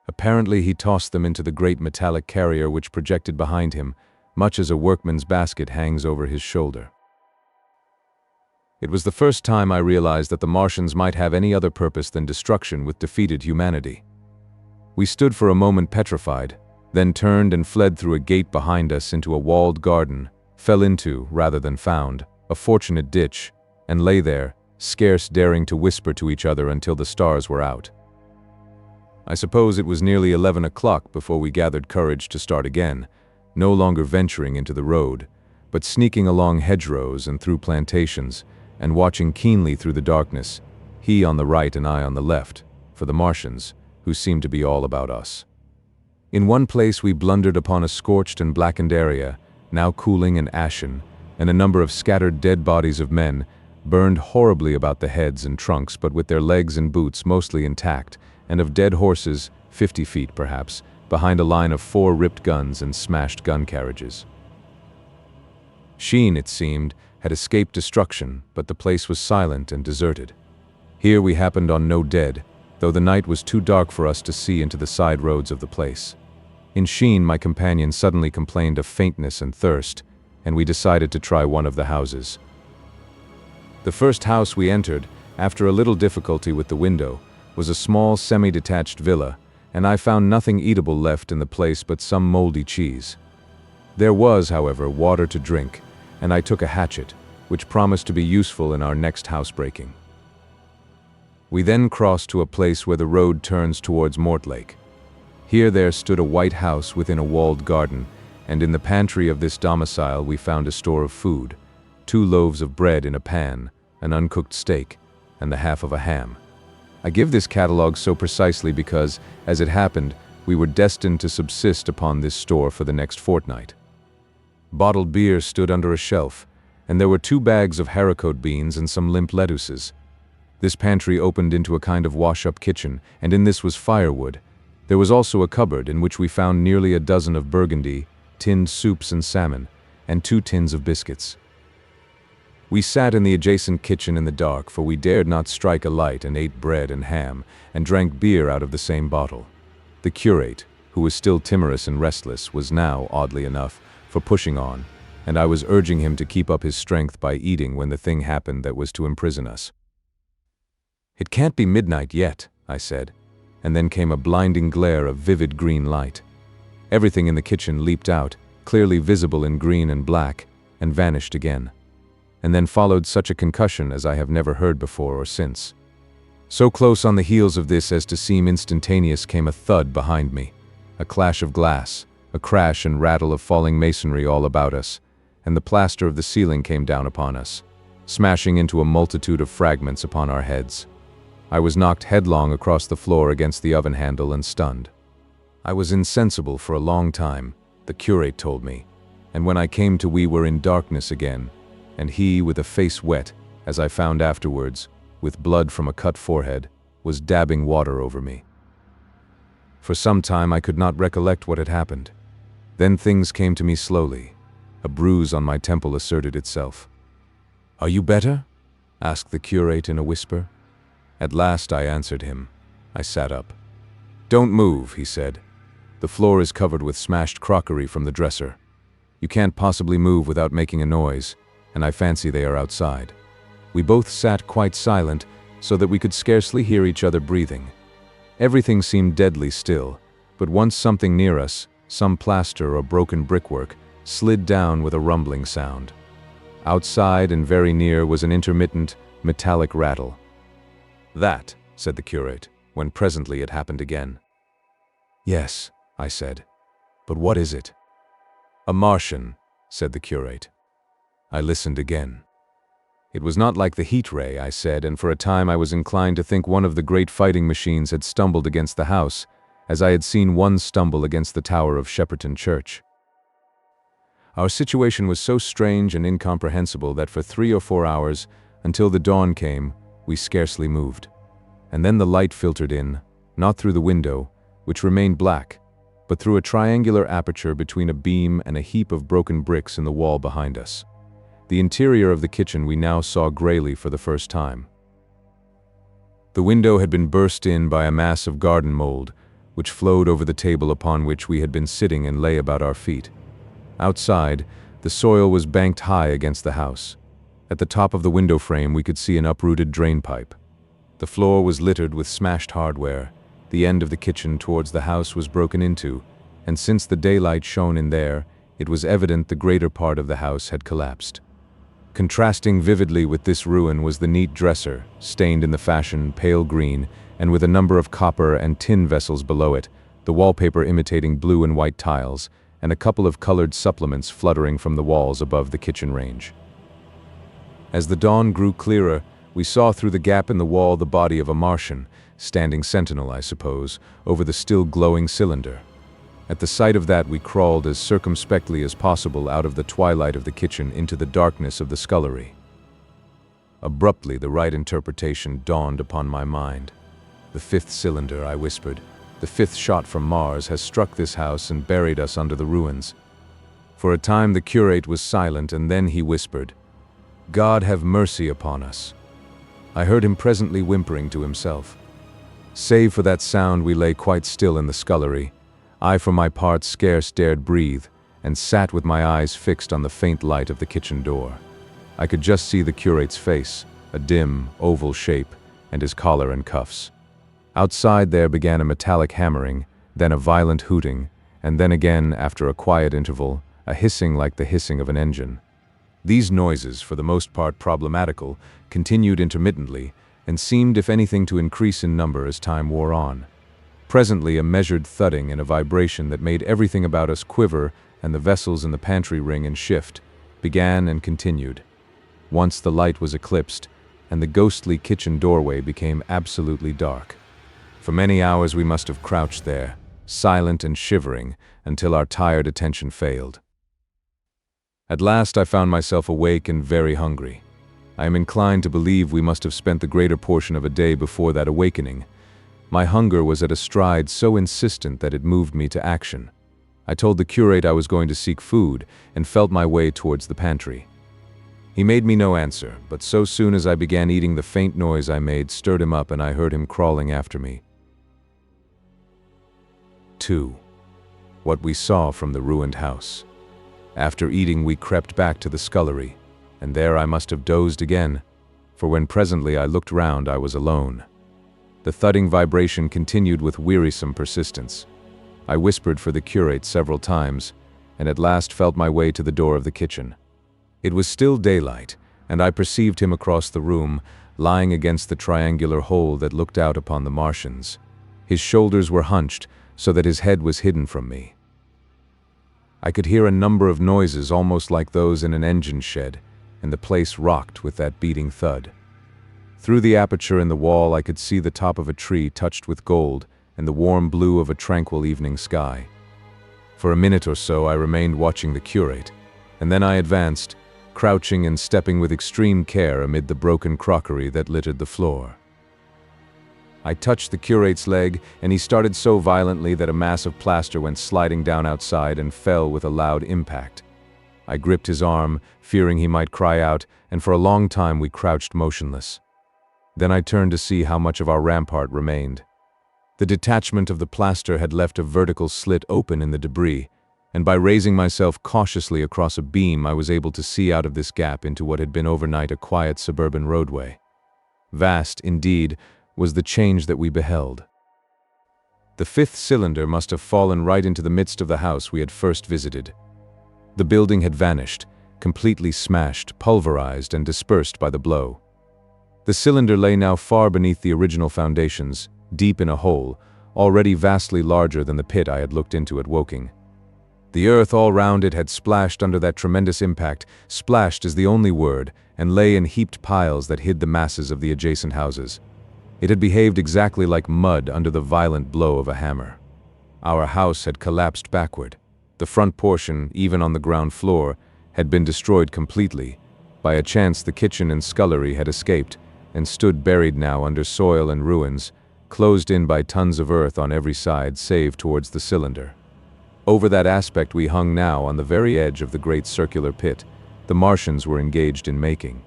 Speaker 2: Apparently he tossed them into the great metallic carrier which projected behind him, much as a workman's basket hangs over his shoulder. It was the first time I realized that the Martians might have any other purpose than destruction with defeated humanity. We stood for a moment petrified, then turned and fled through a gate behind us into a walled garden, fell into, rather than found, a fortunate ditch, and lay there, scarce daring to whisper to each other until the stars were out. I suppose it was nearly 11 o'clock before we gathered courage to start again, no longer venturing into the road, but sneaking along hedgerows and through plantations, and watching keenly through the darkness, he on the right and I on the left, for the Martians, who seemed to be all about us. In one place we blundered upon a scorched and blackened area, now cooling and ashen, and a number of scattered dead bodies of men, burned horribly about the heads and trunks but with their legs and boots mostly intact, and of dead horses, 50 feet perhaps, behind a line of 4 ripped guns and smashed gun carriages. Sheen, it seemed, had escaped destruction, but the place was silent and deserted. Here we happened on no dead, though the night was too dark for us to see into the side roads of the place. In Sheen, my companion suddenly complained of faintness and thirst, and we decided to try one of the houses. The first house we entered, after a little difficulty with the window, was a small semi-detached villa, and I found nothing eatable left in the place but some moldy cheese. There was, however, water to drink, and I took a hatchet, which promised to be useful in our next housebreaking. We then crossed to a place where the road turns towards Mortlake. Here there stood a white house within a walled garden, and in the pantry of this domicile we found a store of food, 2 loaves of bread in a pan, an uncooked steak, and the half of a ham. I give this catalogue so precisely because, as it happened, we were destined to subsist upon this store for the next fortnight. Bottled beer stood under a shelf, and there were 2 bags of haricot beans and some limp lettuces. This pantry opened into a kind of wash-up kitchen, and in this was firewood. There was also a cupboard in which we found nearly a dozen of burgundy, tinned soups and salmon, and 2 tins of biscuits. We sat in the adjacent kitchen in the dark, for we dared not strike a light, and ate bread and ham, and drank beer out of the same bottle. The curate, who was still timorous and restless, was now, oddly enough, for pushing on, and I was urging him to keep up his strength by eating when the thing happened that was to imprison us. "It can't be midnight yet," I said, and then came a blinding glare of vivid green light. Everything in the kitchen leaped out, clearly visible in green and black, and vanished again. And then followed such a concussion as I have never heard before or since. So close on the heels of this as to seem instantaneous came a thud behind me, a clash of glass, a crash and rattle of falling masonry all about us, and the plaster of the ceiling came down upon us, smashing into a multitude of fragments upon our heads. I was knocked headlong across the floor against the oven handle and stunned. I was insensible for a long time, the curate told me, and when I came to we were in darkness again, and he, with a face wet, as I found afterwards, with blood from a cut forehead, was dabbing water over me. For some time I could not recollect what had happened. Then things came to me slowly. A bruise on my temple asserted itself. "Are you better?" asked the curate in a whisper. At last I answered him. I sat up. "Don't move," he said. "The floor is covered with smashed crockery from the dresser. You can't possibly move without making a noise, and I fancy they are outside." We both sat quite silent, so that we could scarcely hear each other breathing. Everything seemed deadly still, but once something near us, some plaster or broken brickwork, slid down with a rumbling sound. Outside and very near was an intermittent, metallic rattle. "That," said the curate, when presently it happened again. "Yes," I said. "But what is it?" "A Martian," said the curate. I listened again. It was not like the heat ray, I said, and for a time I was inclined to think one of the great fighting machines had stumbled against the house, as I had seen one stumble against the tower of Shepperton Church. Our situation was so strange and incomprehensible that for 3 or 4 hours, until the dawn came, we scarcely moved. And then the light filtered in, not through the window, which remained black, but through a triangular aperture between a beam and a heap of broken bricks in the wall behind us. The interior of the kitchen we now saw grayly for the first time. The window had been burst in by a mass of garden mold, which flowed over the table upon which we had been sitting and lay about our feet. Outside, the soil was banked high against the house. At the top of the window frame we could see an uprooted drain pipe. The floor was littered with smashed hardware. The end of the kitchen towards the house was broken into, and since the daylight shone in there, it was evident the greater part of the house had collapsed. Contrasting vividly with this ruin was the neat dresser, stained in the fashion pale green, and with a number of copper and tin vessels below it, the wallpaper imitating blue and white tiles, and a couple of colored supplements fluttering from the walls above the kitchen range. As the dawn grew clearer, we saw through the gap in the wall the body of a Martian, standing sentinel, I suppose, over the still glowing cylinder. At the sight of that we crawled as circumspectly as possible out of the twilight of the kitchen into the darkness of the scullery. Abruptly the right interpretation dawned upon my mind. "The 5th cylinder," I whispered. "The 5th shot from Mars has struck this house and buried us under the ruins." For a time the curate was silent, and then he whispered, "God have mercy upon us." I heard him presently whimpering to himself. Save for that sound we lay quite still in the scullery. I for my part scarce dared breathe, and sat with my eyes fixed on the faint light of the kitchen door. I could just see the curate's face, a dim, oval shape, and his collar and cuffs. Outside there began a metallic hammering, then a violent hooting, and then again, after a quiet interval, a hissing like the hissing of an engine. These noises, for the most part problematical, continued intermittently, and seemed, if anything, to increase in number as time wore on. Presently, a measured thudding and a vibration that made everything about us quiver and the vessels in the pantry ring and shift began and continued. Once the light was eclipsed, and the ghostly kitchen doorway became absolutely dark. For many hours we must have crouched there, silent and shivering, until our tired attention failed. At last I found myself awake and very hungry. I am inclined to believe we must have spent the greater portion of a day before that awakening. My hunger was at a stride so insistent that it moved me to action. I told the curate I was going to seek food and felt my way towards the pantry. He made me no answer, but so soon as I began eating, the faint noise I made stirred him up and I heard him crawling after me. 2. What we saw from the ruined house. After eating, we crept back to the scullery, and there I must have dozed again, for when presently I looked round, I was alone. The thudding vibration continued with wearisome persistence. I whispered for the curate several times, and at last felt my way to the door of the kitchen. It was still daylight, and I perceived him across the room, lying against the triangular hole that looked out upon the Martians. His shoulders were hunched, so that his head was hidden from me. I could hear a number of noises almost like those in an engine shed, and the place rocked with that beating thud. Through the aperture in the wall I could see the top of a tree touched with gold and the warm blue of a tranquil evening sky. For a minute or so I remained watching the curate, and then I advanced, crouching and stepping with extreme care amid the broken crockery that littered the floor. I touched the curate's leg, and he started so violently that a mass of plaster went sliding down outside and fell with a loud impact. I gripped his arm, fearing he might cry out, and for a long time we crouched motionless. Then I turned to see how much of our rampart remained. The detachment of the plaster had left a vertical slit open in the debris, and by raising myself cautiously across a beam I was able to see out of this gap into what had been overnight a quiet suburban roadway. Vast, indeed, was the change that we beheld. The fifth cylinder must have fallen right into the midst of the house we had first visited. The building had vanished, completely smashed, pulverized, and dispersed by the blow. The cylinder lay now far beneath the original foundations, deep in a hole, already vastly larger than the pit I had looked into at Woking. The earth all round it had splashed under that tremendous impact, splashed is the only word, and lay in heaped piles that hid the masses of the adjacent houses. It had behaved exactly like mud under the violent blow of a hammer. Our house had collapsed backward. The front portion, even on the ground floor, had been destroyed completely. By a chance the kitchen and scullery had escaped, and stood buried now under soil and ruins, closed in by tons of earth on every side save towards the cylinder. Over that aspect we hung now on the very edge of the great circular pit the Martians were engaged in making.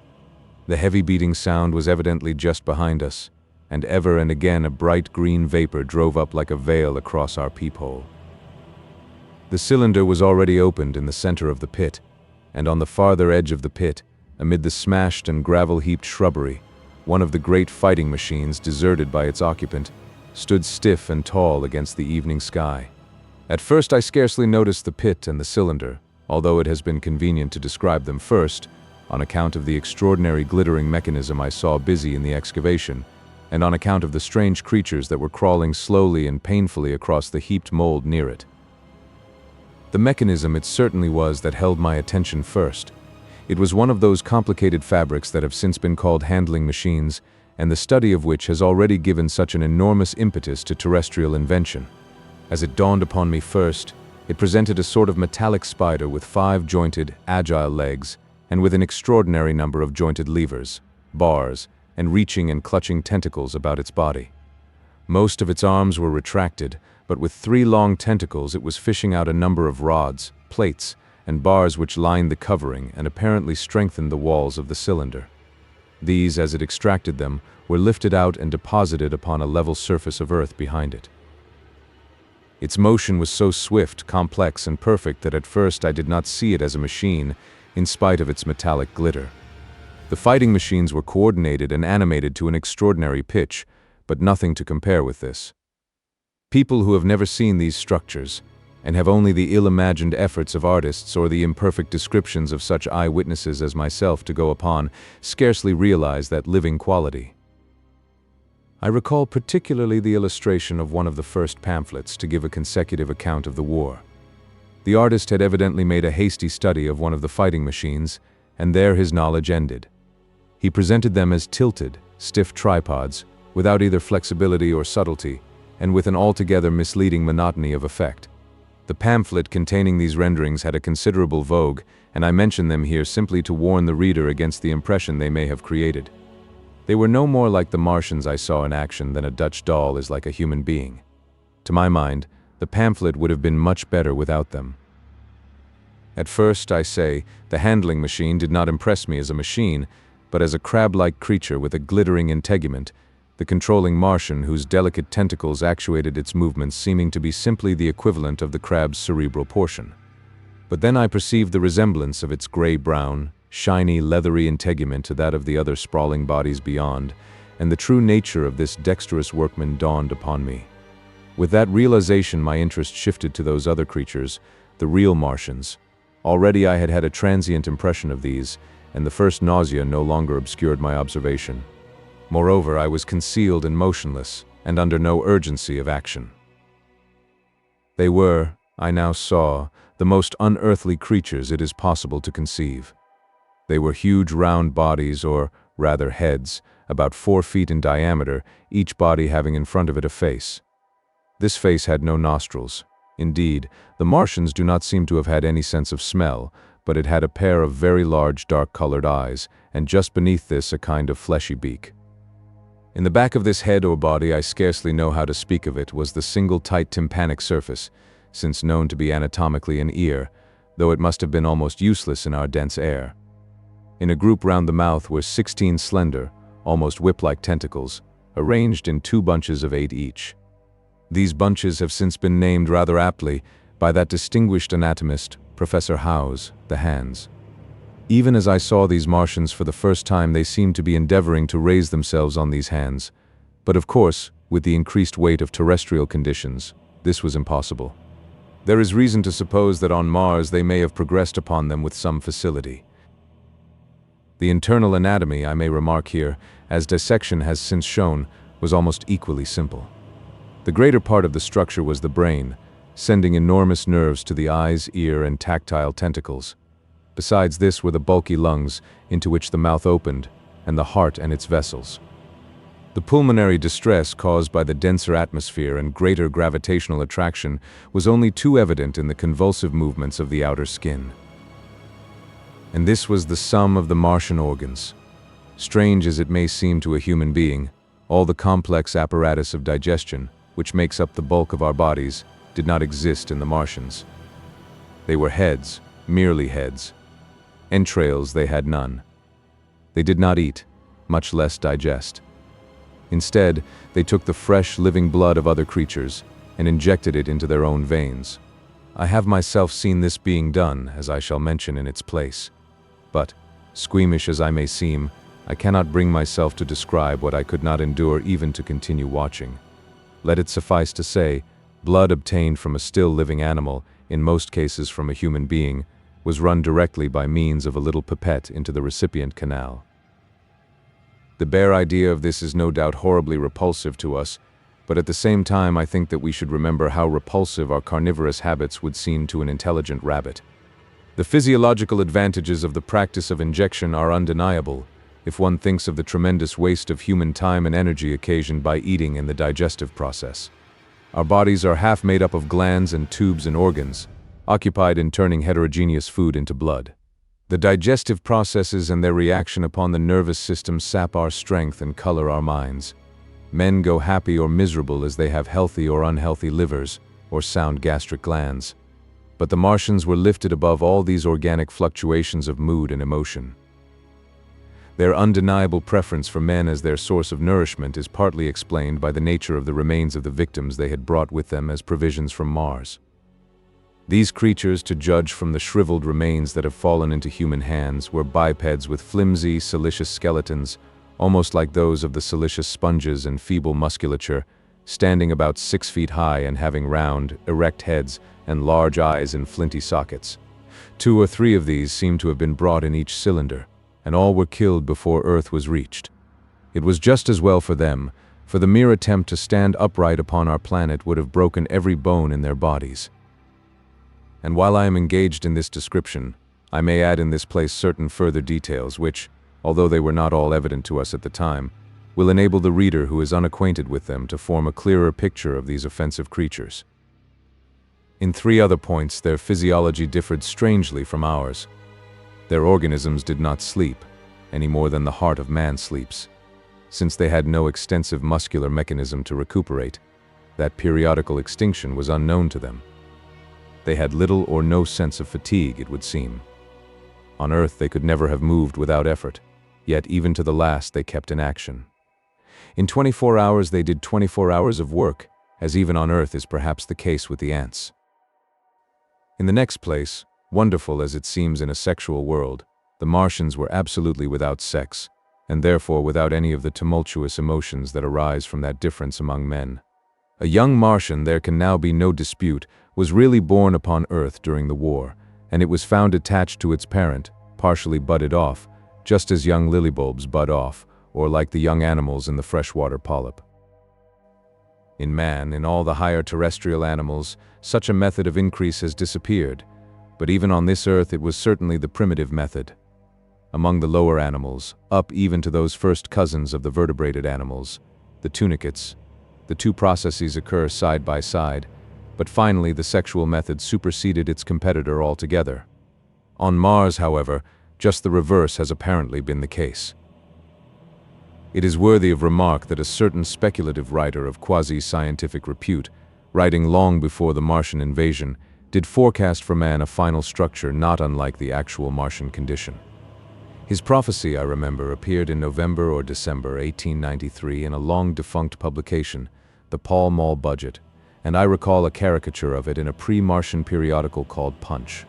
Speaker 2: The heavy beating sound was evidently just behind us, and ever and again a bright green vapor drove up like a veil across our peephole. The cylinder was already opened in the center of the pit, and on the farther edge of the pit, amid the smashed and gravel-heaped shrubbery, one of the great fighting machines, deserted by its occupant, stood stiff and tall against the evening sky. At first I scarcely noticed the pit and the cylinder, although it has been convenient to describe them first, on account of the extraordinary glittering mechanism I saw busy in the excavation, and on account of the strange creatures that were crawling slowly and painfully across the heaped mold near it. The mechanism it certainly was that held my attention first. It was one of those complicated fabrics that have since been called handling machines, and the study of which has already given such an enormous impetus to terrestrial invention. As it dawned upon me first, it presented a sort of metallic spider with 5 jointed, agile legs, and with an extraordinary number of jointed levers, bars, and reaching and clutching tentacles about its body. Most of its arms were retracted, but with 3 long tentacles it was fishing out a number of rods, plates, and bars which lined the covering and apparently strengthened the walls of the cylinder. These, as it extracted them, were lifted out and deposited upon a level surface of earth behind it. Its motion was so swift, complex, and perfect that at first I did not see it as a machine, in spite of its metallic glitter. The fighting machines were coordinated and animated to an extraordinary pitch, but nothing to compare with this. People who have never seen these structures, and have only the ill-imagined efforts of artists or the imperfect descriptions of such eyewitnesses as myself to go upon, scarcely realize that living quality. I recall particularly the illustration of one of the first pamphlets to give a consecutive account of the war. The artist had evidently made a hasty study of one of the fighting machines, and there his knowledge ended. He presented them as tilted, stiff tripods, without either flexibility or subtlety, and with an altogether misleading monotony of effect. The pamphlet containing these renderings had a considerable vogue, and I mention them here simply to warn the reader against the impression they may have created. They were no more like the Martians I saw in action than a Dutch doll is like a human being. To my mind, the pamphlet would have been much better without them. At first, I say, the handling machine did not impress me as a machine, but as a crab-like creature with a glittering integument, the controlling Martian whose delicate tentacles actuated its movements seeming to be simply the equivalent of the crab's cerebral portion. But then I perceived the resemblance of its gray-brown, shiny, leathery integument to that of the other sprawling bodies beyond, and the true nature of this dexterous workman dawned upon me. With that realization, my interest shifted to those other creatures, the real Martians. Already I had had a transient impression of these, and the first nausea no longer obscured my observation. Moreover, I was concealed and motionless, and under no urgency of action. They were, I now saw, the most unearthly creatures it is possible to conceive. They were huge round bodies, or rather heads, about 4 feet in diameter, each body having in front of it a face. This face had no nostrils. Indeed, the Martians do not seem to have had any sense of smell, but it had a pair of very large dark-colored eyes, and just beneath this a kind of fleshy beak. In the back of this head or body, I scarcely know how to speak of it, was the single tight tympanic surface, since known to be anatomically an ear, though it must have been almost useless in our dense air. In a group round the mouth were 16 slender, almost whip-like tentacles, arranged in 2 bunches of 8 each. These bunches have since been named rather aptly by that distinguished anatomist, Professor Howes, the hands. Even as I saw these Martians for the first time, they seemed to be endeavoring to raise themselves on these hands, but of course, with the increased weight of terrestrial conditions, this was impossible. There is reason to suppose that on Mars they may have progressed upon them with some facility. The internal anatomy, I may remark here, as dissection has since shown, was almost equally simple. The greater part of the structure was the brain, sending enormous nerves to the eyes, ear, and tactile tentacles. Besides this were the bulky lungs, into which the mouth opened, and the heart and its vessels. The pulmonary distress caused by the denser atmosphere and greater gravitational attraction was only too evident in the convulsive movements of the outer skin. And this was the sum of the Martian organs. Strange as it may seem to a human being, all the complex apparatus of digestion, which makes up the bulk of our bodies, did not exist in the Martians. They were heads, merely heads. Entrails they had none. They did not eat, much less digest. Instead, they took the fresh, living blood of other creatures and injected it into their own veins. I have myself seen this being done, as I shall mention in its place. But, squeamish as I may seem, I cannot bring myself to describe what I could not endure even to continue watching. Let it suffice to say, blood obtained from a still living animal, in most cases from a human being, was run directly by means of a little pipette into the recipient canal. The bare idea of this is no doubt horribly repulsive to us, but at the same time I think that we should remember how repulsive our carnivorous habits would seem to an intelligent rabbit. The physiological advantages of the practice of injection are undeniable, if one thinks of the tremendous waste of human time and energy occasioned by eating and the digestive process. Our bodies are half made up of glands and tubes and organs, occupied in turning heterogeneous food into blood. The digestive processes and their reaction upon the nervous system sap our strength and color our minds. Men go happy or miserable as they have healthy or unhealthy livers, or sound gastric glands. But the Martians were lifted above all these organic fluctuations of mood and emotion. Their undeniable preference for men as their source of nourishment is partly explained by the nature of the remains of the victims they had brought with them as provisions from Mars. These creatures, to judge from the shriveled remains that have fallen into human hands, were bipeds with flimsy, siliceous skeletons, almost like those of the siliceous sponges and feeble musculature, standing about 6 feet high and having round, erect heads and large eyes in flinty sockets. 2 or 3 of these seemed to have been brought in each cylinder, and all were killed before Earth was reached. It was just as well for them, for the mere attempt to stand upright upon our planet would have broken every bone in their bodies. And while I am engaged in this description, I may add in this place certain further details which, although they were not all evident to us at the time, will enable the reader who is unacquainted with them to form a clearer picture of these offensive creatures. In 3 other points, their physiology differed strangely from ours. Their organisms did not sleep, any more than the heart of man sleeps. Since they had no extensive muscular mechanism to recuperate, that periodical extinction was unknown to them. They had little or no sense of fatigue, it would seem. On Earth they could never have moved without effort, yet even to the last they kept in action. In 24 hours they did 24 hours of work, as even on Earth is perhaps the case with the ants. In the next place, wonderful as it seems in a sexual world, the Martians were absolutely without sex, and therefore without any of the tumultuous emotions that arise from that difference among men. A young Martian, there can now be no dispute, was really born upon Earth during the war, and it was found attached to its parent, partially budded off, just as young lily bulbs bud off, or like the young animals in the freshwater polyp. In man, in all the higher terrestrial animals, such a method of increase has disappeared, but even on this Earth it was certainly the primitive method. Among the lower animals, up even to those first cousins of the vertebrated animals, the tunicates, the 2 processes occur side by side, but finally the sexual method superseded its competitor altogether. On Mars, however, just the reverse has apparently been the case. It is worthy of remark that a certain speculative writer of quasi-scientific repute, writing long before the Martian invasion, did forecast for man a final structure not unlike the actual Martian condition. His prophecy, I remember, appeared in November or December 1893 in a long-defunct publication, the Pall Mall Budget, and I recall a caricature of it in a pre-Martian periodical called Punch.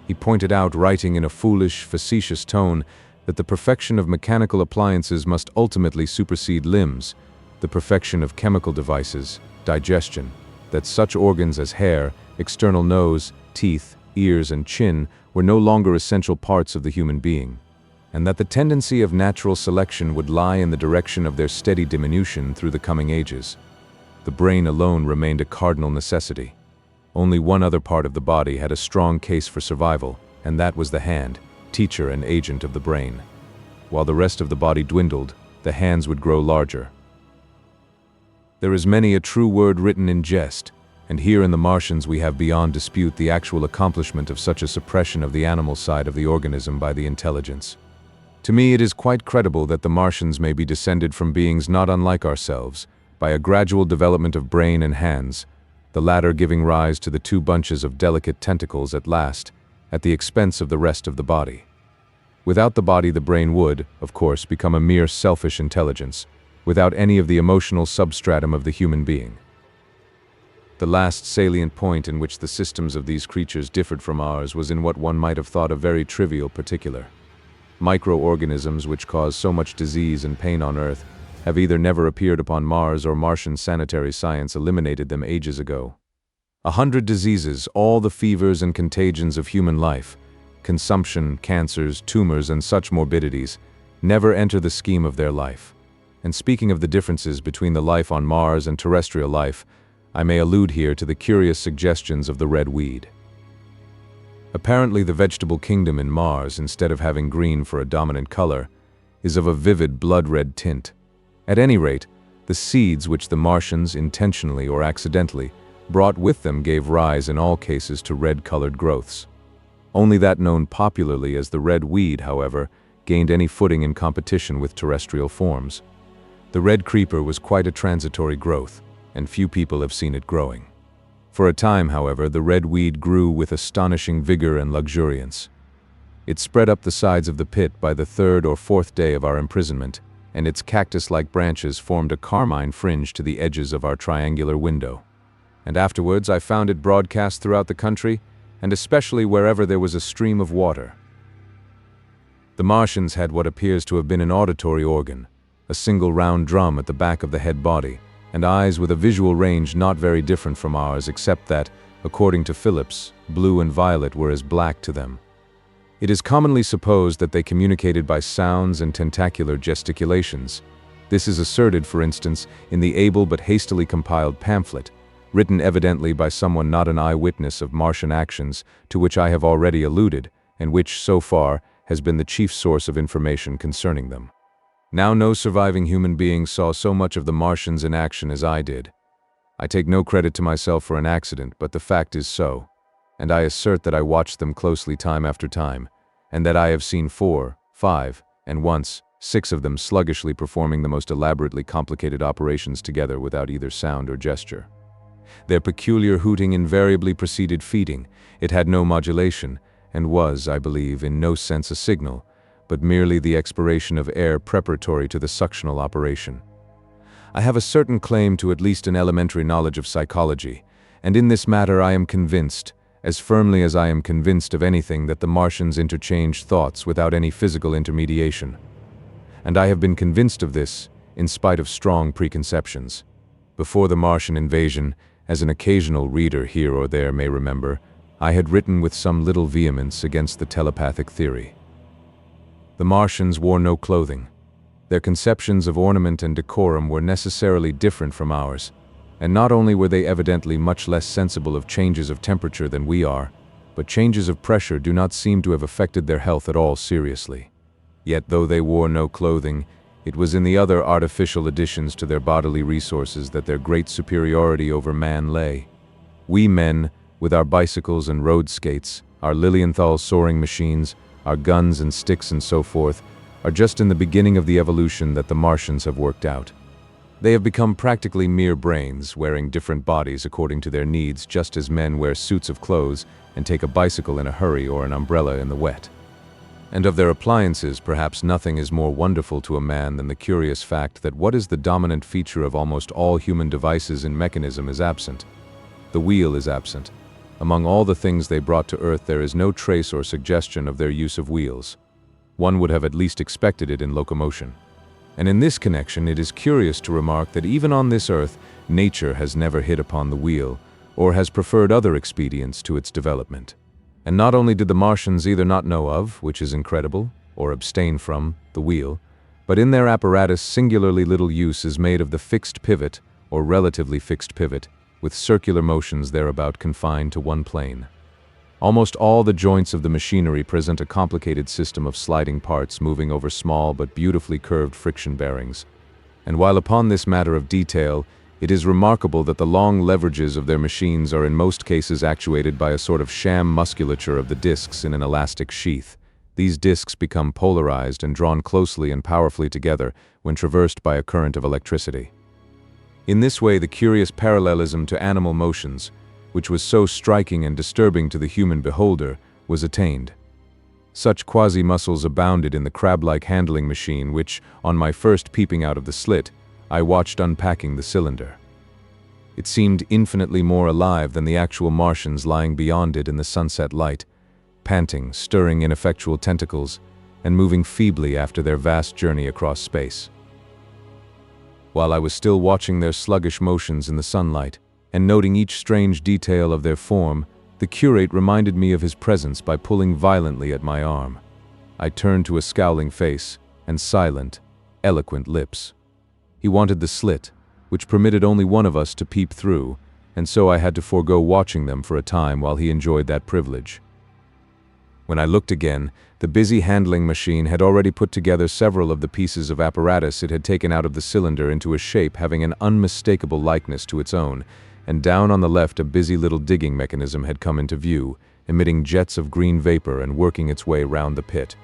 Speaker 2: He pointed out, writing in a foolish, facetious tone, that the perfection of mechanical appliances must ultimately supersede limbs, the perfection of chemical devices, digestion, that such organs as hair, external nose, teeth, ears, and chin were no longer essential parts of the human being, and that the tendency of natural selection would lie in the direction of their steady diminution through the coming ages. The brain alone remained a cardinal necessity. Only one other part of the body had a strong case for survival, and that was the hand, teacher and agent of the brain. While the rest of the body dwindled, the hands would grow larger. There is many a true word written in jest, and here in the Martians we have beyond dispute the actual accomplishment of such a suppression of the animal side of the organism by the intelligence. To me it is quite credible that the Martians may be descended from beings not unlike ourselves, by a gradual development of brain and hands, the latter giving rise to the 2 bunches of delicate tentacles at last, at the expense of the rest of the body. Without the body, the brain would, of course, become a mere selfish intelligence, without any of the emotional substratum of the human being. The last salient point in which the systems of these creatures differed from ours was in what one might have thought a very trivial particular. Microorganisms which cause so much disease and pain on Earth have either never appeared upon Mars or Martian sanitary science eliminated them ages ago. 100 diseases, all the fevers and contagions of human life, consumption, cancers, tumors, and such morbidities, never enter the scheme of their life. And speaking of the differences between the life on Mars and terrestrial life, I may allude here to the curious suggestions of the red weed. Apparently the vegetable kingdom in Mars, instead of having green for a dominant color, is of a vivid blood-red tint. At any rate, the seeds which the Martians, intentionally or accidentally, brought with them gave rise in all cases to red-colored growths. Only that known popularly as the red weed, however, gained any footing in competition with terrestrial forms. The red creeper was quite a transitory growth, and few people have seen it growing. For a time, however, the red weed grew with astonishing vigor and luxuriance. It spread up the sides of the pit by the 3rd or 4th day of our imprisonment, and its cactus-like branches formed a carmine fringe to the edges of our triangular window. And afterwards I found it broadcast throughout the country, and especially wherever there was a stream of water. The Martians had what appears to have been an auditory organ, a single round drum at the back of the head body, and eyes with a visual range not very different from ours, except that, according to Phillips, blue and violet were as black to them. It is commonly supposed that they communicated by sounds and tentacular gesticulations. This is asserted, for instance, in the able but hastily compiled pamphlet, written evidently by someone not an eyewitness of Martian actions, to which I have already alluded, and which, so far, has been the chief source of information concerning them. Now no surviving human being saw so much of the Martians in action as I did. I take no credit to myself for an accident, but the fact is so, and I assert that I watched them closely time after time, and that I have seen 4, 5, and once 6 of them sluggishly performing the most elaborately complicated operations together without either sound or gesture. Their peculiar hooting invariably preceded feeding. It had no modulation, and was, I believe, in no sense a signal, but merely the expiration of air preparatory to the suctional operation. I have a certain claim to at least an elementary knowledge of psychology, and in this matter I am convinced, as firmly as I am convinced of anything, that the Martians interchange thoughts without any physical intermediation. And I have been convinced of this, in spite of strong preconceptions. Before the Martian invasion, as an occasional reader here or there may remember, I had written with some little vehemence against the telepathic theory. The Martians wore no clothing. Their conceptions of ornament and decorum were necessarily different from ours, and not only were they evidently much less sensible of changes of temperature than we are, but changes of pressure do not seem to have affected their health at all seriously. Yet though they wore no clothing, it was in the other artificial additions to their bodily resources that their great superiority over man lay. We men, with our bicycles and road skates, our Lilienthal soaring machines, our guns and sticks and so forth, are just in the beginning of the evolution that the Martians have worked out. They have become practically mere brains, wearing different bodies according to their needs, just as men wear suits of clothes and take a bicycle in a hurry or an umbrella in the wet. And of their appliances, perhaps nothing is more wonderful to a man than the curious fact that what is the dominant feature of almost all human devices in mechanism is absent. The wheel is absent. Among all the things they brought to earth, there is no trace or suggestion of their use of wheels. One would have at least expected it in locomotion. And in this connection, it is curious to remark that even on this earth, nature has never hit upon the wheel, or has preferred other expedients to its development. And not only did the Martians either not know of, which is incredible, or abstain from, the wheel, but in their apparatus singularly little use is made of the fixed pivot, or relatively fixed pivot, with circular motions thereabout confined to one plane. Almost all the joints of the machinery present a complicated system of sliding parts moving over small but beautifully curved friction bearings. And while upon this matter of detail, it is remarkable that the long leverages of their machines are in most cases actuated by a sort of sham musculature of the discs in an elastic sheath. These discs become polarized and drawn closely and powerfully together when traversed by a current of electricity. In this way, the curious parallelism to animal motions, which was so striking and disturbing to the human beholder, was attained. Such quasi-muscles abounded in the crab-like handling machine which, on my first peeping out of the slit, I watched unpacking the cylinder. It seemed infinitely more alive than the actual Martians lying beyond it in the sunset light, panting, stirring ineffectual tentacles, and moving feebly after their vast journey across space. While I was still watching their sluggish motions in the sunlight, and noting each strange detail of their form, the curate reminded me of his presence by pulling violently at my arm. I turned to a scowling face and silent, eloquent lips. He wanted the slit, which permitted only one of us to peep through, and so I had to forego watching them for a time while he enjoyed that privilege. When I looked again, the busy handling machine had already put together several of the pieces of apparatus it had taken out of the cylinder into a shape having an unmistakable likeness to its own, and down on the left a busy little digging mechanism had come into view, emitting jets of green vapor and working its way round the pit,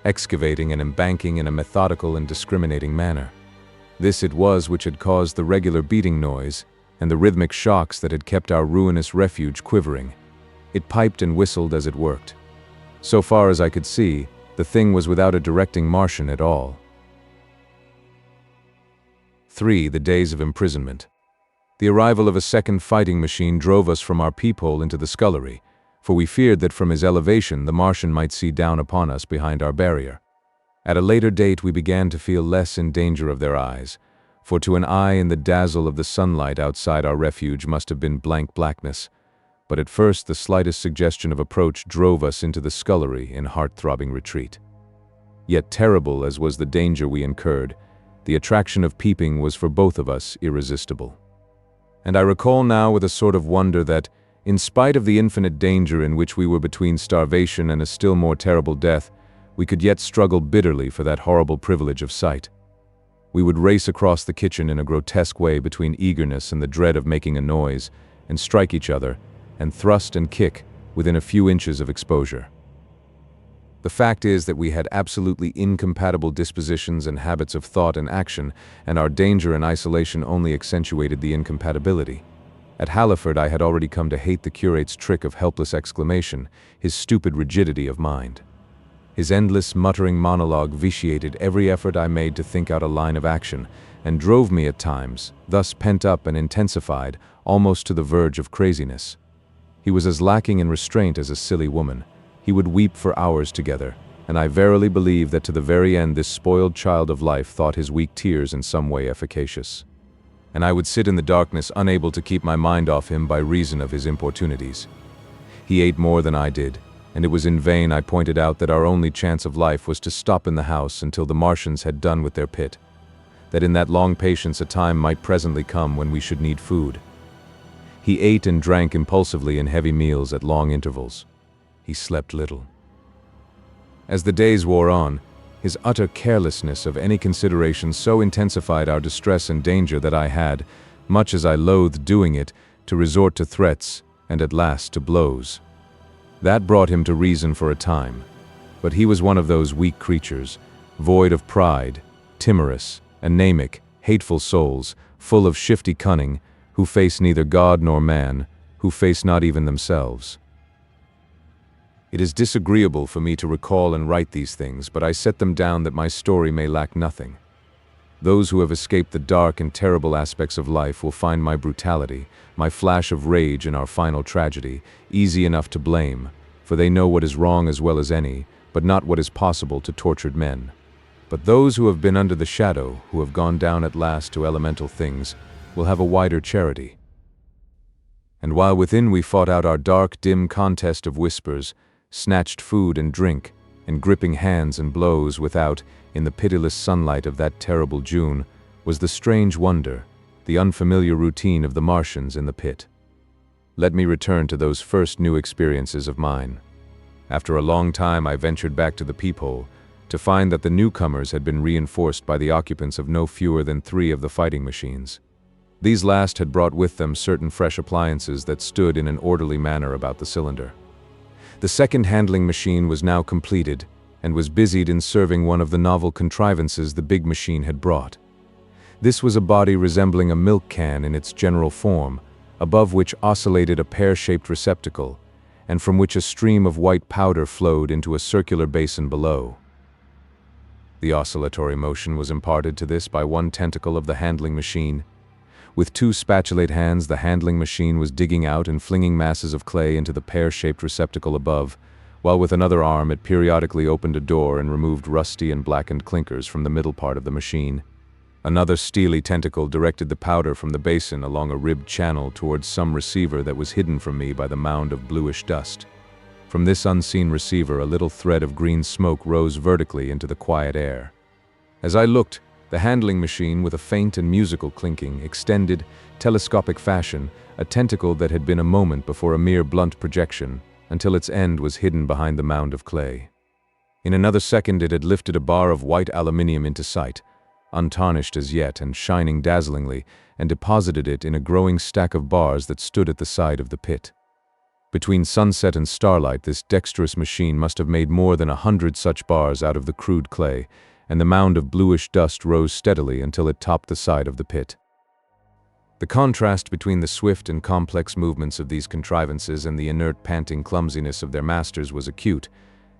Speaker 2: excavating and embanking in a methodical and discriminating manner. This it was which had caused the regular beating noise and the rhythmic shocks that had kept our ruinous refuge quivering. It piped and whistled as it worked. So far as I could see, the thing was without a directing Martian at all. 3. The days of imprisonment. The arrival of a second fighting machine drove us from our peephole into the scullery, for we feared that from his elevation the Martian might see down upon us behind our barrier. At a later date we began to feel less in danger of their eyes, for to an eye in the dazzle of the sunlight outside our refuge must have been blank blackness, but at first the slightest suggestion of approach drove us into the scullery in heart-throbbing retreat. Yet terrible as was the danger we incurred, The attraction of peeping was for both of us irresistible. And I recall now with a sort of wonder that, in spite of the infinite danger in which we were between starvation and a still more terrible death, we could yet struggle bitterly for that horrible privilege of sight. We would race across the kitchen in a grotesque way between eagerness and the dread of making a noise, and strike each other, and thrust and kick within a few inches of exposure. The fact is that we had absolutely incompatible dispositions and habits of thought and action, and our danger and isolation only accentuated the incompatibility. At Halliford I had already come to hate the curate's trick of helpless exclamation, his stupid rigidity of mind. His endless muttering monologue vitiated every effort I made to think out a line of action, and drove me at times, thus pent up and intensified, almost to the verge of craziness. He was as lacking in restraint as a silly woman. He would weep for hours together, and I verily believe that to the very end this spoiled child of life thought his weak tears in some way efficacious. And I would sit in the darkness unable to keep my mind off him by reason of his importunities. He ate more than I did, and it was in vain I pointed out that our only chance of life was to stop in the house until the Martians had done with their pit, that in that long patience a time might presently come when we should need food. He ate and drank impulsively in heavy meals at long intervals. He slept little. As the days wore on, his utter carelessness of any consideration so intensified our distress and danger that I had, much as I loathed doing it, to resort to threats and at last to blows. That brought him to reason for a time, but he was one of those weak creatures, void of pride, timorous, anemic, hateful souls, full of shifty cunning, who face neither God nor man, who face not even themselves. It is disagreeable for me to recall and write these things, but I set them down that my story may lack nothing. Those who have escaped the dark and terrible aspects of life will find my brutality, my flash of rage in our final tragedy, easy enough to blame, for they know what is wrong as well as any, but not what is possible to tortured men. But those who have been under the shadow, who have gone down at last to elemental things, will have a wider charity. And while within we fought out our dark, dim contest of whispers, snatched food and drink, and gripping hands and blows without, in the pitiless sunlight of that terrible June, was the strange wonder, the unfamiliar routine of the Martians in the pit. Let me return to those first new experiences of mine. After a long time I ventured back to the peephole, to find that the newcomers had been reinforced by the occupants of no fewer than 3 of the fighting machines. These last had brought with them certain fresh appliances that stood in an orderly manner about the cylinder. The second handling machine was now completed, and was busied in serving one of the novel contrivances the big machine had brought. This was a body resembling a milk can in its general form, above which oscillated a pear-shaped receptacle, and from which a stream of white powder flowed into a circular basin below. The oscillatory motion was imparted to this by one tentacle of the handling machine. With 2 spatulate hands, the handling machine was digging out and flinging masses of clay into the pear-shaped receptacle above, while with another arm it periodically opened a door and removed rusty and blackened clinkers from the middle part of the machine. Another steely tentacle directed the powder from the basin along a ribbed channel towards some receiver that was hidden from me by the mound of bluish dust. From this unseen receiver a little thread of green smoke rose vertically into the quiet air. As I looked, the handling machine, with a faint and musical clinking, extended, telescopic fashion, a tentacle that had been a moment before a mere blunt projection, until its end was hidden behind the mound of clay. In another second it had lifted a bar of white aluminium into sight, untarnished as yet and shining dazzlingly, and deposited it in a growing stack of bars that stood at the side of the pit. Between sunset and starlight this dexterous machine must have made more than 100 such bars out of the crude clay, and the mound of bluish dust rose steadily until it topped the side of the pit. The contrast between the swift and complex movements of these contrivances and the inert, panting clumsiness of their masters was acute,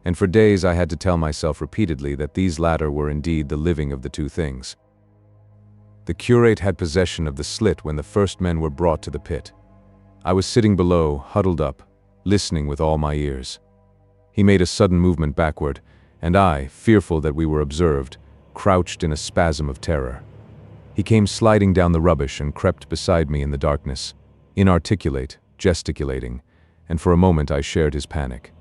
Speaker 2: and for days I had to tell myself repeatedly that these latter were indeed the living of the 2 things. The curate had possession of the slit when the first men were brought to the pit. I was sitting below, huddled up, listening with all my ears. He made a sudden movement backward, and I, fearful that we were observed, crouched in a spasm of terror. He came sliding down the rubbish and crept beside me in the darkness, inarticulate, gesticulating, and for a moment I shared his panic.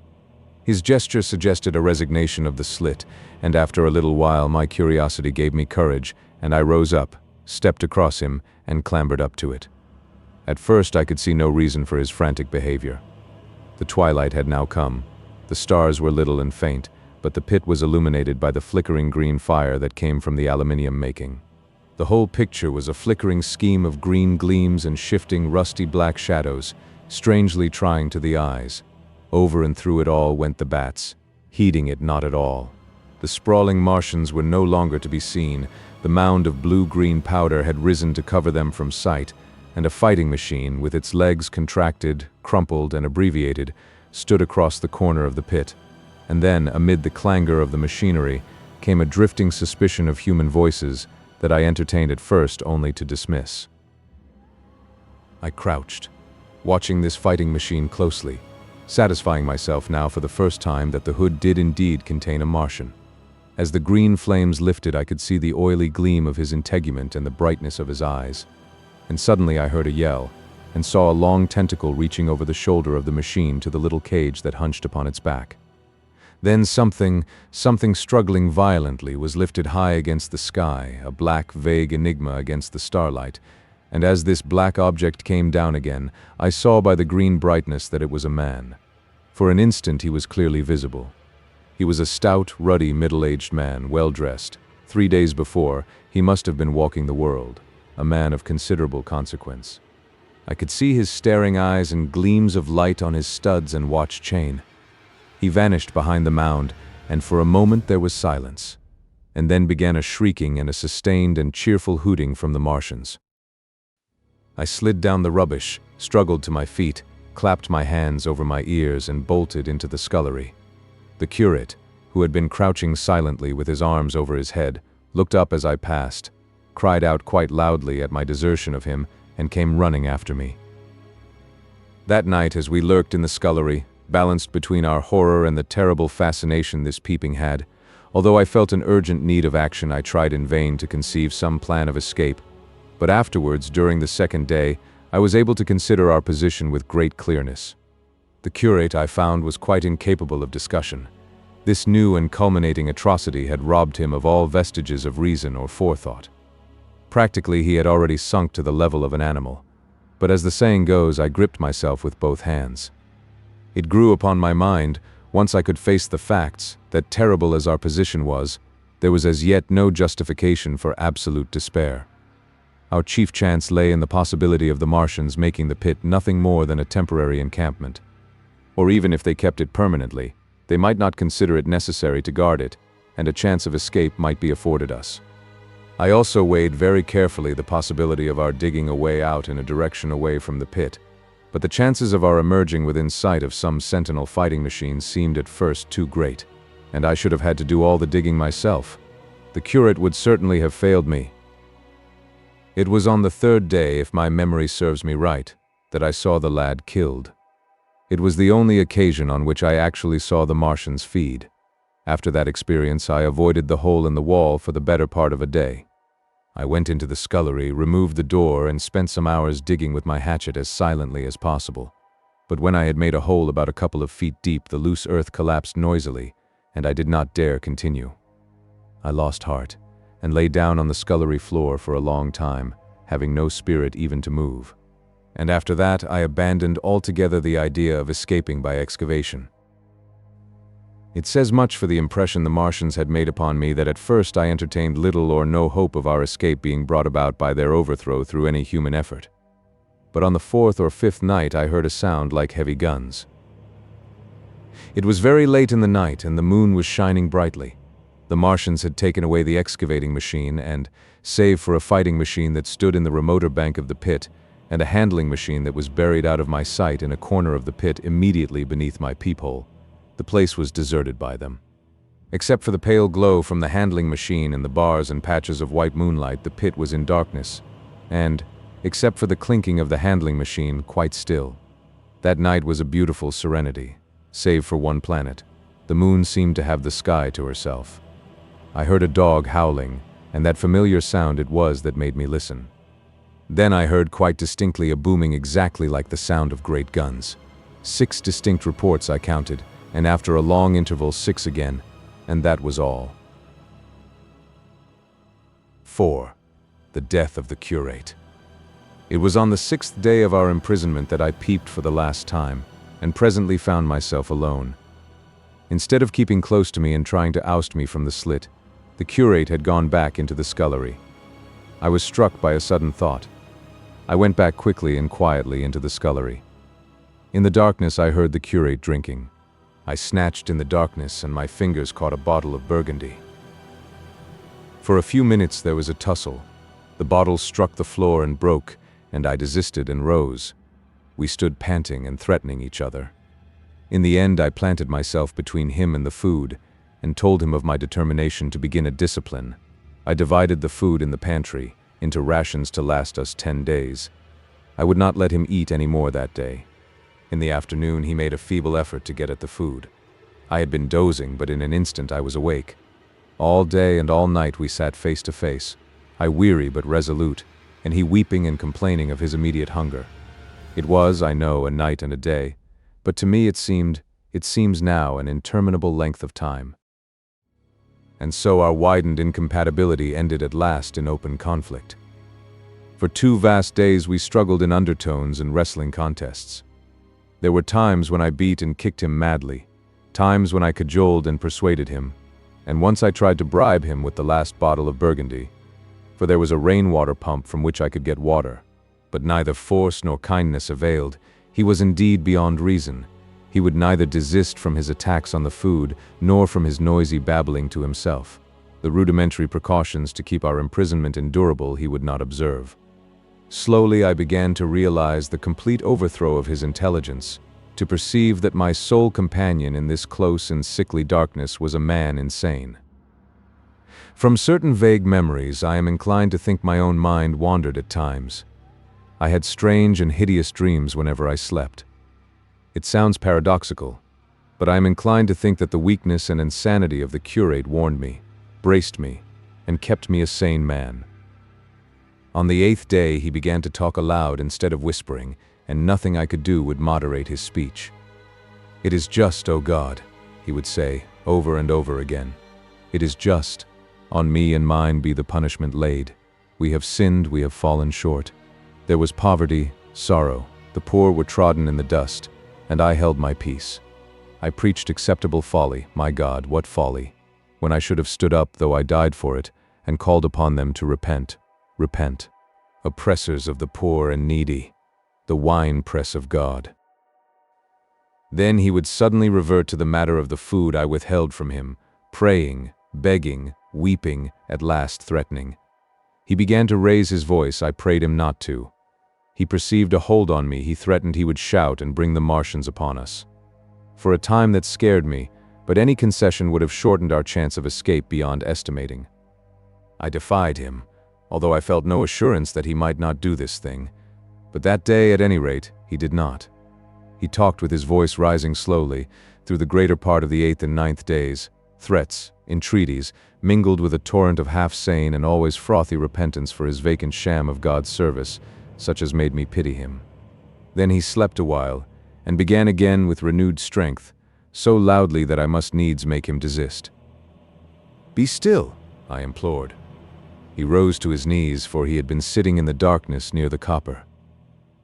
Speaker 2: His gesture suggested a resignation of the slit, and after a little while my curiosity gave me courage, and I rose up, stepped across him, and clambered up to it. At first I could see no reason for his frantic behavior. The twilight had now come. The stars were little and faint, but the pit was illuminated by the flickering green fire that came from the aluminium making. The whole picture was a flickering scheme of green gleams and shifting rusty black shadows, strangely trying to the eyes. Over and through it all went the bats, heeding it not at all. The sprawling Martians were no longer to be seen. The mound of blue-green powder had risen to cover them from sight, and a fighting machine, with its legs contracted, crumpled, and abbreviated, stood across the corner of the pit. And then, amid the clangor of the machinery, came a drifting suspicion of human voices that I entertained at first only to dismiss. I crouched, watching this fighting machine closely, satisfying myself now for the first time that the hood did indeed contain a Martian. As the green flames lifted, I could see the oily gleam of his integument and the brightness of his eyes. And suddenly I heard a yell, and saw a long tentacle reaching over the shoulder of the machine to the little cage that hunched upon its back. Then something struggling violently was lifted high against the sky, a black, vague enigma against the starlight, and as this black object came down again, I saw by the green brightness that it was a man. For an instant he was clearly visible. He was a stout, ruddy, middle-aged man, well-dressed. 3 days before, he must have been walking the world, a man of considerable consequence. I could see his staring eyes and gleams of light on his studs and watch chain. He vanished behind the mound, and for a moment there was silence. And then began a shrieking and a sustained and cheerful hooting from the Martians. I slid down the rubbish, struggled to my feet, clapped my hands over my ears, and bolted into the scullery. The curate, who had been crouching silently with his arms over his head, looked up as I passed, cried out quite loudly at my desertion of him, and came running after me. That night, as we lurked in the scullery, balanced between our horror and the terrible fascination this peeping had, although I felt an urgent need of action, I tried in vain to conceive some plan of escape. But afterwards, during the second day, I was able to consider our position with great clearness. The curate, I found, was quite incapable of discussion. This new and culminating atrocity had robbed him of all vestiges of reason or forethought. Practically, he had already sunk to the level of an animal. But as the saying goes, I gripped myself with both hands. It grew upon my mind, once I could face the facts, that terrible as our position was, there was as yet no justification for absolute despair. Our chief chance lay in the possibility of the Martians making the pit nothing more than a temporary encampment. Or even if they kept it permanently, they might not consider it necessary to guard it, and a chance of escape might be afforded us. I also weighed very carefully the possibility of our digging a way out in a direction away from the pit, but the chances of our emerging within sight of some sentinel fighting machine seemed at first too great, and I should have had to do all the digging myself. The curate would certainly have failed me. It was on the third day, if my memory serves me right, that I saw the lad killed. It was the only occasion on which I actually saw the Martians feed. After that experience, I avoided the hole in the wall for the better part of a day. I went into the scullery, removed the door, and spent some hours digging with my hatchet as silently as possible. But when I had made a hole about a couple of feet deep, the loose earth collapsed noisily, and I did not dare continue. I lost heart, and lay down on the scullery floor for a long time, having no spirit even to move. And after that, I abandoned altogether the idea of escaping by excavation. It says much for the impression the Martians had made upon me that at first I entertained little or no hope of our escape being brought about by their overthrow through any human effort. But on the fourth or fifth night I heard a sound like heavy guns. It was very late in the night, and the moon was shining brightly. The Martians had taken away the excavating machine, and, save for a fighting machine that stood in the remoter bank of the pit, and a handling machine that was buried out of my sight in a corner of the pit immediately beneath my peephole, the place was deserted by them. Except for the pale glow from the handling machine and the bars and patches of white moonlight, the pit was in darkness, and, except for the clinking of the handling machine, quite still. That night was a beautiful serenity, save for one planet. The moon seemed to have the sky to herself. I heard a dog howling, and that familiar sound it was that made me listen. Then I heard quite distinctly a booming exactly like the sound of great guns. 6 distinct reports I counted, and after a long interval 6 again, and that was all. 4. The death of the curate. It was on the 6th day of our imprisonment that I peeped for the last time, and presently found myself alone. Instead of keeping close to me and trying to oust me from the slit, the curate had gone back into the scullery. I was struck by a sudden thought. I went back quickly and quietly into the scullery. In the darkness I heard the curate drinking. I snatched in the darkness and my fingers caught a bottle of Burgundy. For a few minutes there was a tussle. The bottle struck the floor and broke, and I desisted and rose. We stood panting and threatening each other. In the end I planted myself between him and the food, and told him of my determination to begin a discipline. I divided the food in the pantry into rations to last us 10 days. I would not let him eat any more that day. In the afternoon he made a feeble effort to get at the food. I had been dozing, but in an instant I was awake. All day and all night we sat face to face, I weary but resolute, and he weeping and complaining of his immediate hunger. It was, I know, a night and a day, but to me it seems now, an interminable length of time. And so our widened incompatibility ended at last in open conflict. For 2 vast days we struggled in undertones and wrestling contests. There were times when I beat and kicked him madly, times when I cajoled and persuaded him, and once I tried to bribe him with the last bottle of Burgundy, for there was a rainwater pump from which I could get water. But neither force nor kindness availed. He was indeed beyond reason. He would neither desist from his attacks on the food, nor from his noisy babbling to himself. The rudimentary precautions to keep our imprisonment endurable he would not observe. Slowly I began to realize the complete overthrow of his intelligence, to perceive that my sole companion in this close and sickly darkness was a man insane. From certain vague memories, I am inclined to think my own mind wandered at times. I had strange and hideous dreams whenever I slept. It sounds paradoxical, but I am inclined to think that the weakness and insanity of the curate warned me, braced me, and kept me a sane man. On the 8th day he began to talk aloud instead of whispering, and nothing I could do would moderate his speech. "It is just, O God," he would say, over and over again. "It is just. On me and mine be the punishment laid. We have sinned, we have fallen short. There was poverty, sorrow, the poor were trodden in the dust, and I held my peace. I preached acceptable folly, my God, what folly, when I should have stood up, though I died for it, and called upon them to repent. Repent. Oppressors of the poor and needy, the winepress of God." Then he would suddenly revert to the matter of the food I withheld from him, praying, begging, weeping, at last threatening. He began to raise his voice. I prayed him not to. He perceived a hold on me. He threatened he would shout and bring the Martians upon us. For a time that scared me, but any concession would have shortened our chance of escape beyond estimating. I defied him, although I felt no assurance that he might not do this thing. But that day, at any rate, he did not. He talked with his voice rising slowly, through the greater part of the 8th and 9th days, threats, entreaties, mingled with a torrent of half-sane and always frothy repentance for his vacant sham of God's service, such as made me pity him. Then he slept a while, and began again with renewed strength, so loudly that I must needs make him desist. "Be still," I implored. He rose to his knees, for he had been sitting in the darkness near the copper.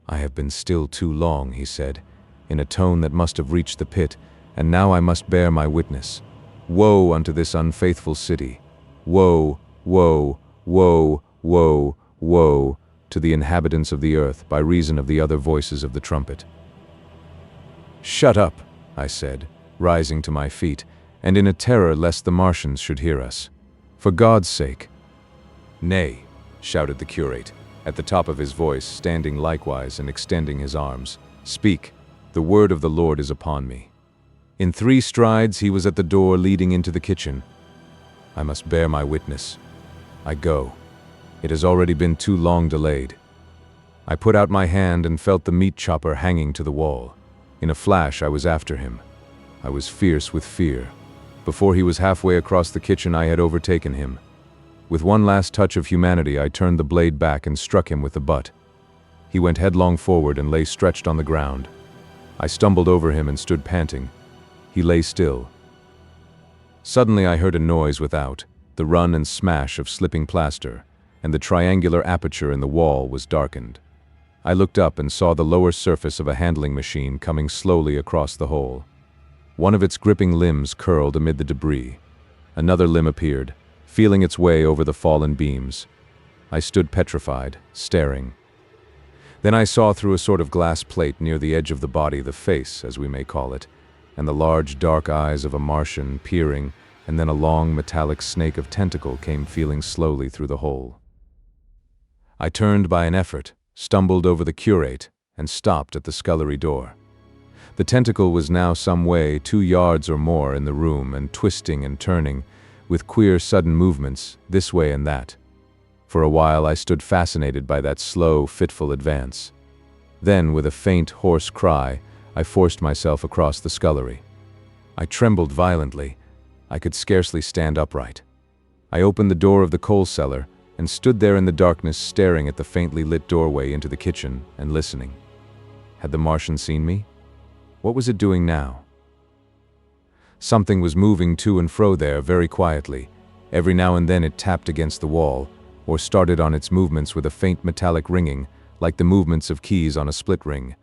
Speaker 2: "I have been still too long," he said, in a tone that must have reached the pit, "and now I must bear my witness. Woe unto this unfaithful city! Woe, woe, woe, woe, woe, to the inhabitants of the earth by reason of the other voices of the trumpet." "Shut up," I said, rising to my feet, and in a terror lest the Martians should hear us. "For God's sake." "Nay," shouted the curate, at the top of his voice, standing likewise and extending his arms. "Speak, the word of the Lord is upon me." In 3 strides he was at the door leading into the kitchen. "I must bear my witness. I go. It has already been too long delayed." I put out my hand and felt the meat chopper hanging to the wall. In a flash I was after him. I was fierce with fear. Before he was halfway across the kitchen I had overtaken him. With one last touch of humanity I turned the blade back and struck him with the butt. He went headlong forward and lay stretched on the ground. I stumbled over him and stood panting. He lay still. Suddenly I heard a noise without, the run and smash of slipping plaster, and the triangular aperture in the wall was darkened. I looked up and saw the lower surface of a handling machine coming slowly across the hole. One of its gripping limbs curled amid the debris. Another limb appeared, feeling its way over the fallen beams. I stood petrified, staring. Then I saw through a sort of glass plate near the edge of the body the face, as we may call it, and the large dark eyes of a Martian peering, and then a long metallic snake of tentacle came feeling slowly through the hole. I turned by an effort, stumbled over the curate, and stopped at the scullery door. The tentacle was now some way 2 yards or more in the room and twisting and turning, with queer sudden movements, this way and that. For a while I stood fascinated by that slow, fitful advance. Then, with a faint, hoarse cry, I forced myself across the scullery. I trembled violently. I could scarcely stand upright. I opened the door of the coal cellar and stood there in the darkness staring at the faintly lit doorway into the kitchen and listening. Had the Martian seen me? What was it doing now? Something was moving to and fro there very quietly. Every now and then it tapped against the wall, or started on its movements with a faint metallic ringing, like the movements of keys on a split ring.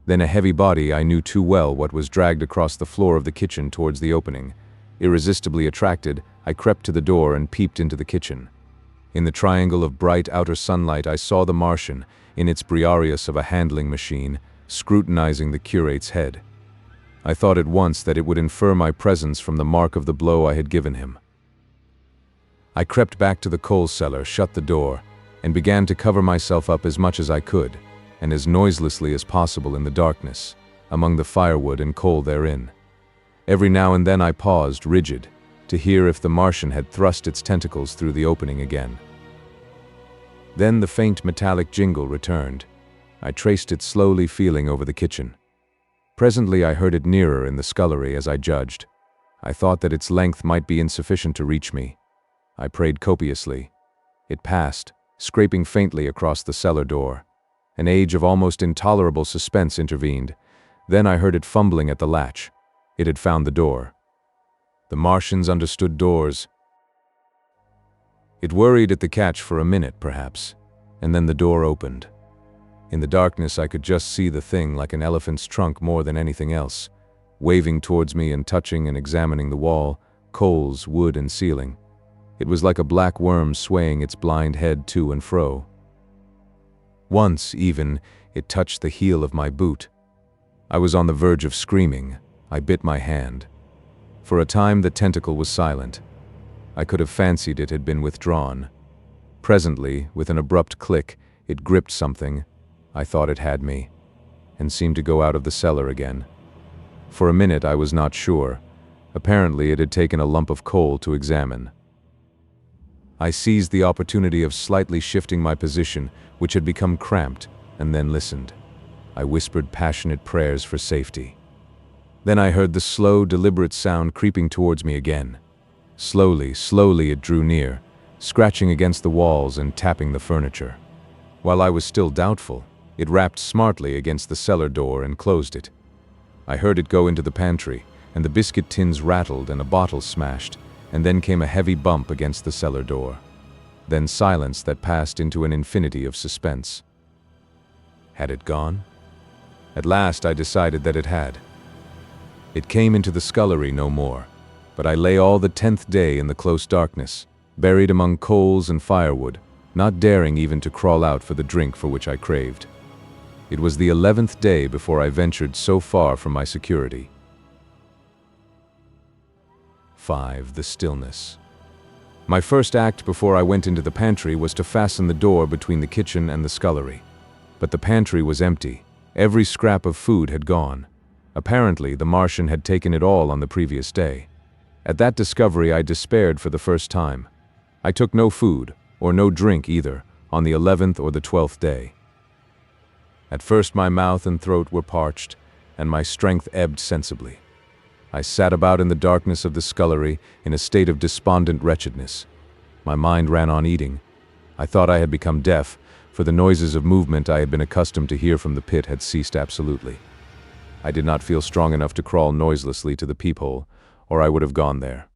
Speaker 2: Then a heavy body I knew too well what was dragged across the floor of the kitchen towards the opening. Irresistibly attracted, I crept to the door and peeped into the kitchen. In the triangle of bright outer sunlight I saw the Martian, in its Briareus of a handling machine, scrutinizing the curate's head. I thought at once that it would infer my presence from the mark of the blow I had given him. I crept back to the coal cellar, shut the door, and began to cover myself up as much as I could, and as noiselessly as possible in the darkness, among the firewood and coal therein. Every now and then I paused, rigid, to hear if the Martian had thrust its tentacles through the opening again. Then the faint metallic jingle returned. I traced it slowly feeling over the kitchen. Presently I heard it nearer in the scullery as I judged. I thought that its length might be insufficient to reach me. I prayed copiously. It passed, scraping faintly across the cellar door. An age of almost intolerable suspense intervened. Then I heard it fumbling at the latch. It had found the door. The Martians understood doors. It worried at the catch for a minute, perhaps, and then the door opened. In the darkness I could just see the thing like an elephant's trunk more than anything else, waving towards me and touching and examining the wall, coals, wood, and ceiling. It was like a black worm swaying its blind head to and fro. Once, even, it touched the heel of my boot. I was on the verge of screaming. I bit my hand. For a time the tentacle was silent. I could have fancied it had been withdrawn. Presently, with an abrupt click, it gripped something. I thought it had me, and seemed to go out of the cellar again. For a minute I was not sure. Apparently it had taken a lump of coal to examine. I seized the opportunity of slightly shifting my position, which had become cramped, and then listened. I whispered passionate prayers for safety. Then I heard the slow, deliberate sound creeping towards me again. Slowly, slowly it drew near, scratching against the walls and tapping the furniture. While I was still doubtful, it rapped smartly against the cellar door and closed it. I heard it go into the pantry, and the biscuit tins rattled and a bottle smashed, and then came a heavy bump against the cellar door. Then silence that passed into an infinity of suspense. Had it gone? At last I decided that it had. It came into the scullery no more, but I lay all the 10th day in the close darkness, buried among coals and firewood, not daring even to crawl out for the drink for which I craved. It was the 11th day before I ventured so far from my security. 5. The stillness. My first act before I went into the pantry was to fasten the door between the kitchen and the scullery. But the pantry was empty. Every scrap of food had gone. Apparently, the Martian had taken it all on the previous day. At that discovery, I despaired for the first time. I took no food, or no drink either, on the 11th or the 12th day. At first my mouth and throat were parched, and my strength ebbed sensibly. I sat about in the darkness of the scullery in a state of despondent wretchedness. My mind ran on eating. I thought I had become deaf, for the noises of movement I had been accustomed to hear from the pit had ceased absolutely. I did not feel strong enough to crawl noiselessly to the peephole, or I would have gone there.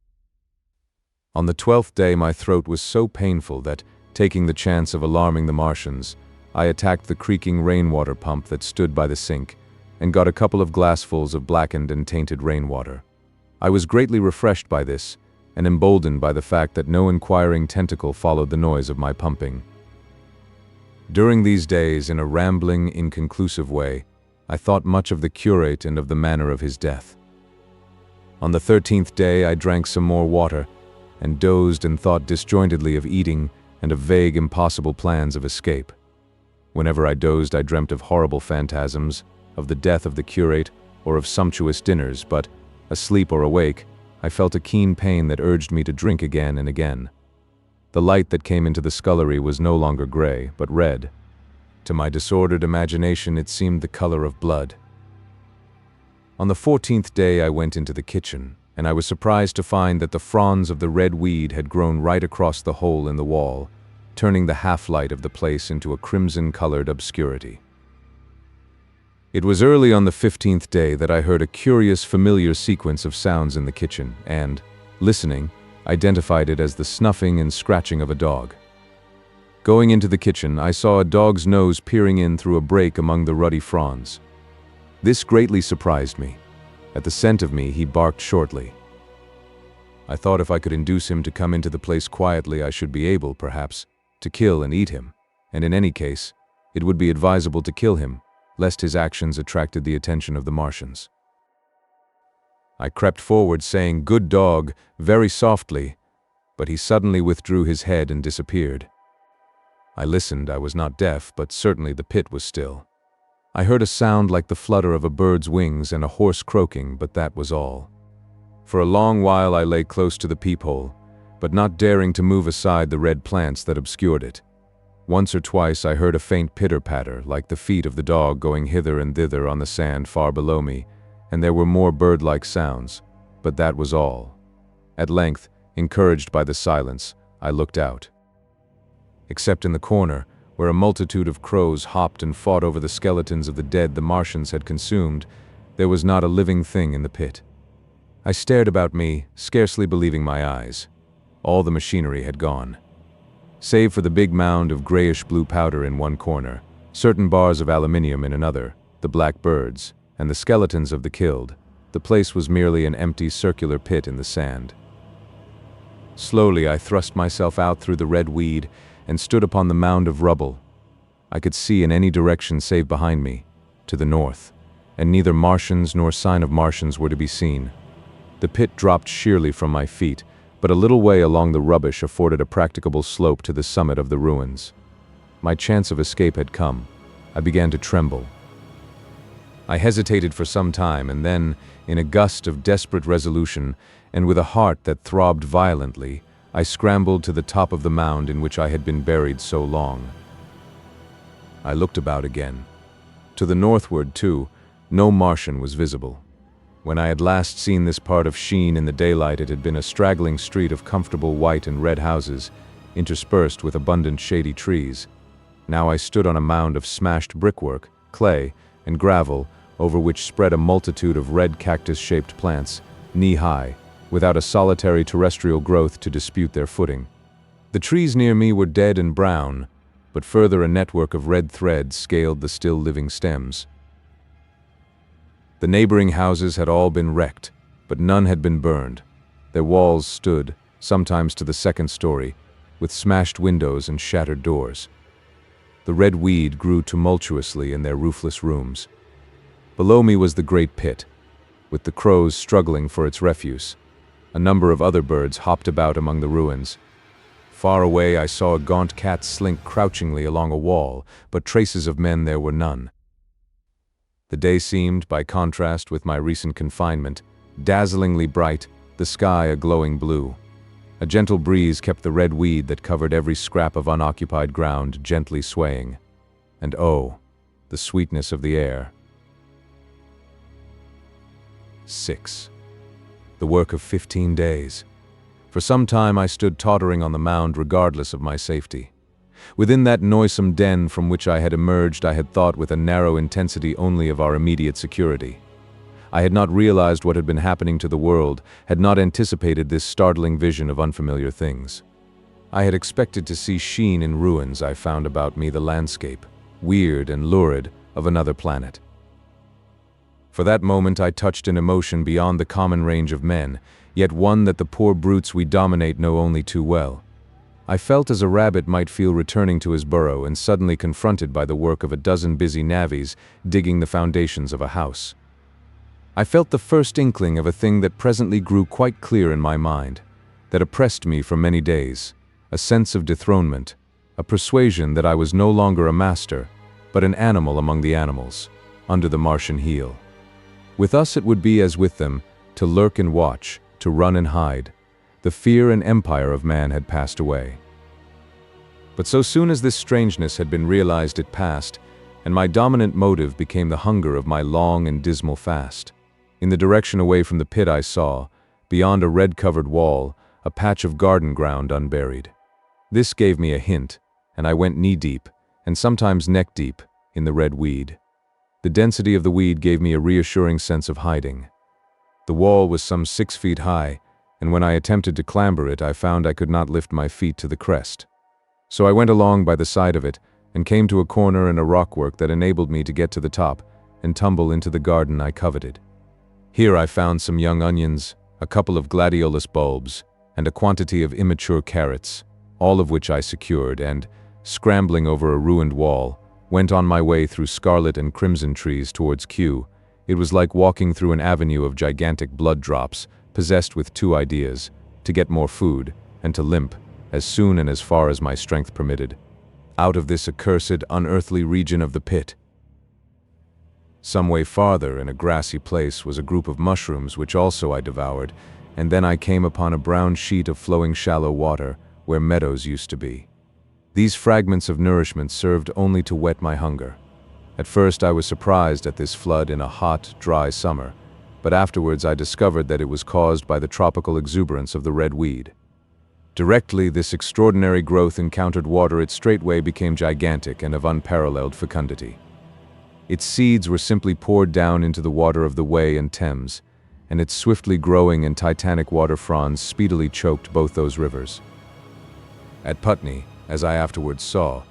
Speaker 2: On the 12th day, my throat was so painful that, taking the chance of alarming the Martians, I attacked the creaking rainwater pump that stood by the sink and got a couple of glassfuls of blackened and tainted rainwater. I was greatly refreshed by this and emboldened by the fact that no inquiring tentacle followed the noise of my pumping. During these days, in a rambling, inconclusive way, I thought much of the curate and of the manner of his death. On the 13th day, I drank some more water and dozed and thought disjointedly of eating and of vague, impossible plans of escape. Whenever I dozed, I dreamt of horrible phantasms, of the death of the curate, or of sumptuous dinners, but, asleep or awake, I felt a keen pain that urged me to drink again and again. The light that came into the scullery was no longer gray, but red. To my disordered imagination, it seemed the color of blood. On the 14th day, I went into the kitchen, and I was surprised to find that the fronds of the red weed had grown right across the hole in the wall, turning the half-light of the place into a crimson-colored obscurity. It was early on the 15th day that I heard a curious, familiar sequence of sounds in the kitchen and, listening, identified it as the snuffing and scratching of a dog. Going into the kitchen, I saw a dog's nose peering in through a break among the ruddy fronds. This greatly surprised me. At the scent of me, he barked shortly. I thought if I could induce him to come into the place quietly, I should be able, perhaps, to kill and eat him, and in any case, it would be advisable to kill him, lest his actions attracted the attention of the Martians. I crept forward, saying, "Good dog," very softly, but he suddenly withdrew his head and disappeared. I listened. I was not deaf, but certainly the pit was still. I heard a sound like the flutter of a bird's wings and a horse croaking, but that was all. For a long while I lay close to the peephole, but not daring to move aside the red plants that obscured it. Once or twice I heard a faint pitter-patter, like the feet of the dog going hither and thither on the sand far below me, and there were more bird-like sounds, but that was all. At length, encouraged by the silence, I looked out. Except in the corner, where a multitude of crows hopped and fought over the skeletons of the dead the Martians had consumed, there was not a living thing in the pit. I stared about me, scarcely believing my eyes. All the machinery had gone. Save for the big mound of grayish-blue powder in one corner, certain bars of aluminium in another, the black birds, and the skeletons of the killed, the place was merely an empty circular pit in the sand. Slowly I thrust myself out through the red weed and stood upon the mound of rubble. I could see in any direction save behind me, to the north, and neither Martians nor sign of Martians were to be seen. The pit dropped sheerly from my feet, but a little way along the rubbish afforded a practicable slope to the summit of the ruins. My chance of escape had come. I began to tremble. I hesitated for some time, and then, in a gust of desperate resolution, and with a heart that throbbed violently, I scrambled to the top of the mound in which I had been buried so long. I looked about again. To the northward, too, no Martian was visible. When I had last seen this part of Sheen in the daylight, it had been a straggling street of comfortable white and red houses, interspersed with abundant shady trees. Now I stood on a mound of smashed brickwork, clay, and gravel, over which spread a multitude of red cactus-shaped plants, knee-high, without a solitary terrestrial growth to dispute their footing. The trees near me were dead and brown, but further a network of red threads scaled the still living stems. The neighboring houses had all been wrecked, but none had been burned. Their walls stood, sometimes to the second story, with smashed windows and shattered doors. The red weed grew tumultuously in their roofless rooms. Below me was the great pit, with the crows struggling for its refuse. A number of other birds hopped about among the ruins. Far away I saw a gaunt cat slink crouchingly along a wall, but traces of men there were none. The day seemed, by contrast with my recent confinement, dazzlingly bright, the sky a glowing blue. A gentle breeze kept the red weed that covered every scrap of unoccupied ground gently swaying. And oh, the sweetness of the air. 6. The work of 15 days. For some time I stood tottering on the mound regardless of my safety. Within that noisome den from which I had emerged, I had thought with a narrow intensity only of our immediate security. I had not realized what had been happening to the world, had not anticipated this startling vision of unfamiliar things. I had expected to see sheen in ruins. I found about me the landscape, weird and lurid, of another planet. For that moment I touched an emotion beyond the common range of men, yet one that the poor brutes we dominate know only too well. I felt as a rabbit might feel returning to his burrow and suddenly confronted by the work of a dozen busy navvies digging the foundations of a house. I felt the first inkling of a thing that presently grew quite clear in my mind, that oppressed me for many days, a sense of dethronement, a persuasion that I was no longer a master, but an animal among the animals, under the Martian heel. With us it would be as with them, to lurk and watch, to run and hide. The fear and empire of man had passed away. But so soon as this strangeness had been realized, it passed, and my dominant motive became the hunger of my long and dismal fast. In the direction away from the pit I saw, beyond a red-covered wall, a patch of garden ground unburied. This gave me a hint, and I went knee-deep, and sometimes neck-deep, in the red weed. The density of the weed gave me a reassuring sense of hiding. The wall was some 6 feet high, and when I attempted to clamber it, I found I could not lift my feet to the crest. So I went along by the side of it, and came to a corner in a rockwork that enabled me to get to the top, and tumble into the garden I coveted. Here I found some young onions, a couple of gladiolus bulbs, and a quantity of immature carrots, all of which I secured, and, scrambling over a ruined wall, went on my way through scarlet and crimson trees towards Q. It was like walking through an avenue of gigantic blood drops, possessed with two ideas, to get more food, and to limp, as soon and as far as my strength permitted, out of this accursed, unearthly region of the pit. Some way farther, in a grassy place, was a group of mushrooms which also I devoured, and then I came upon a brown sheet of flowing shallow water, where meadows used to be. These fragments of nourishment served only to whet my hunger. At first I was surprised at this flood in a hot, dry summer, but afterwards I discovered that it was caused by the tropical exuberance of the red weed. Directly this extraordinary growth encountered water, it straightway became gigantic and of unparalleled fecundity. Its seeds were simply poured down into the water of the Wey and Thames, and its swiftly growing and titanic water fronds speedily choked both those rivers. At Putney, as I afterwards saw,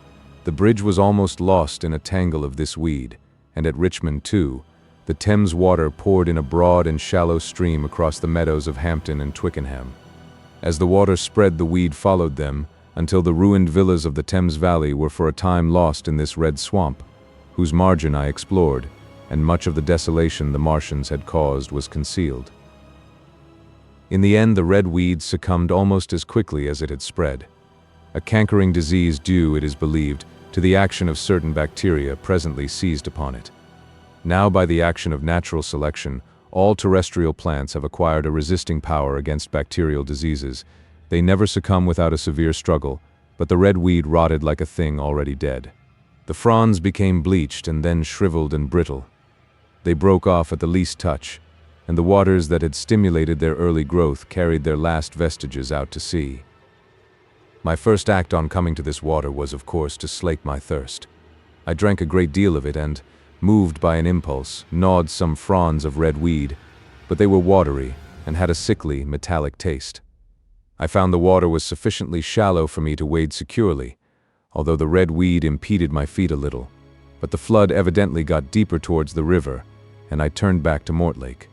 Speaker 2: the bridge was almost lost in a tangle of this weed, and at Richmond, too, the Thames water poured in a broad and shallow stream across the meadows of Hampton and Twickenham. As the water spread, the weed followed them, until the ruined villas of the Thames Valley were for a time lost in this red swamp, whose margin I explored, and much of the desolation the Martians had caused was concealed. In the end, the red weed succumbed almost as quickly as it had spread. A cankering disease due, it is believed, to the action of certain bacteria presently seized upon it. Now, by the action of natural selection, all terrestrial plants have acquired a resisting power against bacterial diseases. They never succumb without a severe struggle, but the red weed rotted like a thing already dead. The fronds became bleached and then shriveled and brittle. They broke off at the least touch, and the waters that had stimulated their early growth carried their last vestiges out to sea. My first act on coming to this water was, of course, to slake my thirst. I drank a great deal of it and, moved by an impulse, gnawed some fronds of red weed, but they were watery and had a sickly, metallic taste. I found the water was sufficiently shallow for me to wade securely, although the red weed impeded my feet a little, but the flood evidently got deeper towards the river, and I turned back to Mortlake.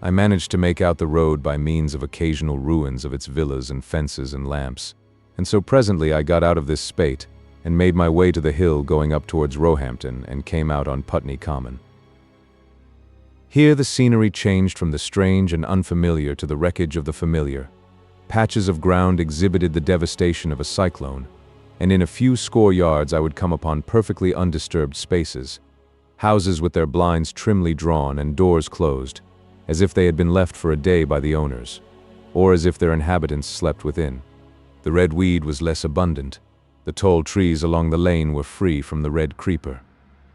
Speaker 2: I managed to make out the road by means of occasional ruins of its villas and fences and lamps, and so presently I got out of this spate and made my way to the hill going up towards Roehampton and came out on Putney Common. Here the scenery changed from the strange and unfamiliar to the wreckage of the familiar. Patches of ground exhibited the devastation of a cyclone, and in a few score yards I would come upon perfectly undisturbed spaces, houses with their blinds trimly drawn and doors closed, as if they had been left for a day by the owners, or as if their inhabitants slept within. The red weed was less abundant. The tall trees along the lane were free from the red creeper.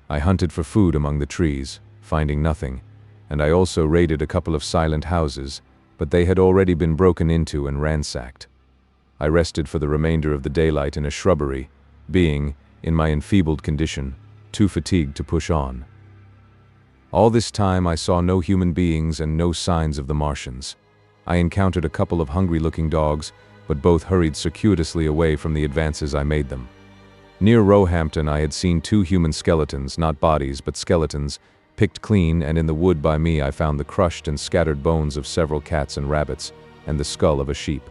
Speaker 2: I hunted for food among the trees, finding nothing, and I also raided a couple of silent houses, but they had already been broken into and ransacked. I rested for the remainder of the daylight in a shrubbery, being, in my enfeebled condition, too fatigued to push on. All this time I saw no human beings and no signs of the Martians. I encountered a couple of hungry-looking dogs, but both hurried circuitously away from the advances I made them. Near Roehampton I had seen 2 human skeletons, not bodies, but skeletons, picked clean, and in the wood by me I found the crushed and scattered bones of several cats and rabbits, and the skull of a sheep.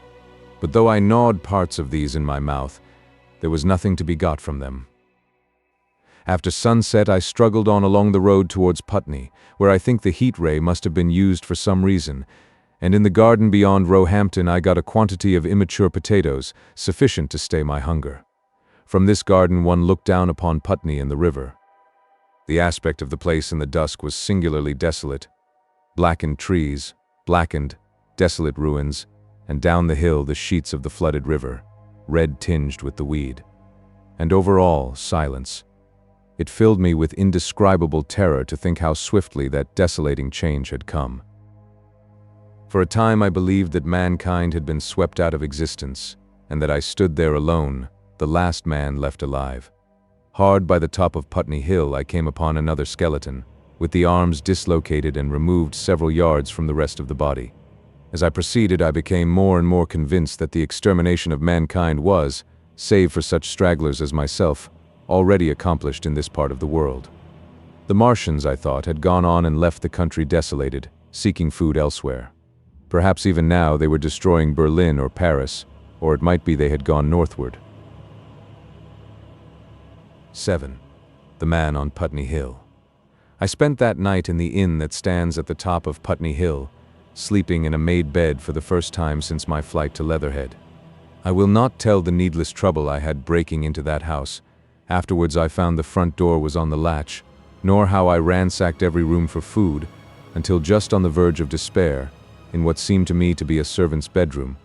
Speaker 2: But though I gnawed parts of these in my mouth, there was nothing to be got from them. After sunset I struggled on along the road towards Putney, where I think the heat ray must have been used for some reason, and in the garden beyond Roehampton I got a quantity of immature potatoes, sufficient to stay my hunger. From this garden one looked down upon Putney and the river. The aspect of the place in the dusk was singularly desolate. Blackened trees, blackened, desolate ruins, and down the hill the sheets of the flooded river, red tinged with the weed. And over all, silence. It filled me with indescribable terror to think how swiftly that desolating change had come. For a time I believed that mankind had been swept out of existence, and that I stood there alone, the last man left alive. Hard by the top of Putney Hill I came upon another skeleton, with the arms dislocated and removed several yards from the rest of the body. As I proceeded I became more and more convinced that the extermination of mankind was, save for such stragglers as myself, already accomplished in this part of the world. The Martians, I thought, had gone on and left the country desolated, seeking food elsewhere. Perhaps even now they were destroying Berlin or Paris, or it might be they had gone northward. 7. The Man on Putney Hill. I spent that night in the inn that stands at the top of Putney Hill, sleeping in a made bed for the first time since my flight to Leatherhead. I will not tell the needless trouble I had breaking into that house. Afterwards I found the front door was on the latch, nor how I ransacked every room for food, until just on the verge of despair, in what seemed to me to be a servant's bedroom,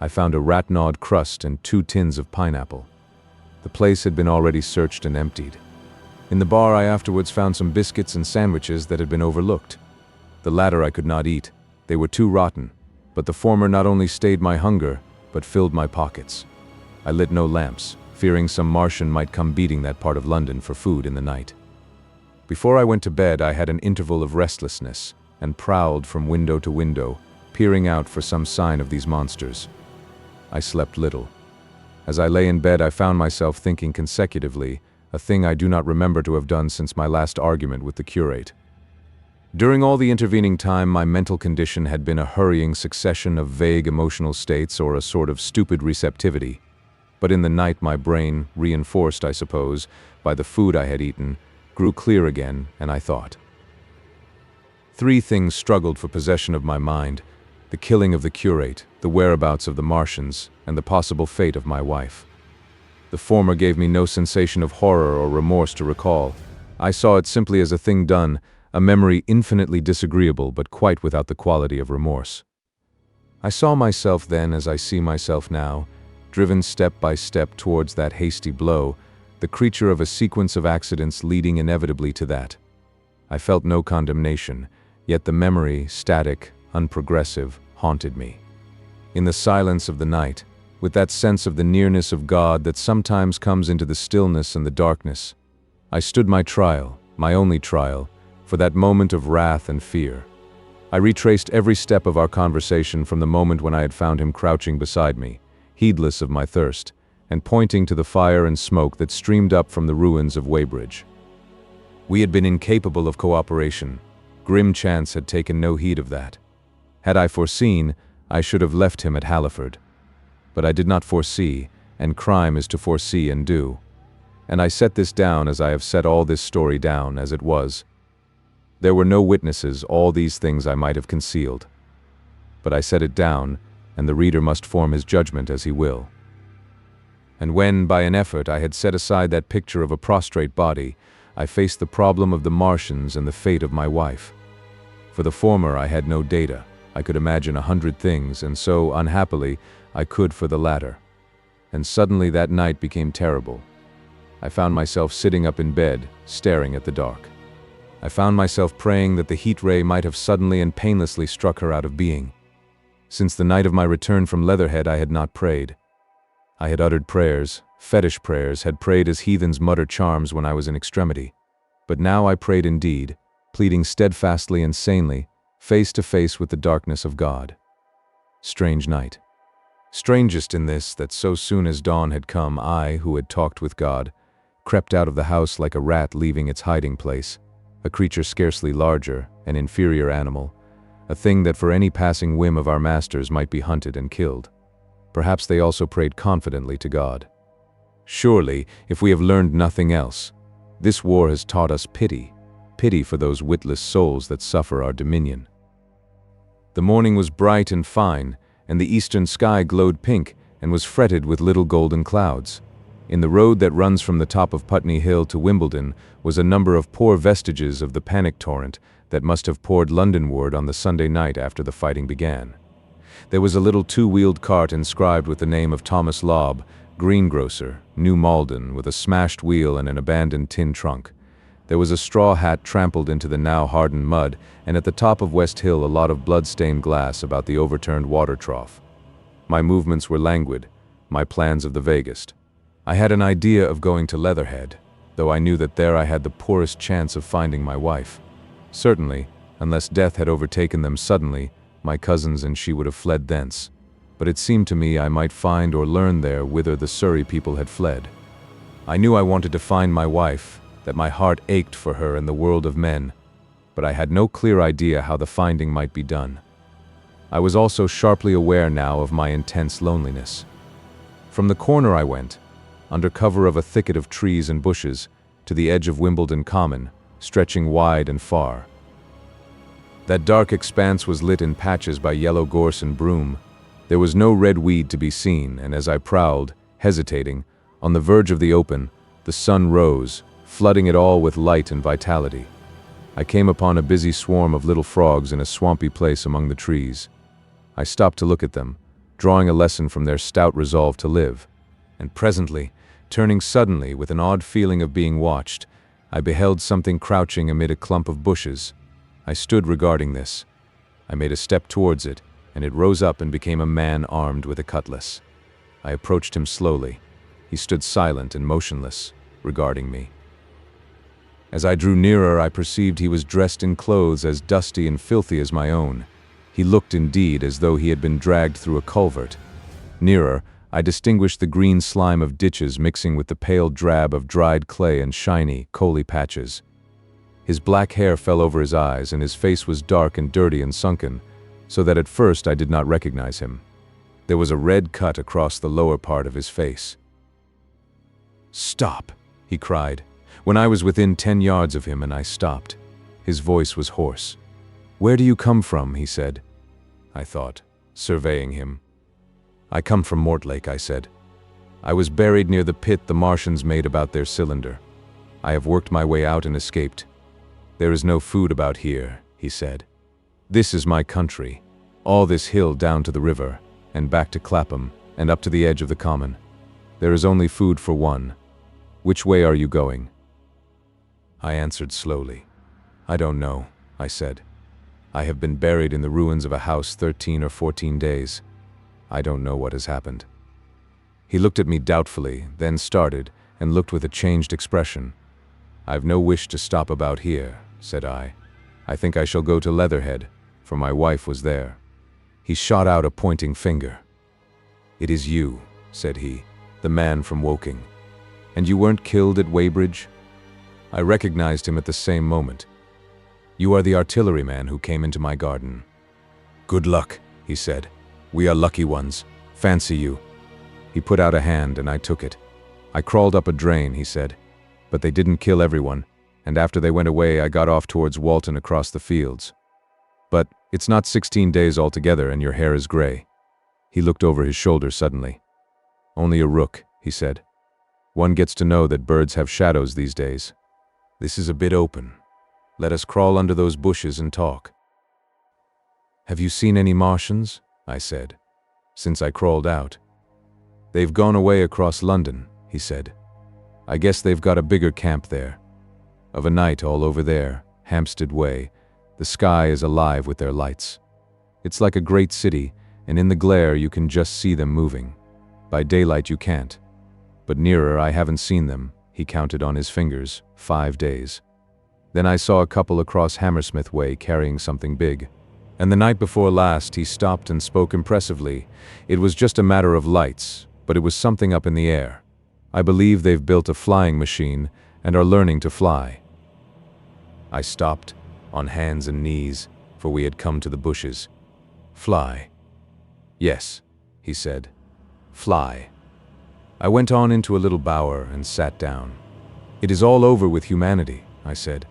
Speaker 2: I found a rat-gnawed crust and 2 tins of pineapple. The place had been already searched and emptied. In the bar I afterwards found some biscuits and sandwiches that had been overlooked. The latter I could not eat. They were too rotten, but the former not only stayed my hunger, but filled my pockets. I lit no lamps, fearing some Martian might come beating that part of London for food in the night. Before I went to bed I had an interval of restlessness, and prowled from window to window, peering out for some sign of these monsters. I slept little. As I lay in bed I found myself thinking consecutively, a thing I do not remember to have done since my last argument with the curate. During all the intervening time my mental condition had been a hurrying succession of vague emotional states or a sort of stupid receptivity. But in the night my brain, reinforced I suppose, by the food I had eaten, grew clear again, and I thought. 3 things struggled for possession of my mind: the killing of the curate, the whereabouts of the Martians, and the possible fate of my wife. The former gave me no sensation of horror or remorse to recall. I saw it simply as a thing done, a memory infinitely disagreeable but quite without the quality of remorse. I saw myself then as I see myself now, driven step by step towards that hasty blow, the creature of a sequence of accidents leading inevitably to that. I felt no condemnation, yet the memory, static, unprogressive, haunted me. In the silence of the night, with that sense of the nearness of God that sometimes comes into the stillness and the darkness, I stood my trial, my only trial, for that moment of wrath and fear. I retraced every step of our conversation from the moment when I had found him crouching beside me, heedless of my thirst, and pointing to the fire and smoke that streamed up from the ruins of Weybridge. We had been incapable of cooperation. Grim chance had taken no heed of that. Had I foreseen, I should have left him at Halliford. But I did not foresee, and crime is to foresee and do. And I set this down as I have set all this story down, as it was. There were no witnesses, all these things I might have concealed. But I set it down, and the reader must form his judgment as he will. And when, by an effort, I had set aside that picture of a prostrate body, I faced the problem of the Martians and the fate of my wife. For the former I had no data. I could imagine 100 things, and so, unhappily, I could for the latter. And suddenly that night became terrible. I found myself sitting up in bed, staring at the dark. I found myself praying that the heat ray might have suddenly and painlessly struck her out of being. Since the night of my return from Leatherhead I had not prayed. I had uttered prayers, fetish prayers, had prayed as heathens mutter charms when I was in extremity. But now I prayed indeed, pleading steadfastly and sanely, face to face with the darkness of God. Strange night. Strangest in this, that so soon as dawn had come, I, who had talked with God, crept out of the house like a rat leaving its hiding place, a creature scarcely larger, an inferior animal, a thing that for any passing whim of our masters might be hunted and killed. Perhaps they also prayed confidently to God. Surely, if we have learned nothing else, this war has taught us pity, pity for those witless souls that suffer our dominion. The morning was bright and fine, and the eastern sky glowed pink and was fretted with little golden clouds. In the road that runs from the top of Putney Hill to Wimbledon was a number of poor vestiges of the panic torrent that must have poured Londonward on the Sunday night after the fighting began. There was a little two-wheeled cart inscribed with the name of Thomas Lobb, greengrocer, New Malden, with a smashed wheel and an abandoned tin trunk. There was a straw hat trampled into the now hardened mud, and at the top of West Hill a lot of blood-stained glass about the overturned water trough. My movements were languid, my plans of the vaguest. I had an idea of going to Leatherhead, though I knew that there I had the poorest chance of finding my wife. Certainly, unless death had overtaken them suddenly, my cousins and she would have fled thence. But it seemed to me I might find or learn there whither the Surrey people had fled. I knew I wanted to find my wife, that my heart ached for her in the world of men, but I had no clear idea how the finding might be done. I was also sharply aware now of my intense loneliness. From the corner I went, under cover of a thicket of trees and bushes, to the edge of Wimbledon Common, stretching wide and far. That dark expanse was lit in patches by yellow gorse and broom. There was no red weed to be seen, and as I prowled, hesitating, on the verge of the open, the sun rose, flooding it all with light and vitality. I came upon a busy swarm of little frogs in a swampy place among the trees. I stopped to look at them, drawing a lesson from their stout resolve to live, and presently, turning suddenly with an odd feeling of being watched, I beheld something crouching amid a clump of bushes. I stood regarding this. I made a step towards it, and it rose up and became a man armed with a cutlass. I approached him slowly. He stood silent and motionless, regarding me. As I drew nearer, I perceived he was dressed in clothes as dusty and filthy as my own. He looked indeed as though he had been dragged through a culvert. Nearer, I distinguished the green slime of ditches mixing with the pale drab of dried clay and shiny, coaly patches. His black hair fell over his eyes, and his face was dark and dirty and sunken, so that at first I did not recognize him. There was a red cut across the lower part of his face. "Stop!" he cried, when I was within 10 yards of him, and I stopped. His voice was hoarse. "Where do you come from?" he said. I thought, surveying him. "I come from Mortlake," I said. "I was buried near the pit the Martians made about their cylinder. I have worked my way out and escaped. There is no food about here," he said. "This is my country, all this hill down to the river, and back to Clapham, and up to the edge of the common. There is only food for one. Which way are you going?" I answered slowly. "I don't know," I said. "I have been buried in the ruins of a house 13 or 14 days. I don't know what has happened." He looked at me doubtfully, then started, and looked with a changed expression. "I've no wish to stop about here," said I. "I think I shall go to Leatherhead, for my wife was there." He shot out a pointing finger. "It is you," said he, "the man from Woking. And you weren't killed at Weybridge?" I recognized him at the same moment. "You are the artilleryman who came into my garden." "Good luck," he said. "We are lucky ones. Fancy you." He put out a hand, and I took it. "I crawled up a drain," he said. "But they didn't kill everyone, and after they went away I got off towards Walton across the fields. But it's not 16 days altogether, and your hair is gray." He looked over his shoulder suddenly. "Only a rook," he said. "One gets to know that birds have shadows these days. This is a bit open. Let us crawl under those bushes and talk." "Have you seen any Martians?" I said, "since I crawled out?" "They've gone away across London," he said. "I guess they've got a bigger camp there. Of a night all over there, Hampstead Way, the sky is alive with their lights. It's like a great city, and in the glare you can just see them moving. By daylight you can't. But nearer I haven't seen them," he counted on his fingers, 5 days. Then I saw a couple across Hammersmith Way carrying something big. And the night before last, he stopped and spoke impressively. It was just a matter of lights, but it was something up in the air. I believe they've built a flying machine and are learning to fly. I stopped, on hands and knees, for we had come to the bushes. Fly. Yes, he said. Fly. I went on into a little bower and sat down. It is all over with humanity, I said.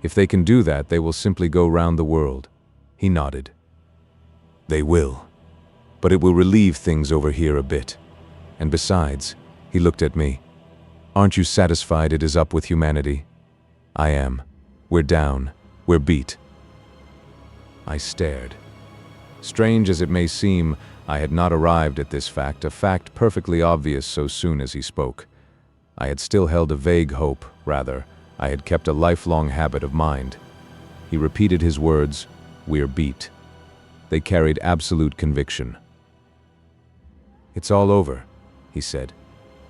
Speaker 2: If they can do that, they will simply go round the world. He nodded. They will. But it will relieve things over here a bit. And besides, he looked at me. Aren't you satisfied it is up with humanity? I am. We're down. We're beat. I stared. Strange as it may seem, I had not arrived at this fact, a fact perfectly obvious so soon as he spoke. I had still held a vague hope, rather, I had kept a lifelong habit of mind. He repeated his words, "We're beat." They carried absolute conviction. It's all over, he said.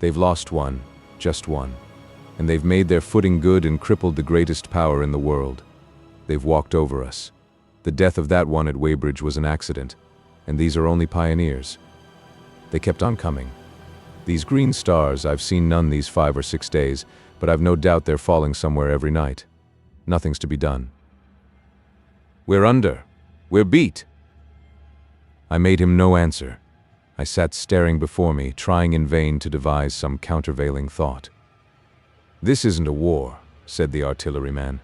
Speaker 2: They've lost one, just one. And they've made their footing good and crippled the greatest power in the world. They've walked over us. The death of that one at Weybridge was an accident, and these are only pioneers. They kept on coming. These green stars, I've seen none these 5 or 6 days, but I've no doubt they're falling somewhere every night. Nothing's to be done. We're under. We're beat. I made him no answer. I sat staring before me, trying in vain to devise some countervailing thought. This isn't a war, said the artilleryman.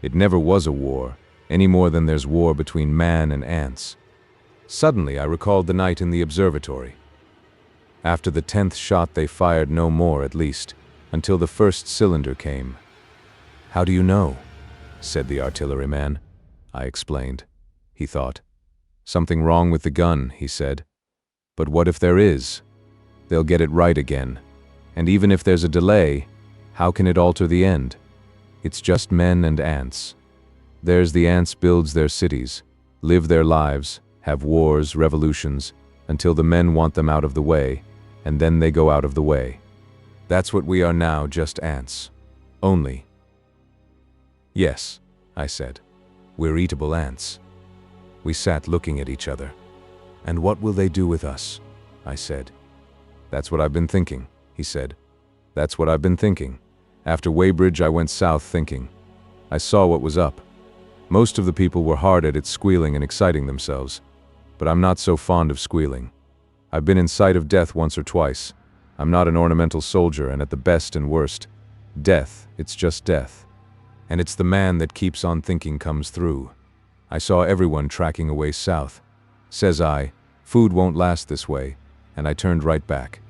Speaker 2: It never was a war, any more than there's war between man and ants. Suddenly I recalled the night in the observatory. After the 10th shot they fired no more, at least, until the first cylinder came. How do you know? Said the artilleryman. I explained. He thought. Something wrong with the gun, he said. But what if there is? They'll get it right again. And even if there's a delay, how can it alter the end? It's just men and ants. There's the ants builds their cities, live their lives, have wars, revolutions, until the men want them out of the way, and then they go out of the way. That's what we are now, just ants. Only. Yes, I said. We're eatable ants. We sat looking at each other. And what will they do with us? I said. That's what I've been thinking, he said. That's what I've been thinking. After Weybridge, I went south thinking. I saw what was up. Most of the people were hard at it, squealing and exciting themselves. But I'm not so fond of squealing. I've been in sight of death once or twice. I'm not an ornamental soldier, and at the best and worst, death, it's just death. And it's the man that keeps on thinking comes through. I saw everyone tracking away south. Says I, food won't last this way, and I turned right back.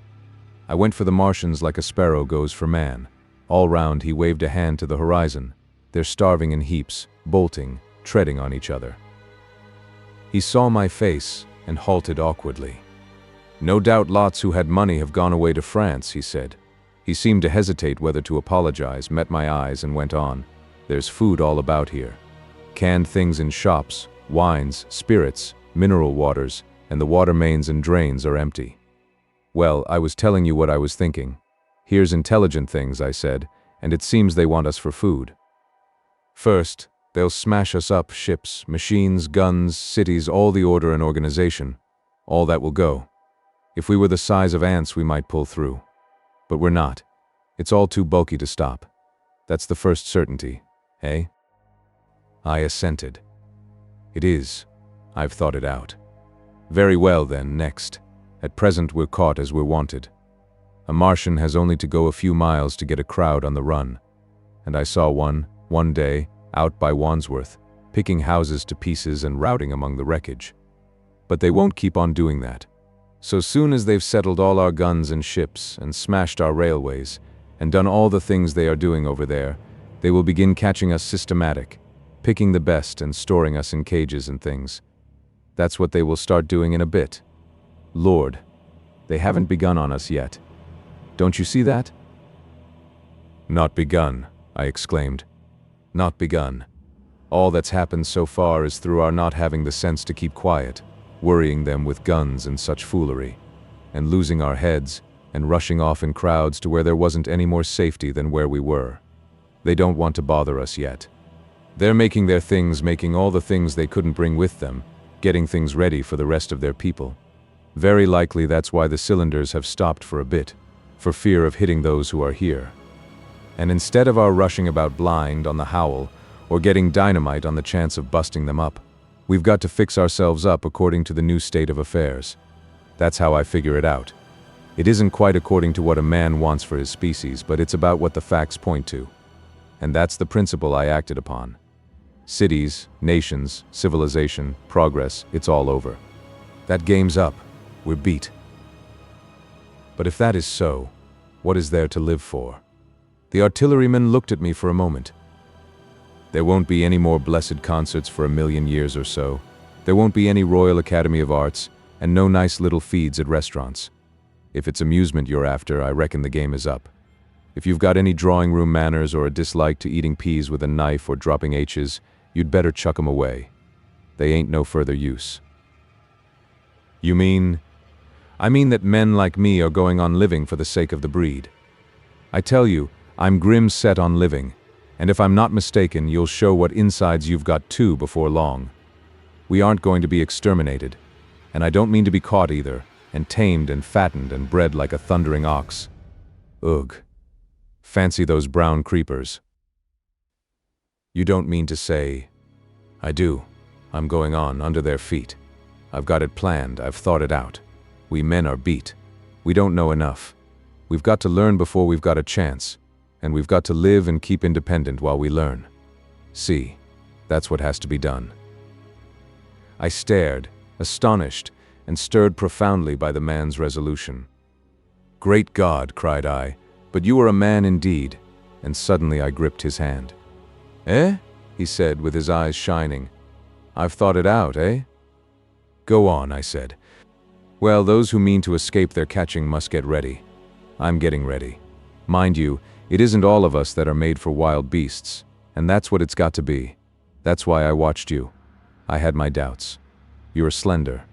Speaker 2: I went for the Martians like a sparrow goes for man. All round he waved a hand to the horizon. They're starving in heaps, bolting, treading on each other. He saw my face and halted awkwardly. No doubt lots who had money have gone away to France, he said. He seemed to hesitate whether to apologize, met my eyes and went on. There's food all about here. Canned things in shops, wines, spirits, mineral waters, and the water mains and drains are empty. Well, I was telling you what I was thinking. Here's intelligent things, I said, and it seems they want us for food. First, they'll smash us up, ships, machines, guns, cities, all the order and organization. All that will go. If we were the size of ants, we might pull through. But we're not. It's all too bulky to stop. That's the first certainty, eh? I assented. It is. I've thought it out. Very well then, next. At present we're caught as we're wanted. A Martian has only to go a few miles to get a crowd on the run. And I saw one day, out by Wandsworth, picking houses to pieces and routing among the wreckage. But they won't keep on doing that. So soon as they've settled all our guns and ships, and smashed our railways, and done all the things they are doing over there, they will begin catching us systematic, picking the best and storing us in cages and things. That's what they will start doing in a bit. Lord, they haven't begun on us yet. Don't you see that? Not begun, I exclaimed. Not begun. All that's happened so far is through our not having the sense to keep quiet, worrying them with guns and such foolery, and losing our heads, and rushing off in crowds to where there wasn't any more safety than where we were. They don't want to bother us yet. They're making their things, making all the things they couldn't bring with them, getting things ready for the rest of their people. Very likely that's why the cylinders have stopped for a bit, for fear of hitting those who are here. And instead of our rushing about blind on the howl, or getting dynamite on the chance of busting them up, we've got to fix ourselves up according to the new state of affairs. That's how I figure it out. It isn't quite according to what a man wants for his species, but it's about what the facts point to. And that's the principle I acted upon. Cities, nations, civilization, progress, it's all over. That game's up. We're beat. But if that is so, what is there to live for? The artilleryman looked at me for a moment. There won't be any more blessed concerts for 1,000,000 years or so. There won't be any Royal Academy of Arts, and no nice little feeds at restaurants. If it's amusement you're after, I reckon the game is up. If you've got any drawing room manners or a dislike to eating peas with a knife or dropping H's, you'd better chuck 'em away. They ain't no further use. You mean? I mean that men like me are going on living for the sake of the breed. I tell you, I'm grim set on living, and if I'm not mistaken, you'll show what insides you've got too before long. We aren't going to be exterminated, and I don't mean to be caught either, and tamed and fattened and bred like a thundering ox. Ugh. Fancy those brown creepers. You don't mean to say... I do. I'm going on under their feet. I've got it planned, I've thought it out. We men are beat. We don't know enough. We've got to learn before we've got a chance, and we've got to live and keep independent while we learn. See, that's what has to be done. I stared, astonished, and stirred profoundly by the man's resolution. Great God, cried I, but you are a man indeed, and suddenly I gripped his hand. Eh? He said with his eyes shining. I've thought it out, eh? Go on, I said. Well, those who mean to escape their catching must get ready. I'm getting ready. Mind you, it isn't all of us that are made for wild beasts, and that's what it's got to be. That's why I watched you. I had my doubts. You're slender.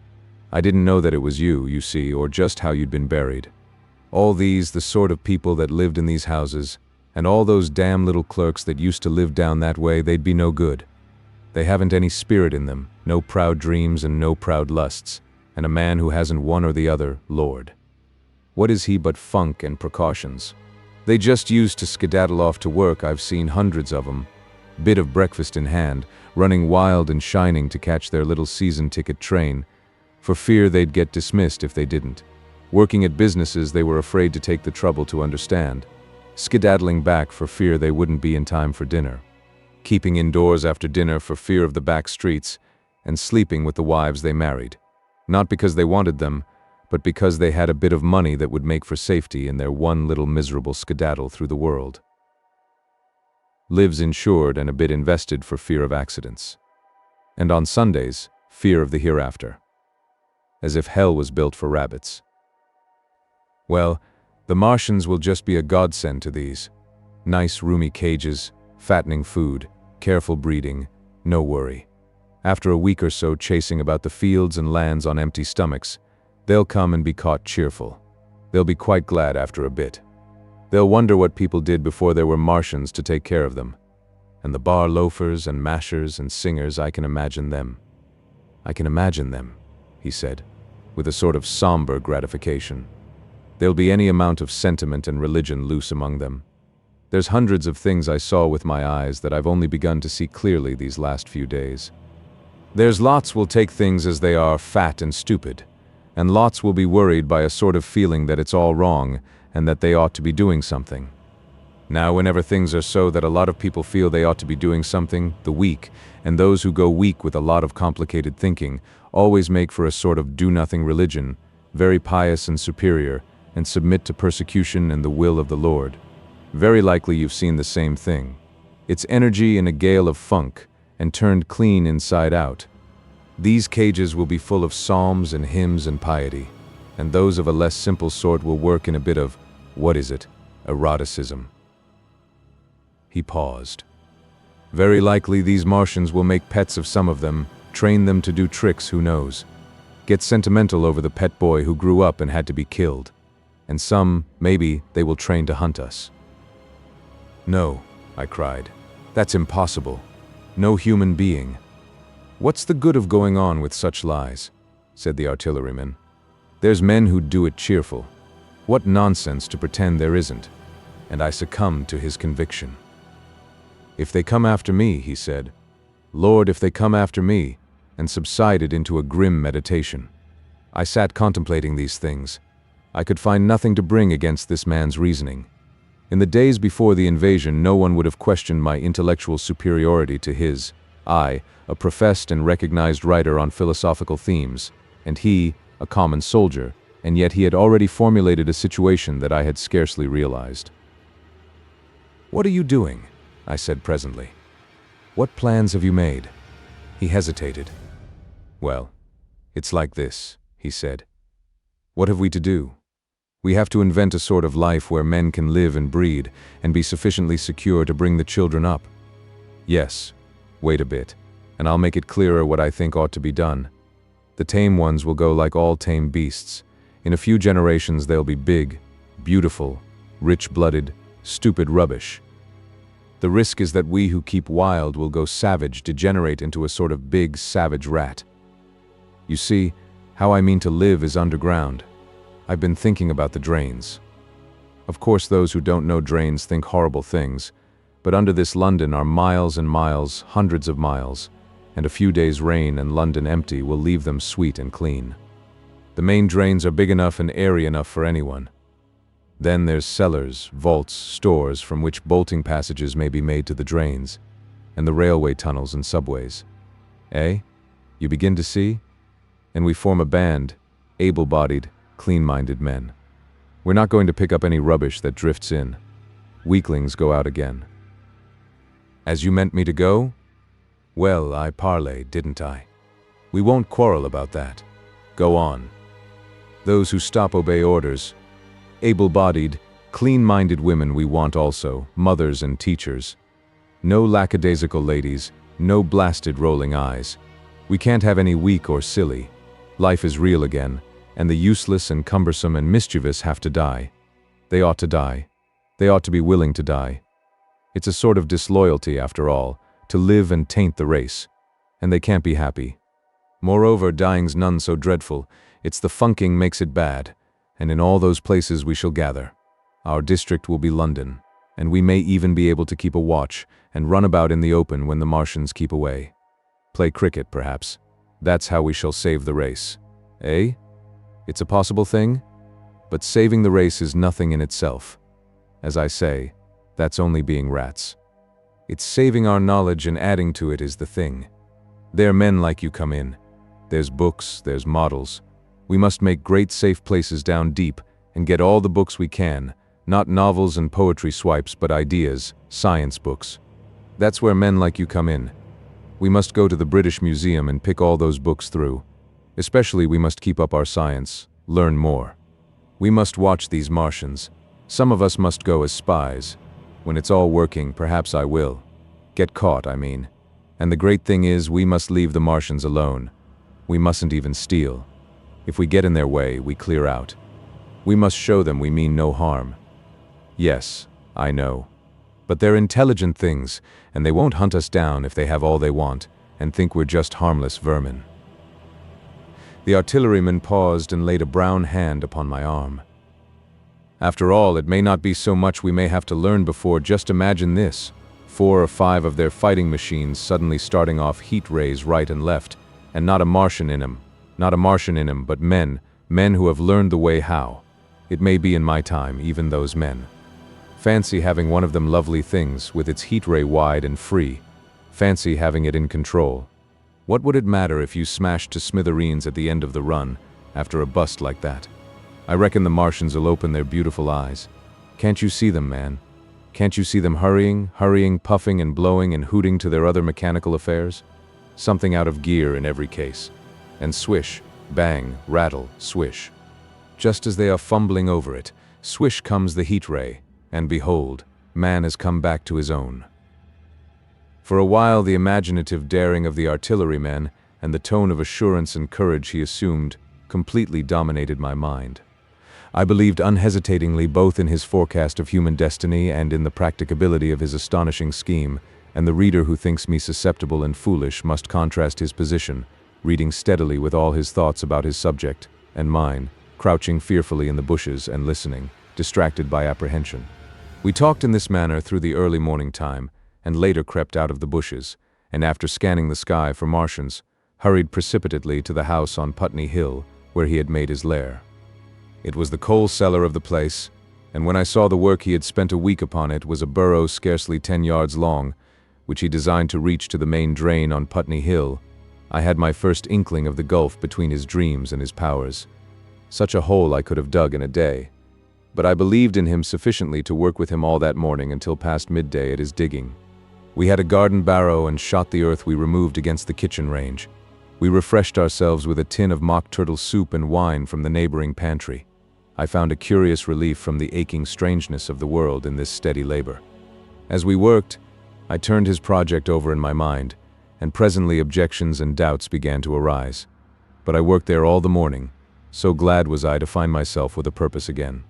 Speaker 2: I didn't know that it was you, you see, or just how you'd been buried. All these, the sort of people that lived in these houses, and all those damn little clerks that used to live down that way, they'd be no good. They haven't any spirit in them, no proud dreams and no proud lusts, and a man who hasn't one or the other, Lord. What is he but funk and precautions? They just used to skedaddle off to work. I've seen hundreds of 'em, bit of breakfast in hand, running wild and shining to catch their little season ticket train, for fear they'd get dismissed if they didn't. Working at businesses they were afraid to take the trouble to understand, skedaddling back for fear they wouldn't be in time for dinner, keeping indoors after dinner for fear of the back streets, and sleeping with the wives they married, not because they wanted them, but because they had a bit of money that would make for safety in their one little miserable skedaddle through the world. Lives insured and a bit invested for fear of accidents. And on Sundays, fear of the hereafter. As if hell was built for rabbits. Well, the Martians will just be a godsend to these. Nice roomy cages, fattening food, careful breeding, no worry. After a week or so chasing about the fields and lands on empty stomachs, they'll come and be caught cheerful. They'll be quite glad after a bit. They'll wonder what people did before there were Martians to take care of them. And the bar loafers and mashers and singers, I can imagine them. I can imagine them, he said, with a sort of somber gratification. There'll be any amount of sentiment and religion loose among them. There's hundreds of things I saw with my eyes that I've only begun to see clearly these last few days. There's lots will take things as they are, fat and stupid, and lots will be worried by a sort of feeling that it's all wrong and that they ought to be doing something. Now, whenever things are so that a lot of people feel they ought to be doing something, the weak, and those who go weak with a lot of complicated thinking, always make for a sort of do-nothing religion, very pious and superior, and submit to persecution and the will of the Lord. Very likely you've seen the same thing. It's energy in a gale of funk, and turned clean inside out. These cages will be full of psalms and hymns and piety, and those of a less simple sort will work in a bit of, what is it, eroticism. He paused. Very likely these Martians will make pets of some of them, train them to do tricks, who knows. Get sentimental over the pet boy who grew up and had to be killed. And some, maybe, they will train to hunt us. No, I cried. "That's impossible. No human being." "What's the good of going on with such lies?" said the artilleryman. "There's men who'd do it cheerful. What nonsense to pretend there isn't." And I succumbed to his conviction. "If they come after me," he said. "Lord, if they come after me," and subsided into a grim meditation. I sat contemplating these things. I could find nothing to bring against this man's reasoning. In the days before the invasion, no one would have questioned my intellectual superiority to his. I, a professed and recognized writer on philosophical themes, and he, a common soldier, and yet he had already formulated a situation that I had scarcely realized. "What are you doing?" I said presently. "What plans have you made?" He hesitated. "Well, it's like this," he said. "What have we to do? We have to invent a sort of life where men can live and breed and be sufficiently secure to bring the children up. Yes, wait a bit, and I'll make it clearer what I think ought to be done. The tame ones will go like all tame beasts. In a few generations they'll be big, beautiful, rich-blooded, stupid rubbish. The risk is that we who keep wild will go savage, degenerate into a sort of big, savage rat. You see, how I mean to live is underground. I've been thinking about the drains. Of course, those who don't know drains think horrible things, but under this London are miles and miles, hundreds of miles, and a few days' rain and London empty will leave them sweet and clean. The main drains are big enough and airy enough for anyone. Then there's cellars, vaults, stores from which bolting passages may be made to the drains, and the railway tunnels and subways. Eh? You begin to see? And we form a band, able-bodied, clean-minded men. We're not going to pick up any rubbish that drifts in. Weaklings go out again. As you meant me to go? Well, I parleyed, didn't I? We won't quarrel about that. Go on. Those who stop obey orders. Able-bodied, clean-minded women we want also, mothers and teachers. No lackadaisical ladies, no blasted rolling eyes. We can't have any weak or silly. Life is real again, and the useless and cumbersome and mischievous have to die. They ought to die. They ought to be willing to die. It's a sort of disloyalty, after all, to live and taint the race, and they can't be happy. Moreover, dying's none so dreadful. It's the funking makes it bad, and in all those places we shall gather. Our district will be London, and we may even be able to keep a watch and run about in the open when the Martians keep away. Play cricket, perhaps. That's how we shall save the race. Eh? It's a possible thing? But saving the race is nothing in itself. As I say, that's only being rats. It's saving our knowledge and adding to it is the thing. There men like you come in. There's books, there's models. We must make great safe places down deep and get all the books we can, not novels and poetry swipes, but ideas, science books. That's where men like you come in. We must go to the British Museum and pick all those books through. Especially we must keep up our science, learn more. We must watch these Martians. Some of us must go as spies. When it's all working, perhaps I will. Get caught, I mean. And the great thing is, we must leave the Martians alone. We mustn't even steal. If we get in their way, we clear out. We must show them we mean no harm. Yes, I know. But they're intelligent things, and they won't hunt us down if they have all they want, and think we're just harmless vermin. The artilleryman paused and laid a brown hand upon my arm. After all, it may not be so much we may have to learn before. Just imagine this. 4 or 5 of their fighting machines suddenly starting off heat rays right and left, and not a Martian in 'em. Not a Martian in 'em, but men who have learned the way how. It may be in my time, even those men. Fancy having one of them lovely things, with its heat ray wide and free. Fancy having it in control. What would it matter if you smashed to smithereens at the end of the run, after a bust like that? I reckon the Martians will open their beautiful eyes. Can't you see them, man? Can't you see them hurrying, puffing and blowing and hooting to their other mechanical affairs? Something out of gear in every case. And swish, bang, rattle, swish. Just as they are fumbling over it, swish comes the heat ray, and behold, man has come back to his own. For a while the imaginative daring of the artilleryman and the tone of assurance and courage he assumed completely dominated my mind. I believed unhesitatingly both in his forecast of human destiny and in the practicability of his astonishing scheme, and the reader who thinks me susceptible and foolish must contrast his position, reading steadily with all his thoughts about his subject, and mine, crouching fearfully in the bushes and listening, distracted by apprehension. We talked in this manner through the early morning time, and later crept out of the bushes, and after scanning the sky for Martians, hurried precipitately to the house on Putney Hill, where he had made his lair. It was the coal cellar of the place, and when I saw the work he had spent a week upon, it was a burrow scarcely 10 yards long, which he designed to reach to the main drain on Putney Hill, I had my first inkling of the gulf between his dreams and his powers. Such a hole I could have dug in a day. But I believed in him sufficiently to work with him all that morning until past midday at his digging. We had a garden barrow and shot the earth we removed against the kitchen range. We refreshed ourselves with a tin of mock turtle soup and wine from the neighboring pantry. I found a curious relief from the aching strangeness of the world in this steady labor. As we worked, I turned his project over in my mind, and presently objections and doubts began to arise. But I worked there all the morning, so glad was I to find myself with a purpose again.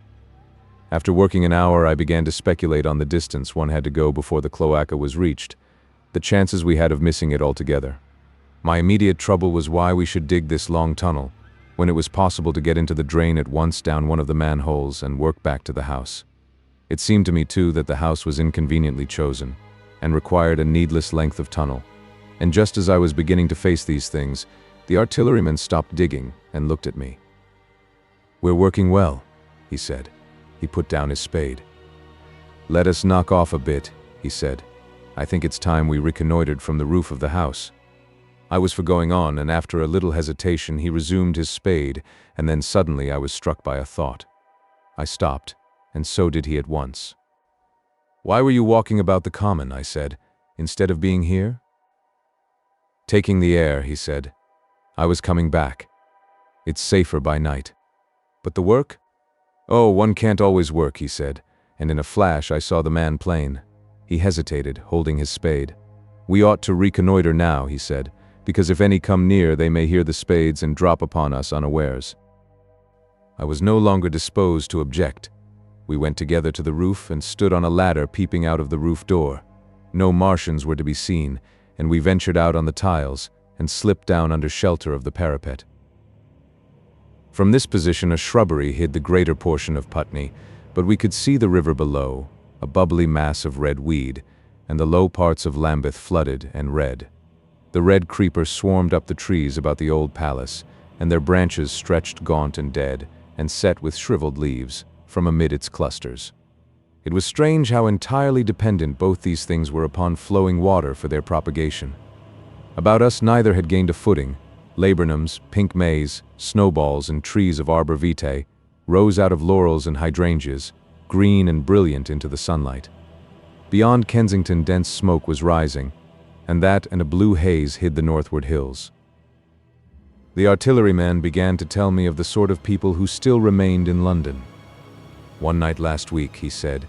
Speaker 2: After working an hour, I began to speculate on the distance one had to go before the cloaca was reached, the chances we had of missing it altogether. My immediate trouble was why we should dig this long tunnel, when it was possible to get into the drain at once down one of the manholes and work back to the house. It seemed to me, too, that the house was inconveniently chosen, and required a needless length of tunnel. And just as I was beginning to face these things, the artilleryman stopped digging and looked at me. "We're working well," he said. He put down his spade. "Let us knock off a bit," he said. "I think it's time we reconnoitered from the roof of the house." I was for going on, and after a little hesitation he resumed his spade, and then suddenly I was struck by a thought. I stopped, and so did he at once. "Why were you walking about the common," I said, "instead of being here?" "Taking the air," he said. "I was coming back. It's safer by night." "But the work?" "Oh, one can't always work," he said, and in a flash I saw the man plain. He hesitated, holding his spade. "We ought to reconnoiter now," he said, "because if any come near, they may hear the spades and drop upon us unawares." I was no longer disposed to object. We went together to the roof and stood on a ladder peeping out of the roof door. No Martians were to be seen, and we ventured out on the tiles and slipped down under shelter of the parapet. From this position a shrubbery hid the greater portion of Putney, but we could see the river below, a bubbly mass of red weed, and the low parts of Lambeth flooded and red. The red creeper swarmed up the trees about the old palace, and their branches stretched gaunt and dead, and set with shriveled leaves, from amid its clusters. It was strange how entirely dependent both these things were upon flowing water for their propagation. About us neither had gained a footing. Laburnums, pink maize, snowballs, and trees of arbor vitae rose out of laurels and hydrangeas, green and brilliant into the sunlight. Beyond Kensington dense smoke was rising, and that and a blue haze hid the northward hills. The artilleryman began to tell me of the sort of people who still remained in London. "One night last week," he said,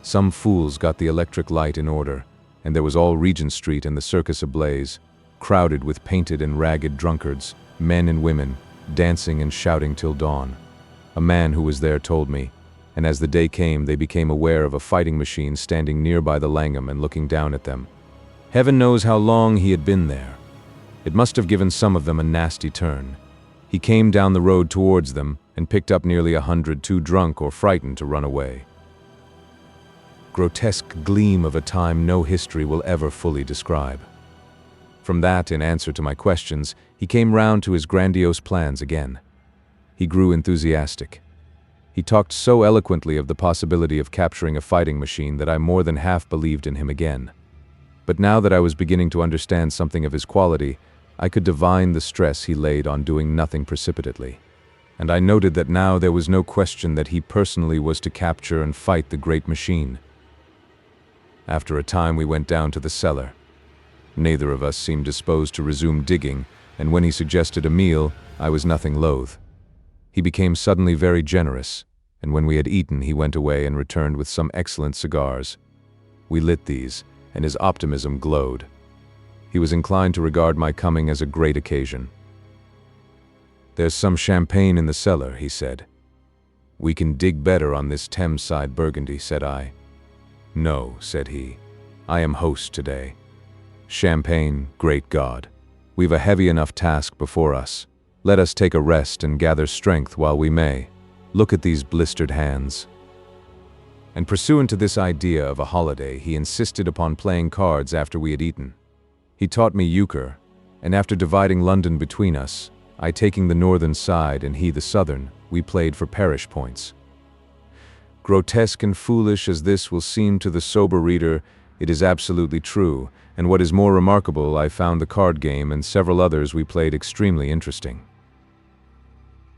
Speaker 2: "some fools got the electric light in order, and there was all Regent Street and the Circus ablaze, crowded with painted and ragged drunkards, men and women, dancing and shouting till dawn. A man who was there told me, and as the day came they became aware of a fighting machine standing near by the Langham and looking down at them. Heaven knows how long he had been there. It must have given some of them a nasty turn. He came down the road towards them and picked up nearly 100 too drunk or frightened to run away." Grotesque gleam of a time no history will ever fully describe. From that, in answer to my questions, he came round to his grandiose plans again. He grew enthusiastic. He talked so eloquently of the possibility of capturing a fighting machine that I more than half believed in him again. But now that I was beginning to understand something of his quality, I could divine the stress he laid on doing nothing precipitately. And I noted that now there was no question that he personally was to capture and fight the great machine. After a time we went down to the cellar. Neither of us seemed disposed to resume digging, and when he suggested a meal, I was nothing loath. He became suddenly very generous, and when we had eaten he went away and returned with some excellent cigars. We lit these, and his optimism glowed. He was inclined to regard my coming as a great occasion. "There's some champagne in the cellar," he said. "We can dig better on this Thames-side Burgundy," said I. "No," said he. "I am host today. Champagne, great God. We've a heavy enough task before us. Let us take a rest and gather strength while we may. Look at these blistered hands." And pursuant to this idea of a holiday, he insisted upon playing cards after we had eaten. He taught me euchre, and after dividing London between us, I taking the northern side and he the southern, we played for parish points. Grotesque and foolish as this will seem to the sober reader, it is absolutely true, and what is more remarkable, I found the card game and several others we played extremely interesting.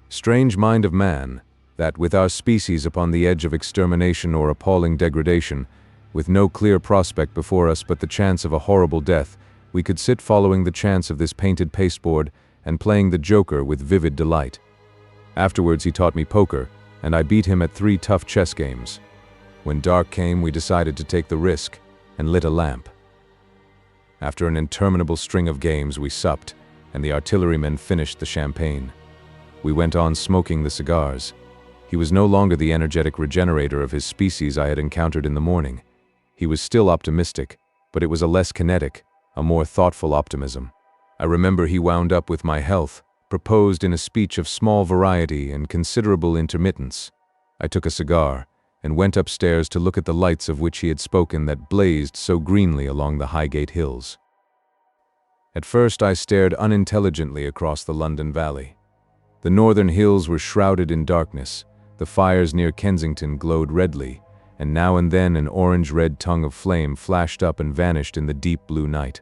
Speaker 2: Strange mind of man, that with our species upon the edge of extermination or appalling degradation, with no clear prospect before us but the chance of a horrible death, we could sit following the chance of this painted pasteboard and playing the joker with vivid delight. Afterwards he taught me poker, and I beat him at 3 tough chess games. When dark came, we decided to take the risk and lit a lamp. After an interminable string of games, we supped, and the artillerymen finished the champagne. We went on smoking the cigars. He was no longer the energetic regenerator of his species I had encountered in the morning. He was still optimistic, but it was a less kinetic, a more thoughtful optimism. I remember he wound up with my health, proposed in a speech of small variety and considerable intermittence. I took a cigar, and went upstairs to look at the lights of which he had spoken that blazed so greenly along the Highgate hills. At first I stared unintelligently across the London Valley. The northern hills were shrouded in darkness, the fires near Kensington glowed redly, and now and then an orange-red tongue of flame flashed up and vanished in the deep blue night.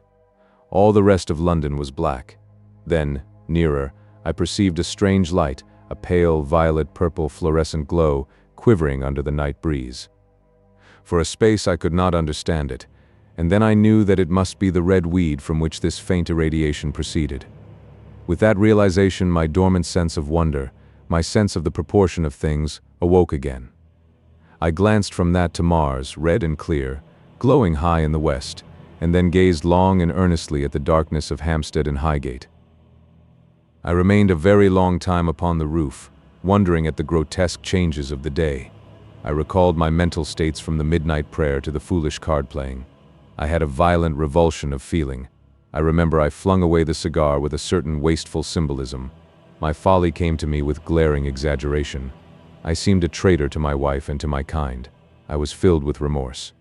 Speaker 2: All the rest of London was black. Then, nearer, I perceived a strange light, a pale violet-purple fluorescent glow, quivering under the night breeze. For a space I could not understand it, and then I knew that it must be the red weed from which this faint irradiation proceeded. With that realization, my dormant sense of wonder, my sense of the proportion of things, awoke again. I glanced from that to Mars, red and clear, glowing high in the west, and then gazed long and earnestly at the darkness of Hampstead and Highgate. I remained a very long time upon the roof, wondering at the grotesque changes of the day. I recalled my mental states from the midnight prayer to the foolish card-playing. I had a violent revulsion of feeling. I remember I flung away the cigar with a certain wasteful symbolism. My folly came to me with glaring exaggeration. I seemed a traitor to my wife and to my kind. I was filled with remorse.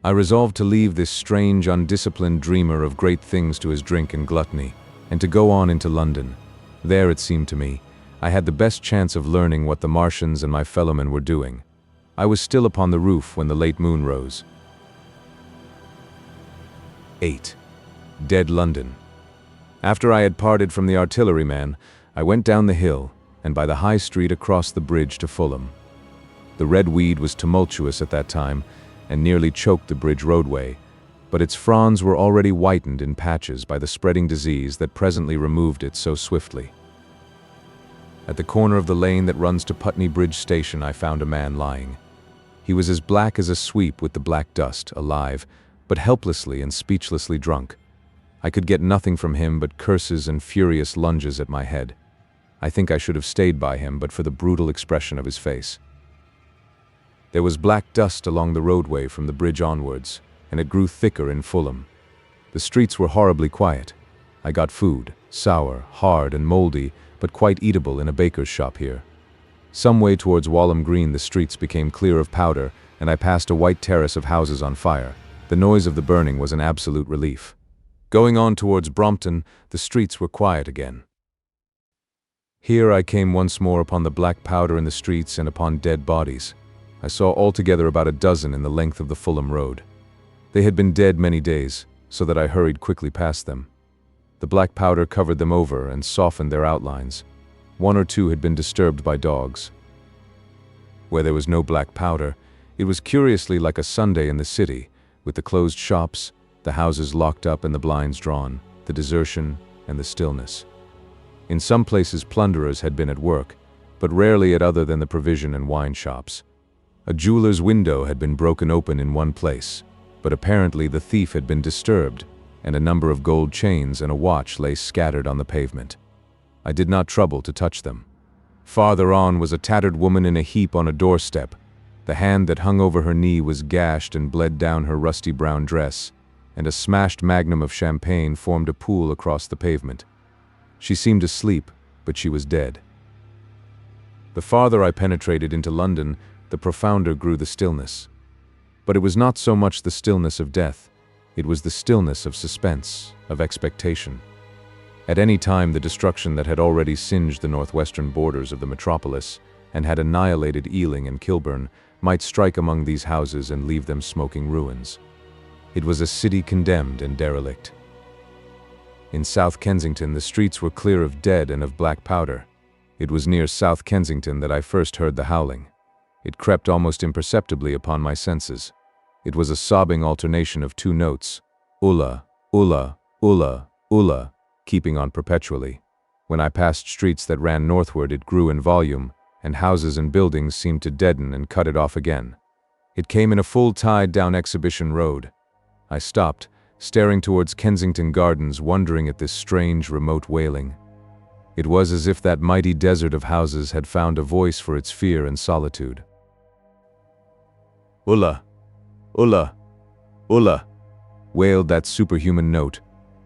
Speaker 2: I resolved to leave this strange, undisciplined dreamer of great things to his drink and gluttony, and to go on into London. There, it seemed to me, I had the best chance of learning what the Martians and my fellowmen were doing. I was still upon the roof when the late moon rose. 8. Dead London. After I had parted from the artilleryman, I went down the hill, and by the High Street across the bridge to Fulham. The red weed was tumultuous at that time, and nearly choked the bridge roadway, but its fronds were already whitened in patches by the spreading disease that presently removed it so swiftly. At the corner of the lane that runs to Putney Bridge Station, I found a man lying. He was as black as a sweep with the black dust, alive, but helplessly and speechlessly drunk. I could get nothing from him but curses and furious lunges at my head. I think I should have stayed by him but for the brutal expression of his face. There was black dust along the roadway from the bridge onwards, and it grew thicker in Fulham. The streets were horribly quiet. I got food, sour, hard and moldy, but quite eatable in a baker's shop here. Some way towards Walham Green the streets became clear of powder, and I passed a white terrace of houses on fire. The noise of the burning was an absolute relief. Going on towards Brompton, the streets were quiet again. Here I came once more upon the black powder in the streets and upon dead bodies. I saw altogether about a dozen in the length of the Fulham Road. They had been dead many days, so that I hurried quickly past them. The black powder covered them over and softened their outlines. 1 or 2 had been disturbed by dogs. Where there was no black powder, it was curiously like a Sunday in the city, with the closed shops, the houses locked up and the blinds drawn, the desertion and the stillness. In some places plunderers had been at work, but rarely at other than the provision and wine shops. A jeweler's window had been broken open in one place, but apparently the thief had been disturbed, and a number of gold chains and a watch lay scattered on the pavement. I did not trouble to touch them. Farther on was a tattered woman in a heap on a doorstep. The hand that hung over her knee was gashed and bled down her rusty brown dress, and a smashed magnum of champagne formed a pool across the pavement. She seemed asleep, but she was dead. The farther I penetrated into London, the profounder grew the stillness. But it was not so much the stillness of death, it was the stillness of suspense, of expectation. At any time, the destruction that had already singed the northwestern borders of the metropolis and had annihilated Ealing and Kilburn might strike among these houses and leave them smoking ruins. It was a city condemned and derelict. In South Kensington, the streets were clear of dead and of black powder. It was near South Kensington that I first heard the howling. It crept almost imperceptibly upon my senses. It was a sobbing alternation of two notes, ulla, ulla, ulla, ulla, keeping on perpetually. When I passed streets that ran northward, it grew in volume, and houses and buildings seemed to deaden and cut it off again. It came in a full tide down Exhibition Road. I stopped, staring towards Kensington Gardens, wondering at this strange, remote wailing. It was as if that mighty desert of houses had found a voice for its fear and solitude. Ulla, ulla, ulla, wailed that superhuman note,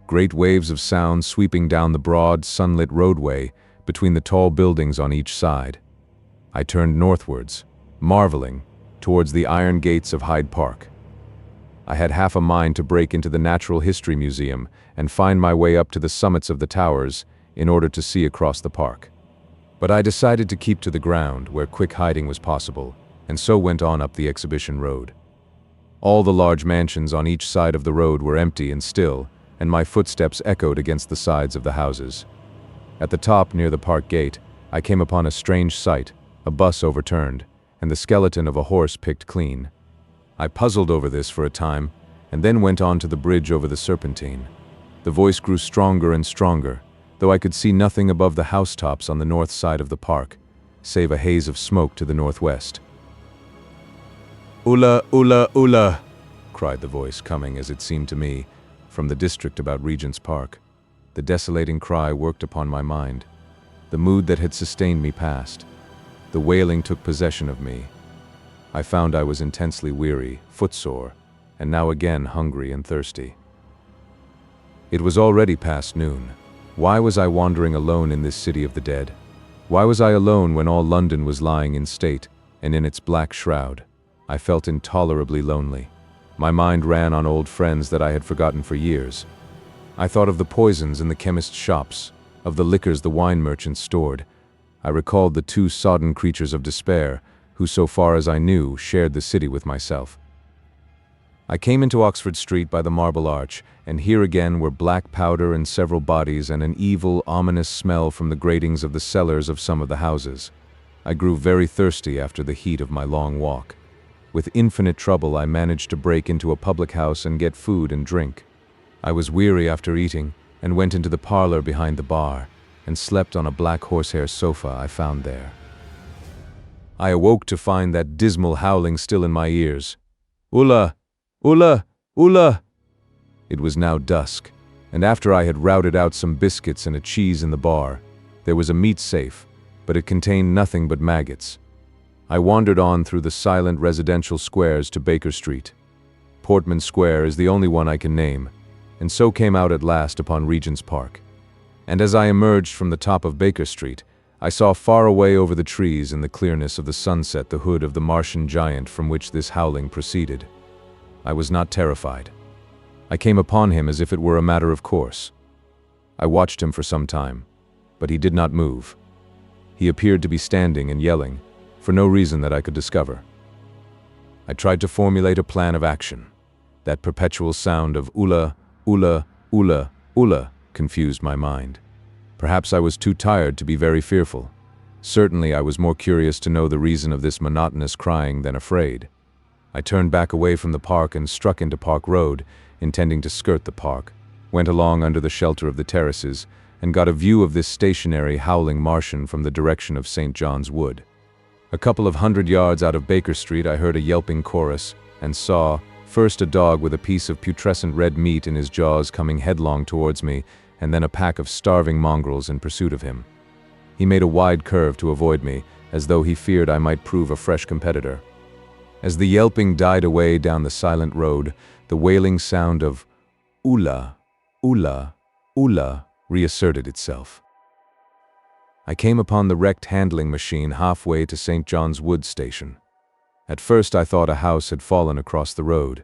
Speaker 2: great waves of sound sweeping down the broad, sunlit roadway between the tall buildings on each side. I turned northwards, marveling, towards the iron gates of Hyde Park. I had half a mind to break into the Natural History Museum and find my way up to the summits of the towers in order to see across the park. But I decided to keep to the ground where quick hiding was possible, and so went on up the Exhibition Road. All the large mansions on each side of the road were empty and still, and my footsteps echoed against the sides of the houses. At the top, near the park gate, I came upon a strange sight, a bus overturned, and the skeleton of a horse picked clean. I puzzled over this for a time, and then went on to the bridge over the Serpentine. The voice grew stronger and stronger, though I could see nothing above the housetops on the north side of the park, save a haze of smoke to the northwest. "Ulla, ulla, ulla," cried the voice, coming, as it seemed to me, from the district about Regent's Park. The desolating cry worked upon my mind. The mood that had sustained me passed. The wailing took possession of me. I found I was intensely weary, footsore, and now again hungry and thirsty. It was already past noon. Why was I wandering alone in this city of the dead? Why was I alone when all London was lying in state and in its black shroud? I felt intolerably lonely. My mind ran on old friends that I had forgotten for years. I thought of the poisons in the chemist's shops, of the liquors the wine merchants stored. I recalled the two sodden creatures of despair, who, so far as I knew, shared the city with myself. I came into Oxford Street by the Marble Arch, and here again were black powder and several bodies and an evil, ominous smell from the gratings of the cellars of some of the houses. I grew very thirsty after the heat of my long walk. With infinite trouble, I managed to break into a public house and get food and drink. I was weary after eating, and went into the parlor behind the bar, and slept on a black horsehair sofa I found there. I awoke to find that dismal howling still in my ears. "Ulla! Ulla! Ulla!" It was now dusk, and after I had routed out some biscuits and a cheese in the bar, there was a meat safe, but it contained nothing but maggots. I wandered on through the silent residential squares to Baker Street. Portman Square is the only one I can name, and so came out at last upon Regent's Park. And as I emerged from the top of Baker Street, I saw far away over the trees in the clearness of the sunset the hood of the Martian giant from which this howling proceeded. I was not terrified. I came upon him as if it were a matter of course. I watched him for some time, but he did not move. He appeared to be standing and yelling, for no reason that I could discover. I tried to formulate a plan of action. That perpetual sound of ulla, ulla, ulla, ulla confused my mind. Perhaps I was too tired to be very fearful. Certainly I was more curious to know the reason of this monotonous crying than afraid. I turned back away from the park and struck into Park Road, intending to skirt the park, went along under the shelter of the terraces, and got a view of this stationary, howling Martian from the direction of St. John's Wood. A couple of 100 yards out of Baker Street I heard a yelping chorus, and saw, first a dog with a piece of putrescent red meat in his jaws coming headlong towards me, and then a pack of starving mongrels in pursuit of him. He made a wide curve to avoid me, as though he feared I might prove a fresh competitor. As the yelping died away down the silent road, the wailing sound of "Ula, ula, ula" reasserted itself. I came upon the wrecked handling machine halfway to St. John's Wood Station. At first I thought a house had fallen across the road.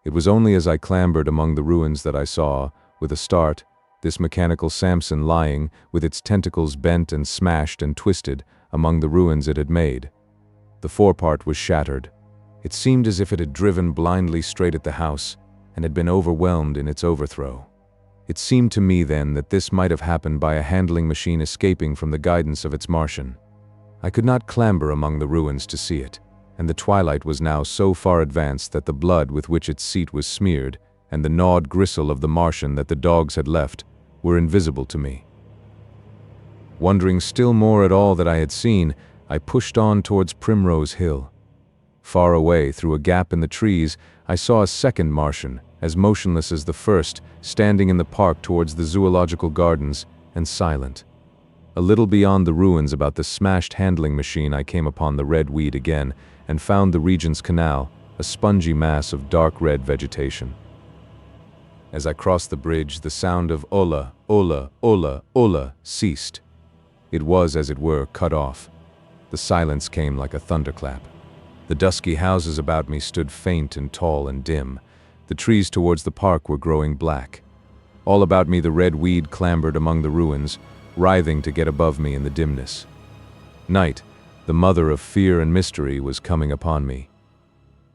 Speaker 2: It was only as I clambered among the ruins that I saw, with a start, this mechanical Samson lying, with its tentacles bent and smashed and twisted, among the ruins it had made. The forepart was shattered. It seemed as if it had driven blindly straight at the house, and had been overwhelmed in its overthrow. It seemed to me then that this might have happened by a handling machine escaping from the guidance of its Martian. I could not clamber among the ruins to see it, and the twilight was now so far advanced that the blood with which its seat was smeared, and the gnawed gristle of the Martian that the dogs had left, were invisible to me. Wondering still more at all that I had seen, I pushed on towards Primrose Hill. Far away, through a gap in the trees, I saw a second Martian, as motionless as the first, standing in the park towards the zoological gardens, and silent. A little beyond the ruins about the smashed handling machine I came upon the red weed again, and found the Regent's Canal, a spongy mass of dark red vegetation. As I crossed the bridge, the sound of "Ola, ola, ola, ola" ceased. It was, as it were, cut off. The silence came like a thunderclap. The dusky houses about me stood faint and tall and dim. The trees towards the park were growing black. All about me the red weed clambered among the ruins, writhing to get above me in the dimness. Night, the mother of fear and mystery, was coming upon me.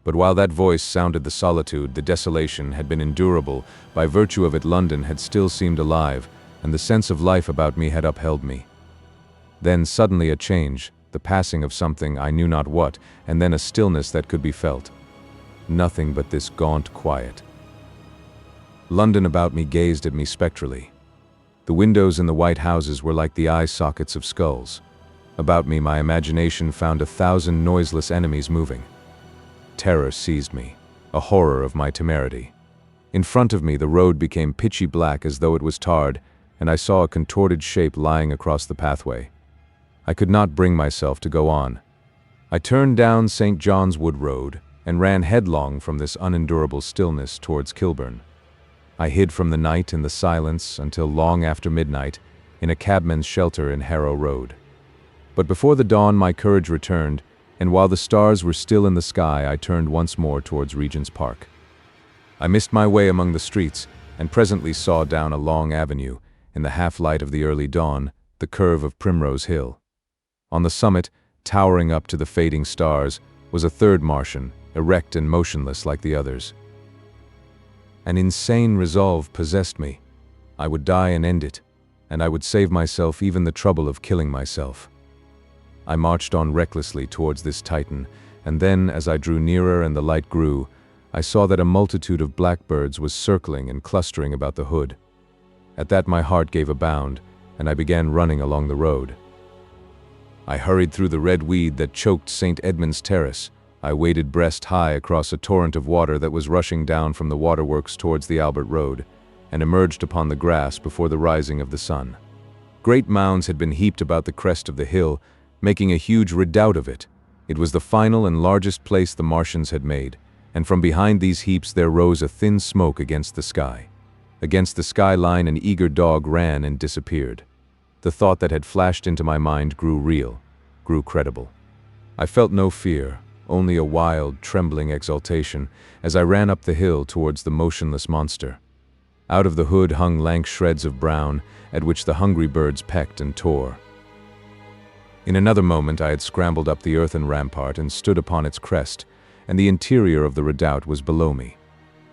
Speaker 2: But while that voice sounded the solitude, the desolation had been endurable. By virtue of it, London had still seemed alive, and the sense of life about me had upheld me. Then suddenly a change, the passing of something, I knew not what, and then a stillness that could be felt. Nothing but this gaunt quiet. London about me gazed at me spectrally. The windows in the white houses were like the eye sockets of skulls. About me my imagination found 1,000 noiseless enemies moving. Terror seized me, a horror of my temerity. In front of me the road became pitchy black as though it was tarred, and I saw a contorted shape lying across the pathway. I could not bring myself to go on. I turned down St. John's Wood Road and ran headlong from this unendurable stillness towards Kilburn. I hid from the night in the silence until long after midnight in a cabman's shelter in Harrow Road. But before the dawn my courage returned, and while the stars were still in the sky I turned once more towards Regent's Park. I missed my way among the streets and presently saw down a long avenue, in the half-light of the early dawn, the curve of Primrose Hill. On the summit, towering up to the fading stars, was a third Martian, erect and motionless like the others. An insane resolve possessed me. I would die and end it, and I would save myself even the trouble of killing myself. I marched on recklessly towards this Titan, and then, as I drew nearer and the light grew, I saw that a multitude of blackbirds was circling and clustering about the hood. At that my heart gave a bound, and I began running along the road. I hurried through the red weed that choked St. Edmund's Terrace. I waded breast high across a torrent of water that was rushing down from the waterworks towards the Albert Road, and emerged upon the grass before the rising of the sun. Great mounds had been heaped about the crest of the hill, making a huge redoubt of it. It was the final and largest place the Martians had made, and from behind these heaps there rose a thin smoke against the sky. Against the skyline an eager dog ran and disappeared. The thought that had flashed into my mind grew real, grew credible. I felt no fear, only a wild, trembling exultation, as I ran up the hill towards the motionless monster. Out of the hood hung lank shreds of brown, at which the hungry birds pecked and tore. In another moment I had scrambled up the earthen rampart and stood upon its crest, and the interior of the redoubt was below me.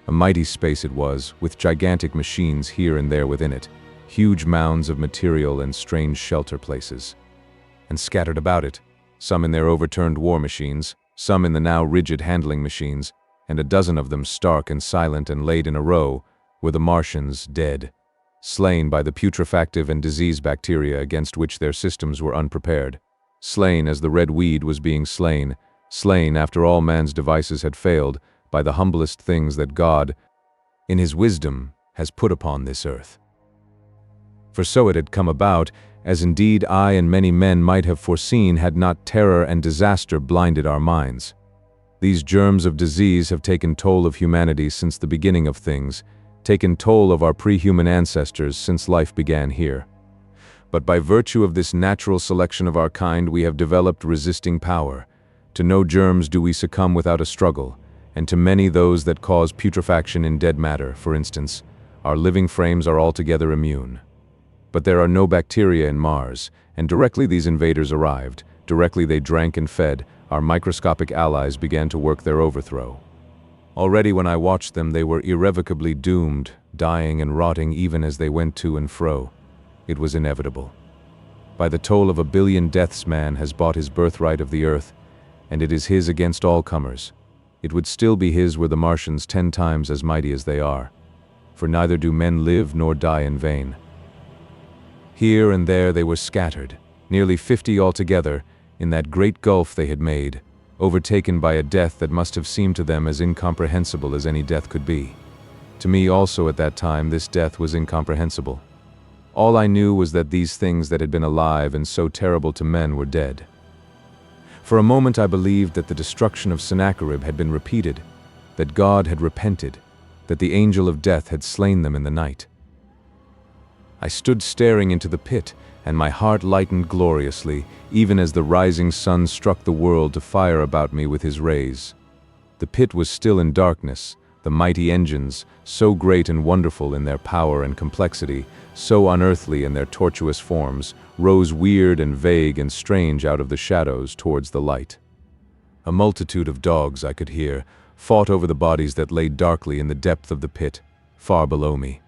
Speaker 2: A mighty space it was, with gigantic machines here and there within it, huge mounds of material and strange shelter places. And scattered about it, some in their overturned war machines, some in the now rigid handling machines, and a dozen of them stark and silent and laid in a row, were the Martians dead, slain by the putrefactive and disease bacteria against which their systems were unprepared, slain as the red weed was being slain, slain after all man's devices had failed, by the humblest things that God, in his wisdom, has put upon this earth. For so it had come about, as indeed I and many men might have foreseen had not terror and disaster blinded our minds. These germs of disease have taken toll of humanity since the beginning of things, taken toll of our pre-human ancestors since life began here. But by virtue of this natural selection of our kind, we have developed resisting power. To no germs do we succumb without a struggle, and to many those that cause putrefaction in dead matter, for instance, our living frames are altogether immune. But there are no bacteria in Mars, and directly these invaders arrived, directly they drank and fed, our microscopic allies began to work their overthrow. Already when I watched them, they were irrevocably doomed, dying and rotting even as they went to and fro. It was inevitable. By the toll of 1 billion deaths man has bought his birthright of the earth, and it is his against all comers. It would still be his were the Martians 10 times as mighty as they are, for neither do men live nor die in vain. Here and there they were scattered, nearly 50 altogether, in that great gulf they had made, overtaken by a death that must have seemed to them as incomprehensible as any death could be. To me also at that time this death was incomprehensible. All I knew was that these things that had been alive and so terrible to men were dead. For a moment I believed that the destruction of Sennacherib had been repeated, that God had repented, that the angel of death had slain them in the night. I stood staring into the pit, and my heart lightened gloriously, even as the rising sun struck the world to fire about me with his rays. The pit was still in darkness. The mighty engines, so great and wonderful in their power and complexity, so unearthly in their tortuous forms, rose weird and vague and strange out of the shadows towards the light. A multitude of dogs, I could hear, fought over the bodies that lay darkly in the depth of the pit, far below me.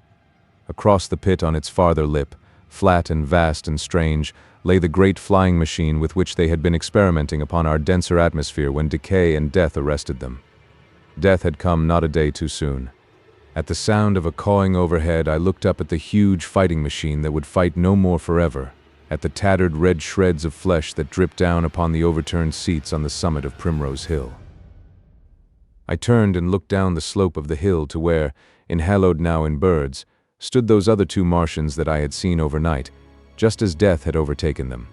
Speaker 2: Across the pit on its farther lip, flat and vast and strange, lay the great flying machine with which they had been experimenting upon our denser atmosphere when decay and death arrested them. Death had come not a day too soon. At the sound of a cawing overhead, I looked up at the huge fighting machine that would fight no more forever, at the tattered red shreds of flesh that dripped down upon the overturned seats on the summit of Primrose Hill. I turned and looked down the slope of the hill to where, enhaloed now in birds, stood those other 2 Martians that I had seen overnight, just as death had overtaken them.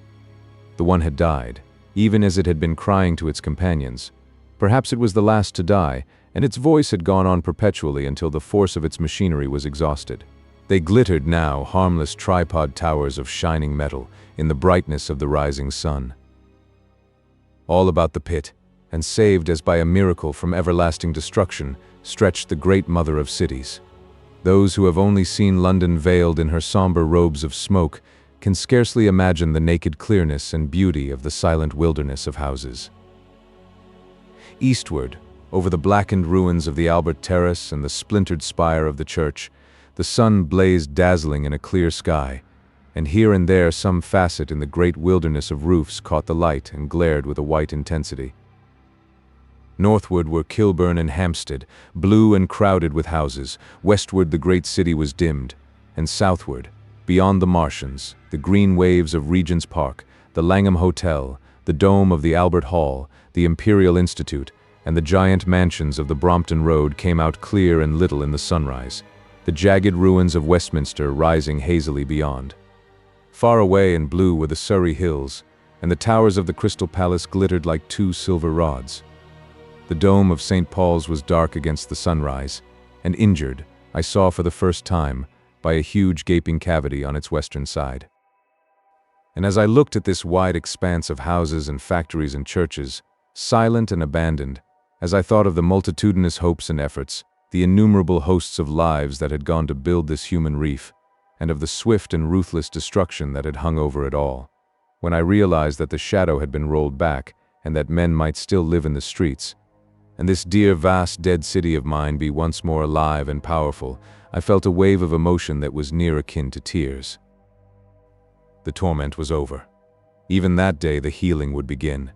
Speaker 2: The one had died, even as it had been crying to its companions. Perhaps it was the last to die, and its voice had gone on perpetually until the force of its machinery was exhausted. They glittered now, harmless tripod towers of shining metal, in the brightness of the rising sun. All about the pit, and saved as by a miracle from everlasting destruction, stretched the great mother of cities. Those who have only seen London veiled in her somber robes of smoke can scarcely imagine the naked clearness and beauty of the silent wilderness of houses. Eastward, over the blackened ruins of the Albert Terrace and the splintered spire of the church, the sun blazed dazzling in a clear sky, and here and there some facet in the great wilderness of roofs caught the light and glared with a white intensity. Northward were Kilburn and Hampstead, blue and crowded with houses. Westward the great city was dimmed, and southward, beyond the Martians, the green waves of Regent's Park, the Langham Hotel, the dome of the Albert Hall, the Imperial Institute, and the giant mansions of the Brompton Road came out clear and little in the sunrise, the jagged ruins of Westminster rising hazily beyond. Far away and blue were the Surrey hills, and the towers of the Crystal Palace glittered like 2 silver rods. The dome of St. Paul's was dark against the sunrise, and injured, I saw for the first time, by a huge gaping cavity on its western side. And as I looked at this wide expanse of houses and factories and churches, silent and abandoned, as I thought of the multitudinous hopes and efforts, the innumerable hosts of lives that had gone to build this human reef, and of the swift and ruthless destruction that had hung over it all, when I realized that the shadow had been rolled back and that men might still live in the streets, and this dear vast dead city of mine be once more alive and powerful, I felt a wave of emotion that was near akin to tears. The torment was over. Even that day the healing would begin.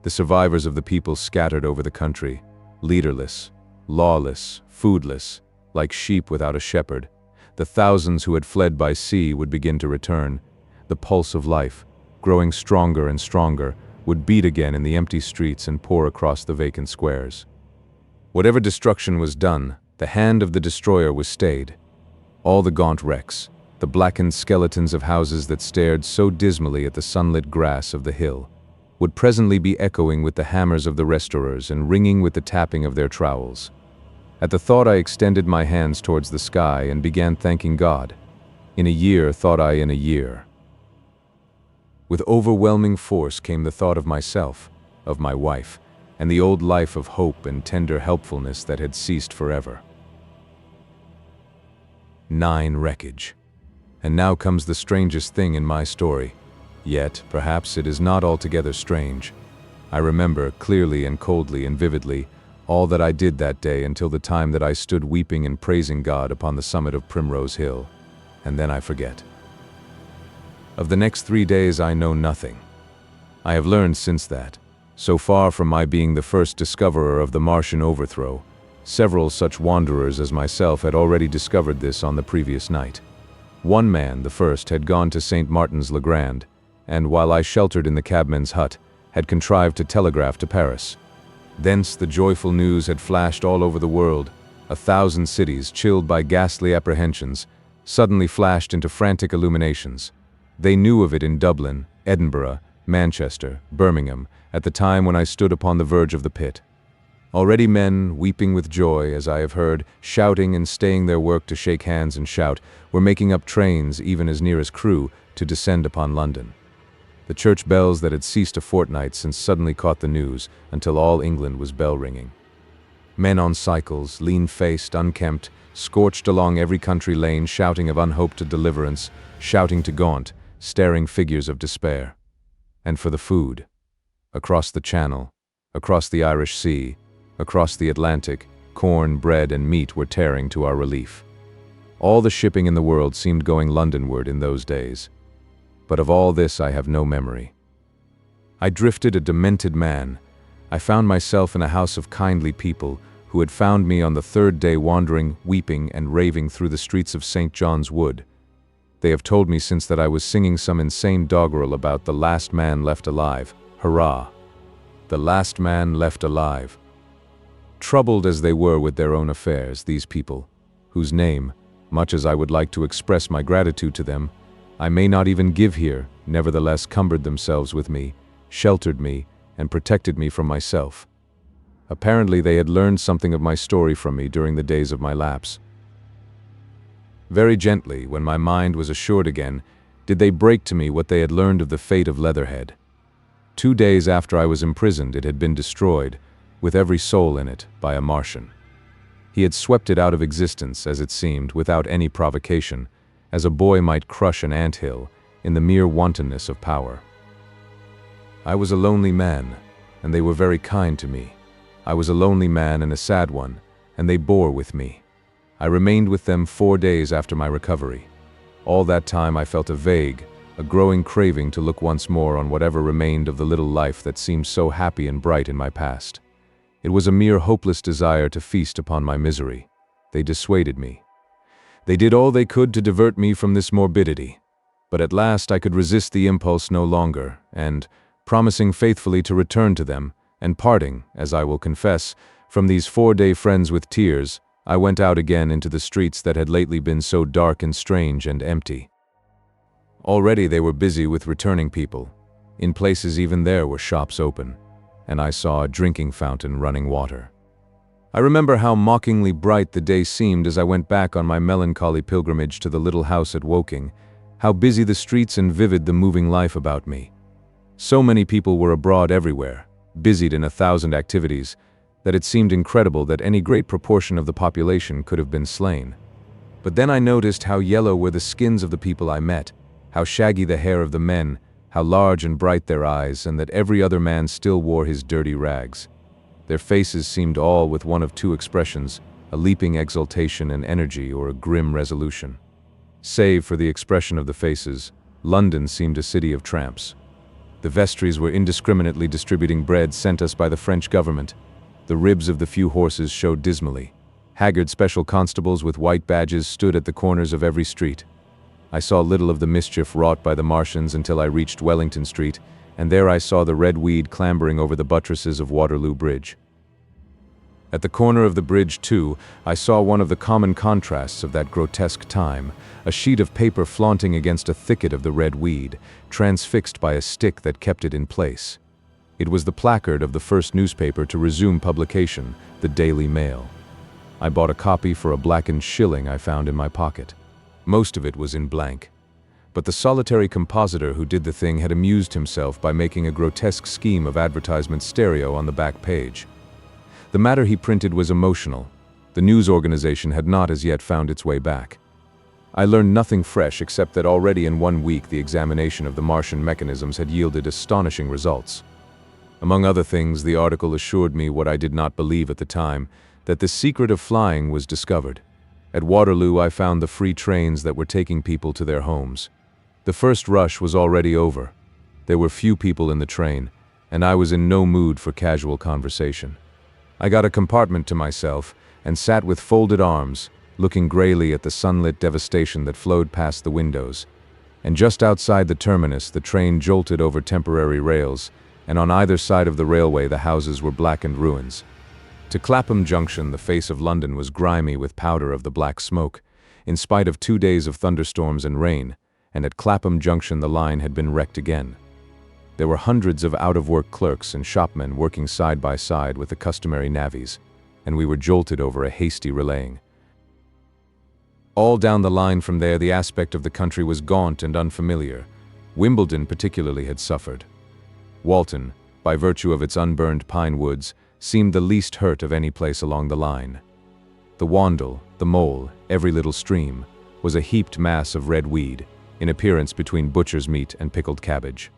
Speaker 2: The survivors of the people scattered over the country, leaderless, lawless, foodless, like sheep without a shepherd. The thousands who had fled by sea would begin to return. The pulse of life, growing stronger and stronger, would beat again in the empty streets and pour across the vacant squares. Whatever destruction was done, the hand of the destroyer was stayed. All the gaunt wrecks, the blackened skeletons of houses that stared so dismally at the sunlit grass of the hill, would presently be echoing with the hammers of the restorers and ringing with the tapping of their trowels. At the thought I extended my hands towards the sky and began thanking God. In a year, thought I, in a year. With overwhelming force came the thought of myself, of my wife, and the old life of hope and tender helpfulness that had ceased forever. 9. Wreckage. And now comes the strangest thing in my story. Yet, perhaps it is not altogether strange. I remember, clearly and coldly and vividly, all that I did that day until the time that I stood weeping and praising God upon the summit of Primrose Hill. And then I forget. Of the next 3 days I know nothing. I have learned since that, so far from my being the first discoverer of the Martian overthrow, several such wanderers as myself had already discovered this on the previous night. One man, the first, had gone to St. Martin's-le-Grand, and while I sheltered in the cabman's hut, had contrived to telegraph to Paris. Thence the joyful news had flashed all over the world. 1,000 cities, chilled by ghastly apprehensions, suddenly flashed into frantic illuminations. They knew of it in Dublin, Edinburgh, Manchester, Birmingham, at the time when I stood upon the verge of the pit. Already men, weeping with joy, as I have heard, shouting and staying their work to shake hands and shout, were making up trains, even as near as Crewe, to descend upon London. The church bells that had ceased a fortnight since suddenly caught the news, until all England was bell-ringing. Men on cycles, lean-faced, unkempt, scorched along every country lane, shouting of unhoped deliverance, shouting to gaunt, staring figures of despair. And for the food. Across the Channel, across the Irish Sea, across the Atlantic, corn, bread, and meat were tearing to our relief. All the shipping in the world seemed going Londonward in those days. But of all this I have no memory. I drifted a demented man. I found myself in a house of kindly people who had found me on the 3rd day wandering, weeping, and raving through the streets of St. John's Wood. They have told me since that I was singing some insane doggerel about the last man left alive. Hurrah! The last man left alive. Troubled as they were with their own affairs, these people, whose name, much as I would like to express my gratitude to them, I may not even give here, nevertheless cumbered themselves with me, sheltered me, and protected me from myself. Apparently they had learned something of my story from me during the days of my lapse. Very gently, when my mind was assured again, did they break to me what they had learned of the fate of Leatherhead. 2 days after I was imprisoned, it had been destroyed, with every soul in it, by a Martian. He had swept it out of existence, as it seemed, without any provocation, as a boy might crush an anthill, in the mere wantonness of power. I was a lonely man, and they were very kind to me. I was a lonely man and a sad one, and they bore with me. I remained with them 4 days after my recovery. All that time I felt a growing craving to look once more on whatever remained of the little life that seemed so happy and bright in my past. It was a mere hopeless desire to feast upon my misery. They dissuaded me. They did all they could to divert me from this morbidity. But at last I could resist the impulse no longer, and, promising faithfully to return to them, and parting, as I will confess, from these 4-day friends with tears, I went out again into the streets that had lately been so dark and strange and empty. Already they were busy with returning people. In places even there were shops open, and I saw a drinking fountain running water. I remember how mockingly bright the day seemed as I went back on my melancholy pilgrimage to the little house at Woking, how busy the streets and vivid the moving life about me. So many people were abroad everywhere, busied in 1,000 activities, that it seemed incredible that any great proportion of the population could have been slain. But then I noticed how yellow were the skins of the people I met, how shaggy the hair of the men, how large and bright their eyes, and that every other man still wore his dirty rags. Their faces seemed all with one of 2 expressions, a leaping exultation and energy or a grim resolution. Save for the expression of the faces, London seemed a city of tramps. The vestries were indiscriminately distributing bread sent us by the French government. The ribs of the few horses showed dismally. Haggard special constables with white badges stood at the corners of every street. I saw little of the mischief wrought by the Martians until I reached Wellington Street, and there I saw the red weed clambering over the buttresses of Waterloo Bridge. At the corner of the bridge, too, I saw one of the common contrasts of that grotesque time, a sheet of paper flaunting against a thicket of the red weed, transfixed by a stick that kept it in place. It was the placard of the first newspaper to resume publication, the Daily Mail. I bought a copy for a blackened shilling I found in my pocket. Most of it was in blank. But the solitary compositor who did the thing had amused himself by making a grotesque scheme of advertisement stereo on the back page. The matter he printed was emotional. The news organization had not as yet found its way back. I learned nothing fresh except that already in 1 week the examination of the Martian mechanisms had yielded astonishing results. Among other things, the article assured me what I did not believe at the time, that the secret of flying was discovered. At Waterloo I found the free trains that were taking people to their homes. The first rush was already over. There were few people in the train, and I was in no mood for casual conversation. I got a compartment to myself and sat with folded arms, looking grayly at the sunlit devastation that flowed past the windows. And just outside the terminus, the train jolted over temporary rails, and on either side of the railway the houses were blackened ruins. To Clapham Junction, the face of London was grimy with powder of the black smoke, in spite of 2 days of thunderstorms and rain, and at Clapham Junction the line had been wrecked again. There were hundreds of out-of-work clerks and shopmen working side by side with the customary navvies, and we were jolted over a hasty relaying. All down the line from there the aspect of the country was gaunt and unfamiliar. Wimbledon particularly had suffered. Walton, by virtue of its unburned pine woods, seemed the least hurt of any place along the line. The Wandle, the Mole, every little stream, was a heaped mass of red weed, in appearance between butcher's meat and pickled cabbage.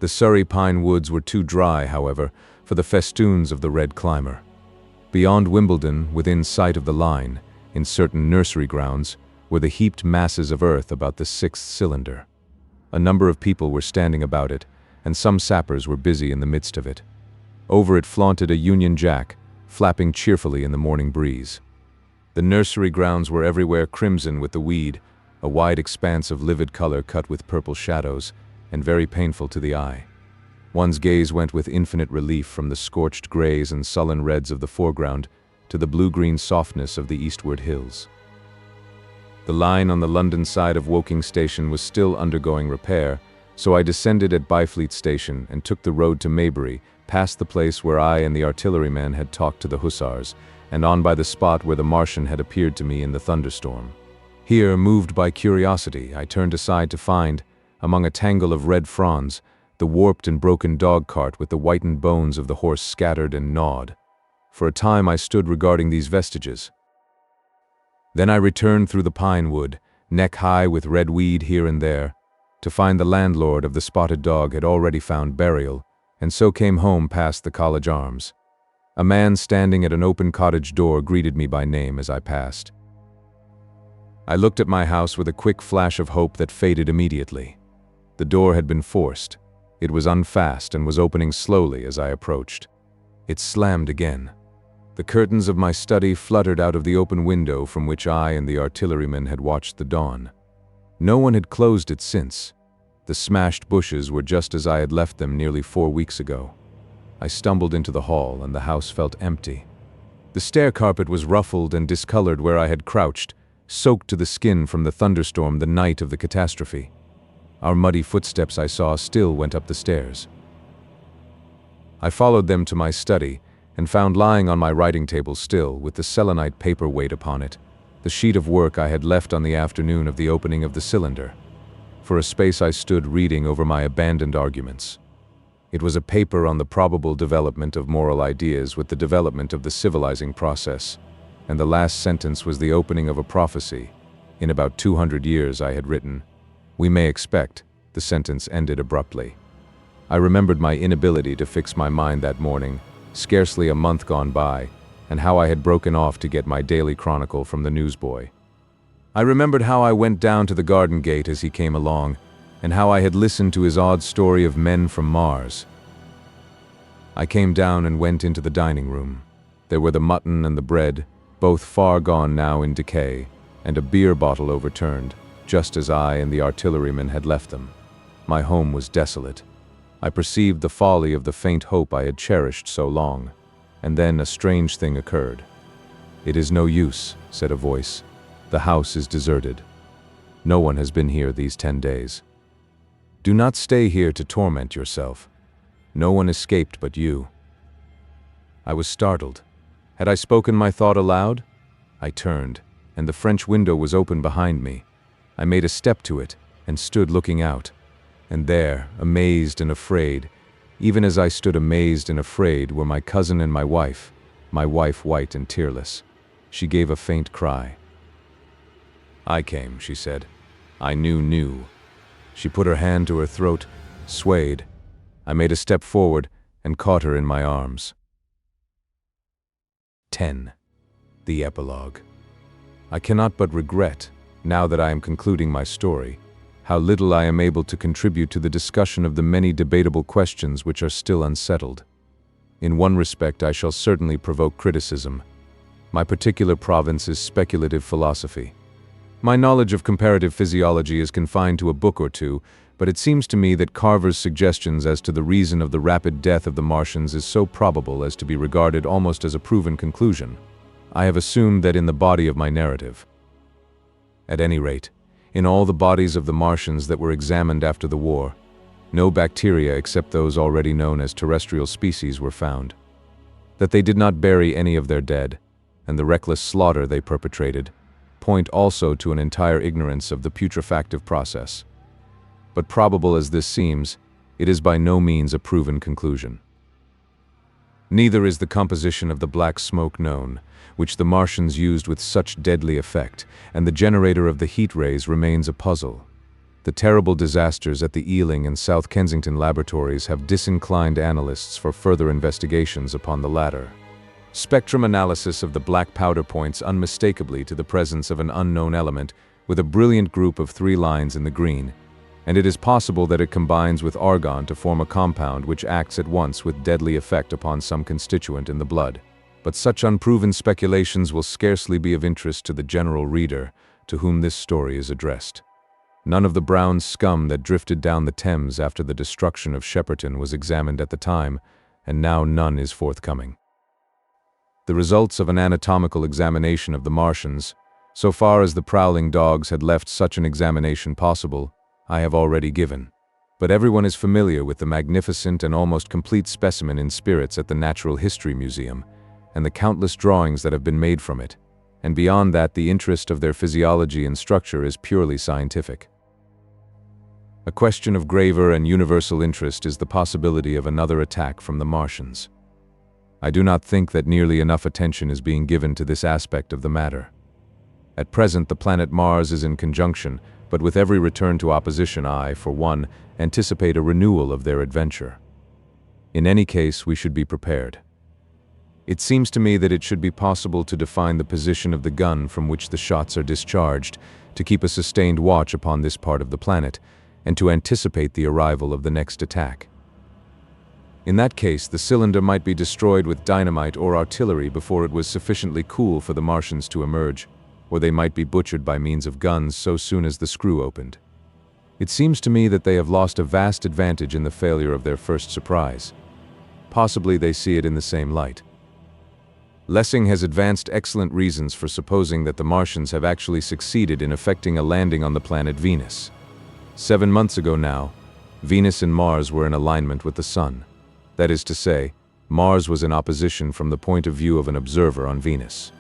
Speaker 2: The Surrey pine woods were too dry, however, for the festoons of the red climber. Beyond Wimbledon, within sight of the line, in certain nursery grounds, were the heaped masses of earth about the sixth cylinder. A number of people were standing about it, and some sappers were busy in the midst of it. Over it flaunted a Union Jack, flapping cheerfully in the morning breeze. The nursery grounds were everywhere crimson with the weed, a wide expanse of livid color cut with purple shadows, and very painful to the eye. One's gaze went with infinite relief from the scorched grays and sullen reds of the foreground to the blue-green softness of the eastward hills. The line on the London side of Woking Station was still undergoing repair, so I descended at Byfleet Station and took the road to Maybury, past the place where I and the artilleryman had talked to the hussars, and on by the spot where the Martian had appeared to me in the thunderstorm. Here, moved by curiosity, I turned aside to find, among a tangle of red fronds, the warped and broken dog-cart with the whitened bones of the horse scattered and gnawed. For a time I stood regarding these vestiges. Then I returned through the pine wood, neck-high with red weed here and there, to find the landlord of the spotted dog had already found burial, and so came home past the College Arms. A man standing at an open cottage door greeted me by name as I passed. I looked at my house with a quick flash of hope that faded immediately. The door had been forced. It was unfast and was opening slowly as I approached. It slammed again. The curtains of my study fluttered out of the open window from which I and the artilleryman had watched the dawn. No one had closed it since. The smashed bushes were just as I had left them nearly 4 weeks ago. I stumbled into the hall and the house felt empty. The stair carpet was ruffled and discolored where I had crouched, soaked to the skin from the thunderstorm the night of the catastrophe. Our muddy footsteps I saw still went up the stairs. I followed them to my study and found lying on my writing table still, with the selenite paper weight upon it, the sheet of work I had left on the afternoon of the opening of the cylinder. For a space I stood reading over my abandoned arguments. It was a paper on the probable development of moral ideas with the development of the civilizing process, and the last sentence was the opening of a prophecy. In about 200 years, I had written, "We may expect," the sentence ended abruptly. I remembered my inability to fix my mind that morning, scarcely a month gone by, and how I had broken off to get my daily chronicle from the newsboy. I remembered how I went down to the garden gate as he came along, and how I had listened to his odd story of men from Mars. I came down and went into the dining room. There were the mutton and the bread, both far gone now in decay, and a beer bottle overturned, just as I and the artilleryman had left them. My home was desolate. I perceived the folly of the faint hope I had cherished so long, and then a strange thing occurred. "It is no use," said a voice. "The house is deserted. No one has been here these 10 days. Do not stay here to torment yourself. No one escaped but you." I was startled. Had I spoken my thought aloud? I turned, and the French window was open behind me. I made a step to it, and stood looking out. And there, amazed and afraid, even as I stood amazed and afraid, were my cousin and my wife white and tearless. She gave a faint cry. "I came," she said. "I knew." She put her hand to her throat, swayed. I made a step forward and caught her in my arms. 10. The Epilogue. I cannot but regret, now that I am concluding my story, how little I am able to contribute to the discussion of the many debatable questions which are still unsettled. In one respect I shall certainly provoke criticism. My particular province is speculative philosophy. My knowledge of comparative physiology is confined to a book or two, but it seems to me that Carver's suggestions as to the reason of the rapid death of the Martians is so probable as to be regarded almost as a proven conclusion. I have assumed that in the body of my narrative. At any rate, in all the bodies of the Martians that were examined after the war, no bacteria except those already known as terrestrial species were found. That they did not bury any of their dead, and the reckless slaughter they perpetrated, point also to an entire ignorance of the putrefactive process. But probable as this seems, it is by no means a proven conclusion. Neither is the composition of the black smoke known, which the Martians used with such deadly effect, and the generator of the heat rays remains a puzzle. The terrible disasters at the Ealing and South Kensington laboratories have disinclined analysts for further investigations upon the latter. Spectrum analysis of the black powder points unmistakably to the presence of an unknown element with a brilliant group of 3 lines in the green, and it is possible that it combines with argon to form a compound which acts at once with deadly effect upon some constituent in the blood. But such unproven speculations will scarcely be of interest to the general reader to whom this story is addressed. None of the brown scum that drifted down the Thames after the destruction of Shepperton was examined at the time, and now none is forthcoming. The results of an anatomical examination of the Martians, so far as the prowling dogs had left such an examination possible, I have already given. But everyone is familiar with the magnificent and almost complete specimen in spirits at the Natural History Museum, and the countless drawings that have been made from it, and beyond that the interest of their physiology and structure is purely scientific. A question of graver and universal interest is the possibility of another attack from the Martians. I do not think that nearly enough attention is being given to this aspect of the matter. At present the planet Mars is in conjunction, but with every return to opposition I, for one, anticipate a renewal of their adventure. In any case, we should be prepared. It seems to me that it should be possible to define the position of the gun from which the shots are discharged, to keep a sustained watch upon this part of the planet, and to anticipate the arrival of the next attack. In that case, the cylinder might be destroyed with dynamite or artillery before it was sufficiently cool for the Martians to emerge, or they might be butchered by means of guns so soon as the screw opened. It seems to me that they have lost a vast advantage in the failure of their first surprise. Possibly they see it in the same light. Lessing has advanced excellent reasons for supposing that the Martians have actually succeeded in effecting a landing on the planet Venus. 7 months ago now, Venus and Mars were in alignment with the Sun. That is to say, Mars was in opposition from the point of view of an observer on Venus.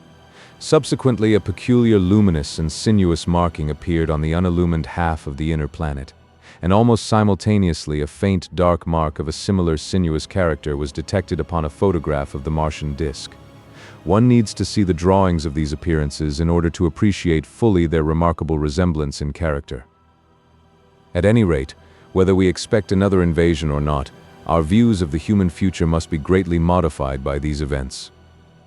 Speaker 2: Subsequently, a peculiar luminous and sinuous marking appeared on the unillumined half of the inner planet, and almost simultaneously a faint dark mark of a similar sinuous character was detected upon a photograph of the Martian disk. One needs to see the drawings of these appearances in order to appreciate fully their remarkable resemblance in character. At any rate, whether we expect another invasion or not, our views of the human future must be greatly modified by these events.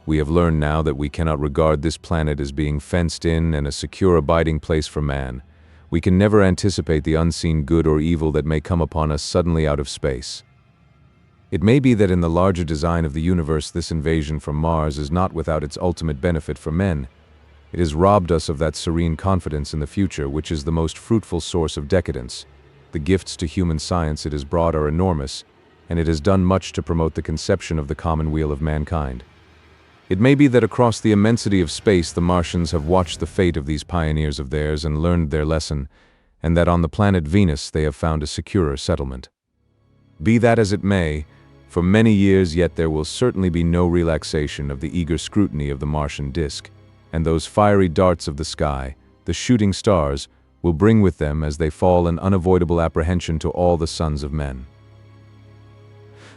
Speaker 2: We have learned now that we cannot regard this planet as being fenced in and a secure abiding place for man. We can never anticipate the unseen good or evil that may come upon us suddenly out of space. It may be that in the larger design of the universe this invasion from Mars is not without its ultimate benefit for men. It has robbed us of that serene confidence in the future which is the most fruitful source of decadence. The gifts to human science it has brought are enormous, and it has done much to promote the conception of the common weal of mankind. It may be that across the immensity of space the Martians have watched the fate of these pioneers of theirs and learned their lesson, and that on the planet Venus they have found a securer settlement. Be that as it may, for many years yet there will certainly be no relaxation of the eager scrutiny of the Martian disk, and those fiery darts of the sky, the shooting stars, will bring with them as they fall an unavoidable apprehension to all the sons of men.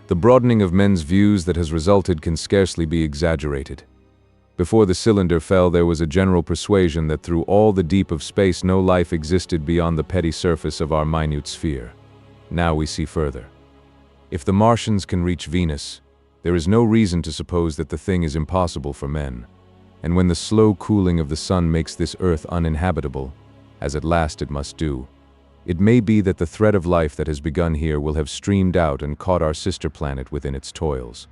Speaker 2: The broadening of men's views that has resulted can scarcely be exaggerated. Before the cylinder fell, there was a general persuasion that through all the deep of space no life existed beyond the petty surface of our minute sphere. Now we see further. If the Martians can reach Venus, there is no reason to suppose that the thing is impossible for men. And when the slow cooling of the sun makes this earth uninhabitable, as at last it must do, it may be that the thread of life that has begun here will have streamed out and caught our sister planet within its toils.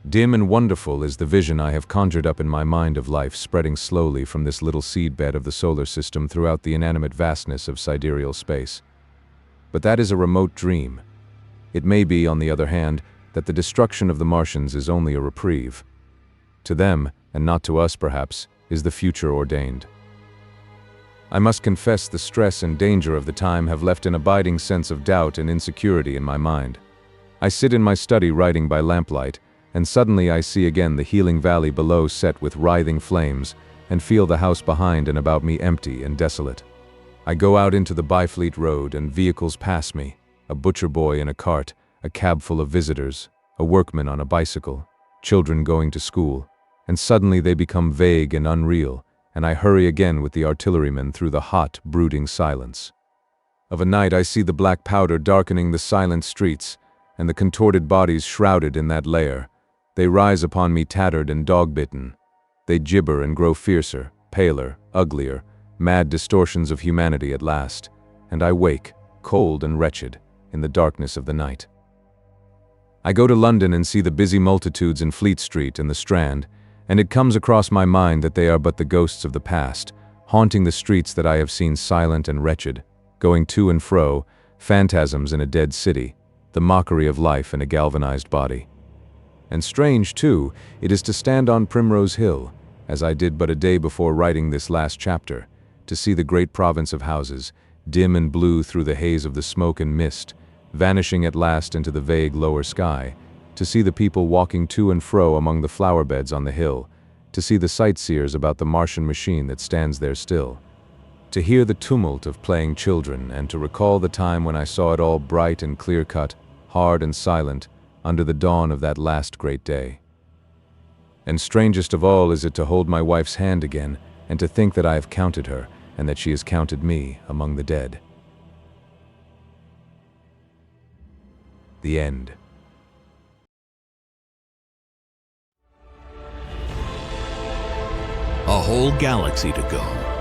Speaker 2: Dim and wonderful is the vision I have conjured up in my mind of life spreading slowly from this little seedbed of the solar system throughout the inanimate vastness of sidereal space. But that is a remote dream. It may be, on the other hand, that the destruction of the Martians is only a reprieve. To them, and not to us perhaps, is the future ordained. I must confess the stress and danger of the time have left an abiding sense of doubt and insecurity in my mind. I sit in my study writing by lamplight, and suddenly I see again the healing valley below set with writhing flames, and feel the house behind and about me empty and desolate. I go out into the Byfleet Road, and vehicles pass me, a butcher boy in a cart, a cab full of visitors, a workman on a bicycle, children going to school, and suddenly they become vague and unreal, and I hurry again with the artillerymen through the hot, brooding silence. Of a night I see the black powder darkening the silent streets, and the contorted bodies shrouded in that layer. They rise upon me tattered and dog-bitten. They gibber and grow fiercer, paler, uglier, mad distortions of humanity at last, and I wake, cold and wretched, in the darkness of the night. I go to London and see the busy multitudes in Fleet Street and the Strand, and it comes across my mind that they are but the ghosts of the past, haunting the streets that I have seen silent and wretched, going to and fro, phantasms in a dead city, the mockery of life in a galvanized body. And strange, too, it is to stand on Primrose Hill, as I did but a day before writing this last chapter, to see the great province of houses, dim and blue through the haze of the smoke and mist, vanishing at last into the vague lower sky, to see the people walking to and fro among the flower beds on the hill, to see the sightseers about the Martian machine that stands there still, to hear the tumult of playing children, and to recall the time when I saw it all bright and clear-cut, hard and silent, under the dawn of that last great day. And strangest of all is it to hold my wife's hand again, and to think that I have counted her, and that she has counted me among the dead. The end.
Speaker 1: A whole galaxy to go.